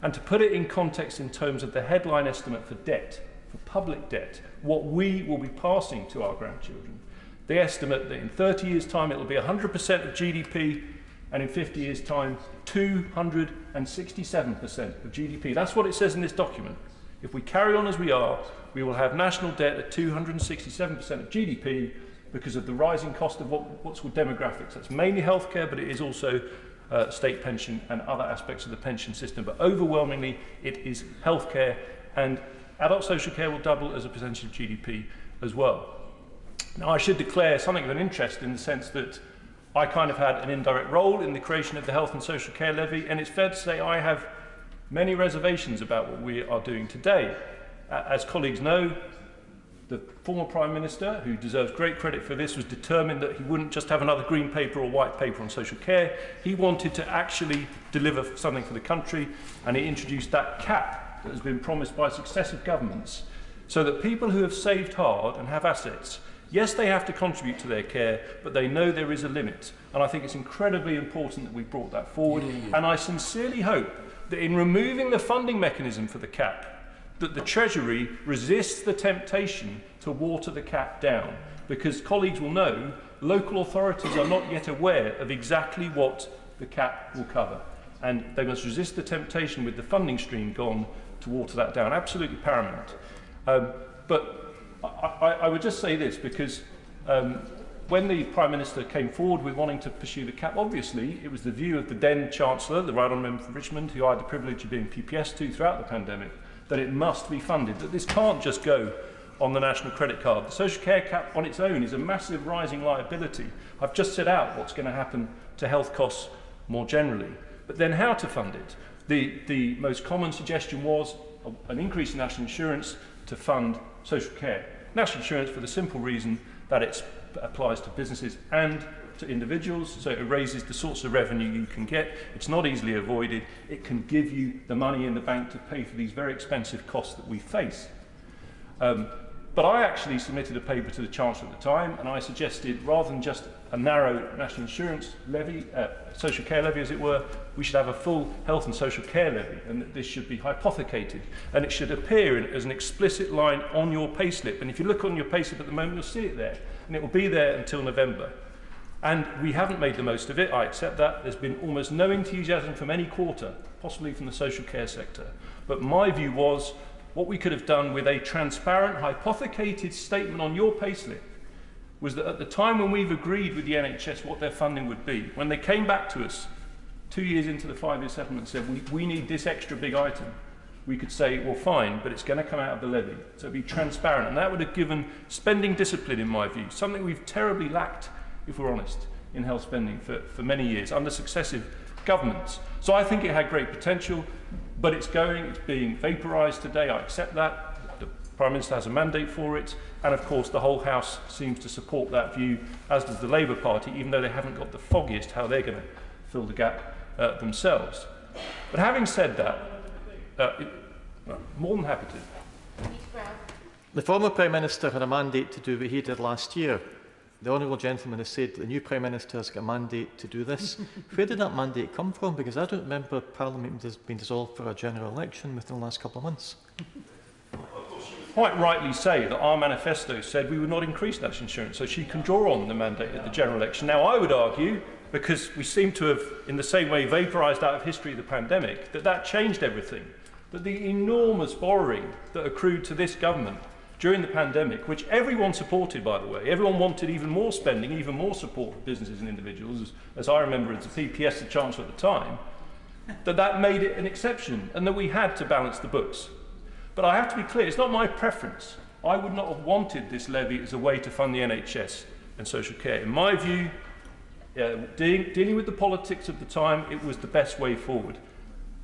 And to put it in context in terms of the headline estimate for debt, for public debt, what we will be passing to our grandchildren, they estimate that in 30 years' time it will be 100% of GDP, and in 50 years' time, 267% of GDP. That's what it says in this document. If we carry on as we are, we will have national debt at 267% of GDP because of the rising cost of what's called demographics. That's mainly healthcare, but it is also state pension and other aspects of the pension system. But overwhelmingly, it is healthcare, and adult social care will double as a percentage of GDP as well. Now, I should declare something of an interest in the sense that I kind of had an indirect role in the creation of the health and social care levy, and it's fair to say I have many reservations about what we are doing today. As colleagues know, the former Prime Minister, who deserves great credit for this, was determined that he wouldn't just have another green paper or white paper on social care. He wanted to actually deliver something for the country, and he introduced that cap that has been promised by successive governments, so that people who have saved hard and have assets, yes, they have to contribute to their care, but they know there is a limit. And I think it's incredibly important that we brought that forward. And I sincerely hope that in removing the funding mechanism for the cap, that the Treasury resists the temptation to water the cap down. Because colleagues will know, local authorities are not yet aware of exactly what the cap will cover. And they must resist the temptation with the funding stream gone to water that down. Absolutely paramount. But I would just say this, because when the Prime Minister came forward with wanting to pursue the cap, obviously it was the view of the then Chancellor, the Right Honourable Member for Richmond, who I had the privilege of being PPS to throughout the pandemic, that it must be funded, that this can't just go on the national credit card. The social care cap on its own is a massive rising liability. I've just set out what's going to happen to health costs more generally. But then how to fund it? The most common suggestion was an increase in national insurance to fund social care. National insurance for the simple reason that it applies to businesses and to individuals, so it raises the sorts of revenue you can get. It's not easily avoided. It can give you the money in the bank to pay for these very expensive costs that we face. But I actually submitted a paper to the Chancellor at the time, and I suggested, rather than just a narrow national insurance levy, social care levy as it were, we should have a full health and social care levy, and that this should be hypothecated, and it should appear as an explicit line on your payslip. And if you look on your payslip at the moment, you'll see it there, and it will be there until November. And we haven't made the most of it, I accept that. There's been almost no enthusiasm from any quarter, possibly from the social care sector. But my view was, what we could have done with a transparent, hypothecated statement on your payslip was that at the time when we've agreed with the NHS what their funding would be, when they came back to us 2 years into the 5-year settlement and said, we need this extra big item, we could say, well, fine, but it's going to come out of the levy. So it'd be transparent. And that would have given spending discipline, in my view, something we've terribly lacked, if we're honest, in health spending for many years under successive governments. So I think it had great potential, but it's being vaporised today. I accept that. The Prime Minister has a mandate for it, and of course the whole House seems to support that view, as does the Labour Party, even though they haven't got the foggiest how they're going to fill the gap themselves. But having said that, more than happy to. The former Prime Minister had a mandate to do what he did last year. The honourable gentleman has said that the new Prime Minister has got a mandate to do this. Where did that mandate come from? Because I don't remember Parliament has been dissolved for a general election within the last couple of months. Quite rightly say that our manifesto said we would not increase national insurance, so she can draw on the mandate at the general election. Now, I would argue, because we seem to have, in the same way, vaporised out of history the pandemic, that changed everything. That the enormous borrowing that accrued to this government during the pandemic, which everyone supported, by the way, everyone wanted even more spending, even more support for businesses and individuals, as I remember as the PPS, the Chancellor at the time, that made it an exception and that we had to balance the books. But I have to be clear, it's not my preference. I would not have wanted this levy as a way to fund the NHS and social care. In my view, dealing with the politics of the time, it was the best way forward.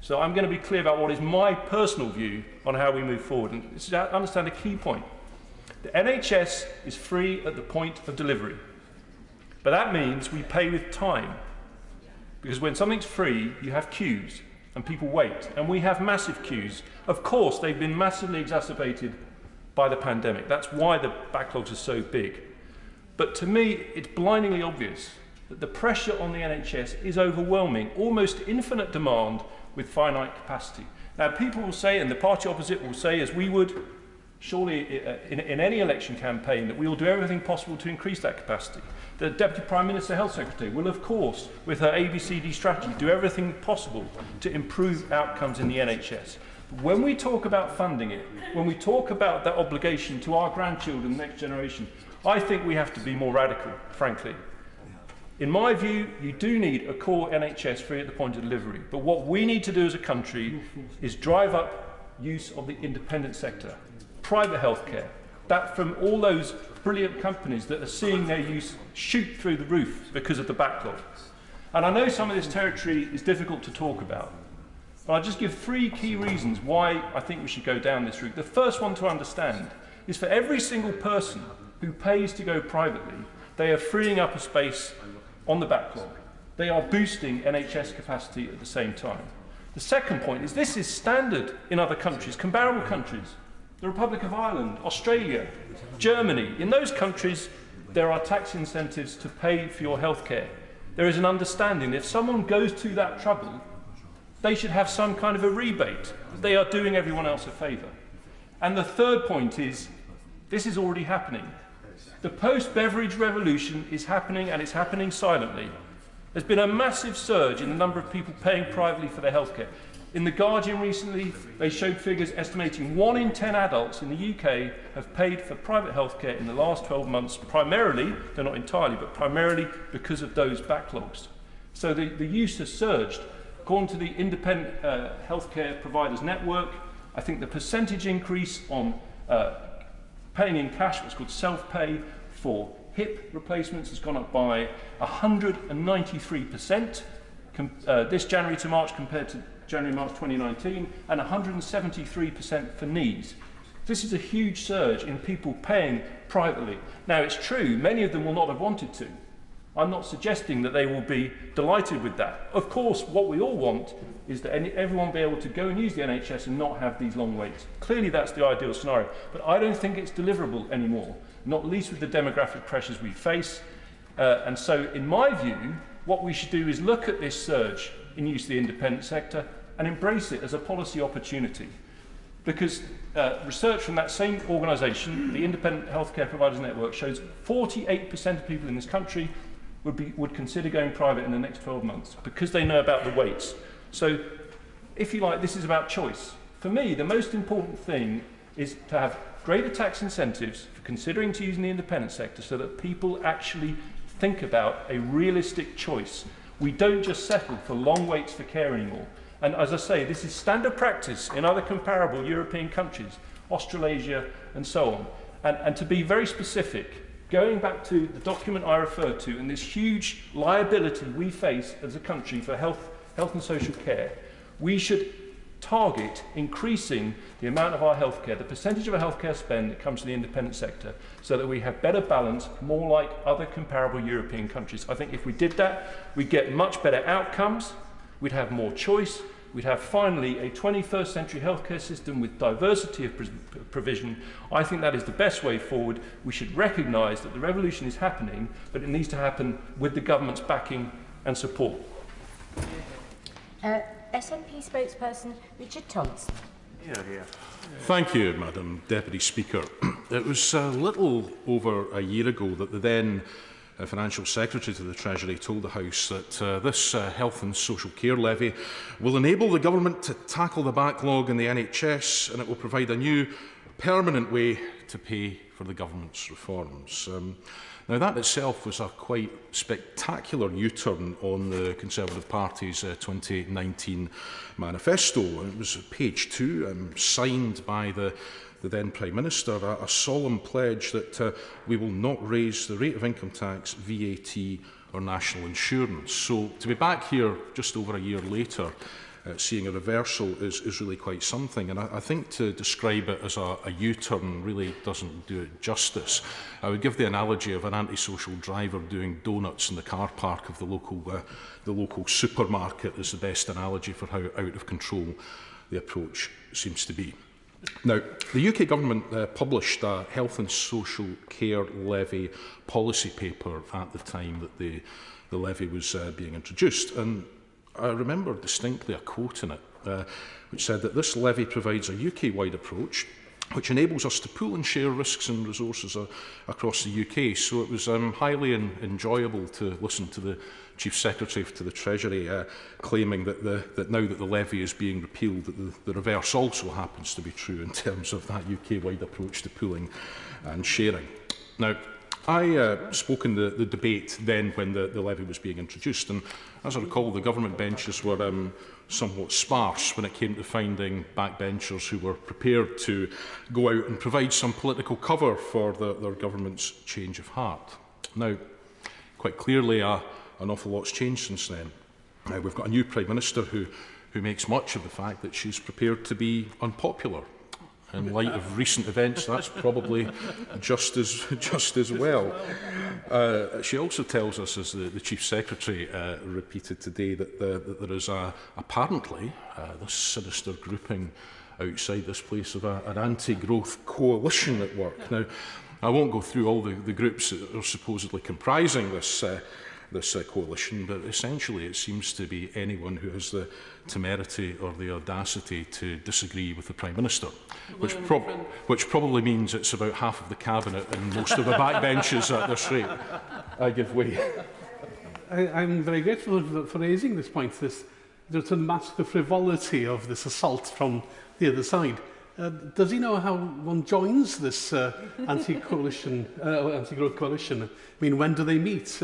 So I'm going to be clear about what is my personal view on how we move forward. And this is to understand a key point. The NHS is free at the point of delivery. But that means we pay with time. Because when something's free, you have queues and people wait. And we have massive queues. Of course, they've been massively exacerbated by the pandemic. That's why the backlogs are so big. But to me, it's blindingly obvious that the pressure on the NHS is overwhelming, almost infinite demand with finite capacity. Now, people will say, and the party opposite will say, as we would surely in any election campaign, that we will do everything possible to increase that capacity. The Deputy Prime Minister, Health Secretary, will of course, with her ABCD strategy, do everything possible to improve outcomes in the NHS. But when we talk about funding it, when we talk about that obligation to our grandchildren, the next generation, I think we have to be more radical, frankly. In my view, you do need a core NHS free at the point of delivery. But what we need to do as a country is drive up use of the independent sector, private healthcare, that from all those brilliant companies that are seeing their use shoot through the roof because of the backlog. And I know some of this territory is difficult to talk about, but I'll just give 3 key reasons why I think we should go down this route. The first one to understand is for every single person who pays to go privately, they are freeing up a space on the backlog. They are boosting NHS capacity at the same time. The second point is this is standard in other countries, comparable countries. The Republic of Ireland, Australia, Germany. In those countries, there are tax incentives to pay for your health care. There is an understanding that if someone goes to that trouble, they should have some kind of a rebate. They are doing everyone else a favour. And the third point is, this is already happening. The post-beverage revolution is happening, and it's happening silently. There's been a massive surge in the number of people paying privately for their health care. In The Guardian recently, they showed figures estimating 1 in 10 adults in the UK have paid for private healthcare in the last 12 months, primarily, though not entirely, but primarily because of those backlogs. So the use has surged. According to the Independent Healthcare Providers Network, I think the percentage increase on paying in cash, what's called self-pay, for hip replacements has gone up by 193% this January to March compared to January-March 2019, and 173% for knees. This is a huge surge in people paying privately. Now, it's true, many of them will not have wanted to. I'm not suggesting that they will be delighted with that. Of course, what we all want is that everyone be able to go and use the NHS and not have these long waits. Clearly, that's the ideal scenario. But I don't think it's deliverable anymore, not least with the demographic pressures we face. And so, in my view, what we should do is look at this surge in use of the independent sector and embrace it as a policy opportunity. Because research from that same organisation, the Independent Healthcare Providers Network, shows 48% of people in this country would consider going private in the next 12 months because they know about the waits. So, if you like, this is about choice. For me, the most important thing is to have greater tax incentives for considering to use in the independent sector so that people actually think about a realistic choice. We don't just settle for long waits for care anymore. And as I say, this is standard practice in other comparable European countries, Australasia and so on. And to be very specific, going back to the document I referred to and this huge liability we face as a country for health and social care, we should target increasing the amount of our healthcare, the percentage of our healthcare spend that comes to the independent sector, so that we have better balance, more like other comparable European countries. I think if we did that, we'd get much better outcomes, we'd have more choice, we'd have finally a 21st century healthcare system with diversity of provision. I think that is the best way forward. We should recognise that the revolution is happening, but it needs to happen with the government's backing and support. SNP spokesperson Richard Thompson. Thank you, Madam Deputy Speaker. It was a little over a year ago that the then Financial Secretary to the Treasury told the House that this health and social care levy will enable the government to tackle the backlog in the NHS, and it will provide a new permanent way to pay for the government's reforms. Now, that itself was a quite spectacular U-turn on the Conservative Party's 2019 manifesto. It was page 2, signed by the then Prime Minister, a solemn pledge that we will not raise the rate of income tax, VAT or national insurance. So to be back here just over a year later seeing a reversal is really quite something. And I think to describe it as a U-turn really doesn't do it justice. I would give the analogy of an antisocial driver doing donuts in the car park of the local supermarket as the best analogy for how out of control the approach seems to be. Now, the UK government published a health and social care levy policy paper at the time that the levy was being introduced. And I remember distinctly a quote in it, which said that this levy provides a UK-wide approach which enables us to pool and share risks and resources across the UK. So it was highly enjoyable to listen to the Chief Secretary to the Treasury claiming that now that the levy is being repealed, that the reverse also happens to be true in terms of that UK-wide approach to pooling and sharing. Now, I spoke in the debate then when the levy was being introduced, and as I recall, the government benches were somewhat sparse when it came to finding backbenchers who were prepared to go out and provide some political cover for their government's change of heart. Now, quite clearly, an awful lot's changed since then. We've got a new Prime Minister who makes much of the fact that she's prepared to be unpopular. In light of recent events, that's probably just as well. She also tells us, as the Chief Secretary repeated today, that there is apparently this sinister grouping outside this place of an anti-growth coalition at work. Now, I won't go through all the groups that are supposedly comprising this coalition, but essentially it seems to be anyone who has the temerity or the audacity to disagree with the Prime Minister, which probably means it's about half of the Cabinet and most of the backbenches at this rate. I give way. I'm very grateful for raising this point, to match the frivolity of this assault from the other side. Does he know how one joins this anti-coalition, anti-growth coalition? I mean, when do they meet?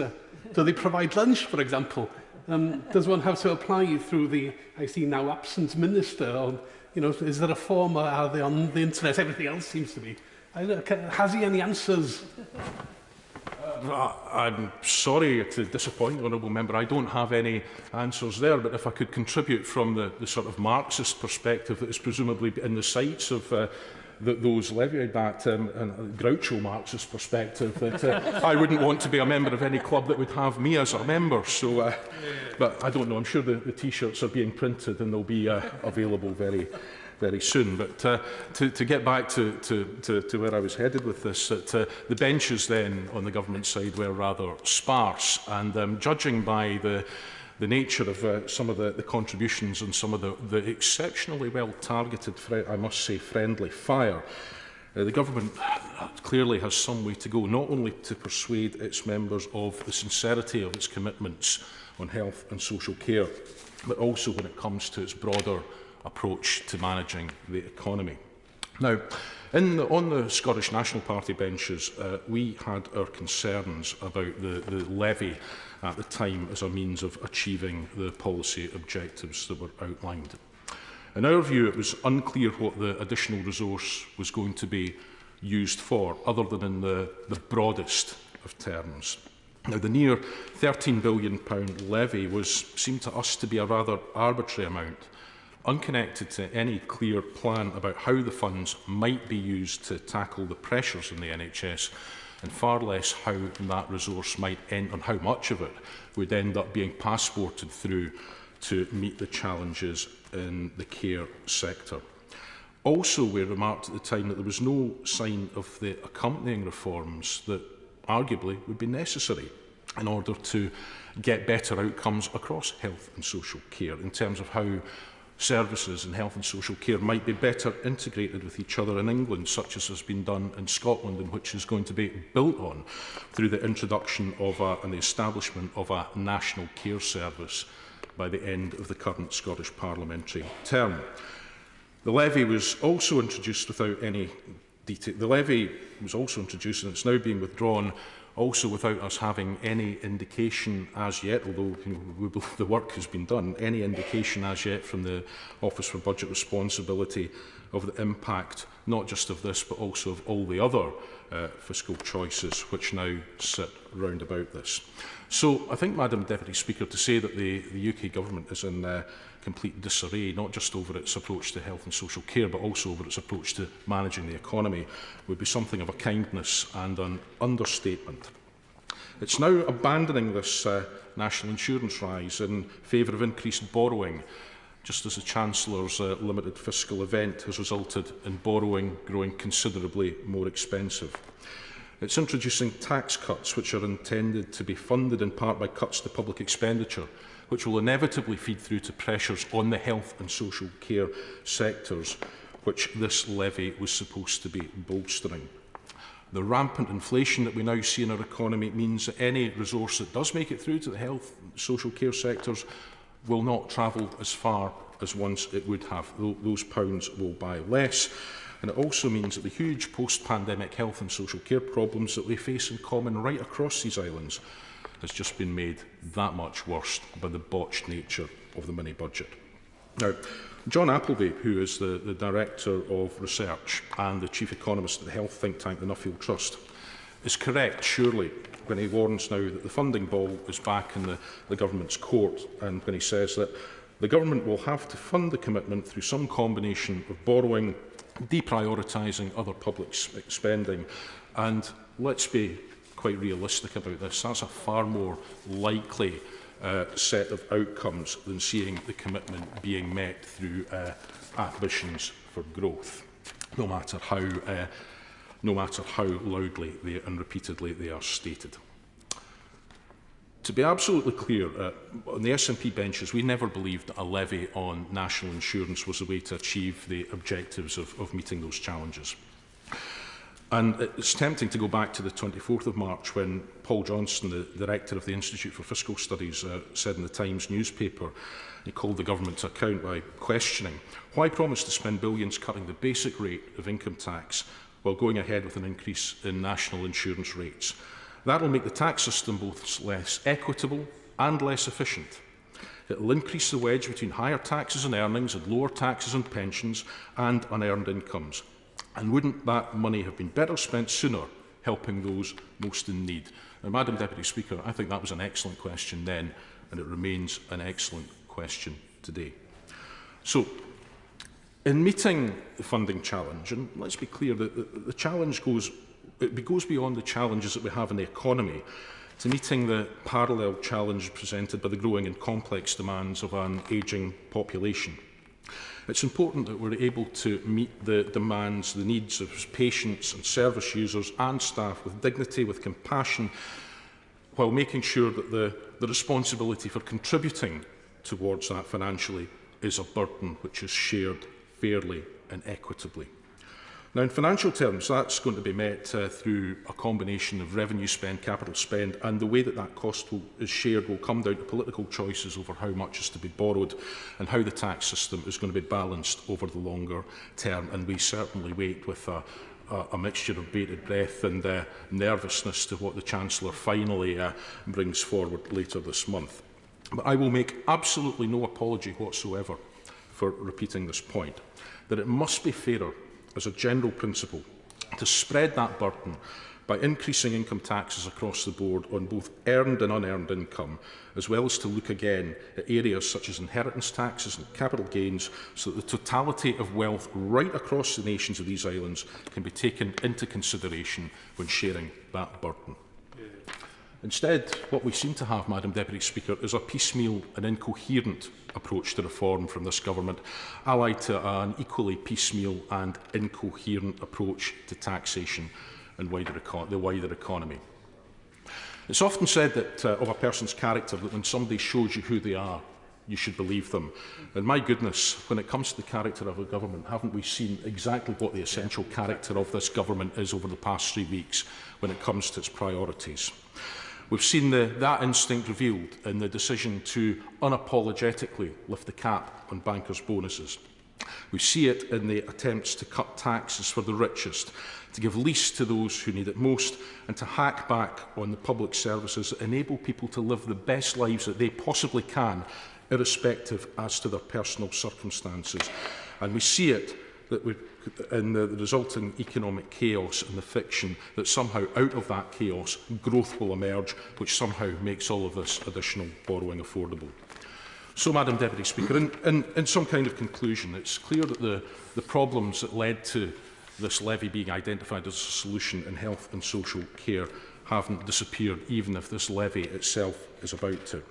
Do they provide lunch, for example? Does one have to apply through the, I see now, absent minister? Or, is there a form, or are they on the internet? Everything else seems to be. Has he any answers? I'm sorry to disappoint the Honourable Member. I don't have any answers there, but if I could contribute from the sort of Marxist perspective that is presumably in the sights of those levied that and Groucho Marxist perspective, that I wouldn't want to be a member of any club that would have me as a member. So, but I don't know. I'm sure the T-shirts are being printed and they'll be available very soon. But to get back to where I was headed with this, that the benches then on the government side were rather sparse, and judging by the nature of some of the contributions and some of the exceptionally well targeted, I must say, friendly fire, the government clearly has some way to go, not only to persuade its members of the sincerity of its commitments on health and social care, but also when it comes to its broader approach to managing the economy. Now, on the Scottish National Party benches, we had our concerns about the levy at the time as a means of achieving the policy objectives that were outlined. In our view, it was unclear what the additional resource was going to be used for, other than in the broadest of terms. Now, the near £13 billion levy seemed to us to be a rather arbitrary amount, unconnected to any clear plan about how the funds might be used to tackle the pressures in the NHS, and far less how that resource might end, and how much of it would end up being passported through to meet the challenges in the care sector. Also, we remarked at the time that there was no sign of the accompanying reforms that arguably would be necessary in order to get better outcomes across health and social care, in terms of how services in health and social care might be better integrated with each other in England, such as has been done in Scotland, and which is going to be built on through the introduction of and the establishment of a national care service by the end of the current Scottish parliamentary term. The levy was also introduced without any detail. The levy was also introduced, and it's now being withdrawn, also without us having any indication as yet, although the work has been done, any indication as yet from the Office for Budget Responsibility of the impact, not just of this, but also of all the other fiscal choices which now sit round about this. So I think, Madam Deputy Speaker, to say that the UK Government is in complete disarray, not just over its approach to health and social care, but also over its approach to managing the economy, would be something of a kindness and an understatement. It's now abandoning this national insurance rise in favour of increased borrowing, just as the Chancellor's limited fiscal event has resulted in borrowing growing considerably more expensive. It's introducing tax cuts which are intended to be funded in part by cuts to public expenditure, which will inevitably feed through to pressures on the health and social care sectors, which this levy was supposed to be bolstering. The rampant inflation that we now see in our economy means that any resource that does make it through to the health and social care sectors will not travel as far as once it would have. Those pounds will buy less. And it also means that the huge post-pandemic health and social care problems that we face in common right across these islands has just been made that much worse by the botched nature of the mini-budget. Now, John Appleby, who is the Director of Research and the Chief Economist at the health think tank, the Nuffield Trust, is correct, surely, when he warns now that the funding ball is back in the Government's court, and when he says that the Government will have to fund the commitment through some combination of borrowing, deprioritising other public spending. And let's be quite realistic about this. That's a far more likely set of outcomes than seeing the commitment being met through ambitions for growth, no matter how loudly and repeatedly they are stated. To be absolutely clear, on the SNP benches, we never believed that a levy on national insurance was the way to achieve the objectives of meeting those challenges. And it's tempting to go back to the 24th of March when Paul Johnson, the Director of the Institute for Fiscal Studies, said in the Times newspaper, he called the government to account by questioning, why promise to spend billions cutting the basic rate of income tax while going ahead with an increase in national insurance rates? That will make the tax system both less equitable and less efficient. It will increase the wedge between higher taxes on earnings and lower taxes on pensions and unearned incomes. And wouldn't that money have been better spent sooner, helping those most in need? Now, Madam Deputy Speaker, I think that was an excellent question then, and it remains an excellent question today. So, in meeting the funding challenge, and let's be clear that the challenge goes beyond the challenges that we have in the economy to meeting the parallel challenge presented by the growing and complex demands of an ageing population. It's important that we're able to meet the demands, the needs of patients and service users and staff with dignity, with compassion, while making sure that the responsibility for contributing towards that financially is a burden which is shared fairly and equitably. Now, in financial terms, that's going to be met through a combination of revenue spend, capital spend, and the way that that cost is shared will come down to political choices over how much is to be borrowed and how the tax system is going to be balanced over the longer term. And we certainly wait with a mixture of bated breath and nervousness to what the Chancellor finally brings forward later this month. But I will make absolutely no apology whatsoever for repeating this point, that it must be fairer as a general principle to spread that burden by increasing income taxes across the board on both earned and unearned income, as well as to look again at areas such as inheritance taxes and capital gains, so that the totality of wealth right across the nations of these islands can be taken into consideration when sharing that burden. Instead, what we seem to have, Madam Deputy Speaker, is a piecemeal and incoherent approach to reform from this government, allied to an equally piecemeal and incoherent approach to taxation and the wider economy. It's often said that of a person's character that when somebody shows you who they are, you should believe them. And my goodness, when it comes to the character of a government, haven't we seen exactly what the essential character of this government is over the past 3 weeks when it comes to its priorities? We've seen that instinct revealed in the decision to unapologetically lift the cap on bankers' bonuses. We see it in the attempts to cut taxes for the richest, to give least to those who need it most, and to hack back on the public services that enable people to live the best lives that they possibly can, irrespective as to their personal circumstances. And we see it and the resulting economic chaos and the fiction that somehow out of that chaos growth will emerge, which somehow makes all of this additional borrowing affordable. So, Madam Deputy Speaker, in some kind of conclusion, it's clear that the problems that led to this levy being identified as a solution in health and social care haven't disappeared, even if this levy itself is about to.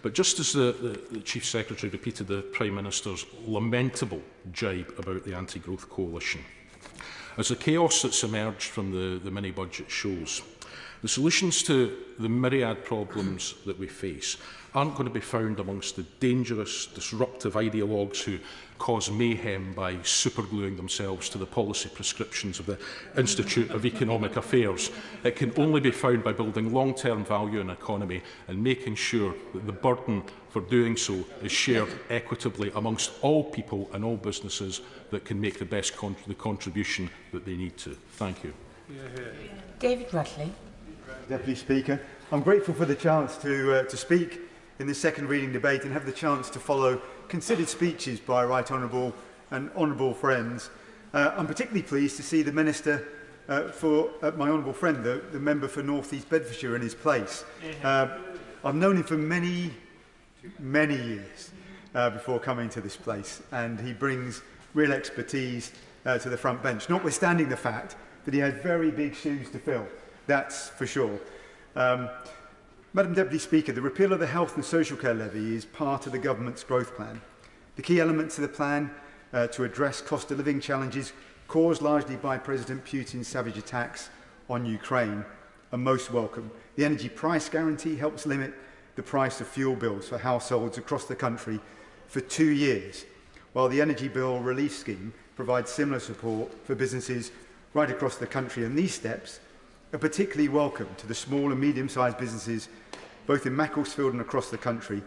But just as the Chief Secretary repeated the Prime Minister's lamentable jibe about the anti-growth coalition, as the chaos that's emerged from the mini-budget shows, the solutions to the myriad problems that we face aren't going to be found amongst the dangerous, disruptive ideologues who cause mayhem by supergluing themselves to the policy prescriptions of the Institute of Economic Affairs. It can only be found by building long-term value in an economy and making sure that the burden for doing so is shared equitably amongst all people and all businesses that can make the best contribution that they need to. Thank you. David Rutley. Deputy Speaker, I'm grateful for the chance to speak in this second reading debate and have the chance to follow considered speeches by right honourable and honourable friends. I'm particularly pleased to see the Minister for my honourable friend, the member for North East Bedfordshire, in his place. I've known him for many years before coming to this place, and he brings real expertise to the front bench, notwithstanding the fact that he has very big shoes to fill, that's for sure. Madam Deputy Speaker, the repeal of the health and social care levy is part of the government's growth plan. The key elements of the plan to address cost of living challenges caused largely by President Putin's savage attacks on Ukraine are most welcome. The energy price guarantee helps limit the price of fuel bills for households across the country for 2 years, while the Energy Bill Relief Scheme provides similar support for businesses right across the country. And these steps are particularly welcome to the small and medium-sized businesses both in Macclesfield and across the country,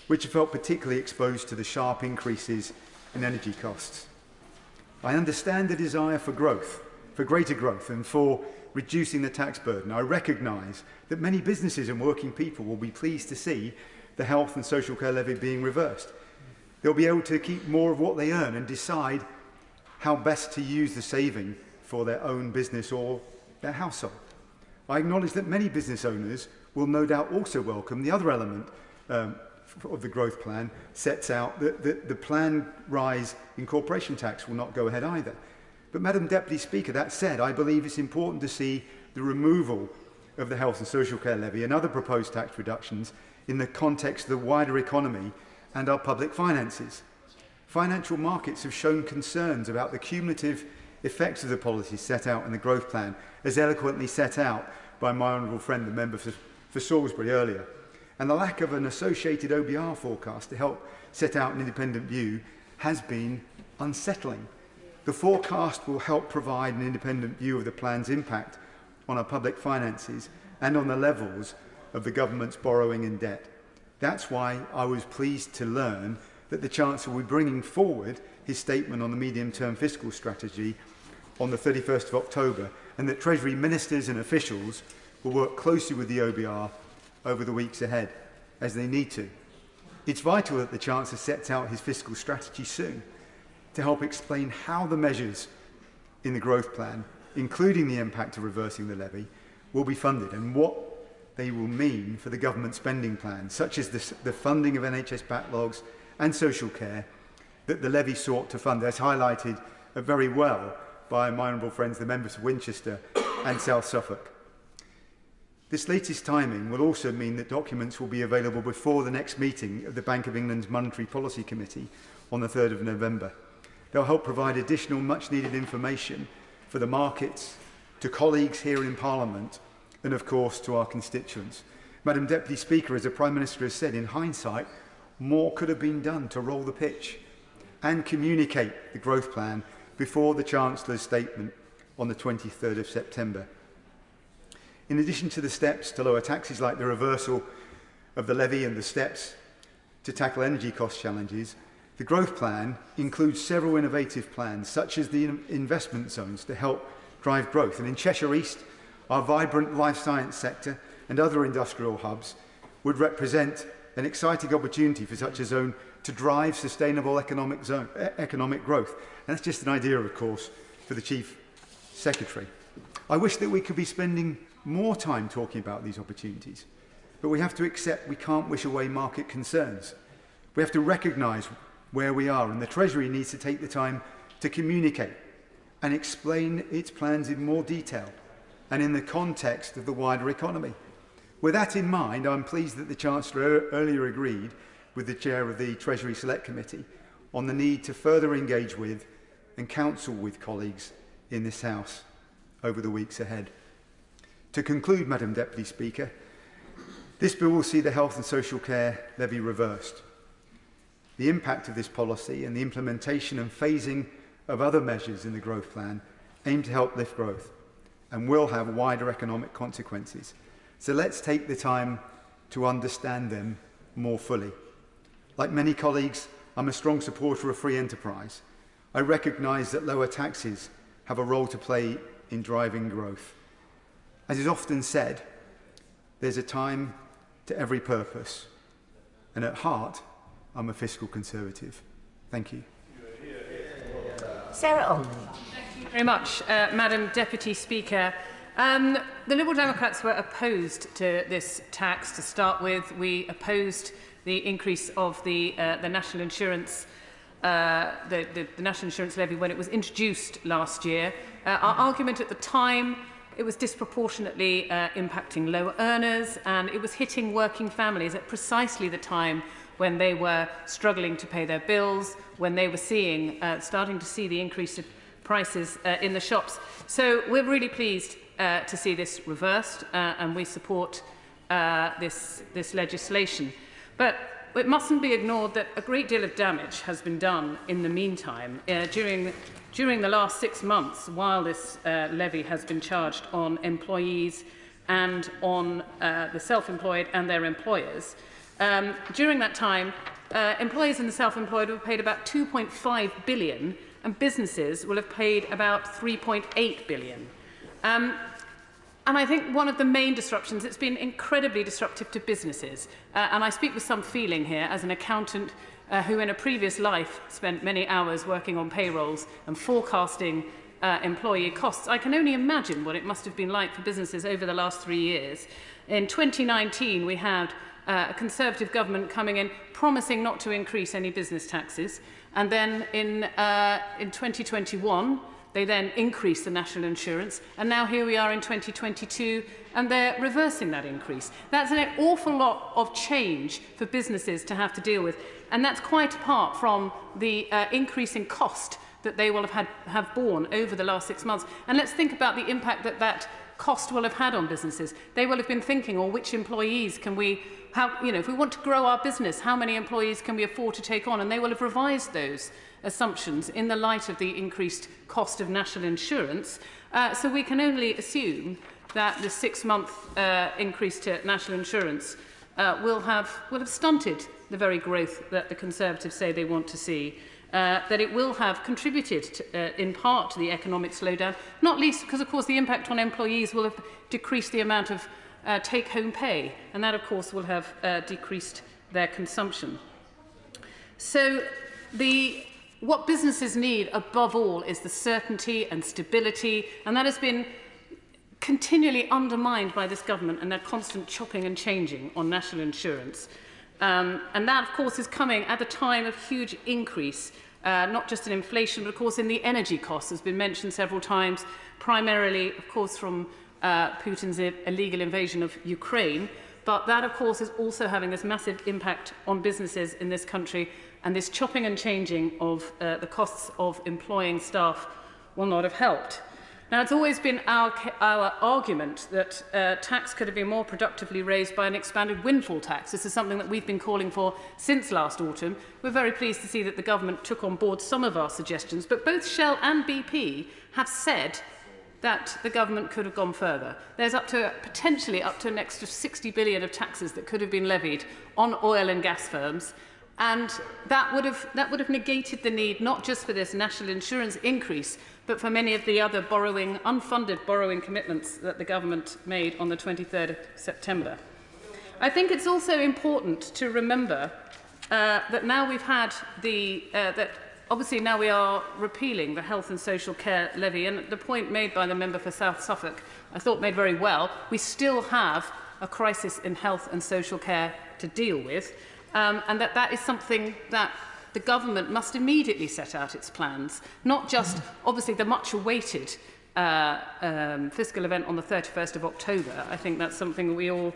which have felt particularly exposed to the sharp increases in energy costs. I understand the desire for growth, for greater growth, and for reducing the tax burden. I recognise that many businesses and working people will be pleased to see the health and social care levy being reversed. They'll be able to keep more of what they earn and decide how best to use the saving for their own business or their household. I acknowledge that many business owners will no doubt also welcome the other element of the growth plan sets out that the planned rise in corporation tax will not go ahead either. But Madam Deputy Speaker, that said, I believe it's important to see the removal of the health and social care levy and other proposed tax reductions in the context of the wider economy and our public finances. Financial markets have shown concerns about the cumulative effects of the policies set out in the growth plan, as eloquently set out by my honourable friend, the member for Salisbury earlier. And the lack of an associated OBR forecast to help set out an independent view has been unsettling. The forecast will help provide an independent view of the plan's impact on our public finances and on the levels of the government's borrowing and debt. That's why I was pleased to learn that the Chancellor will be bringing forward his statement on the medium-term fiscal strategy on the 31st of October, and that Treasury ministers and officials will work closely with the OBR over the weeks ahead, as they need to. It's vital that the Chancellor sets out his fiscal strategy soon to help explain how the measures in the growth plan, including the impact of reversing the levy, will be funded and what they will mean for the government spending plan, such as the funding of NHS backlogs and social care that the levy sought to fund, as highlighted very well by my honourable friends, the members of Winchester and South Suffolk. This latest timing will also mean that documents will be available before the next meeting of the Bank of England's Monetary Policy Committee on the 3rd of November. They'll help provide additional much-needed information for the markets, to colleagues here in Parliament, and of course to our constituents. Madam Deputy Speaker, as the Prime Minister has said, in hindsight, more could have been done to roll the pitch and communicate the growth plan before the Chancellor's statement on the 23rd of September. In addition to the steps to lower taxes like the reversal of the levy and the steps to tackle energy cost challenges, the growth plan includes several innovative plans, such as the investment zones to help drive growth. And in Cheshire East, our vibrant life science sector and other industrial hubs would represent an exciting opportunity for such a zone to drive sustainable economic growth. And that's just an idea, of course, for the Chief Secretary. I wish that we could be spending more time talking about these opportunities, but we have to accept we can't wish away market concerns. We have to recognise where we are, and the Treasury needs to take the time to communicate and explain its plans in more detail and in the context of the wider economy. With that in mind, I'm pleased that the Chancellor earlier agreed with the Chair of the Treasury Select Committee on the need to further engage with and counsel with colleagues in this House over the weeks ahead. To conclude, Madam Deputy Speaker, this bill will see the health and social care levy reversed. The impact of this policy and the implementation and phasing of other measures in the growth plan aim to help lift growth and will have wider economic consequences. So let's take the time to understand them more fully. Like many colleagues, I'm a strong supporter of free enterprise. I recognise that lower taxes have a role to play in driving growth. As is often said, there's a time to every purpose, and at heart, I'm a fiscal conservative. Thank you. Sarah Olney. Thank you very much, Madam Deputy Speaker. The Liberal Democrats were opposed to this tax to start with. We opposed the increase of the national insurance, the national insurance levy when it was introduced last year. Our argument at the time, it was disproportionately impacting lower earners, and it was hitting working families at precisely the time when they were struggling to pay their bills, when they were starting to see the increase of prices in the shops. So we're really pleased to see this reversed, and we support this legislation. But it mustn't be ignored that a great deal of damage has been done in the meantime. During the last 6 months, while this levy has been charged on employees and on the self-employed and their employers, during that time, employees and the self-employed have paid about 2.5 billion, and businesses will have paid about 3.8 billion. And I think one of the main disruptions, it's been incredibly disruptive to businesses. And I speak with some feeling here as an accountant who in a previous life spent many hours working on payrolls and forecasting employee costs. I can only imagine what it must have been like for businesses over the last 3 years. In 2019, we had a Conservative government coming in promising not to increase any business taxes. And then in 2021, they then increased the national insurance, and now here we are in 2022, and they're reversing that increase. That's an awful lot of change for businesses to have to deal with, and that's quite apart from the increase in cost that they will have borne over the last 6 months. And let's think about the impact that that cost will have had on businesses. They will have been thinking, or which employees can we, if we want to grow our business, how many employees can we afford to take on? And they will have revised those assumptions in the light of the increased cost of national insurance. So we can only assume that the 6-month increase to national insurance will have stunted the very growth that the Conservatives say they want to see. That it will have contributed to, in part to the economic slowdown, not least because, of course, the impact on employees will have decreased the amount of take-home pay, and that, of course, will have decreased their consumption. So what businesses need, above all, is the certainty and stability, and that has been continually undermined by this government and their constant chopping and changing on national insurance. And that, of course, is coming at a time of huge increase, not just in inflation, but, of course, in the energy costs, has been mentioned several times, primarily, of course, from Putin's illegal invasion of Ukraine. But that, of course, is also having this massive impact on businesses in this country, and this chopping and changing of the costs of employing staff will not have helped. Now, it's always been our argument that tax could have been more productively raised by an expanded windfall tax. This is something that we've been calling for since last autumn. We're very pleased to see that the government took on board some of our suggestions, but both Shell and BP have said that the government could have gone further. There's potentially up to an extra 60 billion of taxes that could have been levied on oil and gas firms, and that would have negated the need not just for this national insurance increase, but for many of the other unfunded borrowing commitments that the government made on the 23rd of September. I think it's also important to remember that now we've had that obviously now we are repealing the health and social care levy, and the point made by the member for South Suffolk, I thought made very well, we still have a crisis in health and social care to deal with, and that is something that the government must immediately set out its plans, not just obviously the much awaited fiscal event on the 31st of October. I think that's something that we all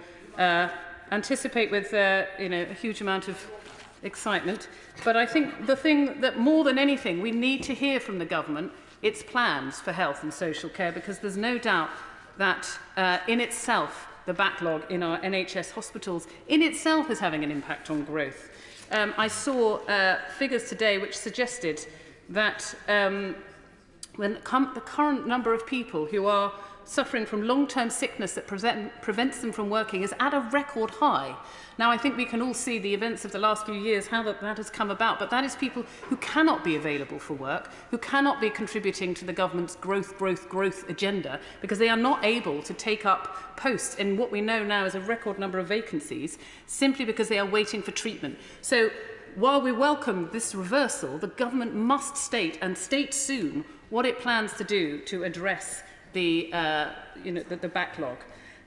anticipate with a huge amount of excitement. But I think the thing that more than anything we need to hear from the government, its plans for health and social care, because there's no doubt that in itself the backlog in our NHS hospitals in itself is having an impact on growth. I saw figures today which suggested that when the current number of people who are suffering from long-term sickness that prevents them from working is at a record high. Now, I think we can all see the events of the last few years, how that has come about, but that is people who cannot be available for work, who cannot be contributing to the government's growth agenda, because they are not able to take up posts in what we know now is a record number of vacancies, simply because they are waiting for treatment. So, while we welcome this reversal, the government must state, and state soon, what it plans to do to address the backlog.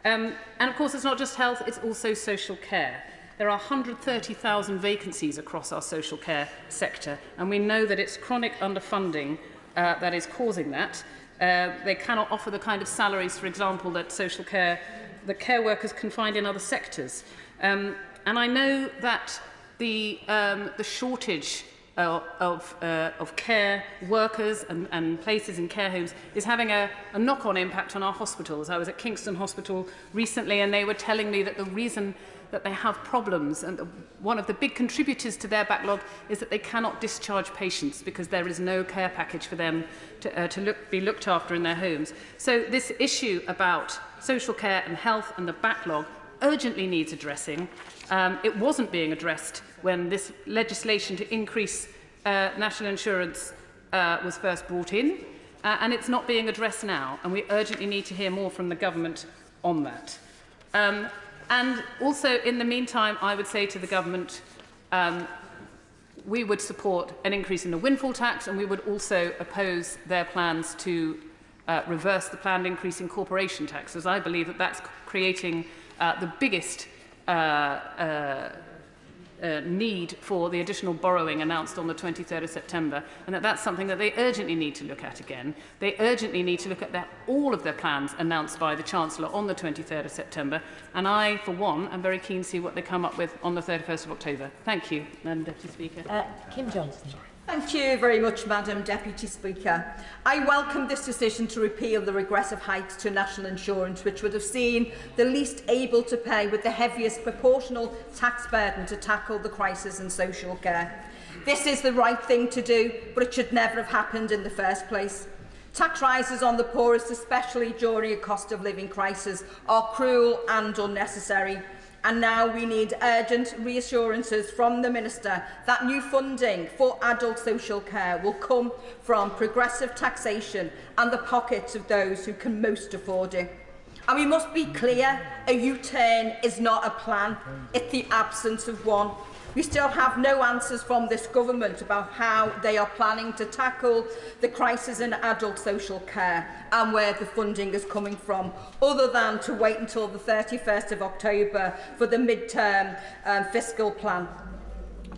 And of course, it's not just health, it's also social care. There are 130,000 vacancies across our social care sector, and we know that it's chronic underfunding that is causing that. They cannot offer the kind of salaries, for example, that the care workers can find in other sectors. And I know that the shortage of care workers and places in care homes is having a knock-on impact on our hospitals. I was at Kingston Hospital recently, and they were telling me that the reason that they have problems, and one of the big contributors to their backlog, is that they cannot discharge patients because there is no care package for them to be looked after in their homes. So this issue about social care and health and the backlog urgently needs addressing. It wasn't being addressed when this legislation to increase national insurance was first brought in, and it's not being addressed now, and we urgently need to hear more from the government on that. And also, in the meantime, I would say to the government, we would support an increase in the windfall tax, and we would also oppose their plans to reverse the planned increase in corporation tax, as I believe that that's creating the biggest need for the additional borrowing announced on the 23rd of September, and that's something that they urgently need to look at again. They urgently need to look at all of their plans announced by the Chancellor on the 23rd of September, and I, for one, am very keen to see what they come up with on the 31st of October. Thank you, Madam Deputy Speaker. Kim Johnson. Thank you very much, Madam Deputy Speaker. I welcome this decision to repeal the regressive hikes to national insurance, which would have seen the least able to pay with the heaviest proportional tax burden to tackle the crisis in social care. This is the right thing to do, but it should never have happened in the first place. Tax rises on the poorest, especially during a cost of living crisis, are cruel and unnecessary. And now we need urgent reassurances from the Minister that new funding for adult social care will come from progressive taxation and the pockets of those who can most afford it. And we must be clear, a U-turn is not a plan, it's the absence of one. We still have no answers from this government about how they are planning to tackle the crisis in adult social care and where the funding is coming from, other than to wait until the 31st of October for the mid-term fiscal plan.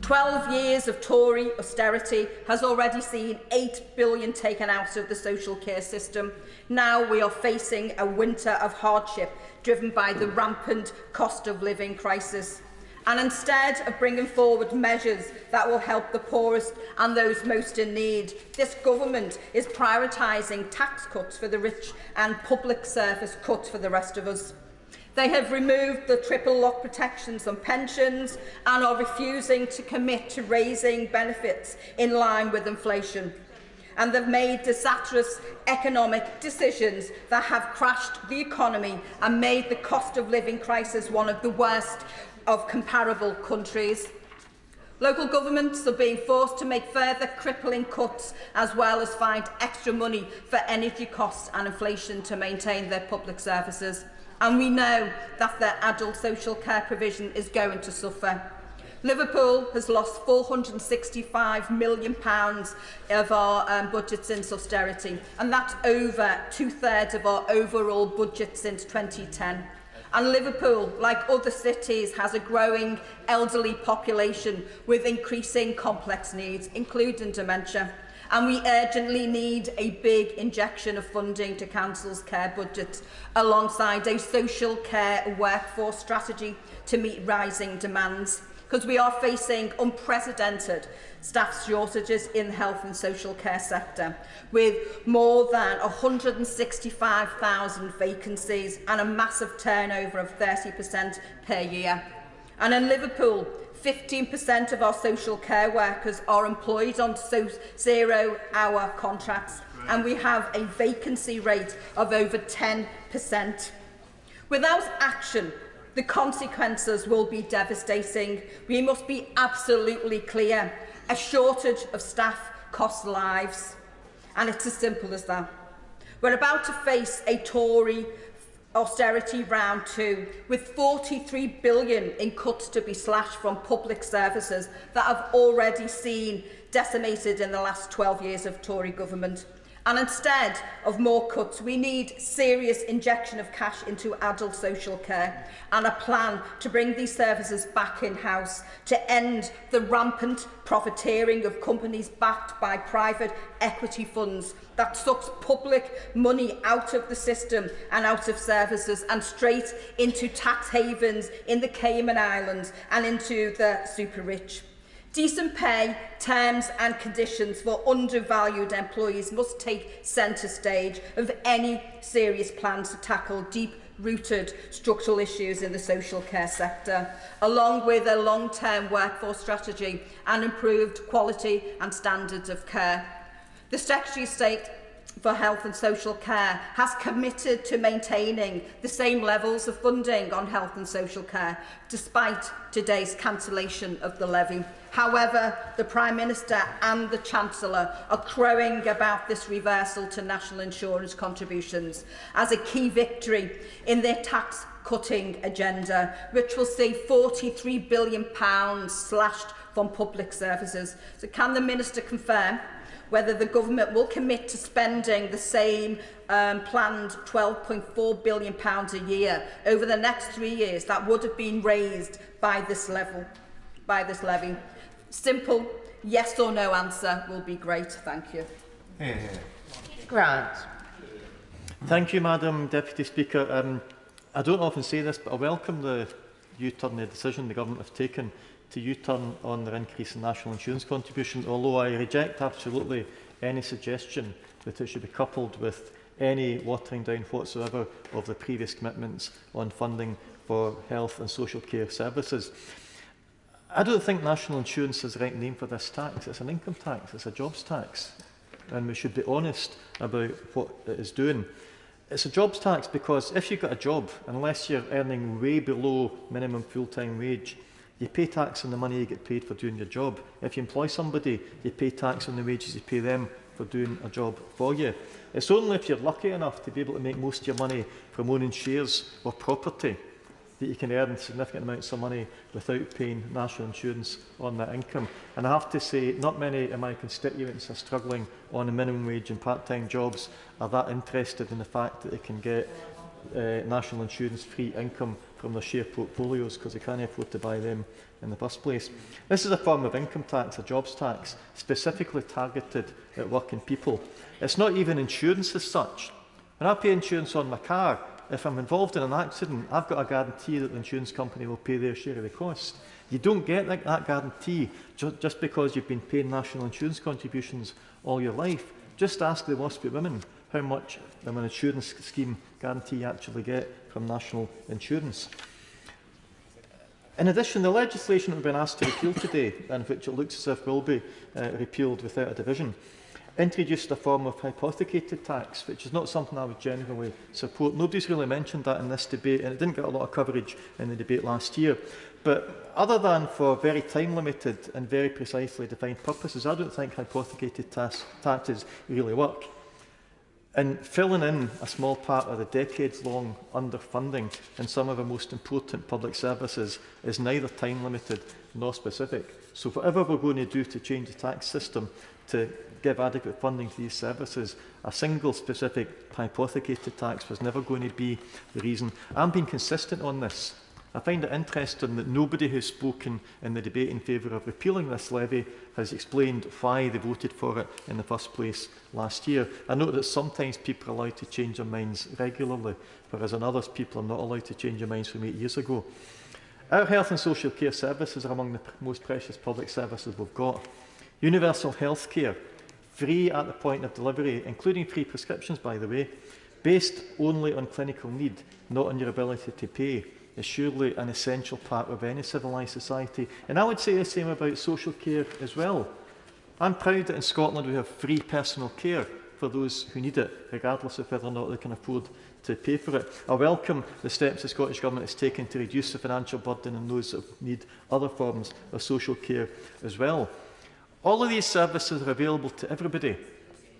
12 years of Tory austerity has already seen £8 billion taken out of the social care system. Now we are facing a winter of hardship driven by the rampant cost of living crisis. And instead of bringing forward measures that will help the poorest and those most in need, this government is prioritising tax cuts for the rich and public service cuts for the rest of us. They have removed the triple lock protections on pensions and are refusing to commit to raising benefits in line with inflation. And they've made disastrous economic decisions that have crashed the economy and made the cost of living crisis one of the worst of comparable countries. Local governments are being forced to make further crippling cuts, as well as find extra money for energy costs and inflation to maintain their public services. And we know that their adult social care provision is going to suffer. Liverpool has lost £465 million of our budget since austerity, and that's over 2/3 of our overall budget since 2010. And Liverpool, like other cities, has a growing elderly population with increasing complex needs, including dementia. And we urgently need a big injection of funding to councils' care budgets, alongside a social care workforce strategy to meet rising demands, because we are facing unprecedented staff shortages in the health and social care sector, with more than 165,000 vacancies and a massive turnover of 30% per year. And in Liverpool, 15% of our social care workers are employed on zero-hour contracts, and we have a vacancy rate of over 10%. Without action, the consequences will be devastating. We must be absolutely clear. A shortage of staff costs lives, and it's as simple as that. We're about to face a Tory austerity round 2, with 43 billion in cuts to be slashed from public services that have already seen decimated in the last 12 years of Tory government. And instead of more cuts, we need serious injection of cash into adult social care and a plan to bring these services back in-house, to end the rampant profiteering of companies backed by private equity funds that sucks public money out of the system and out of services and straight into tax havens in the Cayman Islands and into the super rich. Decent pay, terms and conditions for undervalued employees must take centre stage of any serious plans to tackle deep-rooted structural issues in the social care sector, along with a long-term workforce strategy and improved quality and standards of care. The Secretary of State for Health and Social Care has committed to maintaining the same levels of funding on health and social care, despite today's cancellation of the levy. However, the Prime Minister and the Chancellor are crowing about this reversal to national insurance contributions as a key victory in their tax-cutting agenda, which will see £43 billion slashed from public services. So can the Minister confirm whether the government will commit to spending the same planned £12.4 billion a year over the next 3 years that would have been raised by this levy? Simple yes or no answer will be great. Thank you. Grant. Thank you, Madam Deputy Speaker. I don't often say this, but I welcome the U-turn, the decision the government have taken to U-turn on their increase in national insurance contribution, although I reject absolutely any suggestion that it should be coupled with any watering down whatsoever of the previous commitments on funding for health and social care services. I don't think national insurance is the right name for this tax. It's an income tax, it's a jobs tax, and we should be honest about what it is doing. It's a jobs tax because if you've got a job, unless you're earning way below minimum full-time wage, you pay tax on the money you get paid for doing your job. If you employ somebody, you pay tax on the wages you pay them for doing a job for you. It's only if you're lucky enough to be able to make most of your money from owning shares or property that you can earn significant amounts of money without paying national insurance on that income. And I have to say, not many of my constituents are struggling on a minimum wage and part-time jobs are that interested in the fact that they can get national insurance-free income from their share portfolios because they can't afford to buy them in the first place. This is a form of income tax, a jobs tax, specifically targeted at working people. It's not even insurance as such. When I pay insurance on my car, if I'm involved in an accident, I've got a guarantee that the insurance company will pay their share of the cost. You don't get that guarantee just because you've been paying national insurance contributions all your life. Just ask the WASPy women how much of an insurance scheme guarantee you actually get from national insurance. In addition, the legislation that we've been asked to repeal today, and which it looks as if will be repealed without a division, introduced a form of hypothecated tax, which is not something I would generally support. Nobody's really mentioned that in this debate, and it didn't get a lot of coverage in the debate last year. But other than for very time-limited and very precisely defined purposes, I don't think hypothecated taxes really work. And filling in a small part of the decades-long underfunding in some of the most important public services is neither time-limited nor specific. So whatever we're going to do to change the tax system to give adequate funding to these services, a single specific hypothecated tax was never going to be the reason. I'm being consistent on this. I find it interesting that nobody who's spoken in the debate in favour of repealing this levy has explained why they voted for it in the first place last year. I note that sometimes people are allowed to change their minds regularly, whereas in others people are not allowed to change their minds from 8 years ago. Our health and social care services are among the most precious public services we've got. Universal health care, free at the point of delivery, including free prescriptions, by the way, based only on clinical need, not on your ability to pay, is surely an essential part of any civilised society. And I would say the same about social care as well. I'm proud that in Scotland we have free personal care for those who need it, regardless of whether or not they can afford to pay for it. I welcome the steps the Scottish Government has taken to reduce the financial burden on those that need other forms of social care as well. All of these services are available to everybody,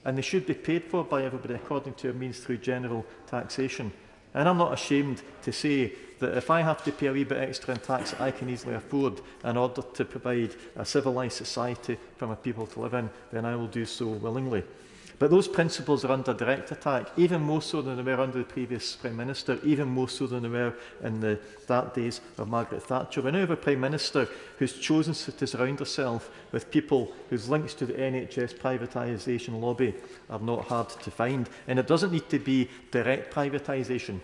and they should be paid for by everybody according to our means through general taxation. And I'm not ashamed to say that if I have to pay a wee bit extra in tax that I can easily afford in order to provide a civilised society for my people to live in, then I will do so willingly. But those principles are under direct attack, even more so than they were under the previous Prime Minister, even more so than they were in the dark days of Margaret Thatcher. We now have a Prime Minister who's chosen to surround herself with people whose links to the NHS privatisation lobby are not hard to find. And it doesn't need to be direct privatisation.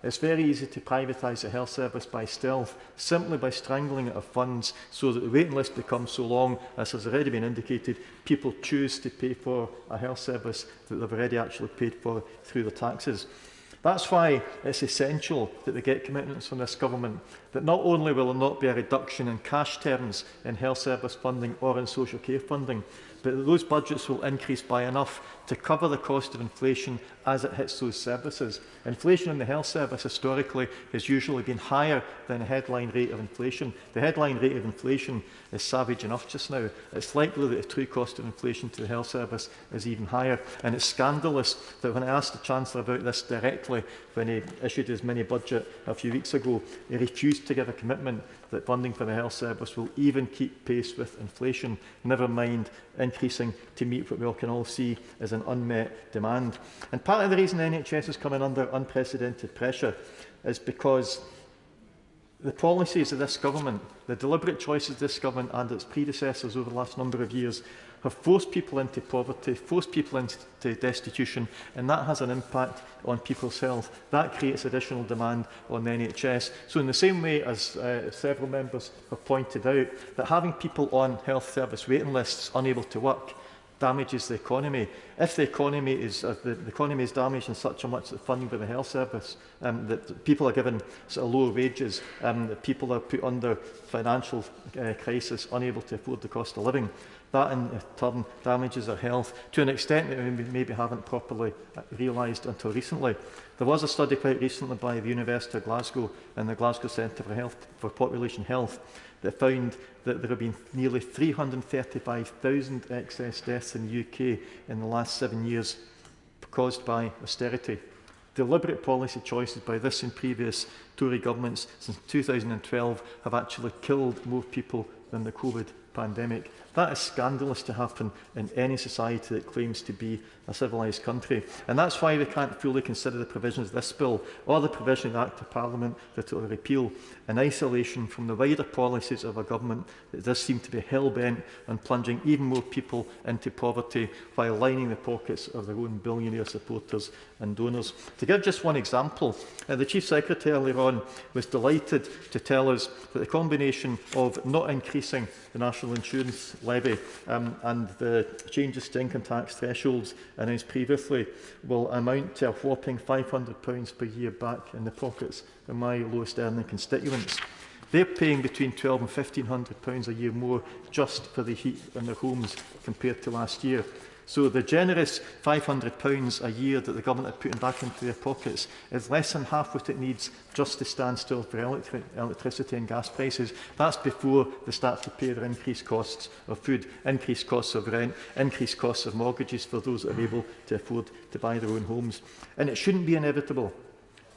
It's very easy to privatise a health service by stealth, simply by strangling it of funds so that the waiting list becomes so long, as has already been indicated, people choose to pay for a health service that they've already actually paid for through their taxes. That's why it's essential that we get commitments from this government that not only will there not be a reduction in cash terms in health service funding or in social care funding, but that those budgets will increase by enough to cover the cost of inflation as it hits those services. Inflation in the health service historically has usually been higher than the headline rate of inflation. The headline rate of inflation is savage enough just now. It's likely that the true cost of inflation to the health service is even higher. And it's scandalous that when I asked the Chancellor about this directly, when he issued his mini-budget a few weeks ago, he refused to give a commitment that funding for the health service will even keep pace with inflation, never mind increasing to meet what we all can all see as an unmet demand. And part of the reason the NHS is coming under unprecedented pressure is because the policies of this government, the deliberate choices of this government and its predecessors over the last number of years have forced people into poverty, forced people into destitution, and that has an impact on people's health. That creates additional demand on the NHS. So in the same way as several members have pointed out, that having people on health service waiting lists unable to work damages the economy. If the economy is damaged in such a much that funding for the health service, that people are given sort of lower wages, that people are put under financial crisis, unable to afford the cost of living, that in turn damages their health to an extent that we maybe haven't properly realised until recently. There was a study quite recently by the University of Glasgow and the Glasgow Centre for Population Health that found that there have been nearly 335,000 excess deaths in the UK in the last 7 years caused by austerity. Deliberate policy choices by this and previous Tory governments since 2012 have actually killed more people than the COVID pandemic. That is scandalous to happen in any society that claims to be a civilised country. And that's why we can't fully consider the provisions of this bill or the provision of the Act of Parliament that it will repeal in isolation from the wider policies of a government that does seem to be hell-bent on plunging even more people into poverty while lining the pockets of their own billionaire supporters and donors. To give just one example, the Chief Secretary earlier on was delighted to tell us that the combination of not increasing the National Insurance levy and the changes to income tax thresholds announced previously will amount to a whopping £500 per year back in the pockets of my lowest earning constituents. They're paying between £1,200 and £1,500 a year more just for the heat in their homes compared to last year. So the generous £500 a year that the government are putting back into their pockets is less than half what it needs just to stand still for electricity and gas prices. That's before they start to pay their increased costs of food, increased costs of rent, increased costs of mortgages for those that are able to afford to buy their own homes. And it shouldn't be inevitable.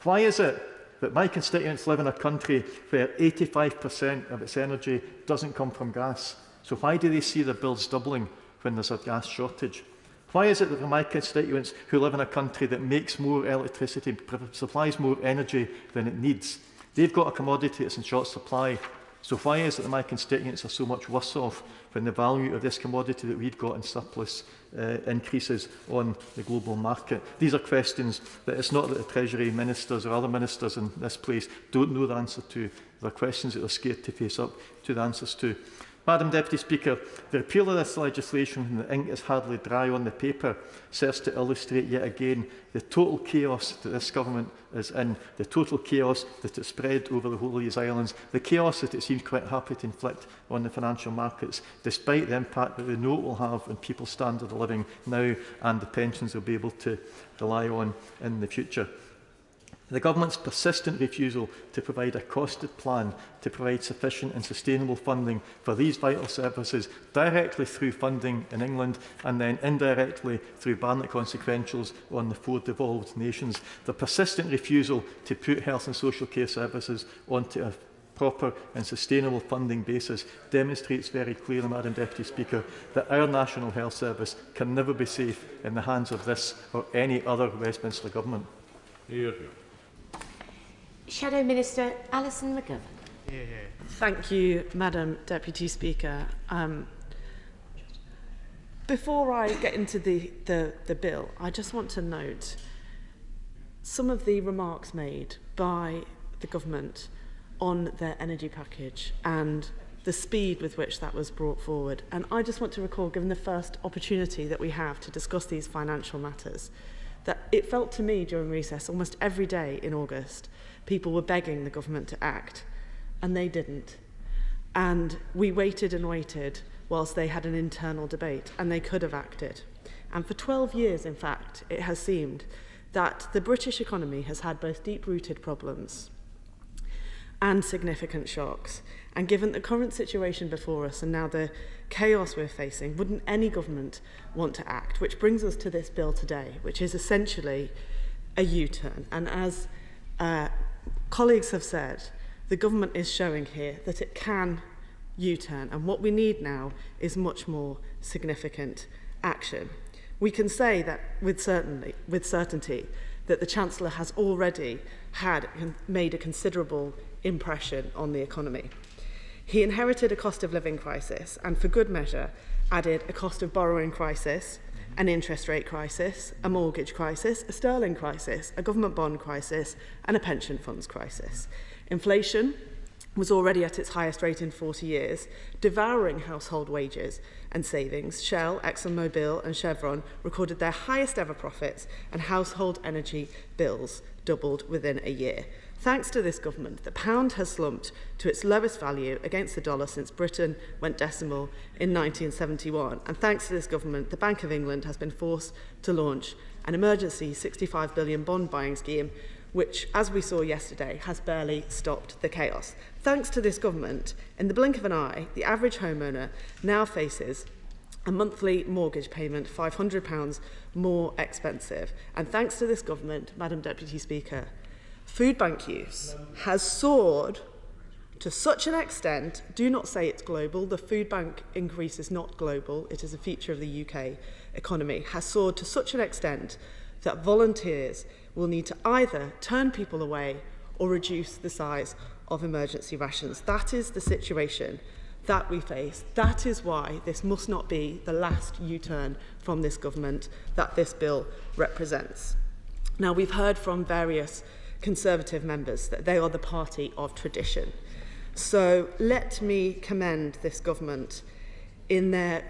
Why is it that my constituents live in a country where 85% of its energy doesn't come from gas? So why do they see their bills doubling when there's a gas shortage? Why is it that for my constituents who live in a country that makes more electricity, supplies more energy than it needs, they've got a commodity that's in short supply? So why is it that my constituents are so much worse off when the value of this commodity that we've got in surplus increases on the global market? These are questions that it's not that the Treasury ministers or other ministers in this place don't know the answer to. They're questions that they're scared to face up to the answers to. Madam Deputy Speaker, the repeal of this legislation when the ink is hardly dry on the paper serves to illustrate yet again the total chaos that this government is in, the total chaos that it's spread over the whole of these islands, the chaos that it seems quite happy to inflict on the financial markets, despite the impact that they know it will have on people's standard of living now and the pensions they'll be able to rely on in the future. The government's persistent refusal to provide a costed plan to provide sufficient and sustainable funding for these vital services directly through funding in England and then indirectly through Barnett consequentials on the 4 devolved nations. The persistent refusal to put health and social care services onto a proper and sustainable funding basis demonstrates very clearly, Madam Deputy Speaker, that our National Health Service can never be safe in the hands of this or any other Westminster government. Here. Shadow Minister Alison McGovern. Thank you, Madam Deputy Speaker. Before I get into the bill, I just want to note some of the remarks made by the government on their energy package and the speed with which that was brought forward. And I just want to recall, given the first opportunity that we have to discuss these financial matters, that it felt to me during recess almost every day in August people were begging the government to act, and they didn't. And we waited and waited whilst they had an internal debate, and they could have acted. And for 12 years, in fact, it has seemed that the British economy has had both deep-rooted problems and significant shocks. And given the current situation before us and now the chaos we're facing, wouldn't any government want to act? Which brings us to this bill today, which is essentially a U-turn. And as colleagues have said, the government is showing here that it can U-turn, and what we need now is much more significant action. We can say that with certainty that the Chancellor has already made a considerable impression on the economy. He inherited a cost of living crisis and, for good measure, added a cost of borrowing crisis, an interest rate crisis, a mortgage crisis, a sterling crisis, a government bond crisis, and a pension funds crisis. Inflation was already at its highest rate in 40 years, devouring household wages and savings. Shell, ExxonMobil and Chevron recorded their highest ever profits, and household energy bills doubled within a year. Thanks to this government, the pound has slumped to its lowest value against the dollar since Britain went decimal in 1971. And thanks to this government, the Bank of England has been forced to launch an emergency £65 billion bond buying scheme, which, as we saw yesterday, has barely stopped the chaos. Thanks to this government, in the blink of an eye, the average homeowner now faces a monthly mortgage payment £500 more expensive. And thanks to this government, Madam Deputy Speaker, food bank use has soared to such an extent. Do not say it's global. The food bank increase is not global. It is a feature of the UK economy. Has soared to such an extent that volunteers will need to either turn people away or reduce the size of emergency rations. That is the situation that we face. That is why this must not be the last U-turn from this government that this bill represents. Now, we've heard from various Conservative members that they are the party of tradition. So let me commend this government in their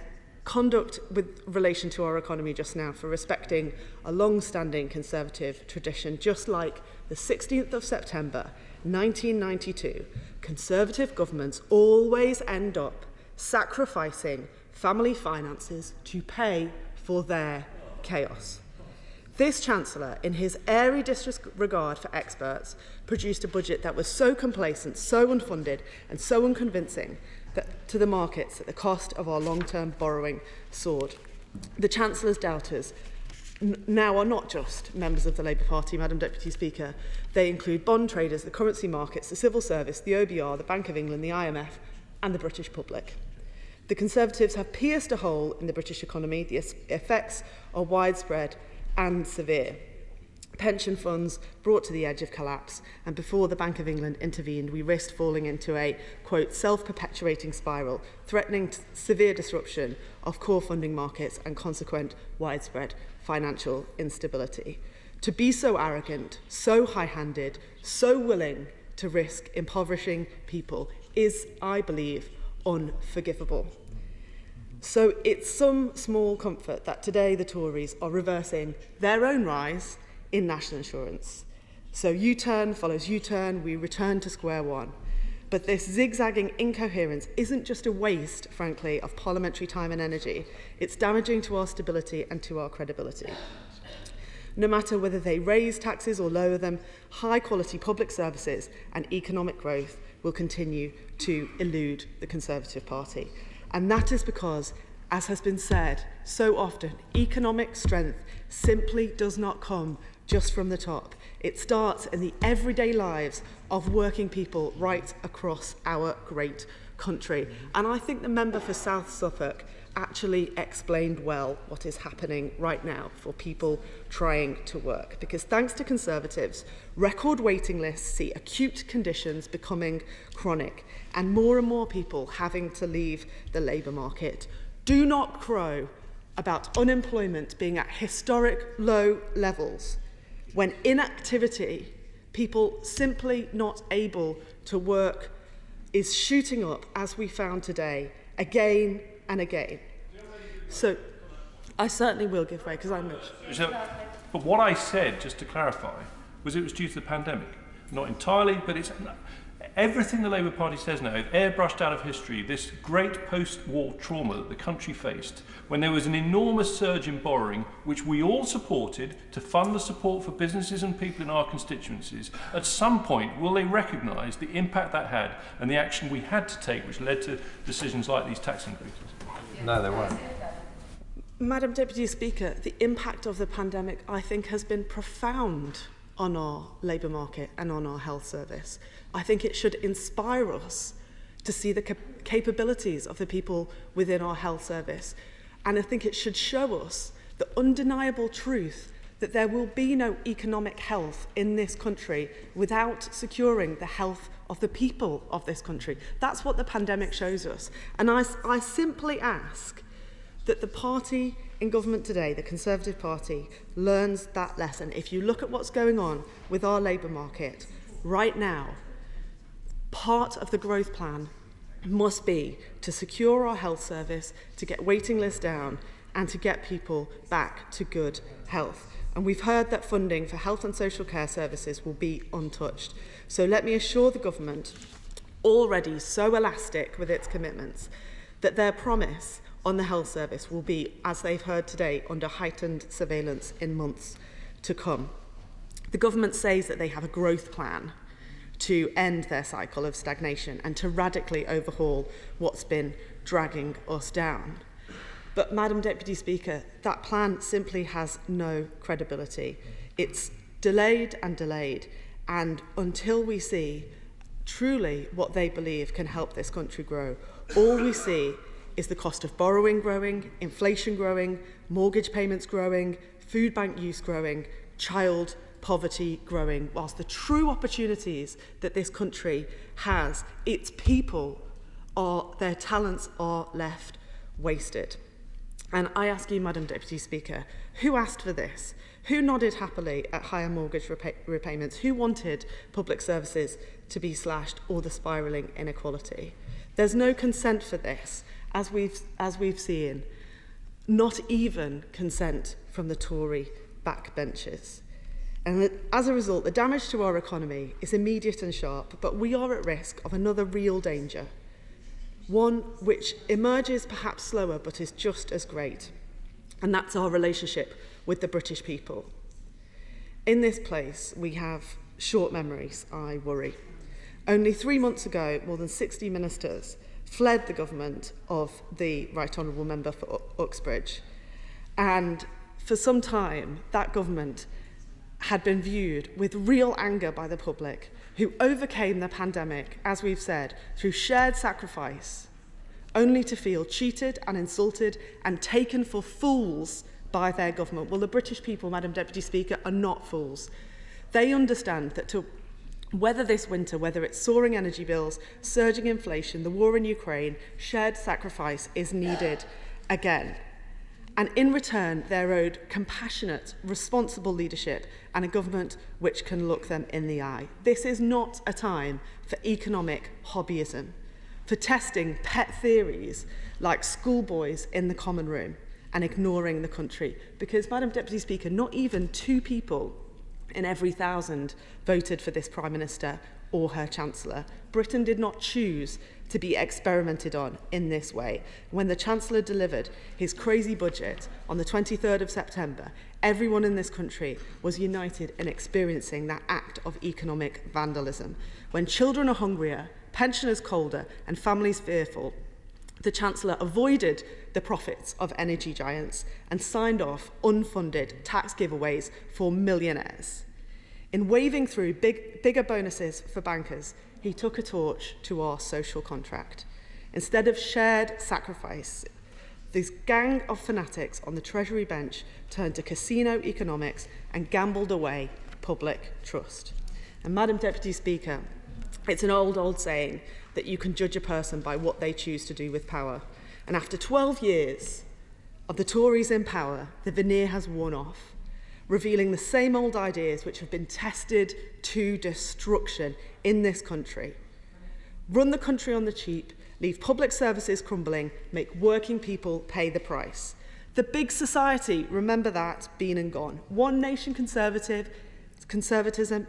conduct with relation to our economy just now for respecting a long-standing Conservative tradition. Just like the 16th of September 1992, Conservative governments always end up sacrificing family finances to pay for their chaos. This Chancellor, in his airy disregard for experts, produced a budget that was so complacent, so unfunded and so unconvincing to the markets that the cost of our long-term borrowing soared. The Chancellor's doubters now are not just members of the Labour Party, Madam Deputy Speaker. They include bond traders, the currency markets, the civil service, the OBR, the Bank of England, the IMF and the British public. The Conservatives have pierced a hole in the British economy. The effects are widespread and severe. Pension funds brought to the edge of collapse, and before the Bank of England intervened, we risked falling into a, quote, self-perpetuating spiral, threatening severe disruption of core funding markets and consequent widespread financial instability. To be so arrogant, so high-handed, so willing to risk impoverishing people is, I believe, unforgivable. So it's some small comfort that today the Tories are reversing their own rise in national insurance. So U-turn follows U-turn, we return to square one. But this zigzagging incoherence isn't just a waste, frankly, of parliamentary time and energy. It's damaging to our stability and to our credibility. No matter whether they raise taxes or lower them, high-quality public services and economic growth will continue to elude the Conservative Party. And that is because, as has been said so often, economic strength simply does not come just from the top. It starts in the everyday lives of working people right across our great country. And I think the member for South Suffolk actually explained well what is happening right now for people trying to work. Because thanks to Conservatives, record waiting lists see acute conditions becoming chronic and more people having to leave the labour market. Do not crow about unemployment being at historic low levels when inactivity, people simply not able to work, is shooting up, as we found today, again and again. So I certainly will give way, because I'm rich. But what I said, just to clarify, was it was due to the pandemic. Not entirely, but it's everything the Labour Party says now, airbrushed out of history, this great post-war trauma that the country faced, when there was an enormous surge in borrowing, which we all supported to fund the support for businesses and people in our constituencies. At some point, will they recognise the impact that had and the action we had to take, which led to decisions like these tax increases? No, they won't. Madam Deputy Speaker, the impact of the pandemic, I think, has been profound on our labour market and on our health service. I think it should inspire us to see the capabilities of the people within our health service. And I think it should show us the undeniable truth that there will be no economic health in this country without securing the health of the people of this country. That's what the pandemic shows us. And I simply ask that the party in government today, the Conservative Party, learns that lesson. If you look at what's going on with our labour market right now, part of the growth plan must be to secure our health service, to get waiting lists down and to get people back to good health. And we've heard that funding for health and social care services will be untouched. So let me assure the government, already so elastic with its commitments, that their promise on the health service will be, as they've heard today, under heightened surveillance in months to come. The government says that they have a growth plan to end their cycle of stagnation and to radically overhaul what's been dragging us down. But, Madam Deputy Speaker, that plan simply has no credibility. It's delayed, and until we see truly what they believe can help this country grow, all we see is the cost of borrowing growing, inflation growing, mortgage payments growing, food bank use growing, child poverty growing, whilst the true opportunities that this country has, its people, their talents are left wasted. And I ask you, Madam Deputy Speaker, who asked for this? Who nodded happily at higher mortgage repayments? Who wanted public services to be slashed or the spiralling inequality? There's no consent for this, as we've seen, not even consent from the Tory backbenchers. And as a result, the damage to our economy is immediate and sharp, but we are at risk of another real danger, one which emerges perhaps slower but is just as great. and that's our relationship with the British people. In this place, we have short memories, I worry. Only 3 months ago, more than 60 ministers fled the government of the Right Honourable Member for Uxbridge. And for some time, that government had been viewed with real anger by the public, who overcame the pandemic, as we've said, through shared sacrifice, only to feel cheated and insulted and taken for fools by their government. Well, the British people, Madam Deputy Speaker, are not fools. They understand that to weather this winter, whether it's soaring energy bills, surging inflation, the war in Ukraine, shared sacrifice is needed again. And in return, they're owed compassionate, responsible leadership and a government which can look them in the eye. This is not a time for economic hobbyism, for testing pet theories like schoolboys in the common room and ignoring the country. Because, Madam Deputy Speaker, not even 2 people in every 1,000 voted for this Prime Minister or her Chancellor. Britain did not choose to be experimented on in this way. When the Chancellor delivered his crazy budget on the 23rd of September, everyone in this country was united in experiencing that act of economic vandalism. When children are hungrier, pensioners colder, and families fearful, the Chancellor avoided the profits of energy giants and signed off unfunded tax giveaways for millionaires. In waving through bigger bonuses for bankers, he took a torch to our social contract. Instead of shared sacrifice, this gang of fanatics on the Treasury bench turned to casino economics and gambled away public trust. And Madam Deputy Speaker, it's an old saying that you can judge a person by what they choose to do with power. And after 12 years of the Tories in power, the veneer has worn off, revealing the same old ideas which have been tested to destruction in this country. Run the country on the cheap, leave public services crumbling, make working people pay the price. The big society, remember that, been and gone. One nation conservatism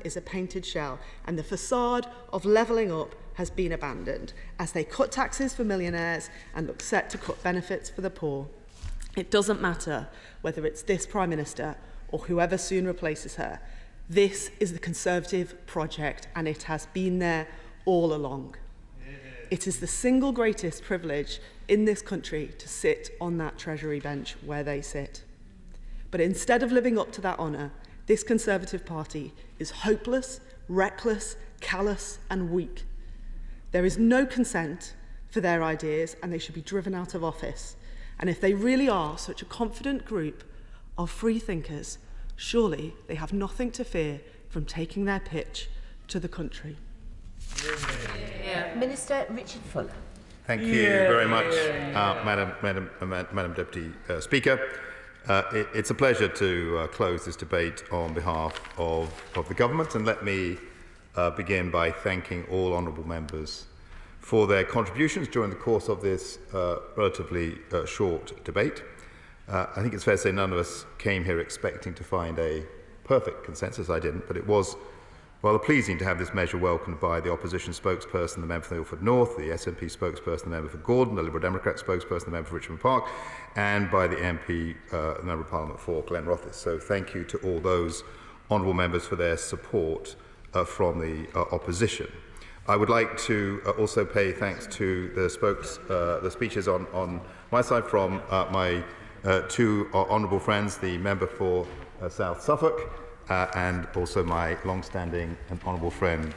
is a painted shell, and the facade of levelling up has been abandoned as they cut taxes for millionaires and look set to cut benefits for the poor. It doesn't matter whether it's this Prime Minister or whoever soon replaces her. This is the Conservative project, and it has been there all along. It is the single greatest privilege in this country to sit on that Treasury bench where they sit. But instead of living up to that honour, this Conservative Party is hopeless, reckless, callous and weak. There is no consent for their ideas, and they should be driven out of office. And if they really are such a confident group of free thinkers, surely they have nothing to fear from taking their pitch to the country. Minister Richard Fuller. Thank you very much, Madam Deputy Speaker. It's a pleasure to close this debate on behalf of the government, and let me begin by thanking all honourable members for their contributions during the course of this relatively short debate. I think it's fair to say none of us came here expecting to find a perfect consensus. I didn't, but it was rather pleasing to have this measure welcomed by the opposition spokesperson, the member for Ilford North, the SNP spokesperson, the member for Gordon, the Liberal Democrat spokesperson, the member for Richmond Park, and by the MP, the Member of Parliament for Glenrothes. So thank you to all those honourable members for their support from the opposition. I would like to also pay thanks to the speeches on my side from my 2 honourable friends, the member for South Suffolk, and also my long-standing and honourable friend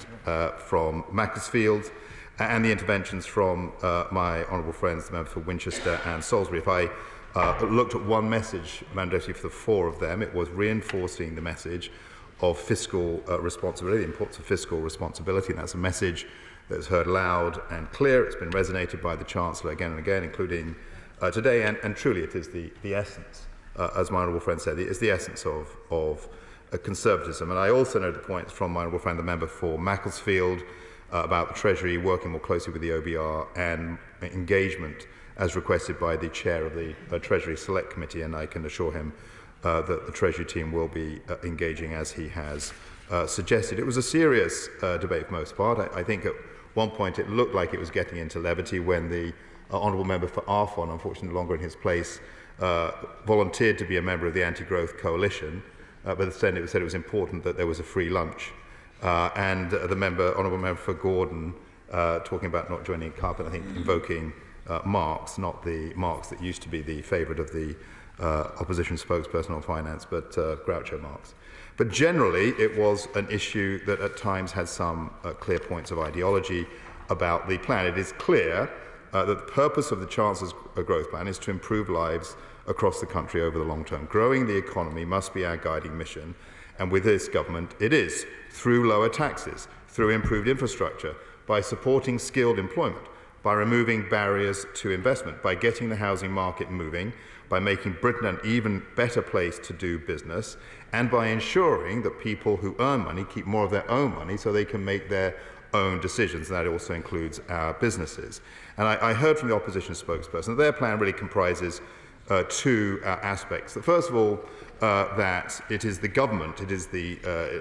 from Macclesfield, and the interventions from my honourable friends, the member for Winchester and Salisbury. If I looked at one message, Madam Deputy, for the 4 of them, it was reinforcing the message of fiscal responsibility, the importance of fiscal responsibility, and that's a message that's heard loud and clear. It's been resonated by the Chancellor again and again, including today, and truly it is the essence, as my honourable friend said, it's the essence of conservatism. And I also know the points from my honourable friend, the member for Macclesfield, about the Treasury working more closely with the OBR and engagement as requested by the chair of the Treasury Select Committee, and I can assure him that the Treasury team will be engaging as he has suggested. It was a serious debate for most part. I think at one point it looked like it was getting into levity when the Honourable Member for Arfon, unfortunately no longer in his place, volunteered to be a member of the Anti-Growth Coalition, but then it said it was important that there was a free lunch. And the Honourable Member for Gordon, talking about not joining carpet, I think invoking Marx, not the Marx that used to be the favourite of the opposition spokesperson on finance, but Groucho Marx. But generally, it was an issue that at times had some clear points of ideology about the plan. It is clear that the purpose of the Chancellor's growth plan is to improve lives across the country over the long term. Growing the economy must be our guiding mission, and with this government it is, through lower taxes, through improved infrastructure, by supporting skilled employment, by removing barriers to investment, by getting the housing market moving, by making Britain an even better place to do business, and by ensuring that people who earn money keep more of their own money so they can make their own decisions. And that also includes our businesses. And I heard from the opposition spokesperson that their plan really comprises two aspects. First of all, that it is the government, it is the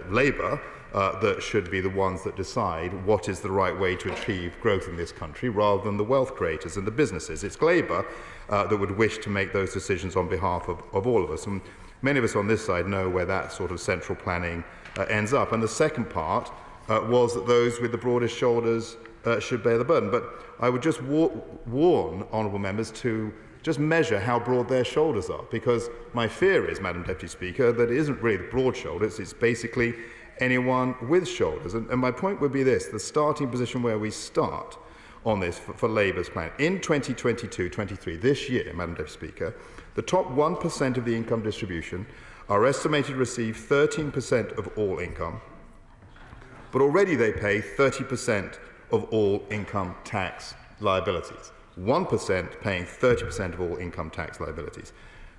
Labour, that should be the ones that decide what is the right way to achieve growth in this country, rather than the wealth creators and the businesses. It's Labour that would wish to make those decisions on behalf of all of us. And many of us on this side know where that sort of central planning ends up. And the second part was that those with the broadest shoulders should bear the burden. But I would just warn honourable members to just measure how broad their shoulders are, because my fear is, Madam Deputy Speaker, that it isn't really the broad shoulders, it's basically anyone with shoulders. And my point would be this: the starting position where we start on this for Labour's plan. In 2022-23, this year, Madam Deputy Speaker, the top 1% of the income distribution are estimated to receive 13% of all income, but already they pay 30% of all income tax liabilities. 1% paying 30% of all income tax liabilities.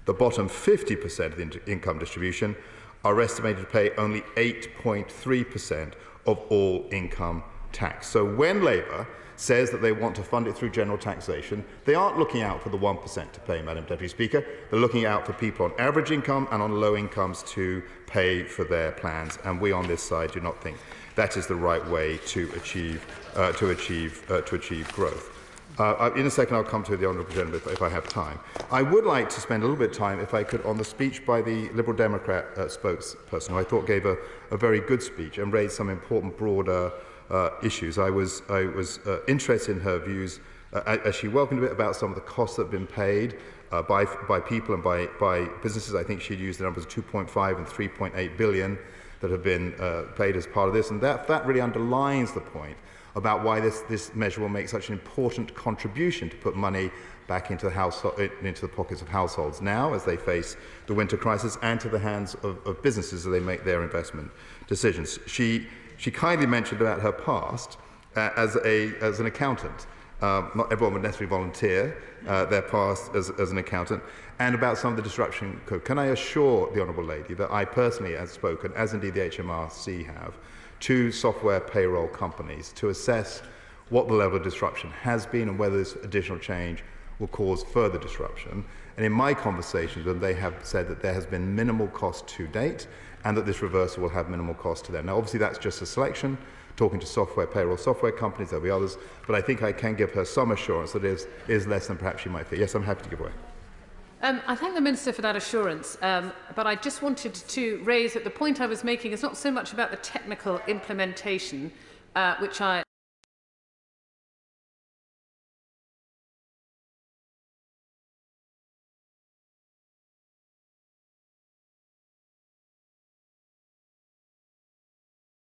The bottom 50% of the income distribution are estimated to pay only 8.3% of all income tax. So when Labour says that they want to fund it through general taxation, they aren't looking out for the 1% to pay, Madam Deputy Speaker. They're looking out for people on average income and on low incomes to pay for their plans. And we on this side do not think that is the right way to achieve growth. In a second, I'll come to the Honourable Gentleman if I have time. I would like to spend a little bit of time, if I could, on the speech by the Liberal Democrat spokesperson, who I thought gave a very good speech and raised some important broader issues. I was interested in her views as she welcomed a bit about some of the costs that have been paid by people and by businesses. I think she'd used the numbers 2.5 and 3.8 billion that have been paid as part of this, and that really underlines the point about why this measure will make such an important contribution to put money back into the pockets of households now as they face the winter crisis, and to the hands of businesses as they make their investment decisions. She kindly mentioned about her past as an accountant. Not everyone would necessarily volunteer their past as an accountant, and about some of the disruption code. Can I assure the Honourable Lady that I personally have spoken, as indeed the HMRC have, to software payroll companies to assess what the level of disruption has been and whether this additional change will cause further disruption. And in my conversations with them, they have said that there has been minimal cost to date and that this reversal will have minimal cost to them. Now, obviously, that's just a selection. Talking to payroll software companies, there'll be others, but I think I can give her some assurance that it is less than perhaps she might fear. Yes, I'm happy to give away. I thank the Minister for that assurance, but I just wanted to raise that the point I was making is not so much about the technical implementation, which I